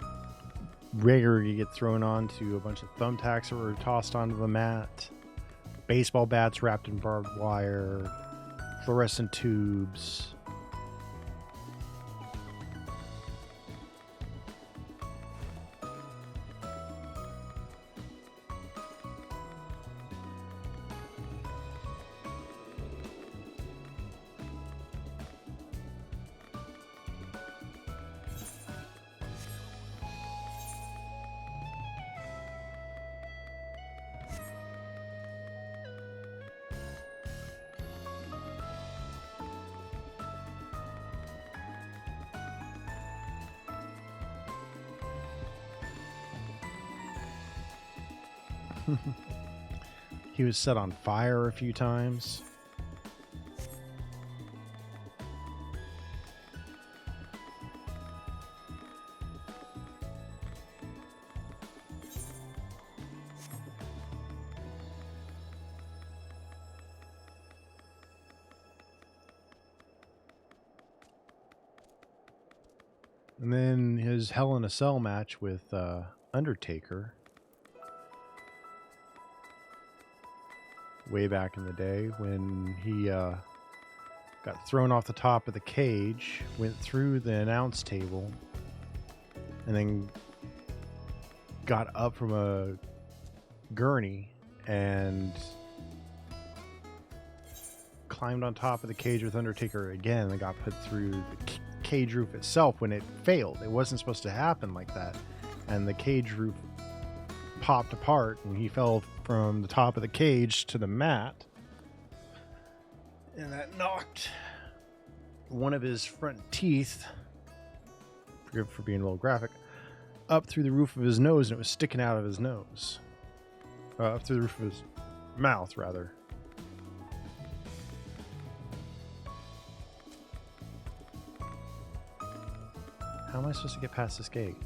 regularly get thrown onto a bunch of thumbtacks that were tossed onto the mat. Baseball bats wrapped in barbed wire. Fluorescent tubes. He was set on fire a few times. And then his Hell in a Cell match with Undertaker. Way back in the day when he got thrown off the top of the cage, went through the announce table, and then got up from a gurney and climbed on top of the cage with Undertaker again and got put through the cage roof itself when it failed. It wasn't supposed to happen like that. And the cage roof popped apart and he fell from the top of the cage to the mat. And that knocked one of his front teeth, forgive for being a little graphic, up through the roof of his nose, and it was sticking out of his nose. Up through the roof of his mouth, rather. How am I supposed to get past this gate?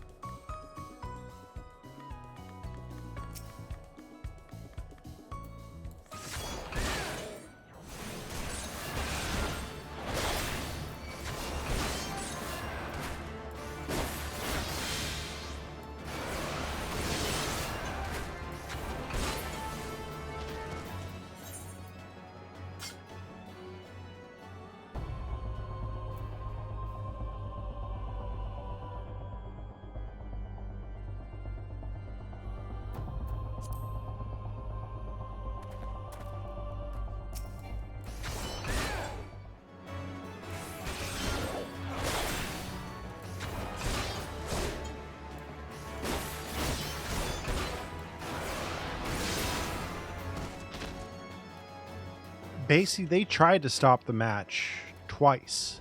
basically, they tried to stop the match twice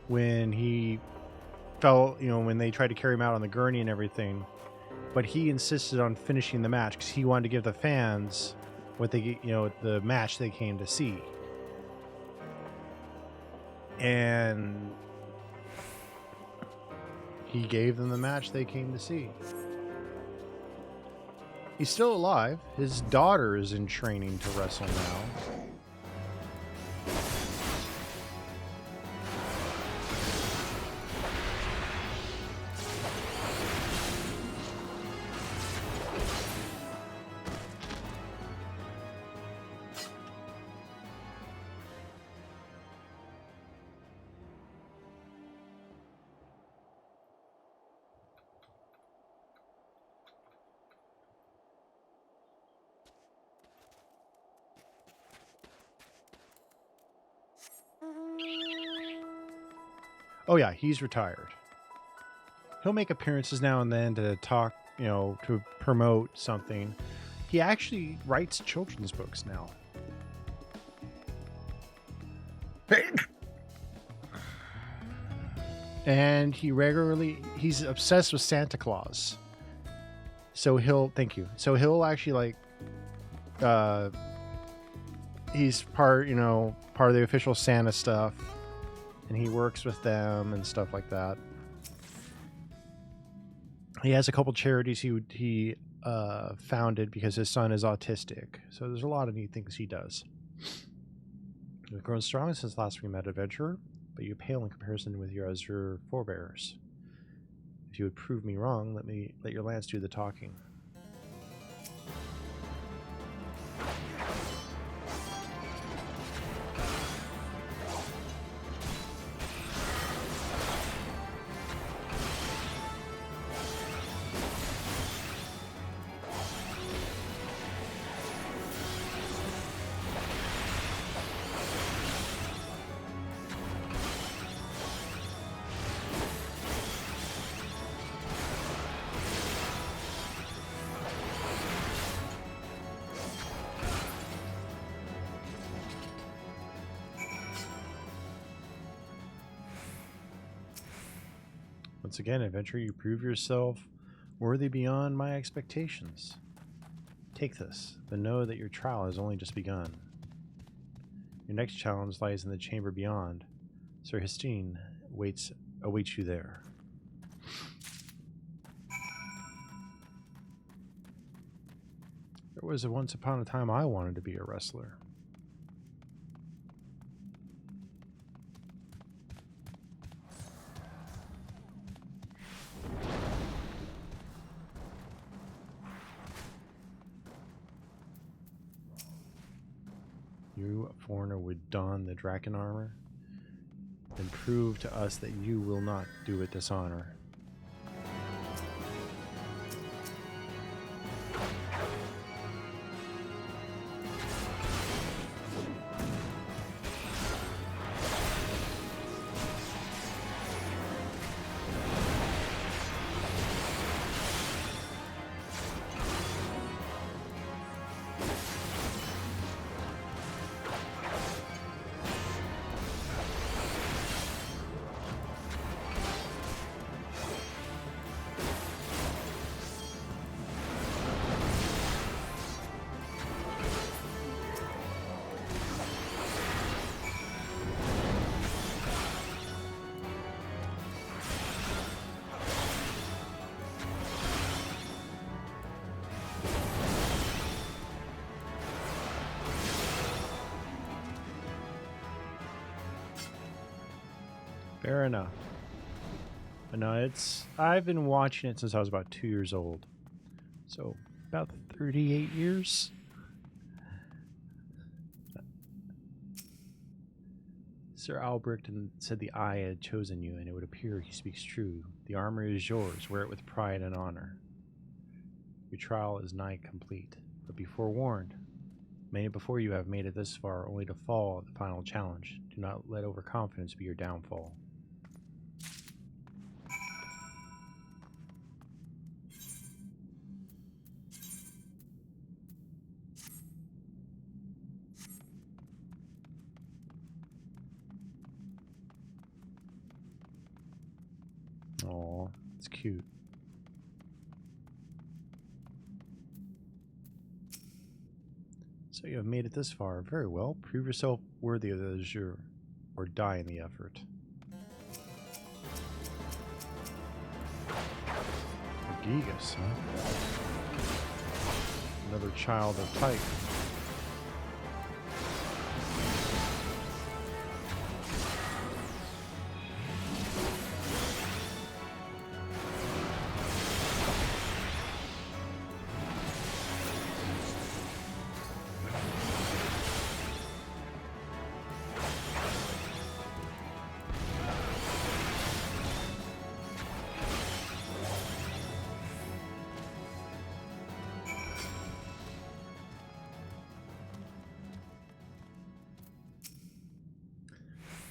when he fell, when they tried to carry him out on the gurney and everything. But he insisted on finishing the match because he wanted to give the fans what they, the match they came to see. And he gave them the match they came to see. He's still alive. His daughter is in training to wrestle now. Oh yeah, he's retired. He'll make appearances now and then to talk, to promote something. He actually writes children's books now. And he's obsessed with Santa Claus. So thank you. So he'll actually he's part of the official Santa stuff. And he works with them and stuff like that. He has a couple charities he founded because his son is autistic. So there's a lot of neat things he does. You've grown strong since last we met, adventurer, but you pale in comparison with your other forebears. If you would prove me wrong, let your lance do the talking. Once again, adventurer, you prove yourself worthy beyond my expectations. Take this, but know that your trial has only just begun. Your next challenge lies in the chamber beyond. Sir Histine awaits you there. There was once upon a time I wanted to be a wrestler. You, foreigner, would don the Draken armor and prove to us that you will not do it dishonor. Fair enough. But no, I've been watching it since I was about 2 years old. So, about 38 years. Sir Albrecht said the eye had chosen you, and it would appear he speaks true. The armor is yours. Wear it with pride and honor. Your trial is nigh complete, but be forewarned. Many before you have made it this far, only to fall at the final challenge. Do not let overconfidence be your downfall. Aw, it's cute. So you have made it this far. Very well. Prove yourself worthy of the azure, or die in the effort. Gigas, huh? Another child of Tyche.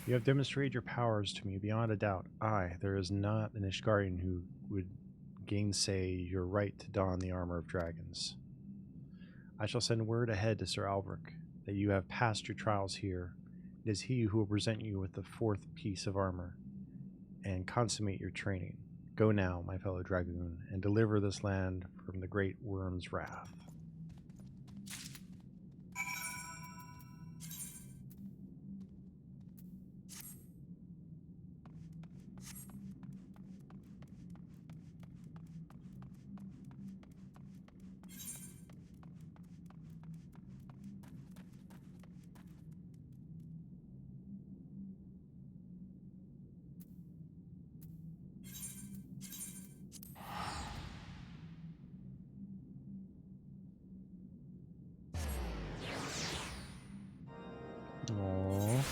You have demonstrated your powers to me beyond a doubt. Aye, there is not an Ishgarian who would gainsay your right to don the armor of dragons. I shall send word ahead to Sir Albrecht that you have passed your trials here. It is he who will present you with the 4th piece of armor and consummate your training. Go now, my fellow dragoon, and deliver this land from the great worm's wrath. Aww.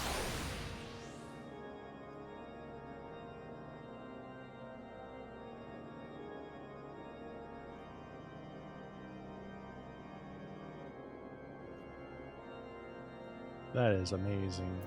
That is amazing.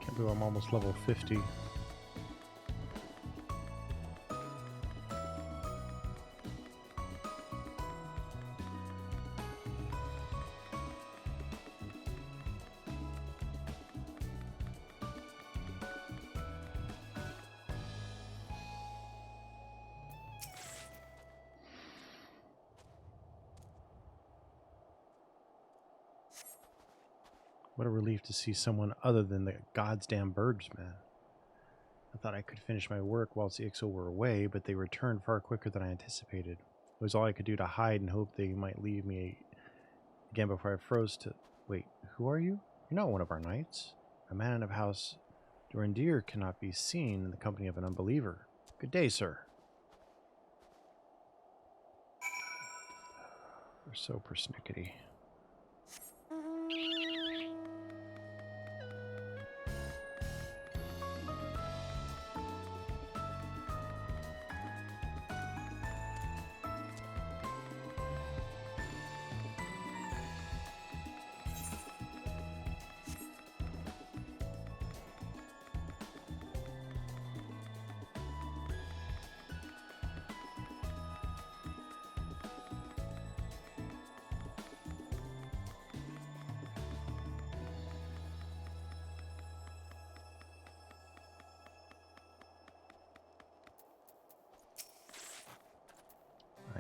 Can't believe I'm almost level 50. What a relief to see someone other than the goddamn birds, man. I thought I could finish my work whilst the Ixo were away, but they returned far quicker than I anticipated. It was all I could do to hide and hope they might leave me again before I froze to... Wait, who are you? You're not one of our knights. A man of House Dorandir cannot be seen in the company of an unbeliever. Good day, sir. They're so persnickety.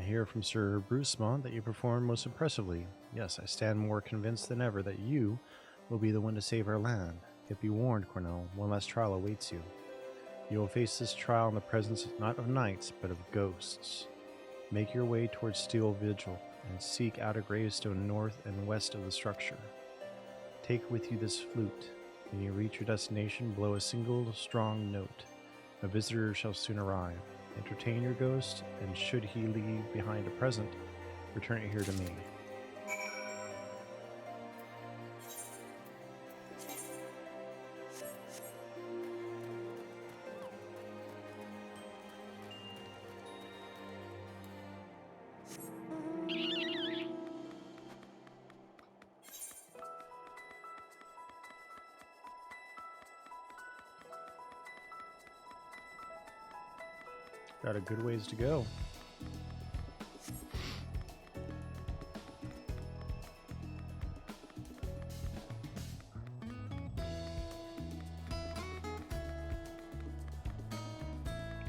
hear from Sir Brucemont that you performed most impressively. Yes, I stand more convinced than ever that you will be the one to save our land. Yet be warned, Cornell, one last trial awaits you. You will face this trial in the presence not of knights, but of ghosts. Make your way towards Steel Vigil, and seek out a gravestone north and west of the structure. Take with you this flute. When you reach your destination, blow a single strong note. A visitor shall soon arrive. Entertain your ghost, and should he leave behind a present, return it here to me. Got a good ways to go.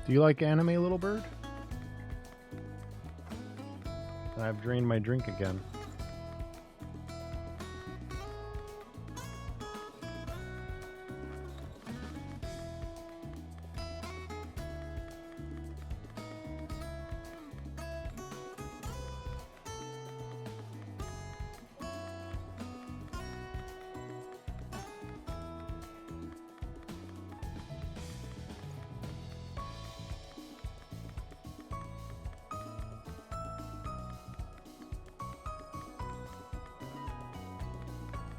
Do you like anime, little bird? I've drained my drink again.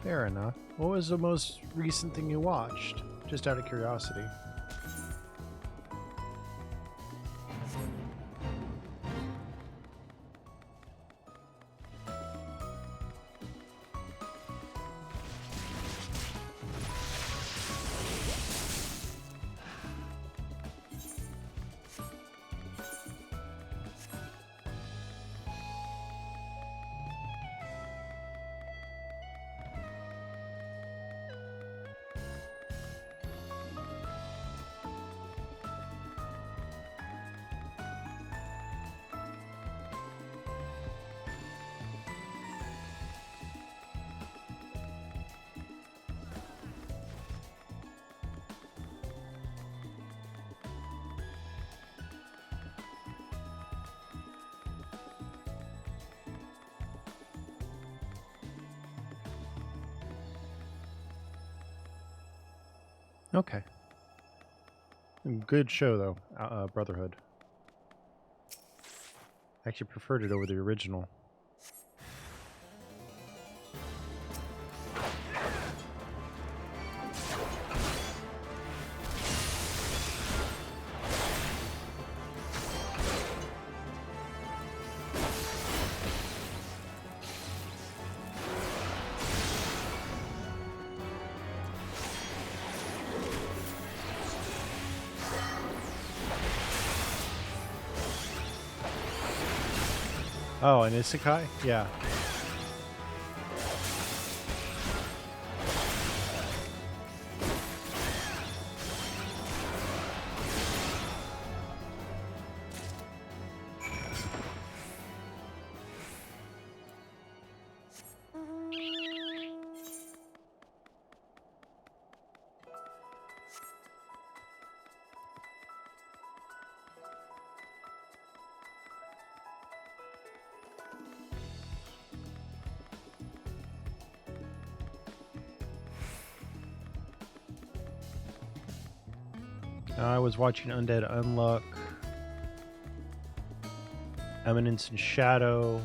Fair enough. What was the most recent thing you watched? Just out of curiosity. Okay. Good show, though. Brotherhood. I actually preferred it over the original. Oh, an isekai? Yeah. I was watching Undead Unluck, Eminence and Shadow,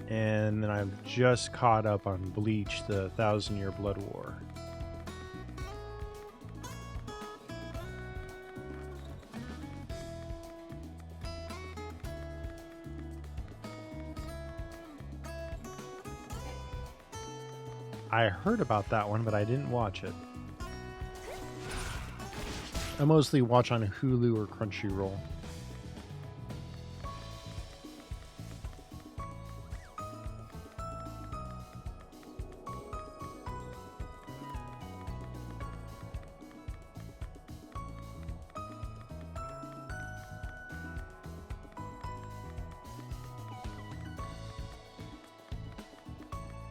and then I've just caught up on Bleach, the 1,000-Year Blood War. I heard about that one, but I didn't watch it. I mostly watch on Hulu or Crunchyroll.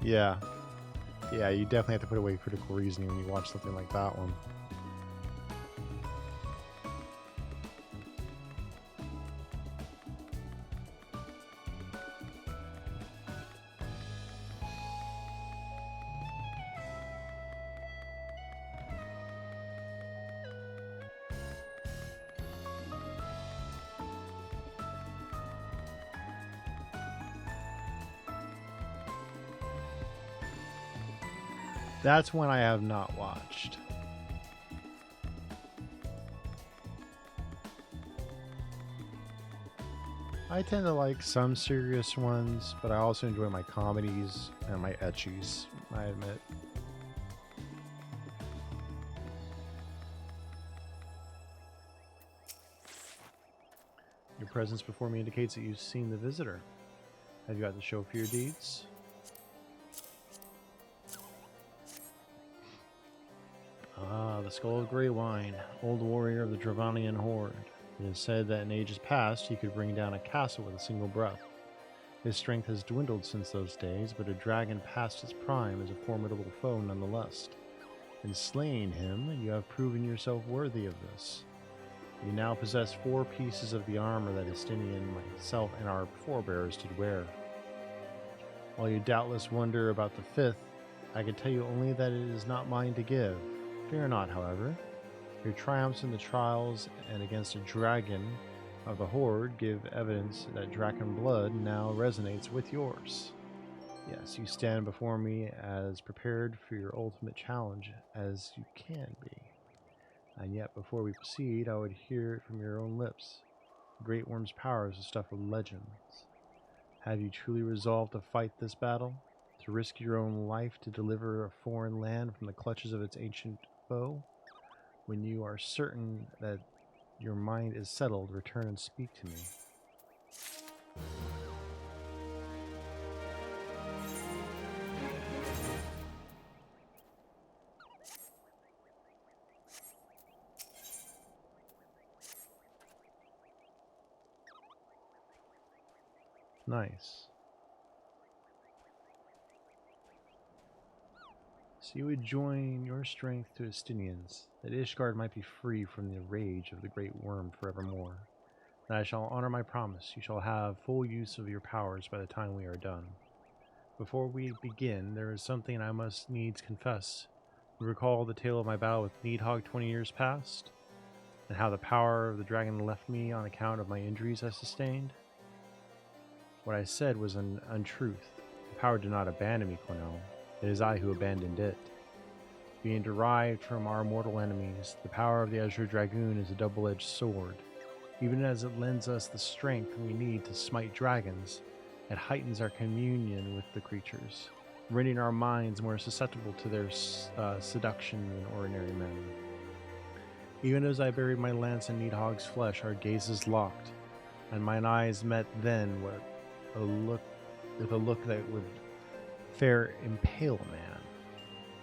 Yeah. Yeah, you definitely have to put away critical reasoning when you watch something like that one. That's one I have not watched. I tend to like some serious ones, but I also enjoy my comedies and my ecchis, I admit. Your presence before me indicates that you've seen the visitor. Have you got the show for your deeds? Ah, the Skull of Grey Wine, old warrior of the Dravanian horde. It is said that in ages past he could bring down a castle with a single breath. His strength has dwindled since those days, but a dragon past its prime is a formidable foe nonetheless. In slaying him, you have proven yourself worthy of this. You now possess 4 pieces of the armor that Estinian, myself, and our forebears did wear. While you doubtless wonder about the 5th, I can tell you only that it is not mine to give. Fear not, however. Your triumphs in the trials and against a dragon of the Horde give evidence that dragon blood now resonates with yours. Yes, you stand before me as prepared for your ultimate challenge as you can be. And yet, before we proceed, I would hear it from your own lips. The Great Worm's power is the stuff of legends. Have you truly resolved to fight this battle? To risk your own life to deliver a foreign land from the clutches of its ancient foe? When you are certain that your mind is settled, return and speak to me. Nice. So you would join your strength to Estinians, that Ishgard might be free from the rage of the Great Worm forevermore. And I shall honor my promise. You shall have full use of your powers by the time we are done. Before we begin, there is something I must needs confess. You recall the tale of my battle with Needhogg 20 years past? And how the power of the dragon left me on account of my injuries I sustained? What I said was an untruth. The power did not abandon me, Cornell. It is I who abandoned it. Being derived from our mortal enemies, the power of the Azure Dragoon is a double-edged sword. Even as it lends us the strength we need to smite dragons, it heightens our communion with the creatures, rendering our minds more susceptible to their seduction than ordinary men. Even as I buried my lance in Needhogg's flesh, our gazes locked, and mine eyes met then with a look that would fair impale a man.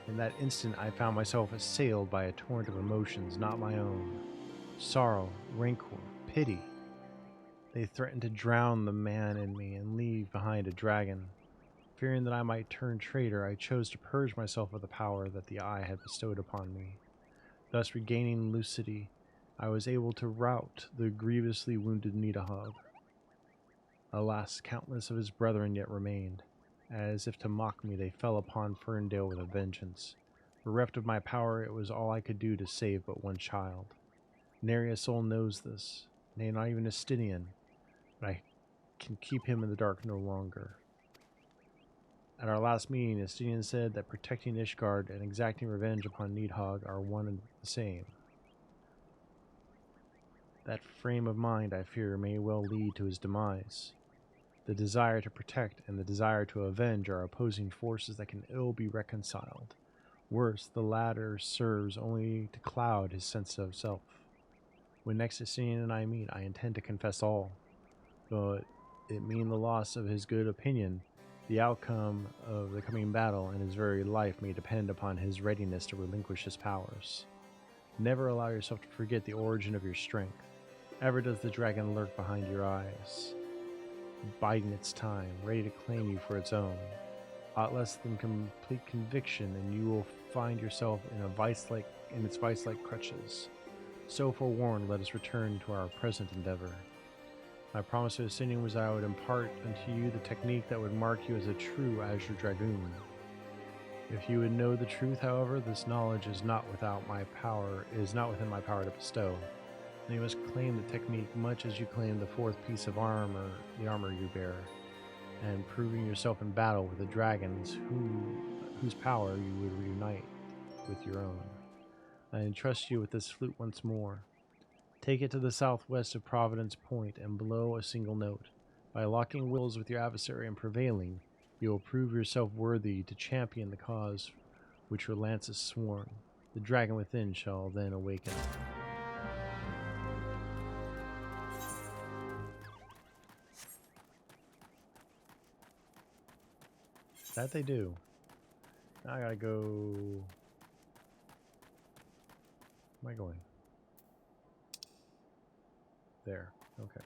In that instant, I found myself assailed by a torrent of emotions not my own. Sorrow, rancor, pity. They threatened to drown the man in me and leave behind a dragon. Fearing that I might turn traitor, I chose to purge myself of the power that the eye had bestowed upon me. Thus regaining lucidity, I was able to rout the grievously wounded Needhogg. Alas, countless of his brethren yet remained. As if to mock me, they fell upon Ferndale with a vengeance. Bereft of my power, it was all I could do to save but one child. Nary a soul knows this, nay, not even Estinian, but I can keep him in the dark no longer. At our last meeting, Estinian said that protecting Ishgard and exacting revenge upon Needhogg are one and the same. That frame of mind, I fear, may well lead to his demise. The desire to protect and the desire to avenge are opposing forces that can ill be reconciled. Worse, the latter serves only to cloud his sense of self. When next Estinian and I meet, I intend to confess all. Though it mean the loss of his good opinion, the outcome of the coming battle and his very life may depend upon his readiness to relinquish his powers. Never allow yourself to forget the origin of your strength. Ever does the dragon lurk behind your eyes, biding its time, ready to claim you for its own. Aught less than complete conviction, and you will find yourself in its vice-like crutches. So forewarned, let us return to our present endeavor. My promise to Asinian was I would impart unto you the technique that would mark you as a true Azure Dragoon. If you would know the truth, however, this knowledge is not within my power to bestow. And you must claim the technique much as you claim the fourth piece of armor, the armor you bear, and proving yourself in battle with the dragons whose power you would reunite with your own. I entrust you with this flute once more. Take it to the southwest of Providence Point and blow a single note. By locking wills with your adversary and prevailing, you will prove yourself worthy to champion the cause which your lance has sworn. The dragon within shall then awaken. That they do. Now I gotta go... Where am I going? There. Okay.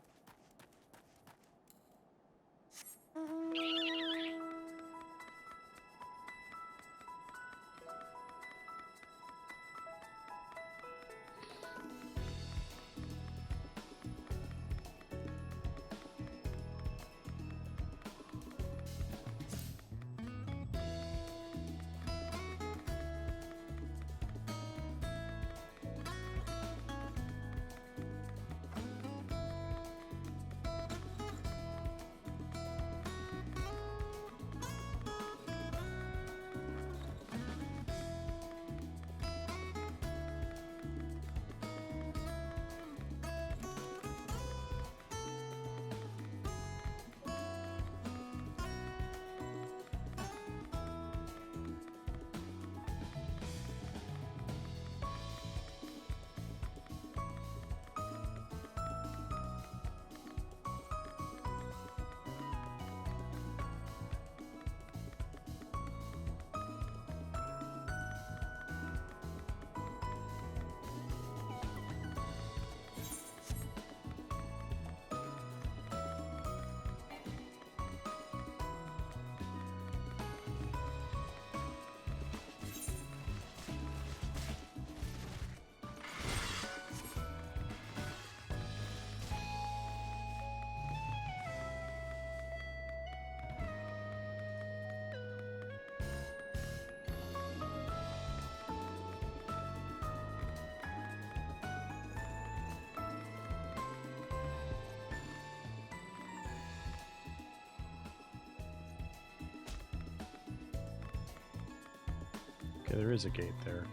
Okay, there is a gate there.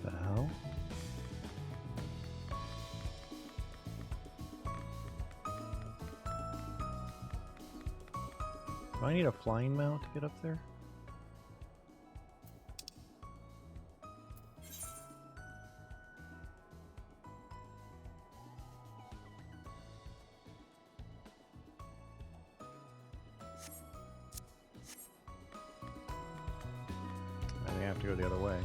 The hell? Do I need a flying mount to get up there? I think I have to go the other way.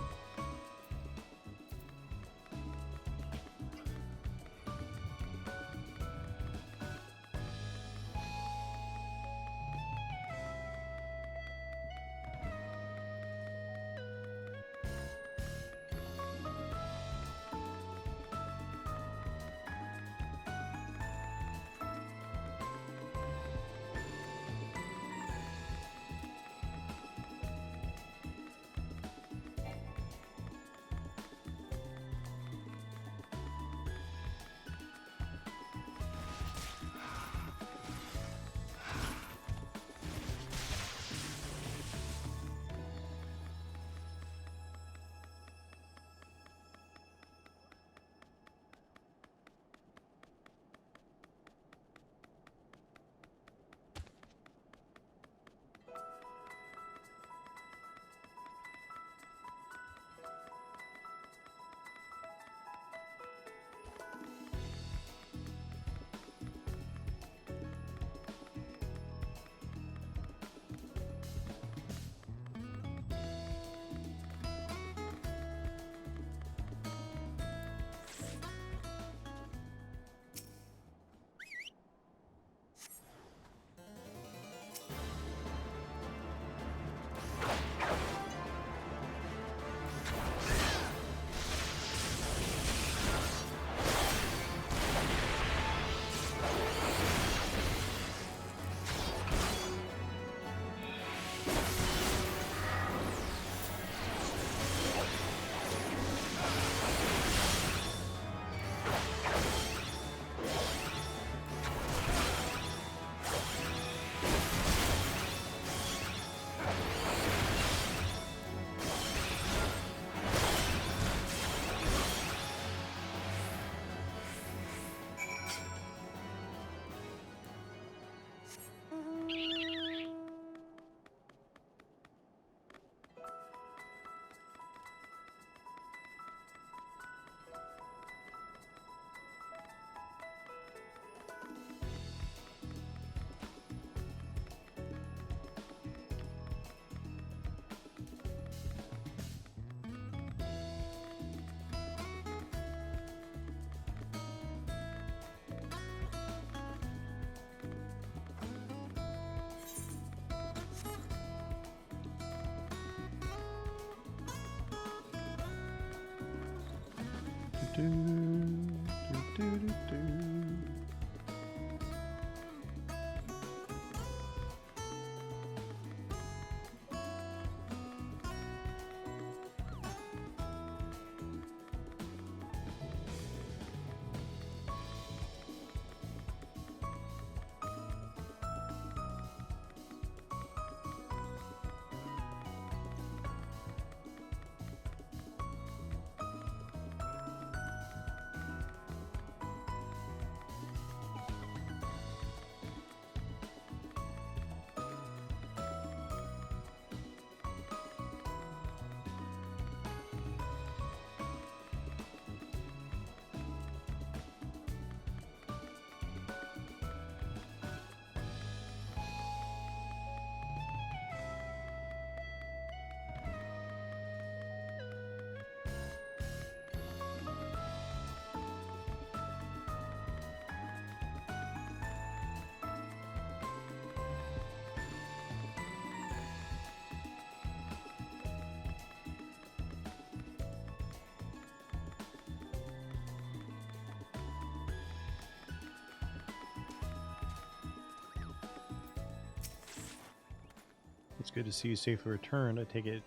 It's good to see you safely returned. I take it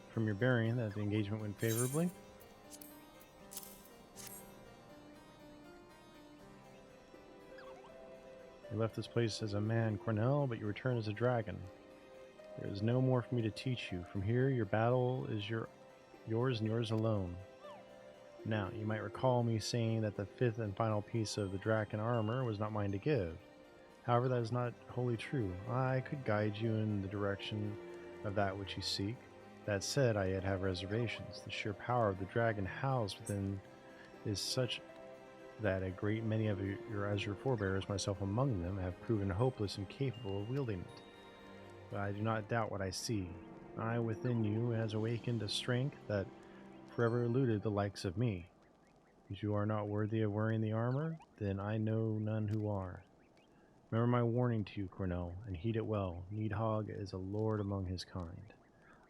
from your bearing that the engagement went favorably. You left this place as a man, Cornell, but you return as a dragon. There is no more for me to teach you. From here, your battle is yours and yours alone. Now, you might recall me saying that the fifth and final piece of the dragon armor was not mine to give. However, that is not wholly true. I could guide you in the direction of that which you seek. That said, I yet have reservations. The sheer power of the dragon housed within is such that a great many of your forebears, myself among them, have proven hopeless and capable of wielding it. But I do not doubt what I see. I within you has awakened a strength that forever eluded the likes of me. As you are not worthy of wearing the armor, then I know none who are. Remember my warning to you, Cornell, and heed it well. Needhogg is a lord among his kind.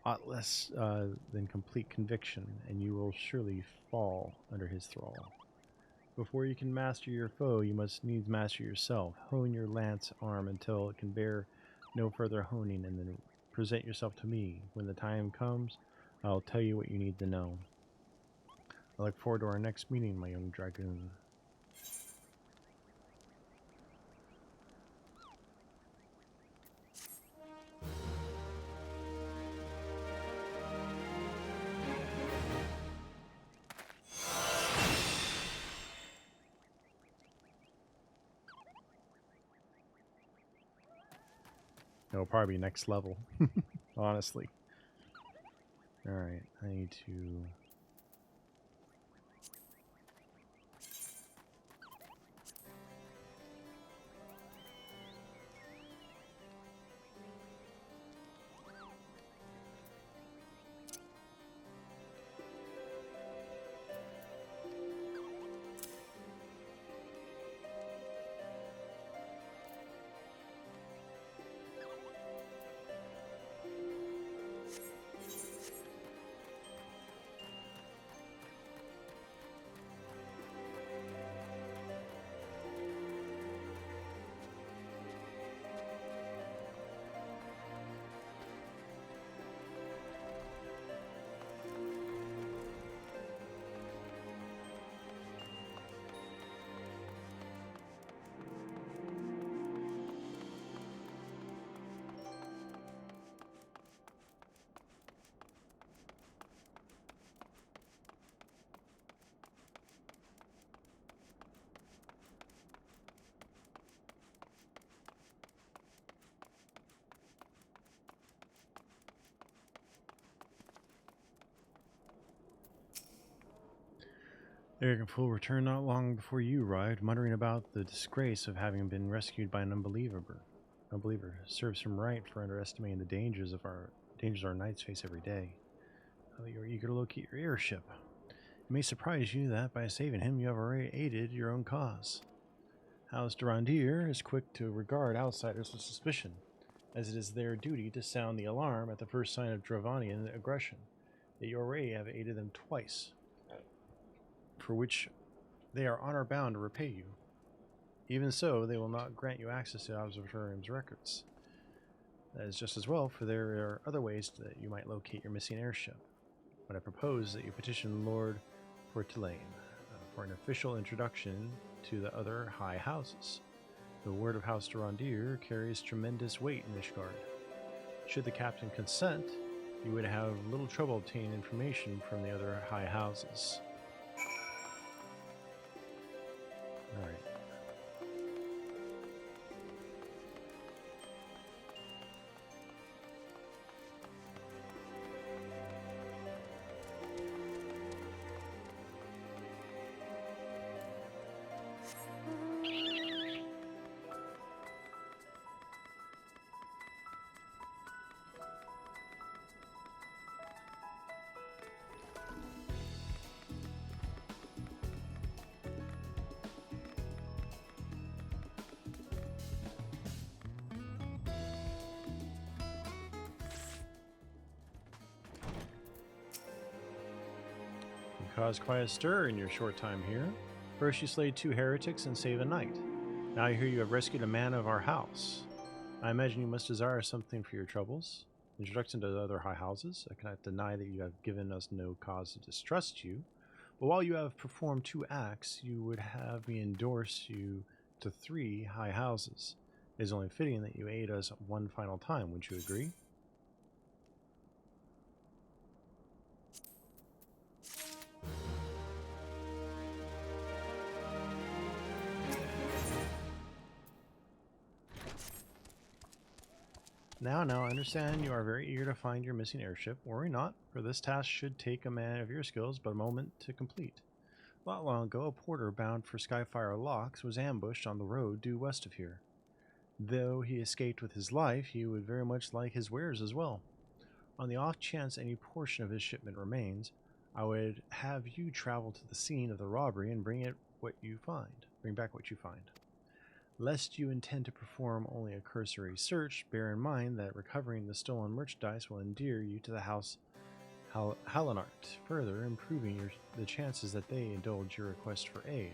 Aught less than complete conviction, and you will surely fall under his thrall. Before you can master your foe, you must needs master yourself. Hone your lance arm until it can bear no further honing, and then present yourself to me. When the time comes, I'll tell you what you need to know. I look forward to our next meeting, my young dragoon. It'll probably be next level, honestly. Alright, I need to... Arrogant fool returned not long before you arrived, muttering about the disgrace of having been rescued by an unbeliever. Serves him right for underestimating the dangers our knights face every day. You're eager to locate your airship. It may surprise you that by saving him, you have already aided your own cause. House Durandir is quick to regard outsiders with suspicion, as it is their duty to sound the alarm at the first sign of Dravanian aggression. Yet you already have aided them twice. for which they are honor-bound to repay you. Even so, they will not grant you access to Observatorium's records. That is just as well, for there are other ways that you might locate your missing airship. But I propose that you petition Lord Portelaine for an official introduction to the other high houses. The word of House Durandir carries tremendous weight in Ishgard. Should the captain consent, you would have little trouble obtaining information from the other high houses. Alright. Caused quite a stir in your short time here. First you slayed 2 heretics and saved a knight. Now I hear you have rescued a man of our house. I imagine you must desire something for your troubles. Introduction to the other high houses. I cannot deny that you have given us no cause to distrust you. But while you have performed 2 acts, you would have me endorse you to 3 high houses. It is only fitting that you aid us one final time, wouldn't you agree? Now, I understand you are very eager to find your missing airship. Worry not, for this task should take a man of your skills but a moment to complete. Not long ago, a porter bound for Skyfire Locks was ambushed on the road due west of here. Though he escaped with his life, he would very much like his wares as well. On the off chance any portion of his shipment remains, I would have you travel to the scene of the robbery and bring back what you find. Lest you intend to perform only a cursory search, bear in mind that recovering the stolen merchandise will endear you to the House Hallenart, further improving the chances that they indulge your request for aid.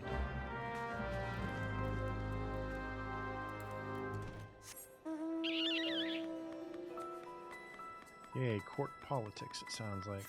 Yay, court politics, it sounds like.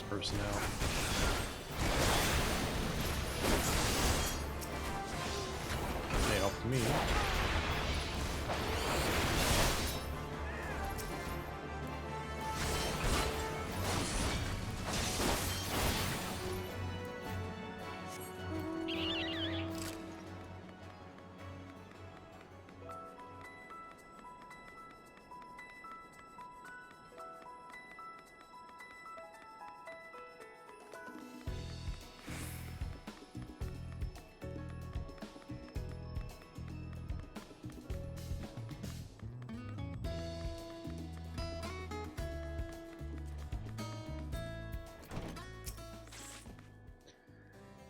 Personnel. They helped me.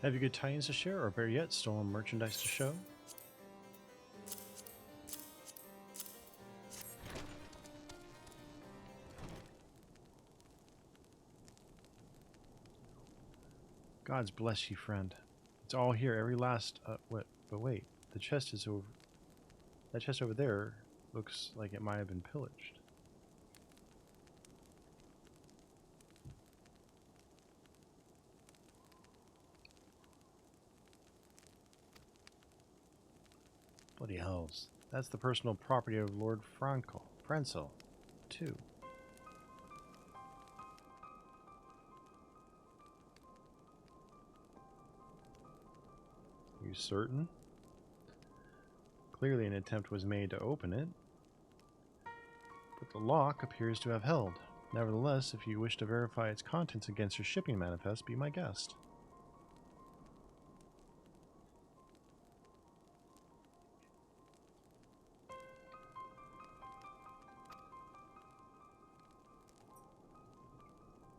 Have you good tidings to share, or better yet, stolen merchandise to show? Gods bless you, friend. It's all here, every last, but wait, the chest is over. That chest over there Looks like it might have been pillaged. Bloody hells. That's the personal property of Lord Francel, too. Are you certain? Clearly an attempt was made to open it, but the lock appears to have held. Nevertheless, if you wish to verify its contents against your shipping manifest, be my guest.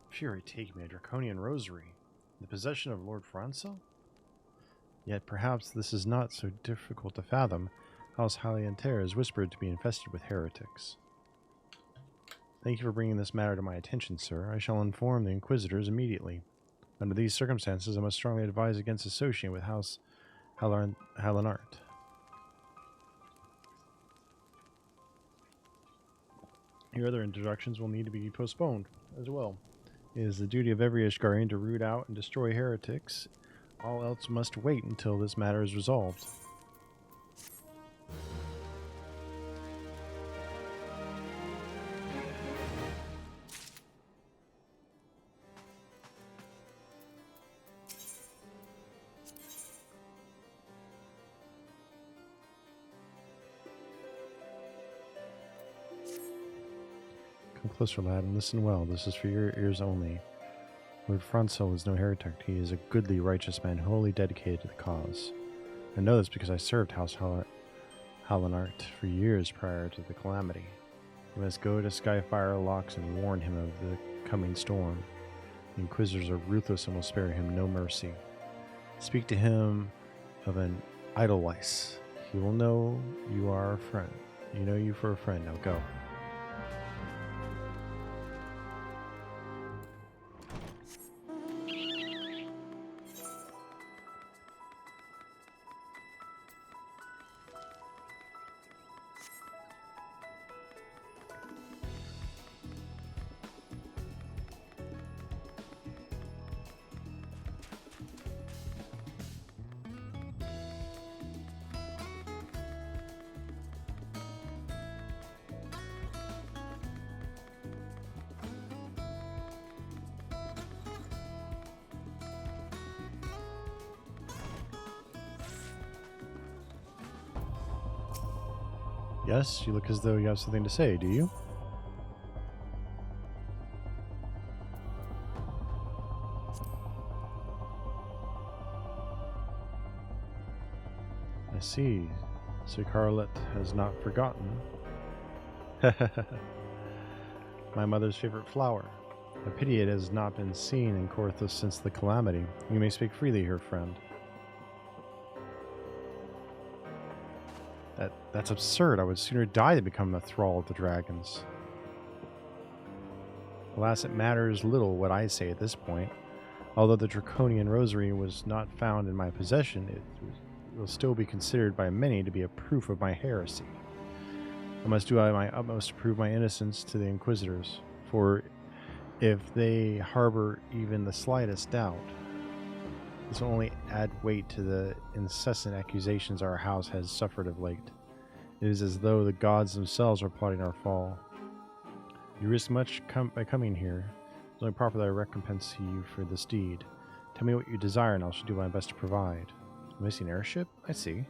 Fury take me a draconian rosary, in the possession of Lord Francel? Yet perhaps this is not so difficult to fathom. House Halianter is whispered to be infested with heretics. Thank you for bringing this matter to my attention, sir. I shall inform the Inquisitors immediately. Under these circumstances, I must strongly advise against associating with House Halinart. Your other introductions will need to be postponed as well. It is the duty of every Ishgarian to root out and destroy heretics. All else must wait until this matter is resolved. Come closer, lad, and listen well. This is for your ears only. Lord Francel is no heretic. He is a goodly, righteous man, wholly dedicated to the cause. I know this because I served House Halinart for years prior to the calamity. You must go to Skyfire Locks and warn him of the coming storm. The Inquisitors are ruthless and will spare him no mercy. Speak to him of an Edelweiss. He will know you are a friend. You know you for a friend. Now go. Yes, you look as though you have something to say, do you? I see. Sir Carlet has not forgotten. My mother's favorite flower. A pity it has not been seen in Korthos since the calamity. You may speak freely here, friend. That's absurd. I would sooner die than become the thrall of the dragons. Alas, it matters little what I say at this point. Although the draconian rosary was not found in my possession, it will still be considered by many to be a proof of my heresy. I must do my utmost to prove my innocence to the Inquisitors, for if they harbor even the slightest doubt, this will only add weight to the incessant accusations our house has suffered of late. It is as though the gods themselves are plotting our fall. You risk much by coming here. It's only proper that I recompense you for this deed. Tell me what you desire, and I shall do my best to provide. A missing airship? I see.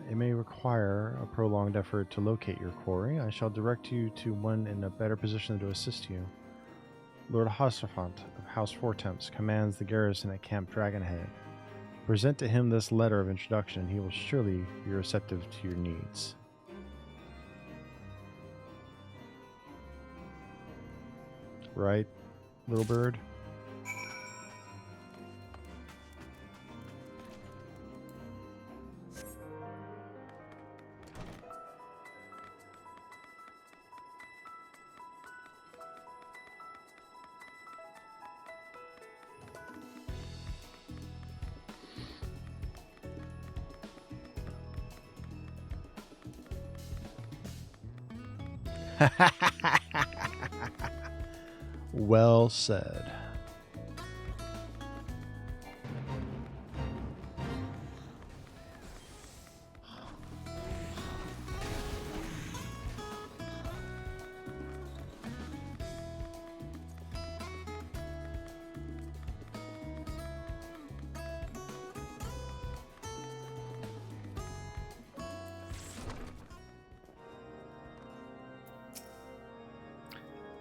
It may require a prolonged effort to locate your quarry. I shall direct you to one in a better position to assist you. Lord Hossafant of House Fortemps commands the garrison at Camp Dragonhead. Present to him this letter of introduction. He will surely be receptive to your needs. Right, little bird? Well said.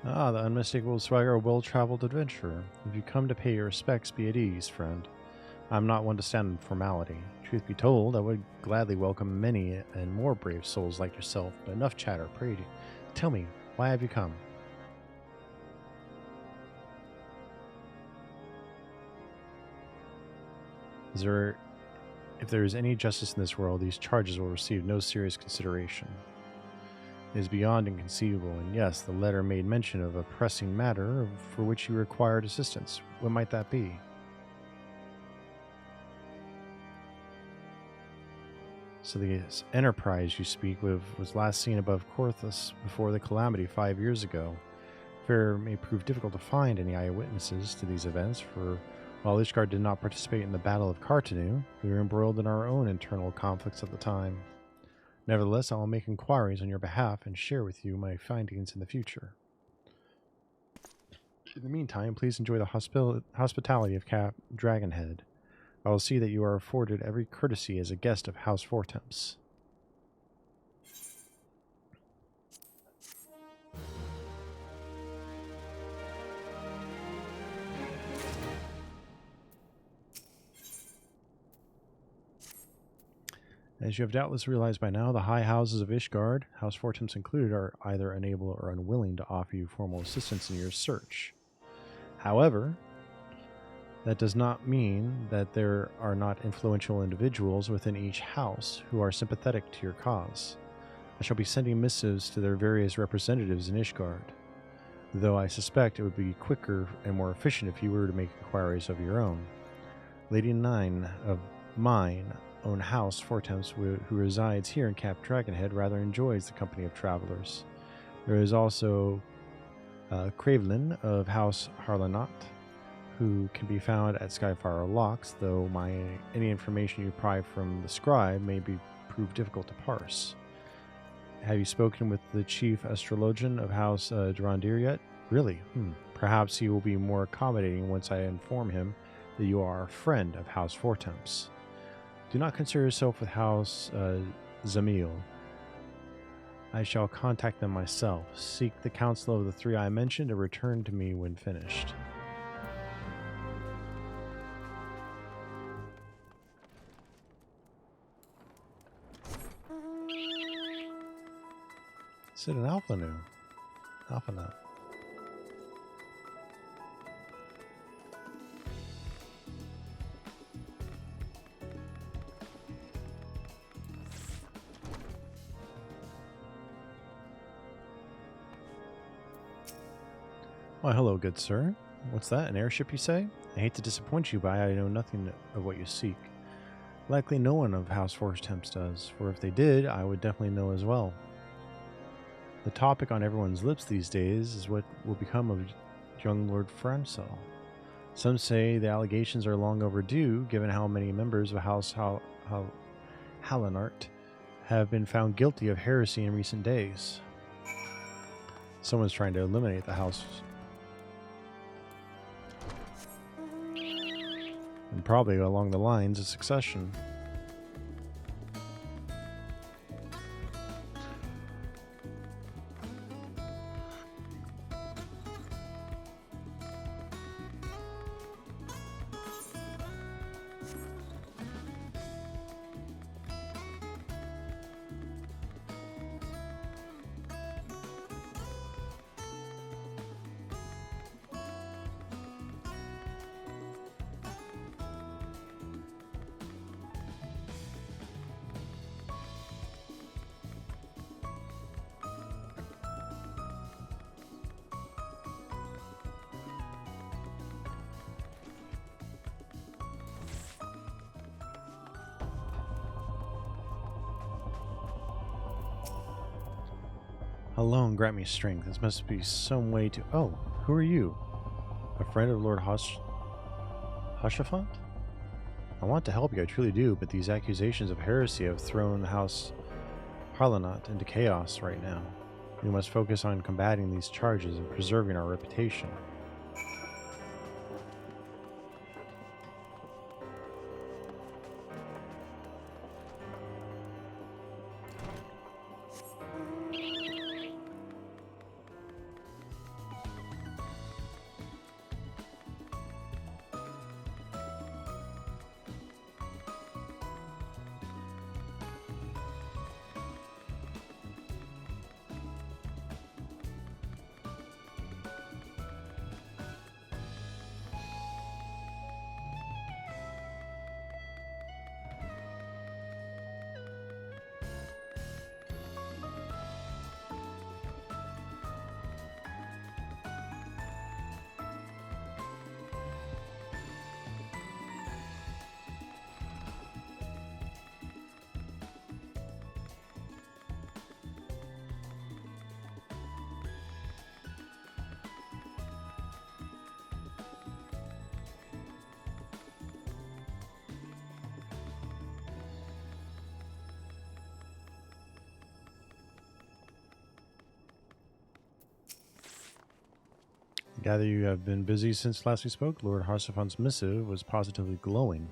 Ah, the unmistakable swagger of a well-traveled adventurer. If you come to pay your respects, be at ease, friend. I'm not one to stand in formality. Truth be told, I would gladly welcome many and more brave souls like yourself, but enough chatter, pray to. Tell me, why have you come? If there is any justice in this world, these charges will receive no serious consideration. It is beyond inconceivable, and yes, the letter made mention of a pressing matter for which you required assistance. What might that be? So the enterprise you speak of was last seen above Korthus before the calamity 5 years ago. Fair may prove difficult to find any eyewitnesses to these events, for while Ishgard did not participate in the Battle of Cartanu, we were embroiled in our own internal conflicts at the time. Nevertheless, I will make inquiries on your behalf and share with you my findings in the future. In the meantime, please enjoy the hospitality of Cap Dragonhead. I will see that you are afforded every courtesy as a guest of House Fortemps. As you have doubtless realized by now, the high houses of Ishgard, House Fortemps included, are either unable or unwilling to offer you formal assistance in your search. However, that does not mean that there are not influential individuals within each house who are sympathetic to your cause. I shall be sending missives to their various representatives in Ishgard, though I suspect it would be quicker and more efficient if you were to make inquiries of your own. Lady Nine of mine own house, Fortemps, who resides here in Cap Dragonhead, rather enjoys the company of travelers. There is also Cravelin of House Harlanot, who can be found at Skyfire Locks, though any information you pry from the scribe may prove difficult to parse. Have you spoken with the chief astrologian of House Durandir yet? Really? Perhaps he will be more accommodating once I inform him that you are a friend of House Fortemps. Do not concern yourself with House Zamil. I shall contact them myself. Seek the counsel of the three I mentioned and return to me when finished. Is it an alpha new? Alpha nut. Why, hello, good sir. What's that, an airship, you say? I hate to disappoint you, but I know nothing of what you seek. Likely no one of House Fortemps does, for if they did, I would definitely know as well. The topic on everyone's lips these days is what will become of young Lord Francel. Some say the allegations are long overdue, given how many members of House Hallanart have been found guilty of heresy in recent days. Someone's trying to eliminate the house. And probably along the lines of succession. alone grant me strength. This must be some way to... Oh, who are you? A friend of Lord Hoshafant? I want to help you, I truly do, but these accusations of heresy have thrown the House Harlanot into chaos right now. We must focus on combating these charges and preserving our reputation. I gather you have been busy since last we spoke. Lord Harsafon's missive was positively glowing.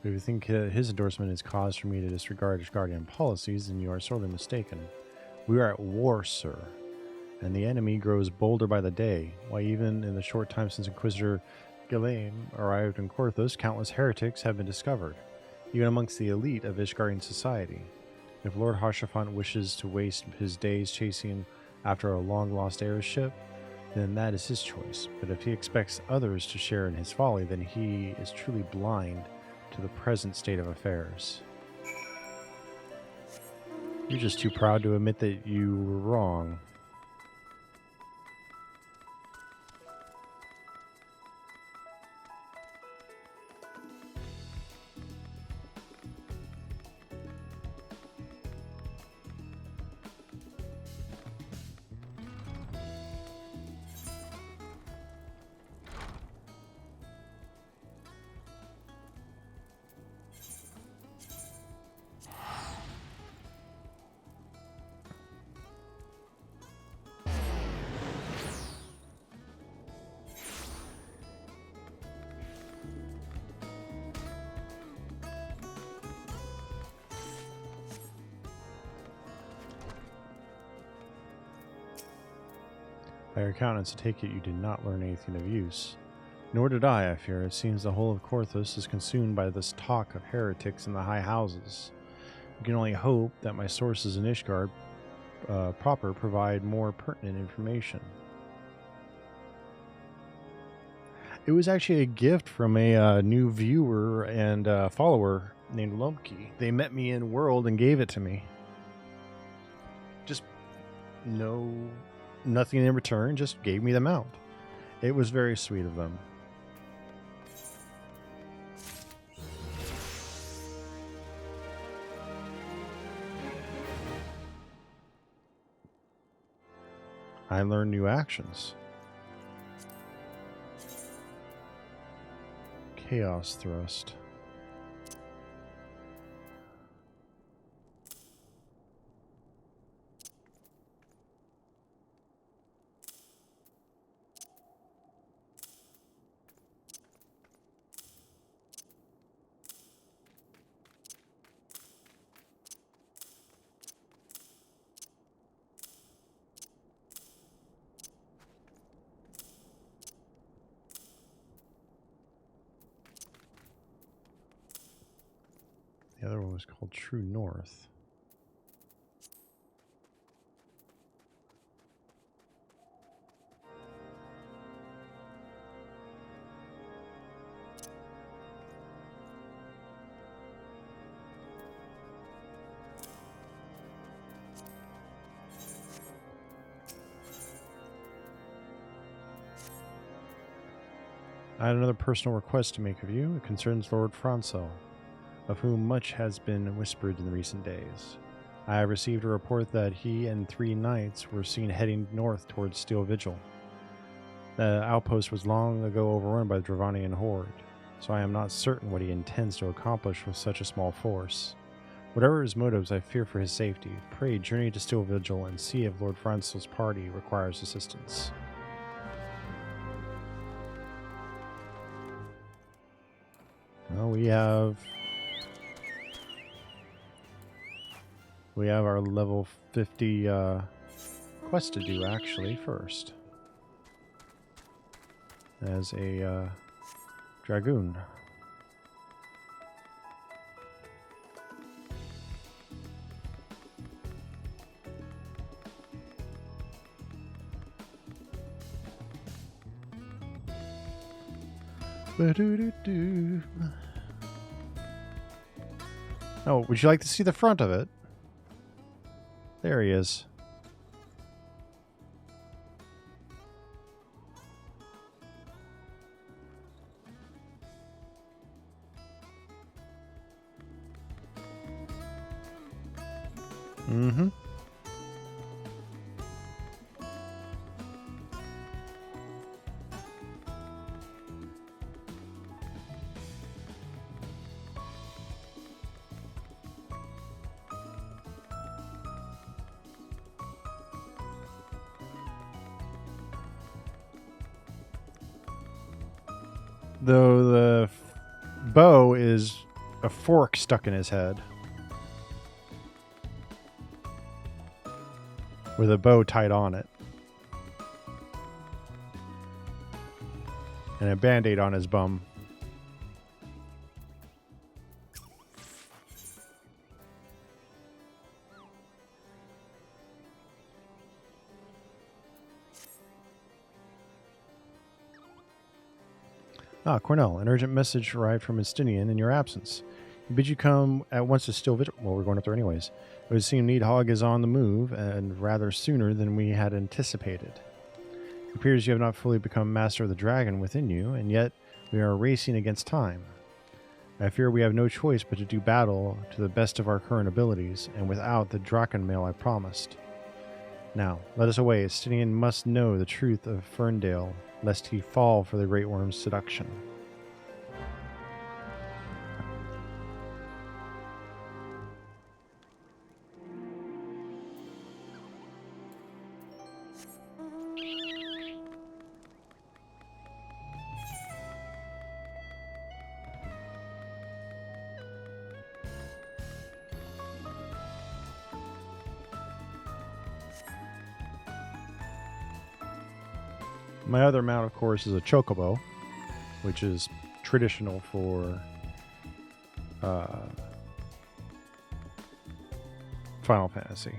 If you think his endorsement is cause for me to disregard Guardian policies, then you are sorely mistaken. We are at war, sir, and the enemy grows bolder by the day. Why, even in the short time since Inquisitor Ghislaine arrived in Korthos, countless heretics have been discovered, even amongst the elite of Ishgarian society. If Lord Harshafant wishes to waste his days chasing after a long-lost heirship, then that is his choice. But if he expects others to share in his folly, then he is truly blind to the present state of affairs. You're just too proud to admit that you were wrong. By your countenance, I take it you did not learn anything of use. Nor did I fear. It seems the whole of Korthos is consumed by this talk of heretics in the high houses. I can only hope that my sources in Ishgard proper provide more pertinent information. It was actually a gift from a new viewer and follower named Lumpkey. They met me in World and gave it to me. Just nothing in return, just gave me the mount. It was very sweet of them. I learned new actions. Chaos Thrust. The other one was called True North. I had another personal request to make of you. It concerns Lord Francel, of whom much has been whispered in the recent days. I received a report that he and 3 knights were seen heading north towards Steel Vigil. The outpost was long ago overrun by the Dravanian horde, so I am not certain what he intends to accomplish with such a small force. Whatever his motives, I fear for his safety. Pray journey to Steel Vigil and see if Lord Francel's party requires assistance. Well, we have our level 50 quest to do actually first. As a dragoon. Oh, would you like to see the front of it? There he is. Mm-hmm. Though the bow is a fork stuck in his head. With a bow tied on it. And a band-aid on his bum. Ah, Cornell, an urgent message arrived from Estinian in your absence. He bids you come at once to Steel Vigil. Well, we're going up there anyways. It would seem Needhog is on the move, and rather sooner than we had anticipated. It appears you have not fully become master of the dragon within you, and yet we are racing against time. I fear we have no choice but to do battle to the best of our current abilities, and without the Draken mail I promised. Now, let us away. Estinian must know the truth of Ferndale, lest he fall for the Great Worm's seduction. My other mount, of course, is a chocobo, which is traditional for Final Fantasy.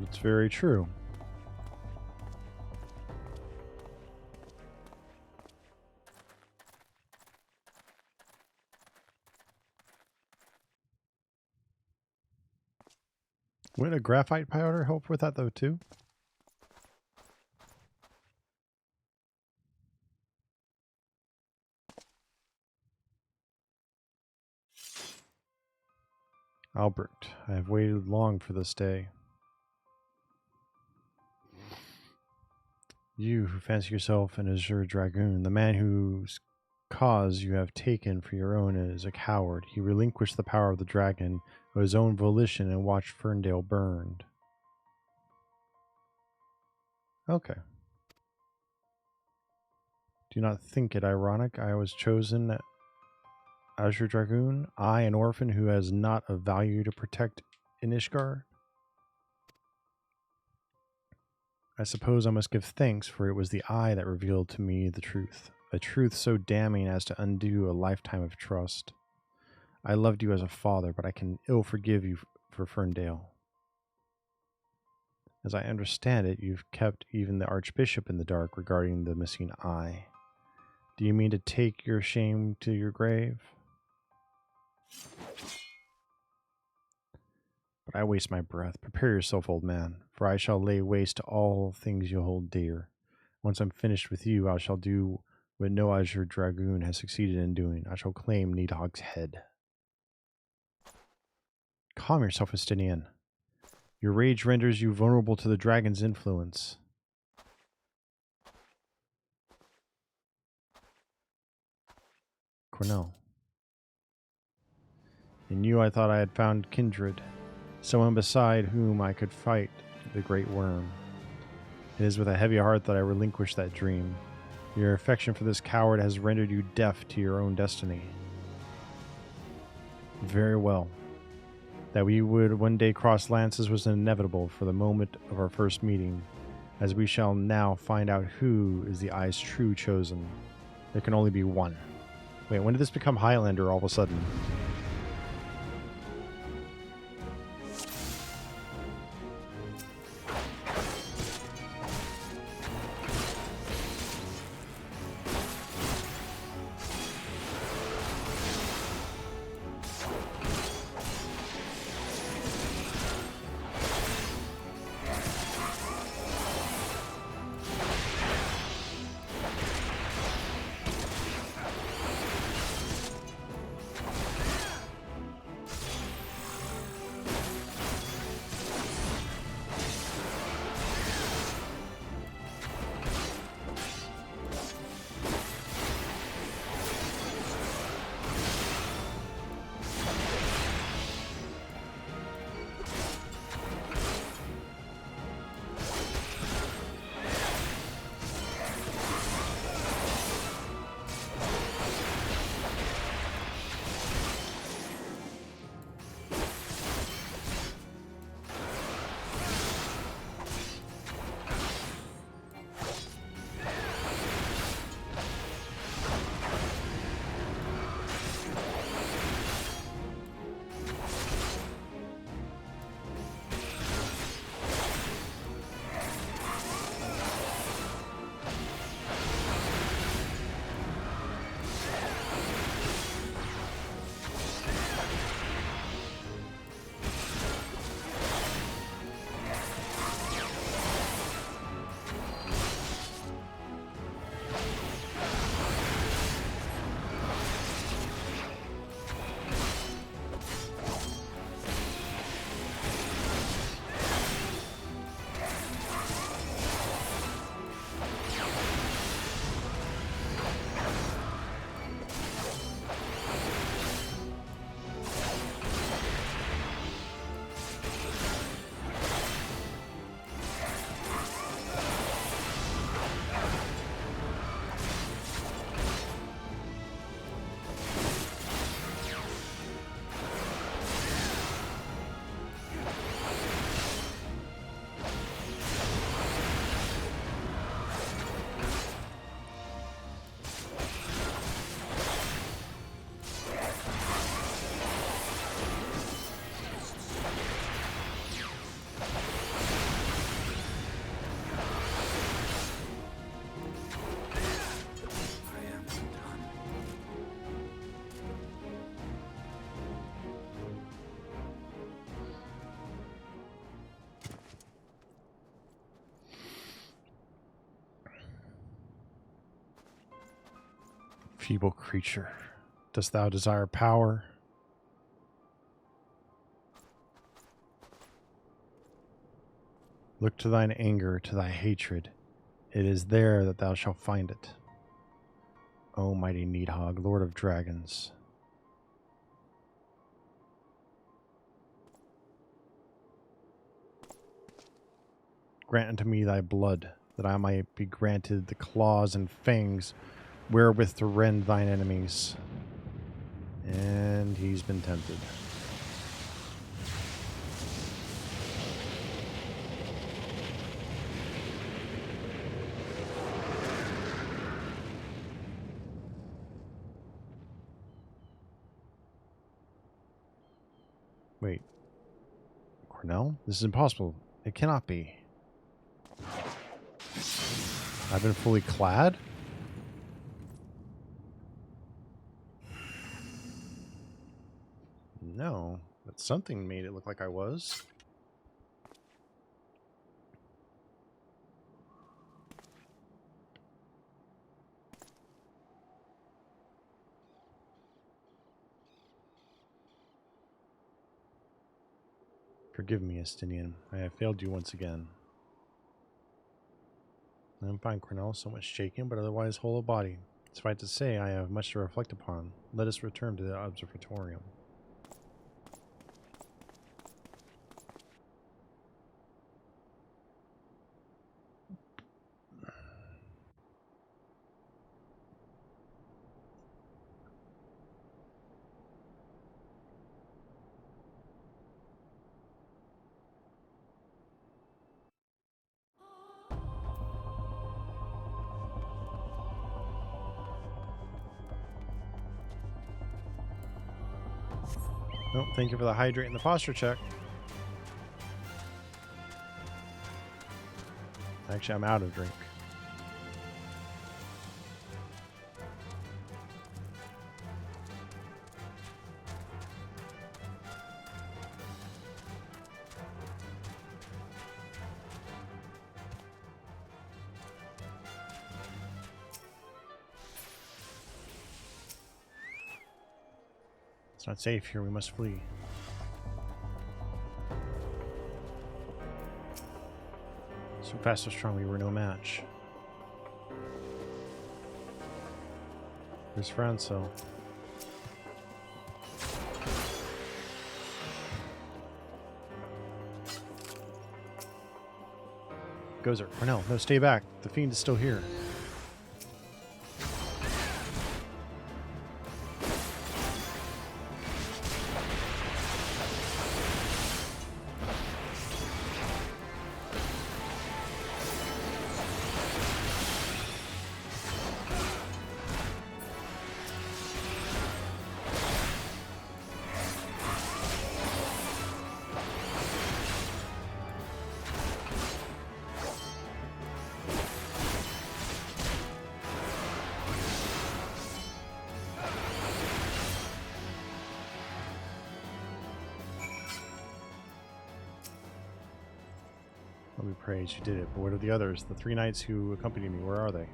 It's very true. Would a graphite powder help with that though too? Albert, I have waited long for this day. You who fancy yourself an azure dragoon, the man whose cause you have taken for your own is a coward. He relinquished the power of the dragon of his own volition and watched Ferndale burned. Okay. Do you not think it ironic I was chosen Azure Dragoon? I, an orphan who has not a value to protect in Ishgard? I suppose I must give thanks, for it was the eye that revealed to me the truth. A truth so damning as to undo a lifetime of trust. I loved you as a father, but I can ill forgive you for Ferndale. As I understand it, you've kept even the Archbishop in the dark regarding the missing eye. Do you mean to take your shame to your grave? But I waste my breath. Prepare yourself, old man, for I shall lay waste to all things you hold dear. Once I'm finished with you, I shall do what no Azure Dragoon has succeeded in doing. I shall claim Nidhogg's head. Calm yourself, Estinian. Your rage renders you vulnerable to the dragon's influence. Cornell. In you I thought I had found kindred, someone beside whom I could fight the great worm. It is with a heavy heart that I relinquish that dream. Your affection for this coward has rendered you deaf to your own destiny. Very well. That we would one day cross lances was inevitable for the moment of our first meeting, as we shall now find out who is the eye's true chosen. There can only be one. Wait, when did this become Highlander all of a sudden? Feeble creature, dost thou desire power? Look to thine anger, to thy hatred. It is there that thou shalt find it. O mighty Needhog, Lord of Dragons. Grant unto me thy blood, that I might be granted the claws and fangs wherewith to rend thine enemies. And he's been tempted. Wait. Cornell? This is impossible. It cannot be. I've been fully clad? No, but something made it look like I was. Forgive me, Estinian. I have failed you once again. I'm fine, Cornell, somewhat shaken, but otherwise whole of body. Suffice to say, I have much to reflect upon. Let us return to the observatorium. Oh, thank you for the hydrate and the posture check. Actually, I'm out of drink. It's not safe here. We must flee. So fast, so strong, we were no match. Where's Franco? Gozer, Cornell, no, stay back. The fiend is still here. Let me praise you did it. But what are the others? The 3 knights who accompanied me, where are they?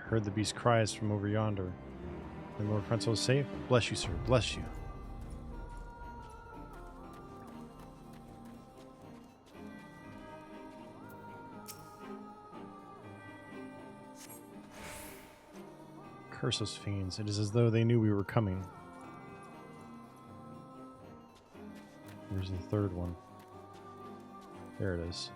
Heard the beast cries from over yonder. And Lord Franco is safe? Bless you, sir. Bless you. Curse those fiends. It is as though they knew we were coming. Where's the third one? There it is.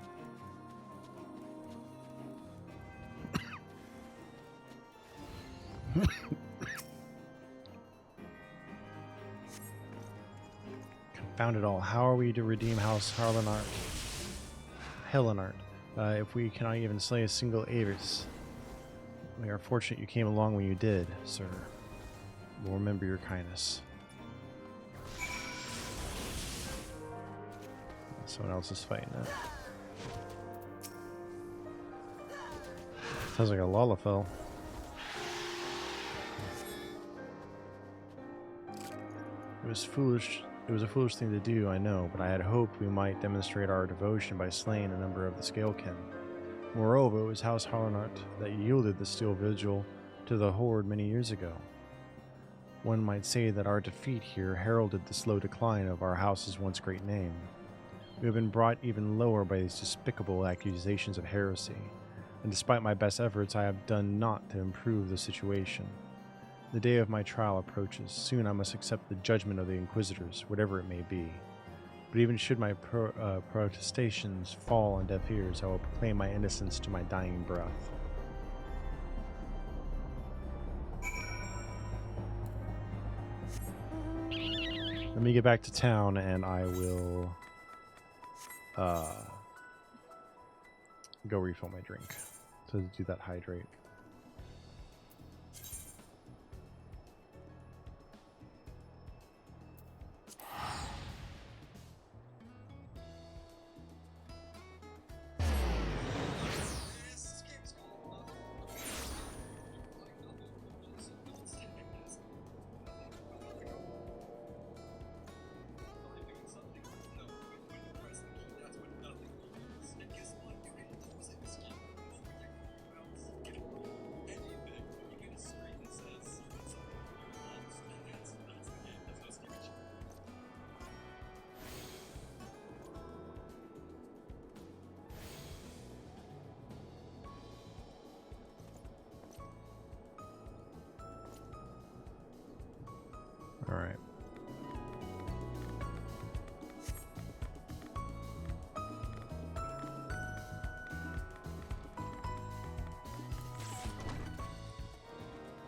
Confound it all. How are we to redeem House Helenart, if we cannot even slay a single Avis? We are fortunate you came along when you did, sir. We'll remember your kindness. Someone else is fighting it. Sounds like a Lalafell. It was foolish. It was a foolish thing to do, I know, but I had hoped we might demonstrate our devotion by slaying a number of the Scalekin. Moreover, it was House Harnart that yielded the Steel Vigil to the Horde many years ago. One might say that our defeat here heralded the slow decline of our house's once great name. We have been brought even lower by these despicable accusations of heresy, and despite my best efforts, I have done naught to improve the situation. The day of my trial approaches. Soon I must accept the judgment of the Inquisitors, whatever it may be. But even should my protestations fall on deaf ears, I will proclaim my innocence to my dying breath. Let me get back to town and I will go refill my drink. So to do that hydrate. All right.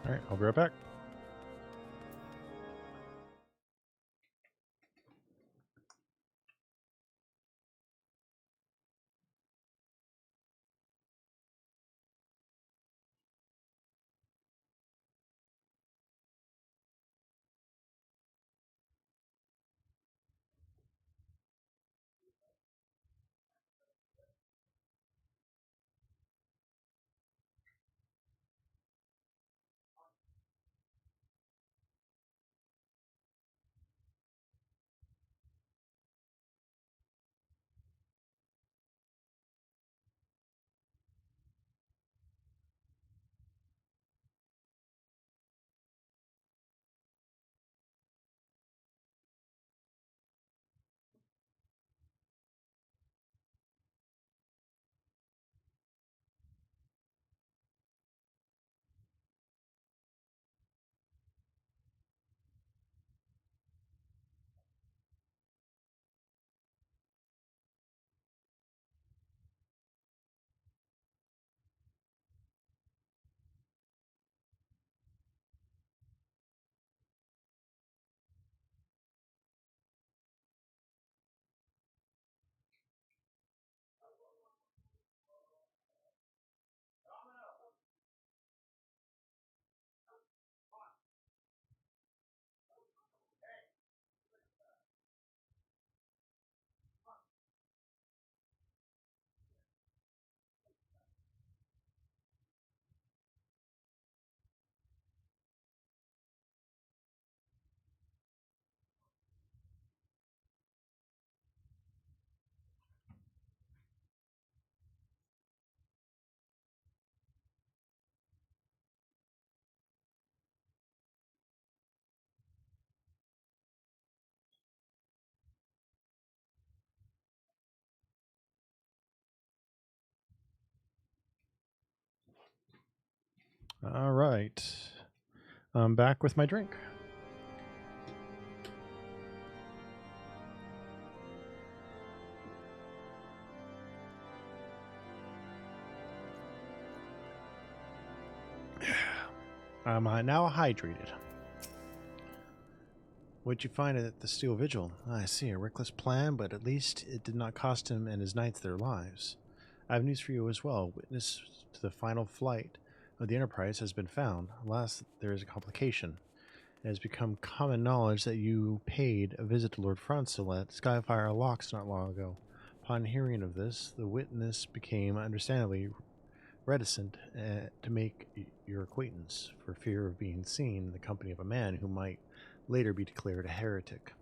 All right, I'll be right back. All right. I'm back with my drink. I'm now hydrated. What'd you find at the Steel Vigil? I see, a reckless plan, but at least it did not cost him and his knights their lives. I have news for you as well. Witness to the final flight of the Enterprise has been found. Alas, there is a complication. It has become common knowledge that you paid a visit to Lord Franzel at Skyfire Locks not long ago. Upon hearing of this, the witness became understandably reticent to make your acquaintance, for fear of being seen in the company of a man who might later be declared a heretic.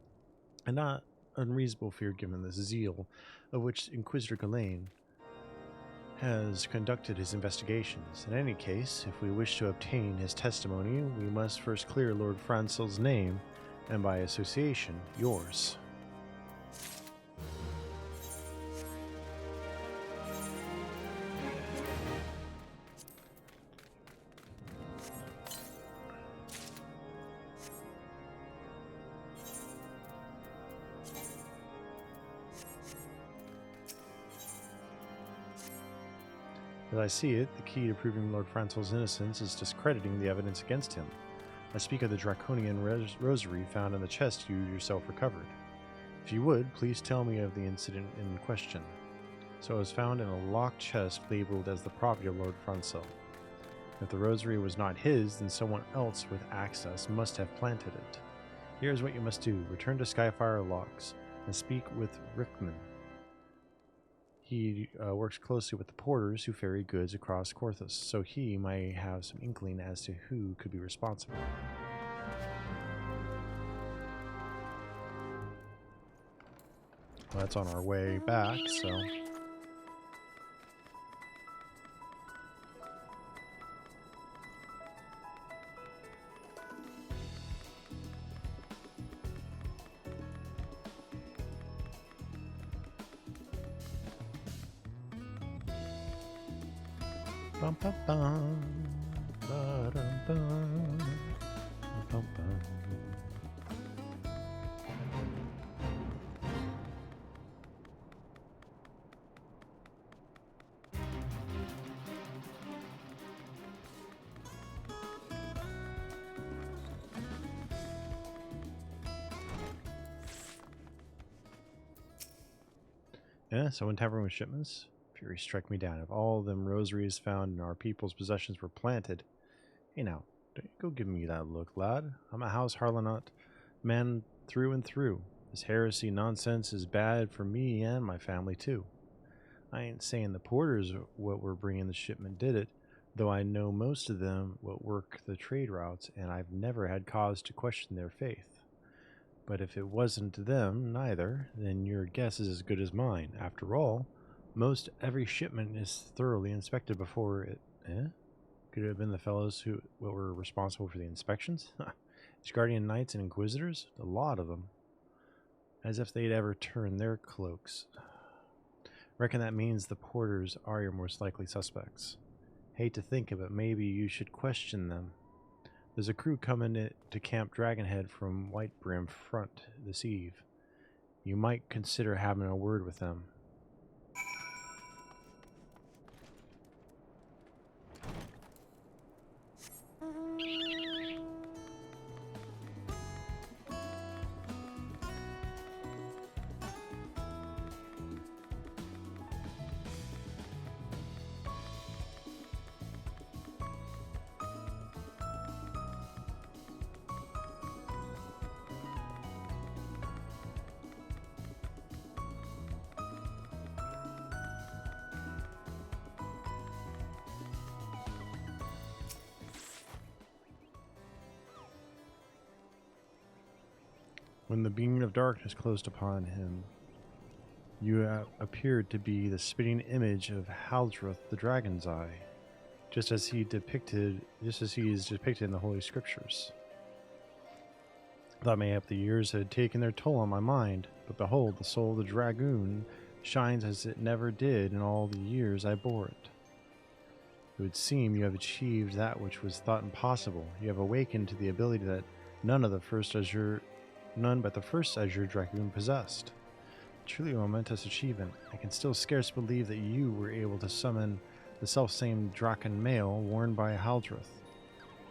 A not unreasonable fear given the zeal of which Inquisitor Ghislaine has conducted his investigations. In any case, if we wish to obtain his testimony, we must first clear Lord Francel's name, and by association, yours. As I see it, the key to proving Lord Francel's innocence is discrediting the evidence against him. I speak of the draconian rosary found in the chest you yourself recovered. If you would, please tell me of the incident in question. So it was found in a locked chest labeled as the property of Lord Francel. If the rosary was not his, then someone else with access must have planted it. Here is what you must do. Return to Skyfire Locks and speak with Rickman. He works closely with the porters who ferry goods across Korthus, so he might have some inkling as to who could be responsible. Well, that's on our way back, so... Bum, bum, bum. Ba-dum-bum. Bum, bum. Yeah, so when tampering with shipments, fury struck me down. If all them rosaries found in our people's possessions were planted, hey now, don't you go give me that look, lad. I'm a house Harlanot man through and through. This heresy nonsense is bad for me and my family too. I ain't saying the porters what were bringing the shipment did it, though I know most of them what work the trade routes, and I've never had cause to question their faith. But if it wasn't them neither, then your guess is as good as mine. After all, most every shipment is thoroughly inspected before it... Could it have been the fellows who were responsible for the inspections? These Guardian Knights and Inquisitors? A lot of them. As if they'd ever turn their cloaks. Reckon that means the porters are your most likely suspects. Hate to think of it, maybe you should question them. There's a crew coming to Camp Dragonhead from Whitebrim Front this eve. You might consider having a word with them. When the beam of darkness closed upon him, you appeared to be the spitting image of Haldroth the Dragon's Eye, just as he is depicted in the Holy Scriptures. I thought mayhap the years had taken their toll on my mind, but behold, the soul of the dragoon shines as it never did in all the years I bore it. It would seem you have achieved that which was thought impossible. You have awakened to the ability that none but the first Azure Dragoon possessed. Truly a momentous achievement. I can still scarce believe that you were able to summon the selfsame Draken mail worn by Haldroth.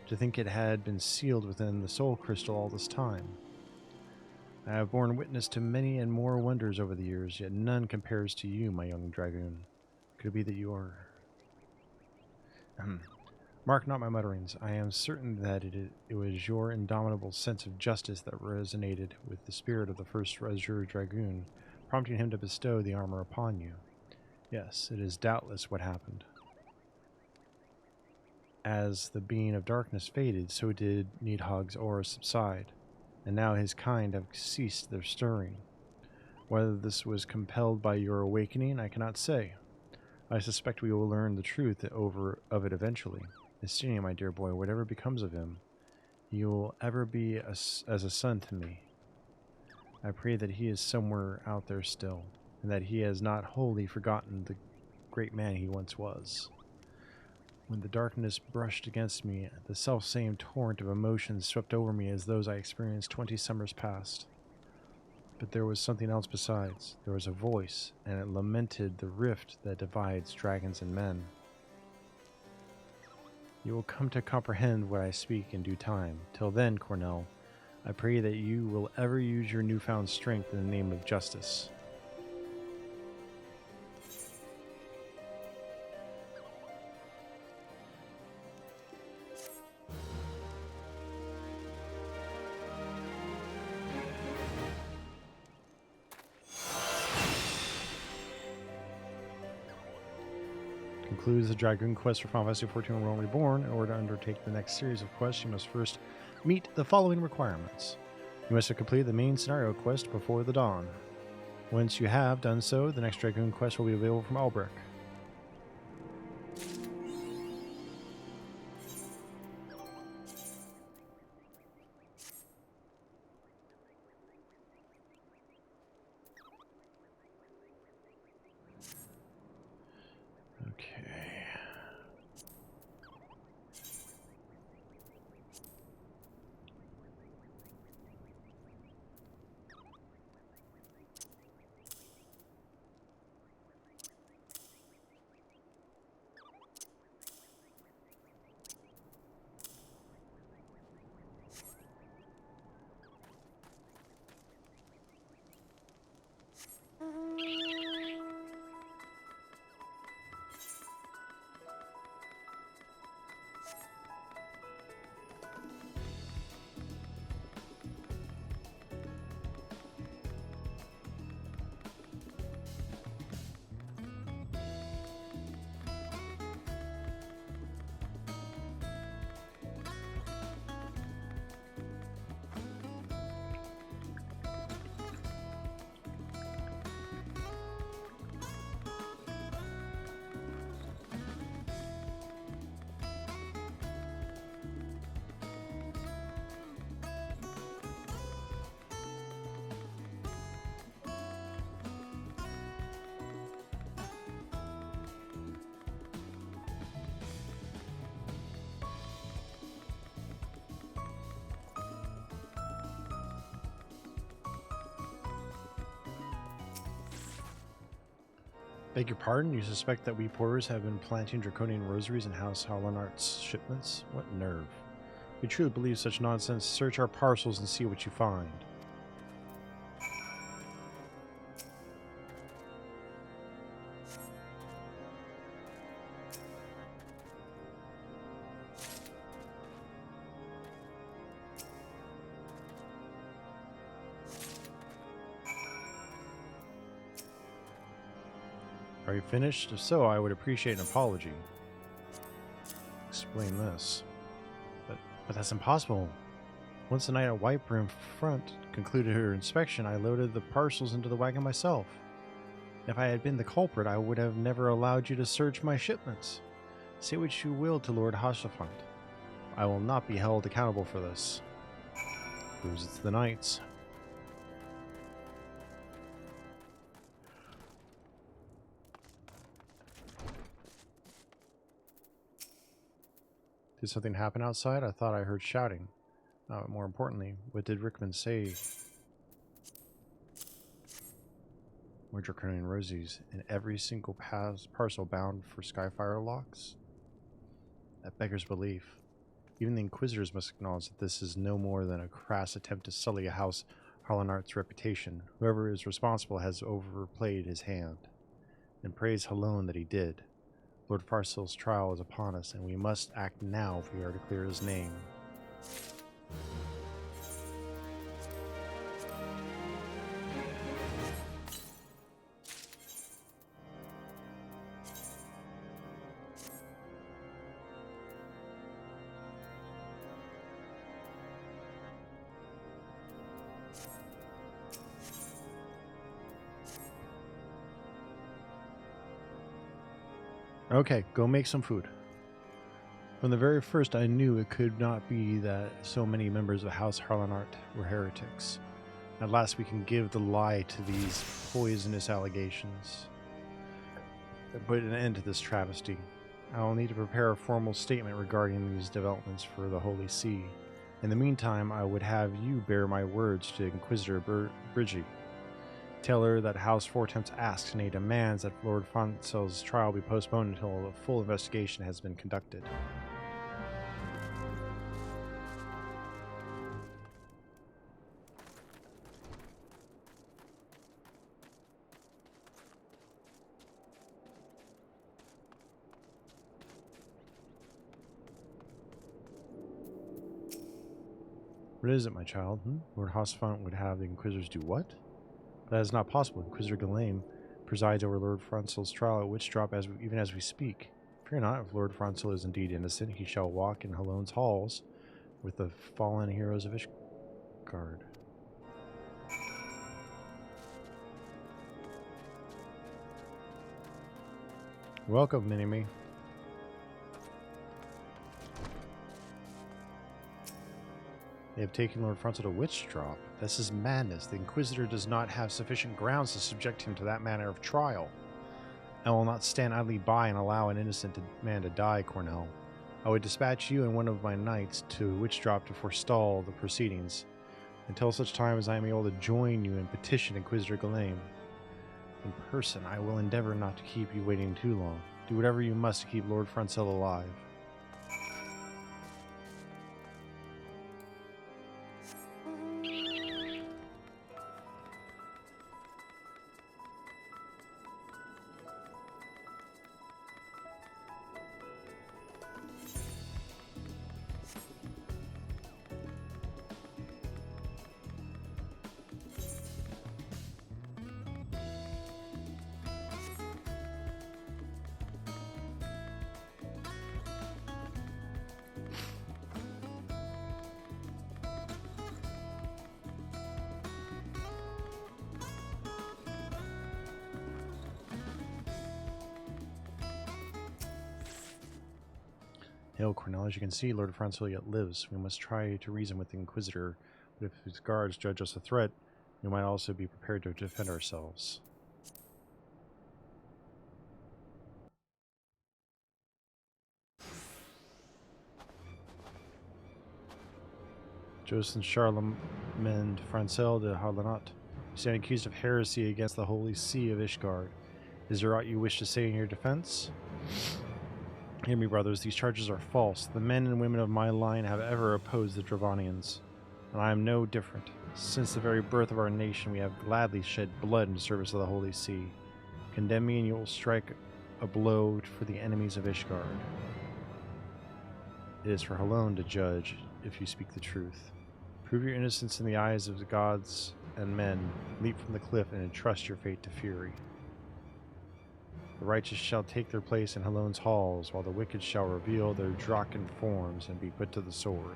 To think it had been sealed within the soul crystal all this time. I have borne witness to many and more wonders over the years, yet none compares to you, my young dragoon. Could it be that you are... Mark not my mutterings. I am certain that it was your indomitable sense of justice that resonated with the spirit of the first Azure Dragoon prompting him to bestow the armor upon you. Yes, it is doubtless what happened. As the being of darkness faded, so did Nidhogg's aura subside, and now his kind have ceased their stirring. Whether this was compelled by your awakening, I cannot say. I suspect we will learn the truth of it eventually. Estenia, my dear boy, whatever becomes of him, he will ever be as a son to me. I pray that he is somewhere out there still, and that he has not wholly forgotten the great man he once was. When the darkness brushed against me, the self-same torrent of emotions swept over me as those I experienced 20 summers past. But there was something else besides. There was a voice, and it lamented the rift that divides dragons and men. You will come to comprehend what I speak in due time. Till then, Cornell, I pray that you will ever use your newfound strength in the name of justice. Concludes the Dragoon quest for Final Fantasy XIV Realm Reborn. In order to undertake the next series of quests, you must first meet the following requirements. You must have completed the main scenario quest before the dawn. Once you have done so, the next Dragoon quest will be available from Albrecht. Beg your pardon? You suspect that we porters have been planting draconian rosaries in House Harlanart's shipments? What nerve. If you truly believe such nonsense, search our parcels and see what you find. Are you finished? If so, I would appreciate an apology. Explain this. But that's impossible. Once the night at White Brim Front concluded her inspection, I loaded the parcels into the wagon myself. If I had been the culprit, I would have never allowed you to search my shipments. Say what you will to Lord Haslefant. I will not be held accountable for this. Proves it's the Knights. Did something happen outside? I thought I heard shouting. More importantly, what did Rickman say? More draconian rosies in every single parcel bound for Skyfire locks? That beggars belief. Even the Inquisitors must acknowledge that this is no more than a crass attempt to sully a House Harlanart's reputation. Whoever is responsible has overplayed his hand. And praise Halone that he did. Lord Farsel's trial is upon us, and we must act now if we are to clear his name. Okay, go make some food. From the very first, I knew it could not be that so many members of House Harlanart were heretics. At last we can give the lie to these poisonous allegations. Put an end to this travesty. I will need to prepare a formal statement regarding these developments for the Holy See. In the meantime, I would have you bear my words to Inquisitor Brigi. Tell her that House Four-Temps asks, nay demands, that Lord Francel's trial be postponed until a full investigation has been conducted. What is it, my child? Lord Hossfont would have the Inquisitors do what? That is not possible. Inquisitor Ghislaine presides over Lord Francel's trial at Witchdrop even as we speak. Fear not, if Lord Francel is indeed innocent, he shall walk in Halone's halls with the fallen heroes of Ishgard. Welcome, Mini-Me. They have taken Lord Francel to Witchdrop. This is madness. The Inquisitor does not have sufficient grounds to subject him to that manner of trial. I will not stand idly by and allow an innocent man to die, Cornell. I would dispatch you and one of my knights to Witchdrop to forestall the proceedings, until such time as I am able to join you and petition Inquisitor Ghislaine. In person, I will endeavor not to keep you waiting too long. Do whatever you must to keep Lord Francel alive. Hail, Cornell. As you can see, Lord Francel yet lives. We must try to reason with the Inquisitor, but if his guards judge us a threat, we might also be prepared to defend ourselves. Joseph Charlemagne Francel de Harlanot, you stand accused of heresy against the Holy See of Ishgard. Is there aught you wish to say in your defense? Hear me, brothers, these charges are false. The men and women of my line have ever opposed the Dravanians, and I am no different. Since the very birth of our nation, we have gladly shed blood in service of the Holy See. Condemn me, and you will strike a blow for the enemies of Ishgard. It is for Halone to judge if you speak the truth. Prove your innocence in the eyes of the gods and men. Leap from the cliff and entrust your fate to fury. The righteous shall take their place in Halone's halls, while the wicked shall reveal their Draken forms and be put to the sword.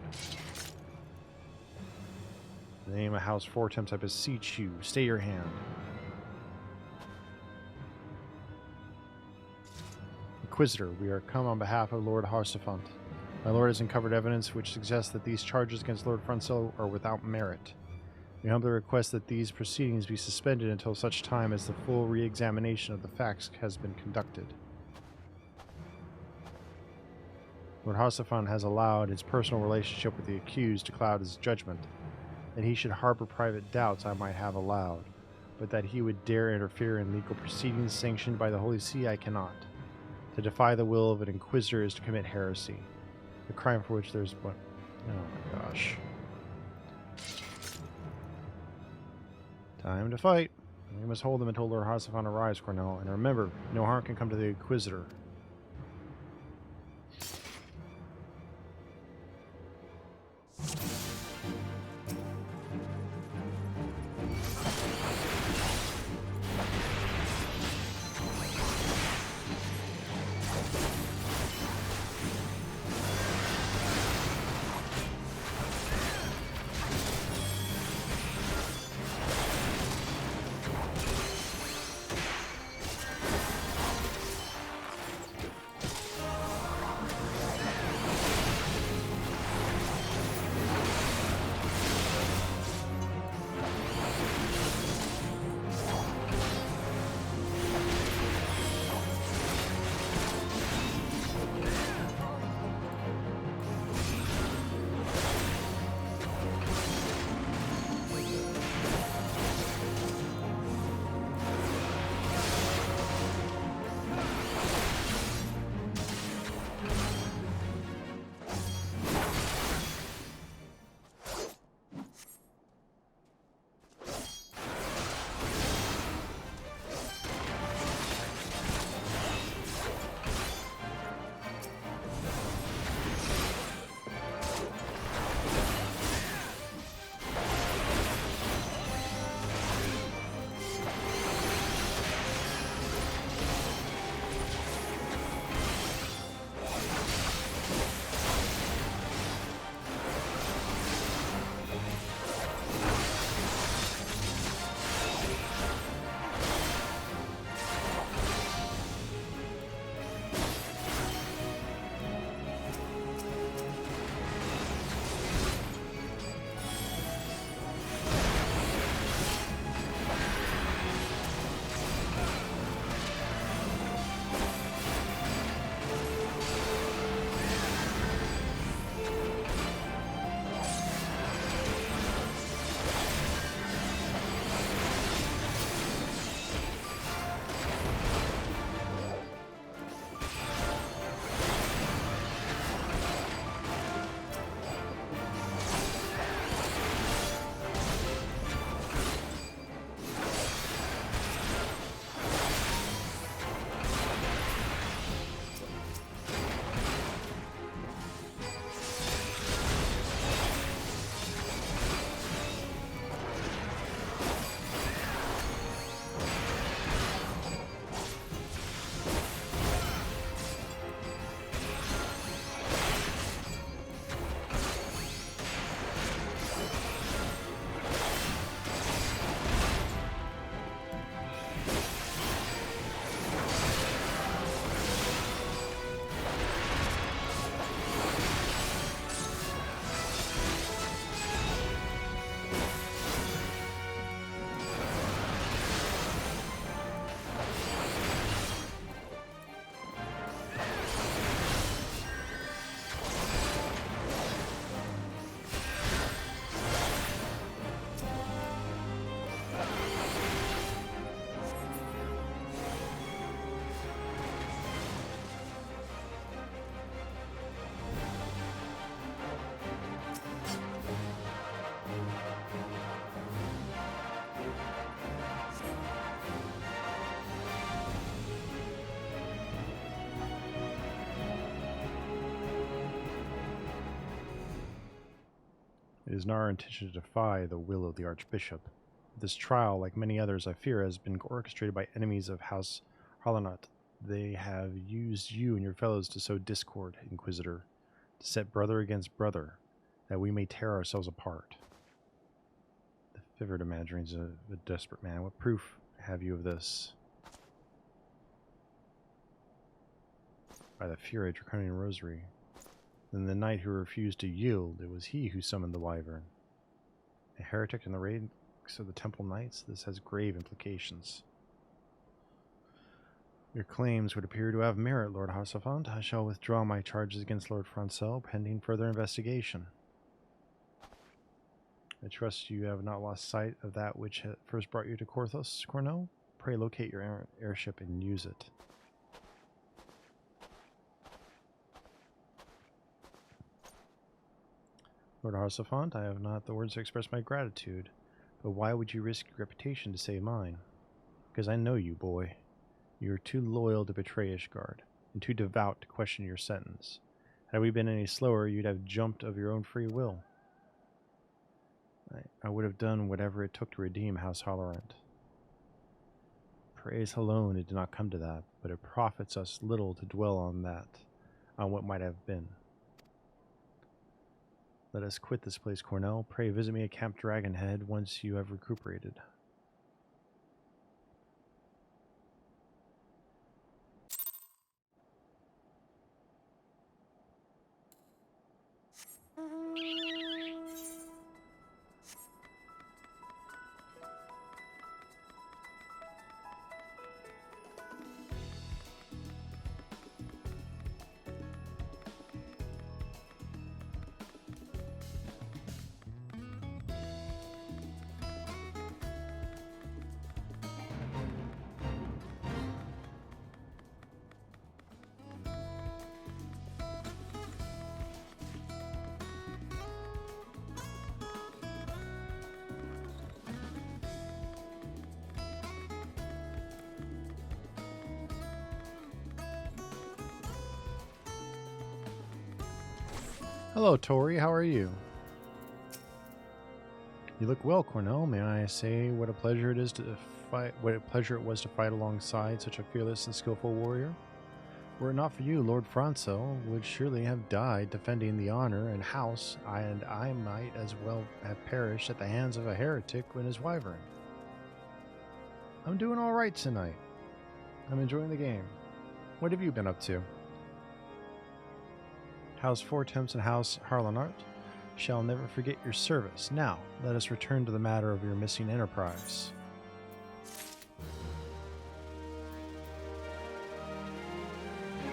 In the name of House Four-Temps, I beseech you, stay your hand. Inquisitor, we are come on behalf of Lord Hossfont. My lord has uncovered evidence which suggests that these charges against Lord Francel are without merit. We humbly request that these proceedings be suspended until such time as the full re-examination of the facts has been conducted. Lord Hossfont has allowed his personal relationship with the accused to cloud his judgment. That he should harbor private doubts I might have allowed, but that he would dare interfere in legal proceedings sanctioned by the Holy See I cannot. To defy the will of an inquisitor is to commit heresy, a crime for which there's what? Oh my gosh. Time to fight. We must hold them until Lord Hossfont arrives, Cornell. And remember, no harm can come to the Inquisitor. It is not our intention to defy the will of the Archbishop. This trial, like many others, I fear, has been orchestrated by enemies of House Harlanot. They have used you and your fellows to sow discord, Inquisitor, to set brother against brother, that we may tear ourselves apart. The vivid imaginings of a desperate man. What proof have you of this? By the fury of Draconian Rosary. Then the knight who refused to yield, it was he who summoned the wyvern. A heretic in the ranks of the Temple Knights? This has grave implications. Your claims would appear to have merit, Lord Harsafont. I shall withdraw my charges against Lord Francel, pending further investigation. I trust you have not lost sight of that which first brought you to Korthos, Cornell? Pray locate your airship and use it. Lord Harsafont, I have not the words to express my gratitude, but why would you risk your reputation to save mine? Because I know you, boy. You are too loyal to betray Ishgard, and too devout to question your sentence. Had we been any slower, you'd have jumped of your own free will. I would have done whatever it took to redeem House Halorant. Praise alone, it did not come to that, but it profits us little to dwell on what might have been. Let us quit this place, Cornell. Pray visit me at Camp Dragonhead once you have recuperated. Hello, Tori. How are you? You look well, Cornell. May I say what a pleasure it is to fight? What a pleasure it was to fight alongside such a fearless and skillful warrior. Were it not for you, Lord Francel would surely have died defending the honor and house, and I might as well have perished at the hands of a heretic and his wyvern. I'm doing all right tonight. I'm enjoying the game. What have you been up to? House Fortemps and House Harlanart shall never forget your service. Now, let us return to the matter of your missing enterprise.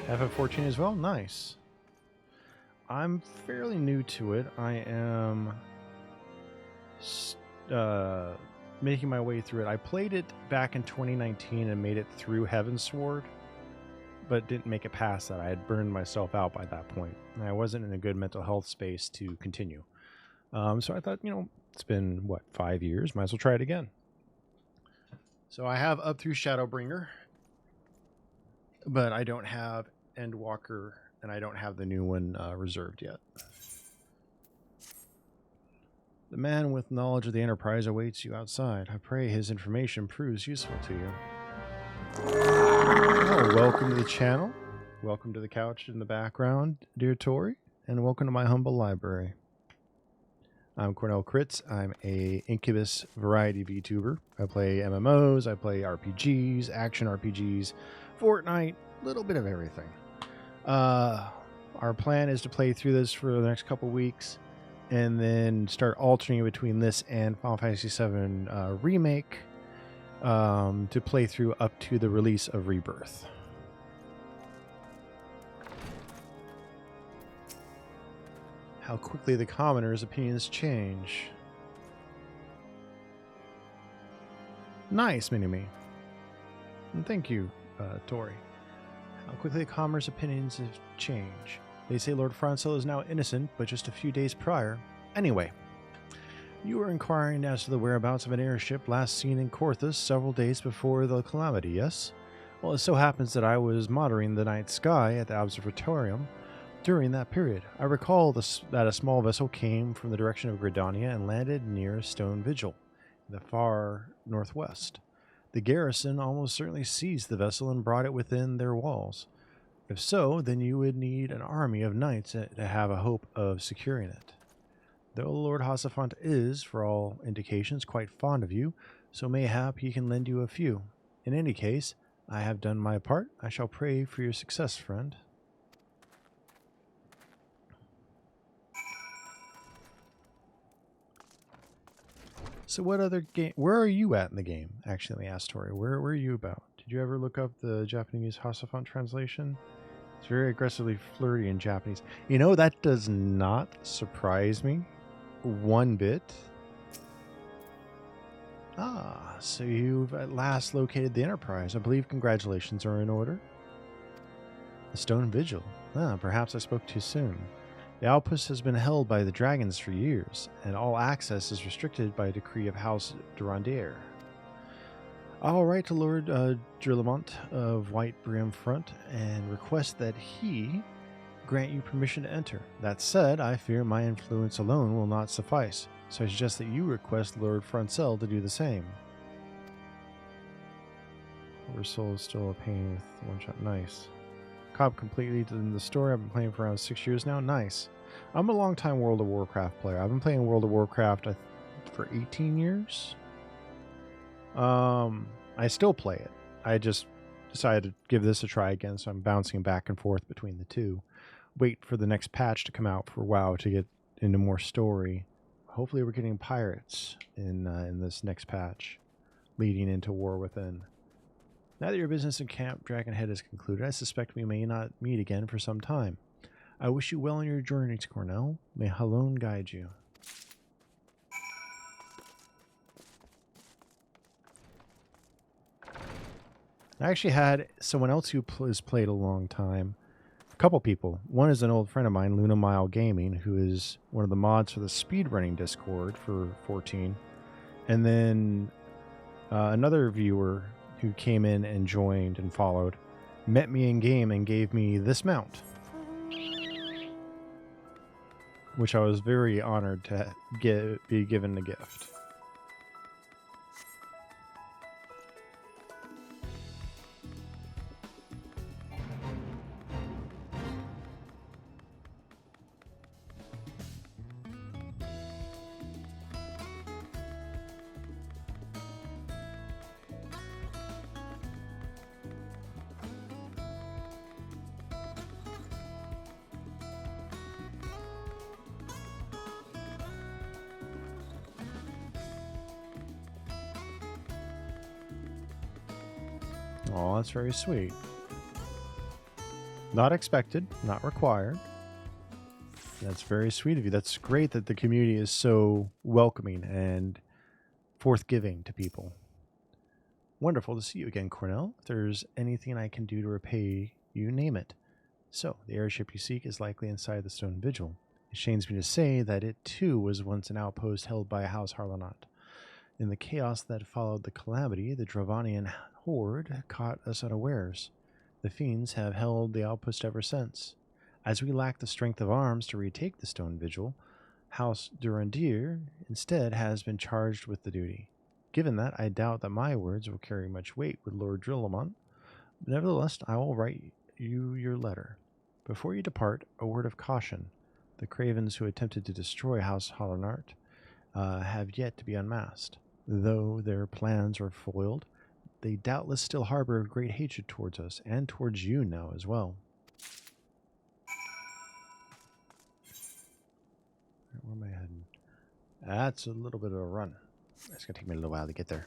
FF14 as well? Nice. I'm fairly new to it. I am making my way through it. I played it back in 2019 and made it through Heavensward, but didn't make it past that. I had burned myself out by that point, and I wasn't in a good mental health space to continue. So I thought, it's been, 5 years? Might as well try it again. So I have up through Shadowbringer, but I don't have Endwalker, and I don't have the new one reserved yet. The man with knowledge of the Enterprise awaits you outside. I pray his information proves useful to you. Oh, welcome to the channel. Welcome to the couch in the background, dear Tori, and welcome to my humble library. I'm Cornell Crits. I'm a Incubus variety VTuber. I play MMOs, I play RPGs, action RPGs, Fortnite, a little bit of everything. Our plan is to play through this for the next couple weeks, and then start alternating between this and Final Fantasy VII Remake, to play through up to the release of Rebirth. How quickly the commoners' opinions change. Nice, Minimi. And thank you, Tori. How quickly the commoners' opinions have changed. They say Lord Francel is now innocent, but just a few days prior. Anyway. You were inquiring as to the whereabouts of an airship last seen in Korthos several days before the calamity, yes? Well, it so happens that I was monitoring the night sky at the observatorium during that period. I recall that a small vessel came from the direction of Gridania and landed near Stone Vigil, in the far northwest. The garrison almost certainly seized the vessel and brought it within their walls. If so, then you would need an army of knights to have a hope of securing it. Though Lord Hossafant is, for all indications, quite fond of you, so mayhap he can lend you a few. In any case, I have done my part. I shall pray for your success, friend. So what other game... Where are you at in the game, actually, Astori? Where are you about? Did you ever look up the Japanese Hossafant translation? It's very aggressively flirty in Japanese. You know, that does not surprise me one bit. Ah, so you've at last located the Enterprise. I believe congratulations are in order. The Stone Vigil. Ah, perhaps I spoke too soon. The outpost has been held by the dragons for years, and all access is restricted by a decree of House Durandier. I'll write to Lord Drillamont of White Brim Front and request that he grant you permission to enter. That said, I fear my influence alone will not suffice, so I suggest that you request Lord Frontzel to do the same. Oversoul is still a pain with one shot. Nice. Caught completely in the story. I've been playing for around 6 years now. Nice. I'm a long-time World of Warcraft player. I've been playing World of Warcraft for 18 years. I still play it. I just decided to give this a try again, so I'm bouncing back and forth between the two. Wait for the next patch to come out for WoW to get into more story. Hopefully we're getting pirates in this next patch, leading into War Within. Now that your business in Camp Dragonhead is concluded, I suspect we may not meet again for some time. I wish you well on your journey to Cornell. May Halone guide you. I actually had someone else who has played a long time. A couple people. One is an old friend of mine, Luna Mile Gaming, who is one of the mods for the speedrunning Discord for 14. And then another viewer who came in and joined and followed, met me in game and gave me this mount, which I was very honored to be given a gift. Oh, that's very sweet. Not expected, not required. That's very sweet of you. That's great that the community is so welcoming and forthgiving to people. Wonderful to see you again, Cornell. If there's anything I can do to repay you, name it. So, the airship you seek is likely inside the Stone Vigil. It shames me to say that it too was once an outpost held by House Harlanot. In the chaos that followed the calamity, the Dravanian horde caught us unawares. The fiends have held the outpost ever since. As we lack the strength of arms to retake the Stone Vigil, House Durandier instead has been charged with the duty. Given that, I doubt that my words will carry much weight with Lord Drillamont. Nevertheless, I will write you your letter. Before you depart, a word of caution. The cravens who attempted to destroy House Harlanot have yet to be unmasked. Though their plans are foiled, they doubtless still harbor great hatred towards us, and towards you now as well. Where am I heading? That's a little bit of a run. It's going to take me a little while to get there.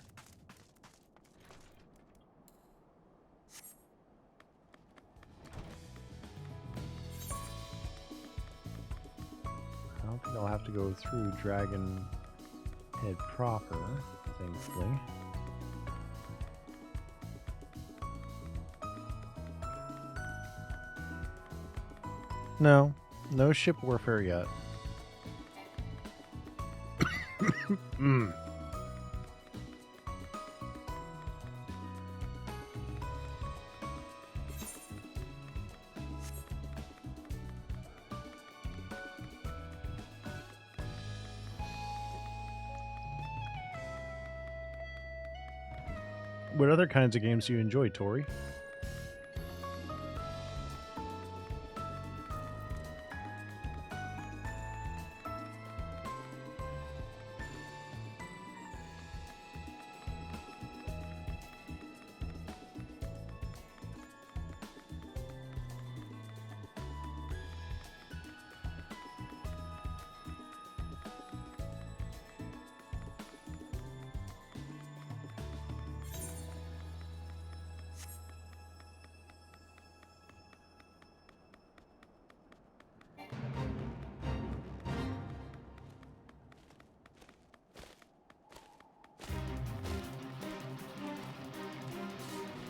I don't think I'll have to go through Dragon Head proper, thankfully. No ship warfare yet. What other kinds of games do you enjoy, Tori?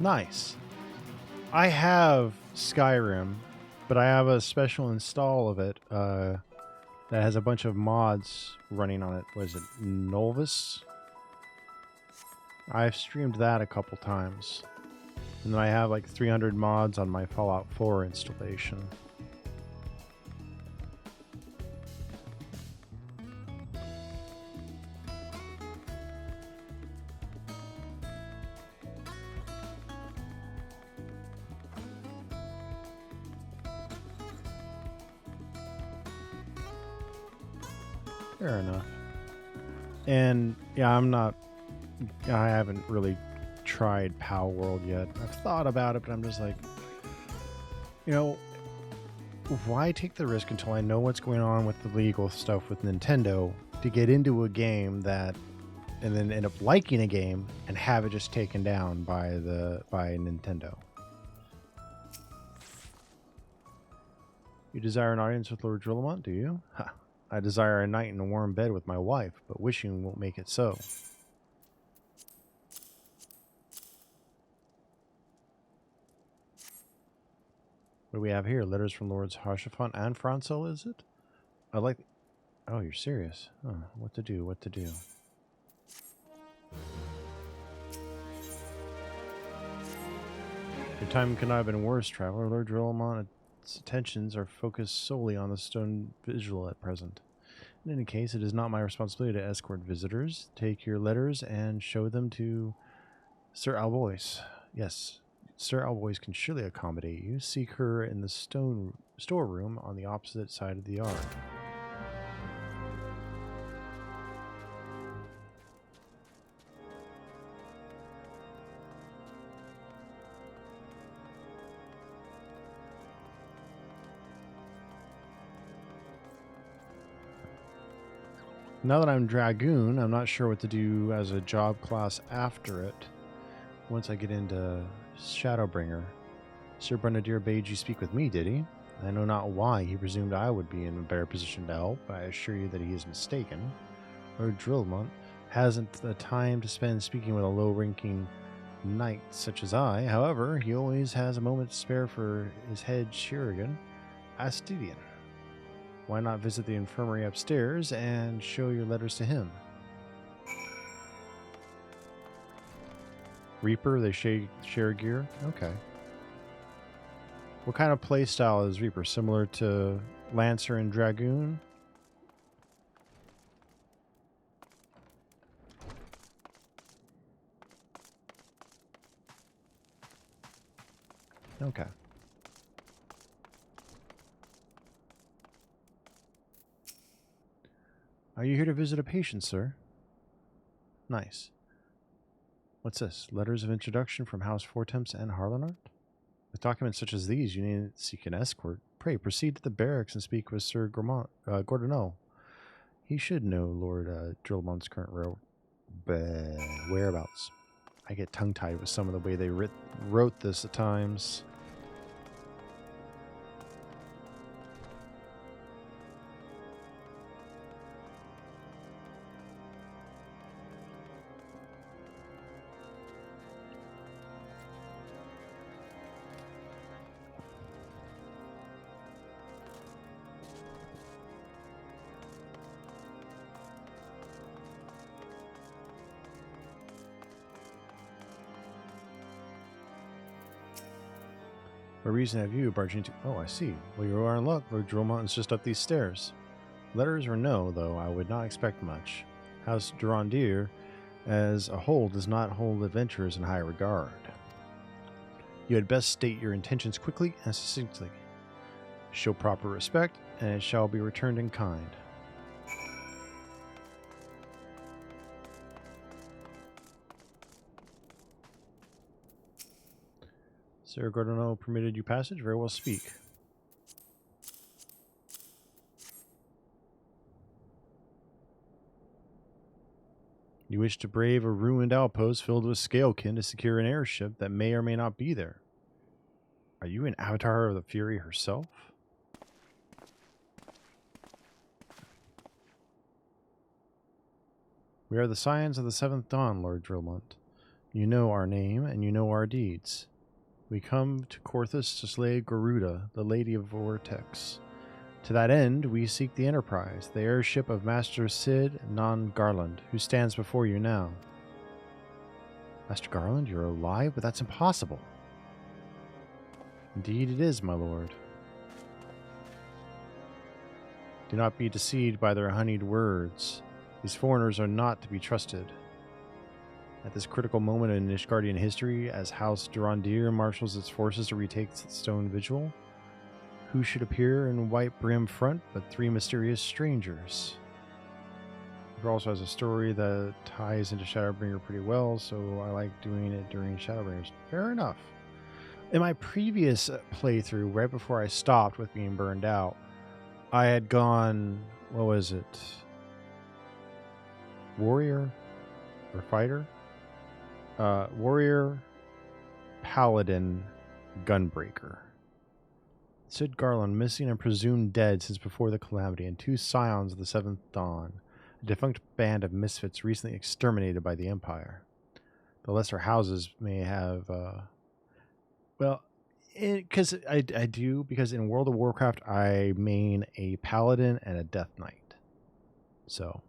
Nice. I have Skyrim, but I have a special install of it that has a bunch of mods running on it. What is it? Novus? I've streamed that a couple times. And then I have like 300 mods on my Fallout 4 installation. Fair enough. And yeah, I haven't really tried POW World yet. I've thought about it, but I'm just like, you know, why take the risk until I know what's going on with the legal stuff with Nintendo to get into a game that, and then end up liking a game and have it just taken down by Nintendo. You desire an audience with Lord Drillamont, do you? Ha. I desire a night in a warm bed with my wife, but wishing won't make it so. What do we have here? Letters from Lords Haurchefant and Francel, is it? I like... Oh, you're serious. Oh, what to do, what to do. Your time could not have been worse, traveler. Lord Drillamant's attentions are focused solely on the stone visual at present. In any case, it is not my responsibility to escort visitors. Take your letters and show them to Sir Albois. Yes, Sir Albois can surely accommodate you. Seek her in the storeroom on the opposite side of the yard. Now that I'm Dragoon, I'm not sure what to do as a job class after it. Once I get into Shadowbringer. Sir Brenadier bade you speak with me, did he? I know not why he presumed I would be in a better position to help, but I assure you that he is mistaken. Lord Drillamont hasn't the time to spend speaking with a low-ranking knight such as I. However, he always has a moment to spare for his head Shirigan, Astidian. Why not visit the infirmary upstairs and show your letters to him? Reaper, they share gear? Okay. What kind of playstyle is Reaper? Similar to Lancer and Dragoon? Okay. Are you here to visit a patient, sir? Nice. What's this? Letters of introduction from House Fortemps and Harlanart? With documents such as these, you need to seek an escort. Pray, proceed to the barracks and speak with Sir Gordonneau. He should know Lord Drillmont's current whereabouts. I get tongue-tied with some of the way they wrote this at times. What reason have you barging into... Oh, I see. Well, you are in luck. Lord Drillmont is just up these stairs. Letters or no, though, I would not expect much. House Durandier as a whole does not hold adventurers in high regard. You had best state your intentions quickly and succinctly. Show proper respect, and it shall be returned in kind. Sir Gordano permitted you passage? Very well, speak. You wish to brave a ruined outpost filled with scalekin to secure an airship that may or may not be there. Are you an avatar of the Fury herself? We are the Scions of the Seventh Dawn, Lord Drillmont. You know our name, and you know our deeds. We come to Korthus to slay Garuda, the Lady of Vortex. To that end, we seek the Enterprise, the airship of Master Cid Non Garland, who stands before you now. Master Garland, you're alive? But that's impossible. Indeed it is, my lord. Do not be deceived by their honeyed words. These foreigners are not to be trusted. At this critical moment in Nishgardian history, as House Durandir marshals its forces to retake the Stone Vigil, who should appear in white brim front but three mysterious strangers? It also has a story that ties into Shadowbringer pretty well, so I like doing it during Shadowbringers. Fair enough. In my previous playthrough, right before I stopped with being burned out, I had gone, what was it? Warrior or fighter? Warrior, Paladin, Gunbreaker. Cid Garland missing and presumed dead since before the Calamity, and two scions of the Seventh Dawn, a defunct band of misfits recently exterminated by the Empire. The lesser houses may have, because in World of Warcraft I main a Paladin and a Death Knight. So,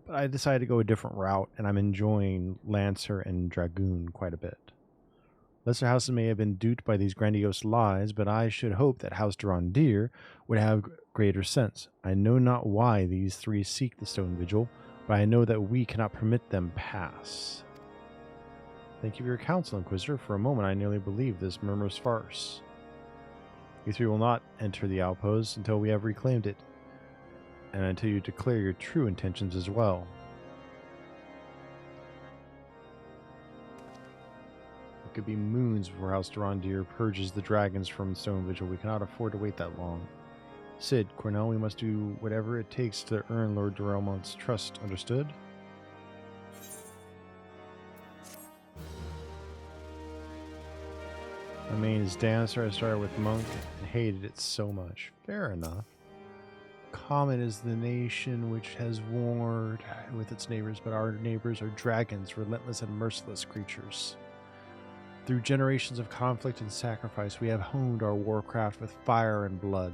but I decided to go a different route, and I'm enjoying Lancer and Dragoon quite a bit. Lesser houses may have been duped by these grandiose lies, but I should hope that House Durandir would have greater sense. I know not why these three seek the Stone Vigil, but I know that we cannot permit them pass. Thank you for your counsel, Inquisitor. For a moment I nearly believed this murmurous farce. You three will not enter the outpost until we have reclaimed it, and until you declare your true intentions as well. It could be moons before House Durandir purges the dragons from Stone Vigil. We cannot afford to wait that long. Cid, Cornell, we must do whatever it takes to earn Lord Durelmont's trust. Understood? My main is Dancer. I started with Monk and hated it so much. Fair enough. Common is the nation which has warred with its neighbors, but our neighbors are dragons, relentless and merciless creatures. Through generations of conflict and sacrifice, we have honed our warcraft with fire and blood.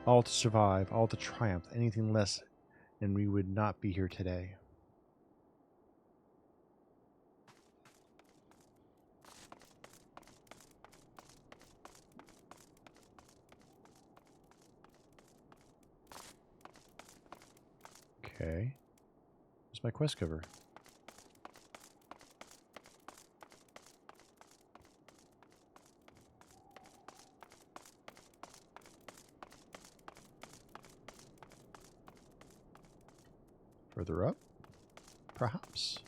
All to survive, all to triumph. Anything less, and we would not be here today. Okay. Where's my quest cover? Further up? Perhaps.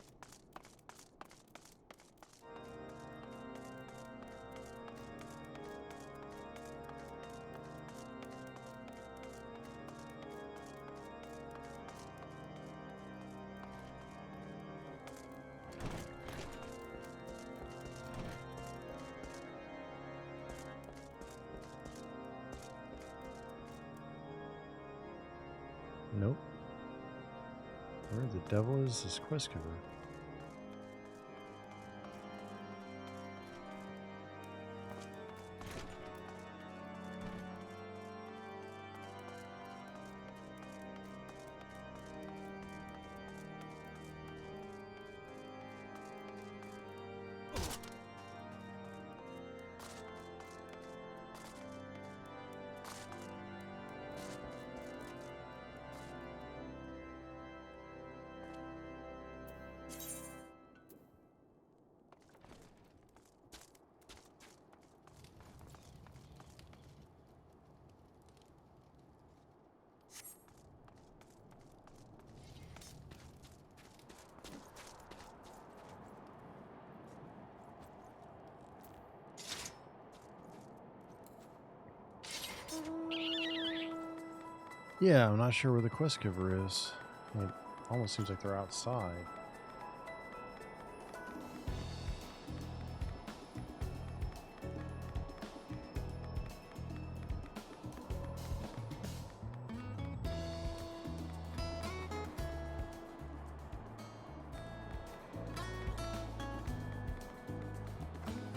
Nope. Where the devil is this quest cover? Yeah, I'm not sure where the quest giver is. It almost seems like they're outside.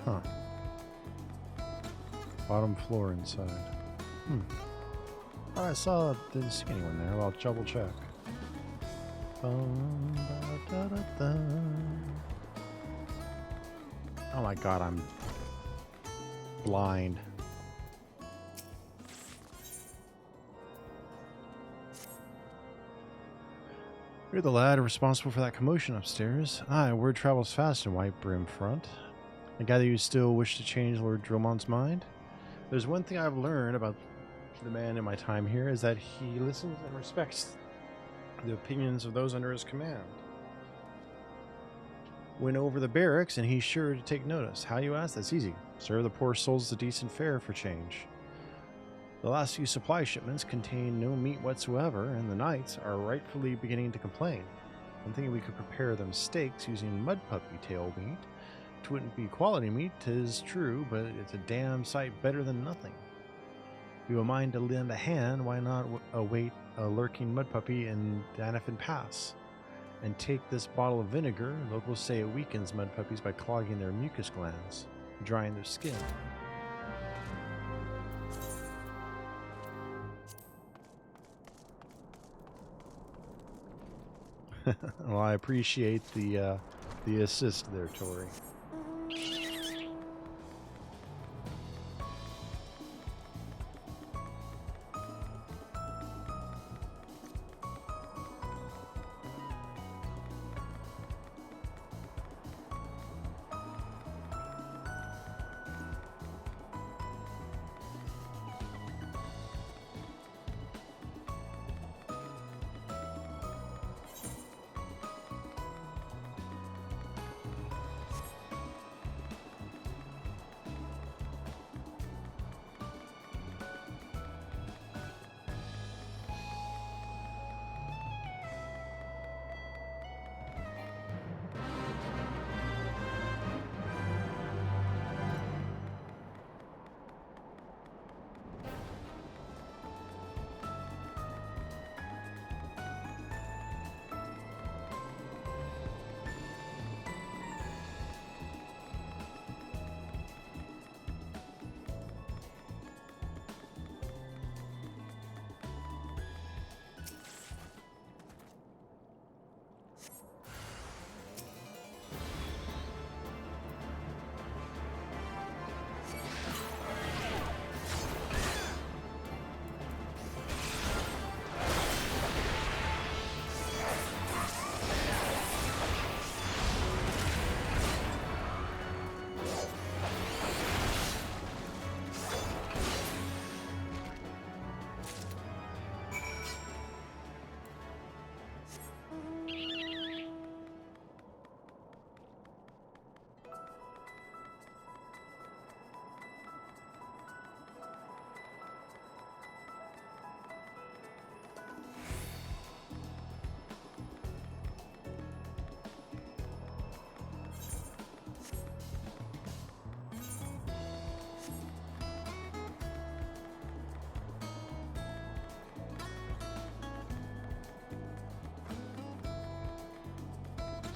Huh. Bottom floor inside. Oh, I didn't see anyone there. I'll double check. Oh my god, I'm blind. You're the lad responsible for that commotion upstairs. Word travels fast in White Brim Front. I gather you still wish to change Lord Dromont's mind? There's one thing I've learned about the man in my time here, is that he listens and respects the opinions of those under his command. Went over the barracks, and he's sure to take notice. How, you ask? That's easy. Serve the poor souls a decent fare for change. The last few supply shipments contain no meat whatsoever, and the knights are rightfully beginning to complain. I'm thinking we could prepare them steaks using mud puppy tail meat. 'Twouldn't be quality meat, 'tis true, but it's a damn sight better than nothing. If you a mind to lend a hand, why not await a lurking mud puppy in Danafin Pass? And take this bottle of vinegar. Locals say it weakens mud puppies by clogging their mucus glands, drying their skin. Well, I appreciate the assist there, Tori.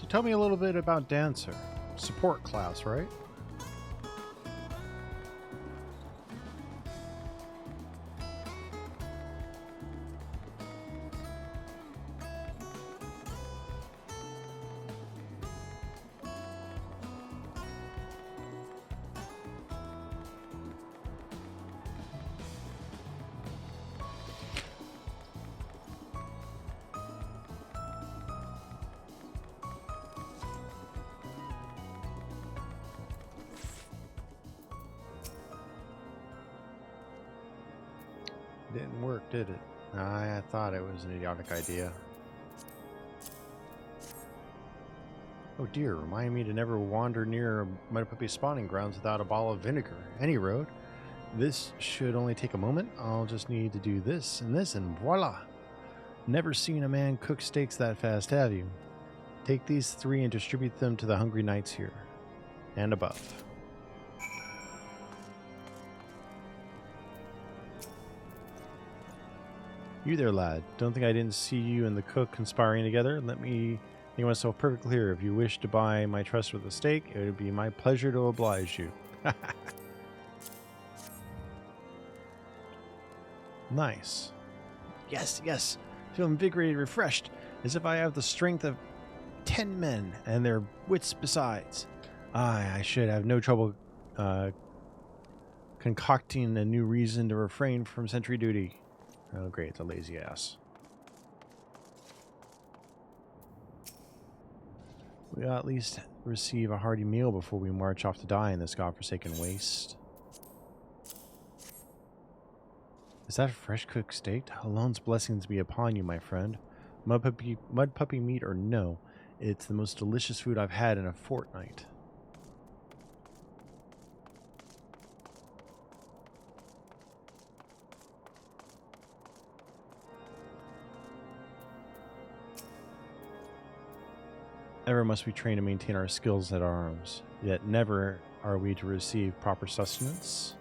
Tell me a little bit about Dancer. Support class, right? Didn't work, did it? I thought it was an idiotic idea. Oh dear, remind me to never wander near a mud puppy spawning grounds without a bottle of vinegar. Any road. This should only take a moment. I'll just need to do this, and voila! Never seen a man cook steaks that fast, have you? Take these 3 and distribute them to the hungry knights here and above. You there, lad. Don't think I didn't see you and the cook conspiring together. Let me make myself perfectly clear. If you wish to buy my trust with a steak, it would be my pleasure to oblige you. Nice. Yes, yes. Feel invigorated, refreshed, as if I have the strength of 10 men and their wits besides. I should have no trouble concocting a new reason to refrain from sentry duty. Oh, great, the lazy ass. We'll at least receive a hearty meal before we march off to die in this godforsaken waste. Is that fresh cooked steak? Alone's blessings be upon you, my friend. Mud puppy meat or no, it's the most delicious food I've had in a fortnight. Ever must we train to maintain our skills at arms, yet never are we to receive proper sustenance.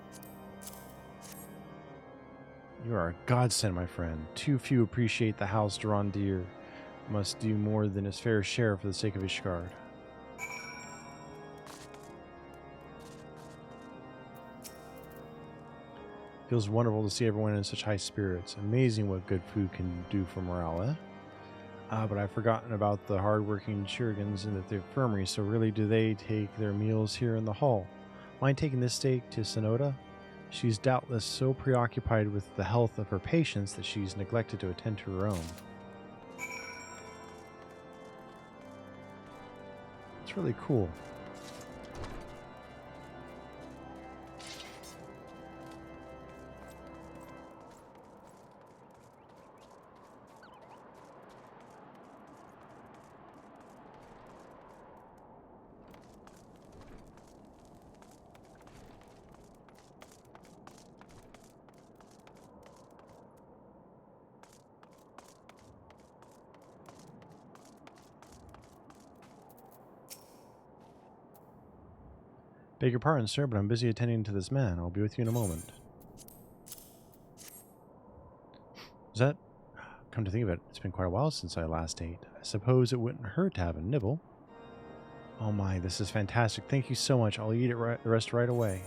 You are a godsend, my friend. Too few appreciate the house Durandir must do more than his fair share for the sake of Ishgard. Feels wonderful to see everyone in such high spirits. Amazing what good food can do for morale, eh? But I've forgotten about the hard-working Chirurgans and the infirmary, so really do they take their meals here in the hall? Mind taking this steak to Sonoda? She's doubtless so preoccupied with the health of her patients that she's neglected to attend to her own. It's really cool. Beg your pardon, sir, but I'm busy attending to this man. I'll be with you in a moment. Is that... Come to think of it, it's been quite a while since I last ate. I suppose it wouldn't hurt to have a nibble. Oh my, this is fantastic. Thank you so much. I'll eat it the rest right away.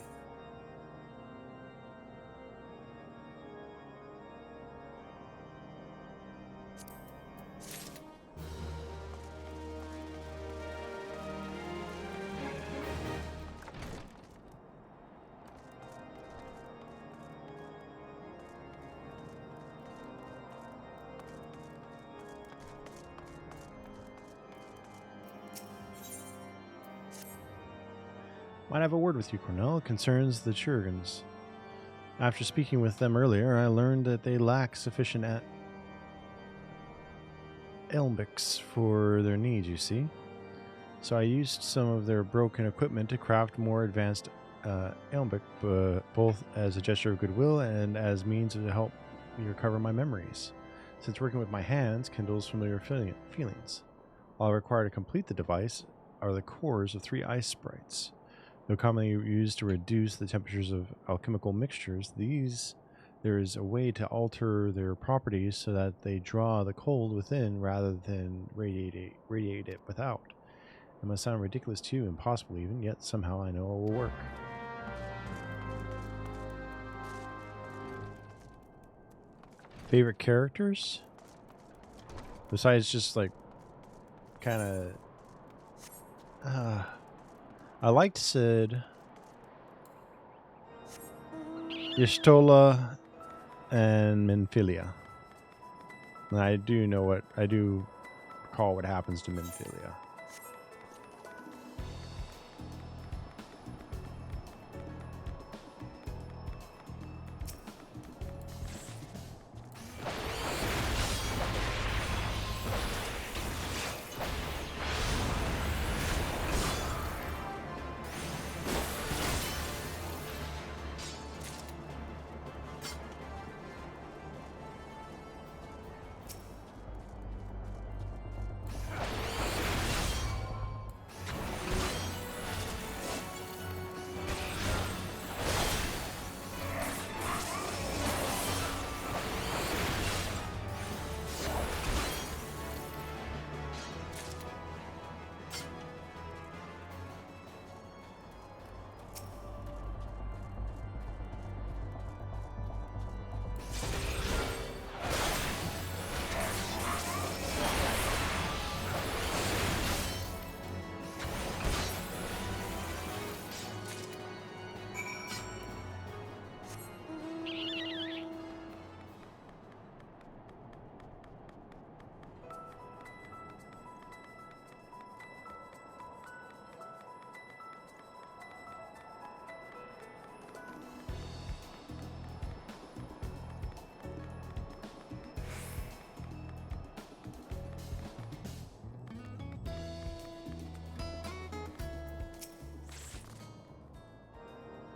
Might have a word with you, Cornell. It concerns the Chirurgans. After speaking with them earlier, I learned that they lack sufficient alembics for their needs, you see. So I used some of their broken equipment to craft more advanced alembic, both as a gesture of goodwill and as means to help me recover my memories. Since working with my hands kindles familiar feelings. All I require to complete the device are the cores of 3 ice sprites. Though commonly used to reduce the temperatures of alchemical mixtures, there is a way to alter their properties so that they draw the cold within rather than radiate it without. It must sound ridiculous to you, impossible even, yet somehow I know it will work. Favorite characters? Besides just like kind of... I liked Sid, Y'shtola, and Minfilia. And I do recall what happens to Minfilia.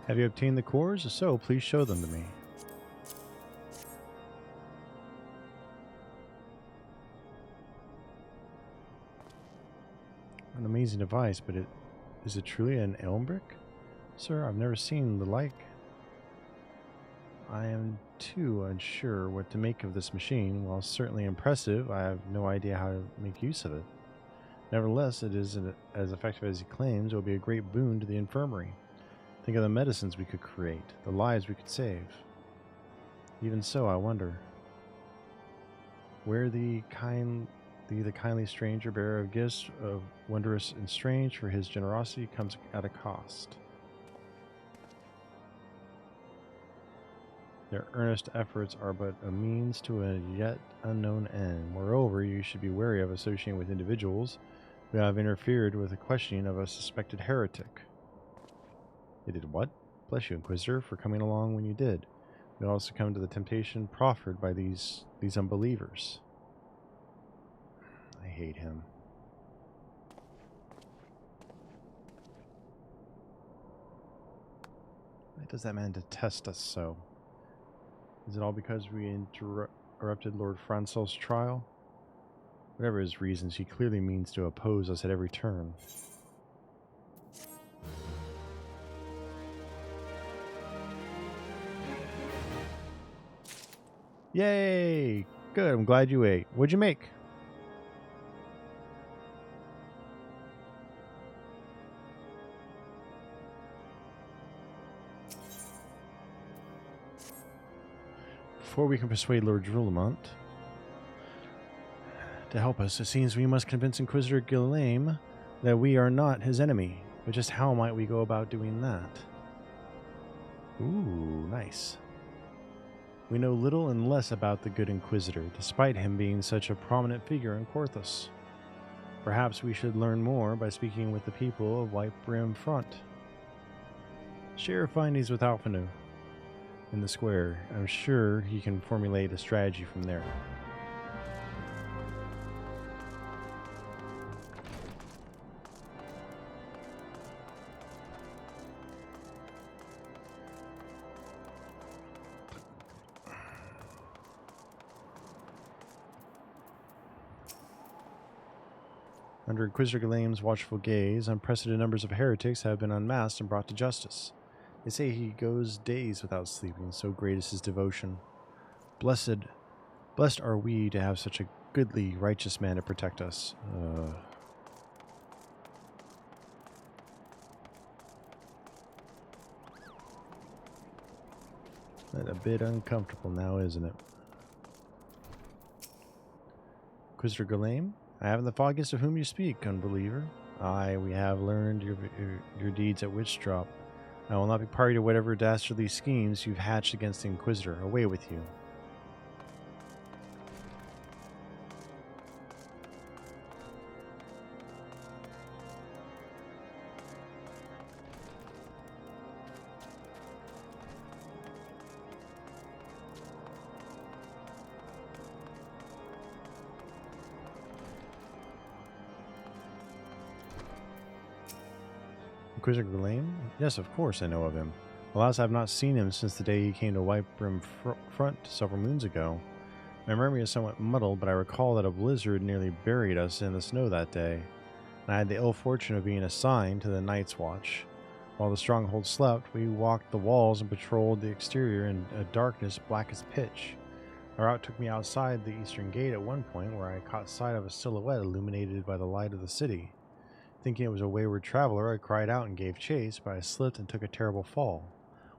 Have you obtained the cores? If so, please show them to me. An amazing device, but is it truly an elm brick? Sir, I've never seen the like. I am too unsure what to make of this machine. While certainly impressive, I have no idea how to make use of it. Nevertheless, it isn't as effective as he claims. It will be a great boon to the infirmary. Think of the medicines we could create, the lives we could save. Even so, I wonder where the kindly stranger, bearer of gifts of wondrous and strange, for his generosity comes at a cost. Their earnest efforts are but a means to a yet unknown end. Moreover, you should be wary of associating with individuals who have interfered with the questioning of a suspected heretic. They did what? Bless you, Inquisitor, for coming along when you did. We also come to the temptation proffered by these unbelievers. I hate him. Why does that man detest us so? Is it all because we interrupted Lord Francel's trial? Whatever his reasons, he clearly means to oppose us at every turn. Yay! Good, I'm glad you ate. What'd you make? Before we can persuade Lord Drulamont to help us, it seems we must convince Inquisitor Gilame that we are not his enemy. But just how might we go about doing that? Ooh, nice. We know little and less about the good Inquisitor, despite him being such a prominent figure in Korthos. Perhaps we should learn more by speaking with the people of White Brim Front. Share your findings with Alphanu in the square. I'm sure he can formulate a strategy from there. Under Inquisitor Galame's watchful gaze, unprecedented numbers of heretics have been unmasked and brought to justice. They say he goes days without sleeping, so great is his devotion. Blessed are we to have such a goodly, righteous man to protect us. That's a bit uncomfortable now, isn't it? Inquisitor Galame? I haven't the foggiest of whom you speak, unbeliever. Aye, we have learned your deeds at Witchdrop. I will not be party to whatever dastardly schemes you've hatched against the Inquisitor. Away with you. Inquisitor Galame? Yes, of course I know of him. Alas, I have not seen him since the day he came to White Brim Front several moons ago. My memory is somewhat muddled, but I recall that a blizzard nearly buried us in the snow that day, and I had the ill fortune of being assigned to the Night's Watch. While the stronghold slept, we walked the walls and patrolled the exterior in a darkness black as pitch. Our route took me outside the eastern gate at one point, where I caught sight of a silhouette illuminated by the light of the city. Thinking it was a wayward traveler, I cried out and gave chase, but I slipped and took a terrible fall.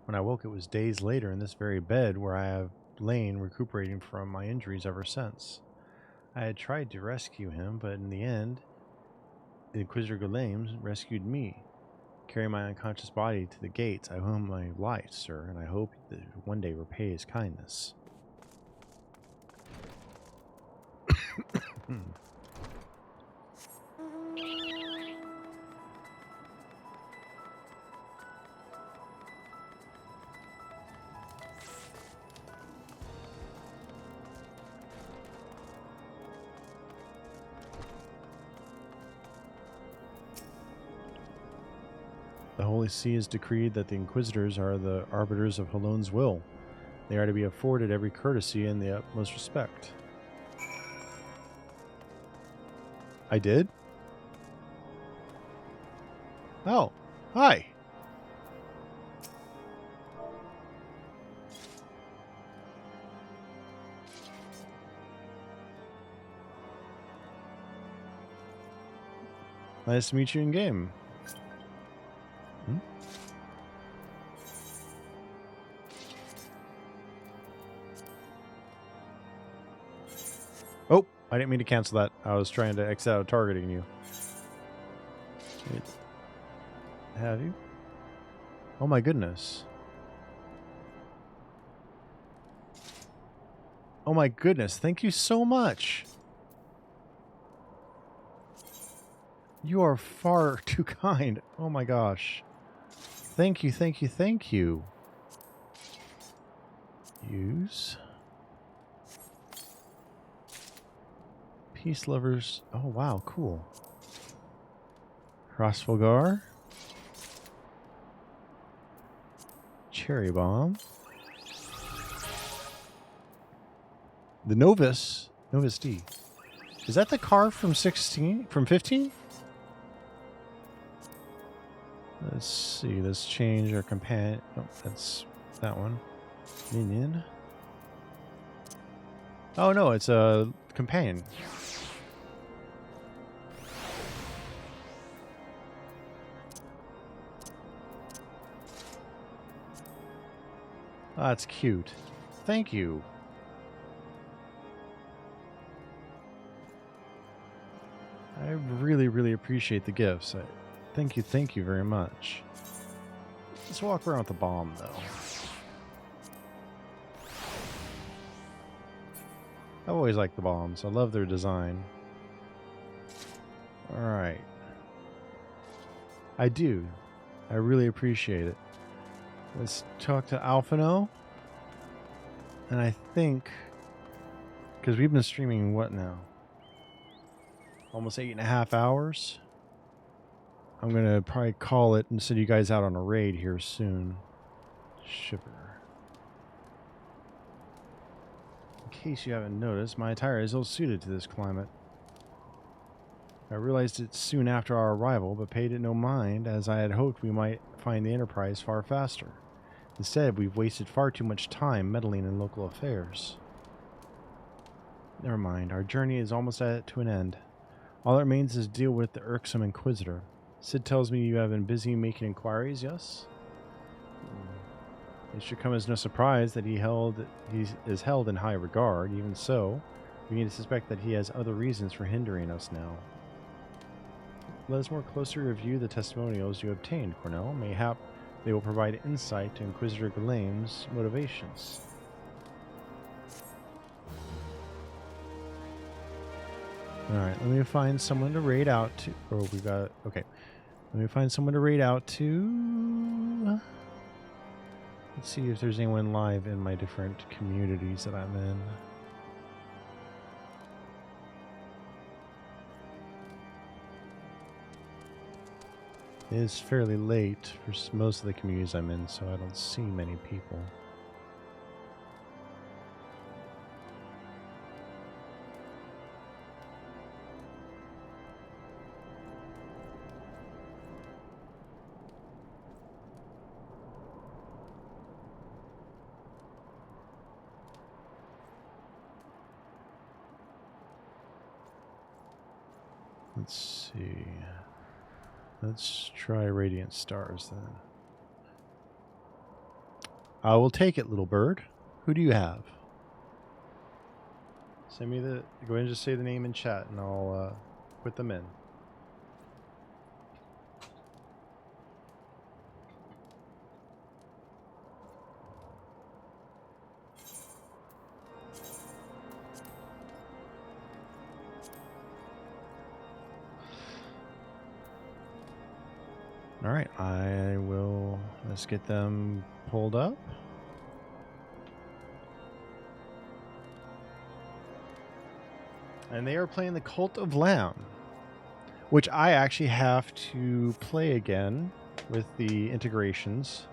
When I woke, it was days later in this very bed where I have lain recuperating from my injuries ever since. I had tried to rescue him, but in the end, Inquisitor Galame rescued me. Carry my unconscious body to the gates. I owe him my life, sir, and I hope that one day repay his kindness. policy is decreed that the Inquisitors are the arbiters of Halone's will. They are to be afforded every courtesy and the utmost respect. I did? Oh, hi. Nice to meet you in game. Hmm? Oh, I didn't mean to cancel that. I was trying to X out targeting you. Have you? Oh my goodness. Oh my goodness. Thank you so much. You are far too kind. Oh my gosh. Thank you, thank you, thank you. Use. Peace lovers. Oh wow, cool. Crossfulgar. Cherry bomb. The Novus. Novus D. Is that the car from 16? From 15? Let's see. Let's change our companion. Oh, that's that one. Minion. Oh no, it's a companion. Oh, that's cute. Thank you. I really, really appreciate the gifts. Thank you very much. Let's walk around with the bomb, though. I've always liked the bombs. I love their design. Alright. I do. I really appreciate it. Let's talk to Alphino. And I think... because we've been streaming, what now? Almost 8.5 hours. I'm going to probably call it and send you guys out on a raid here soon. Shiver. In case you haven't noticed, my attire is ill-suited to this climate. I realized it soon after our arrival, but paid it no mind, as I had hoped we might find the Enterprise far faster. Instead, we've wasted far too much time meddling in local affairs. Never mind, our journey is almost to an end. All that remains is to deal with the irksome Inquisitor. Sid tells me you have been busy making inquiries, yes? It should come as no surprise that he is held in high regard. Even so, we need to suspect that he has other reasons for hindering us now. Let us more closely review the testimonials you obtained, Cornell. Mayhap they will provide insight to Inquisitor Ghislaine's motivations. Alright, let me find someone to raid out to. Oh, we got. Okay. Let me find someone to raid out to. Let's see if there's anyone live in my different communities that I'm in. It is fairly late for most of the communities I'm in, so I don't see many people. Let's see. Let's try Radiant Stars then. I will take it, little bird. Who do you have? Send me the... Go ahead and just say the name in chat and I'll put them in. Alright, I will... Let's get them pulled up. And they are playing the Cult of Lamb, which I actually have to play again with the integrations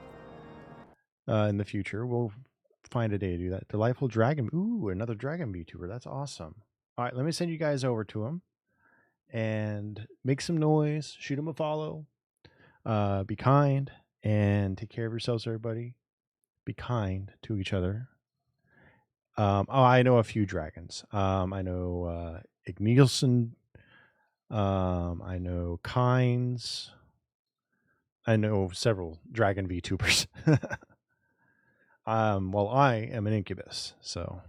in the future. We'll find a day to do that. Delightful Dragon. Ooh, another Dragon VTuber. That's awesome. All right, let me send you guys over to him. And make some noise. Shoot him a follow. Be kind. And take care of yourselves, everybody. Be kind to each other. I know a few dragons. I know Ignielsen. I know Kynes. I know several dragon VTubers. Well, I am an incubus, so.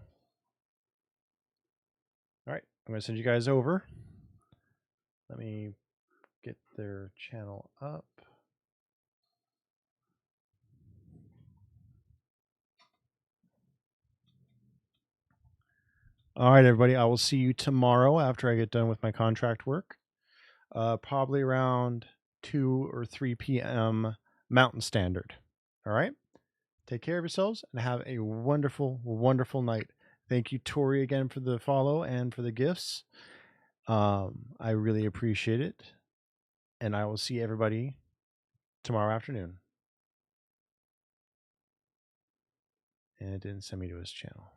All right, I'm going to send you guys over. Let me get their channel up. All right, everybody. I will see you tomorrow after I get done with my contract work. Probably around 2 or 3 p.m. Mountain Standard. All right? Take care of yourselves and have a wonderful, wonderful night. Thank you, Tori, again for the follow and for the gifts. I really appreciate it. And I will see everybody tomorrow afternoon. And it didn't send me to his channel.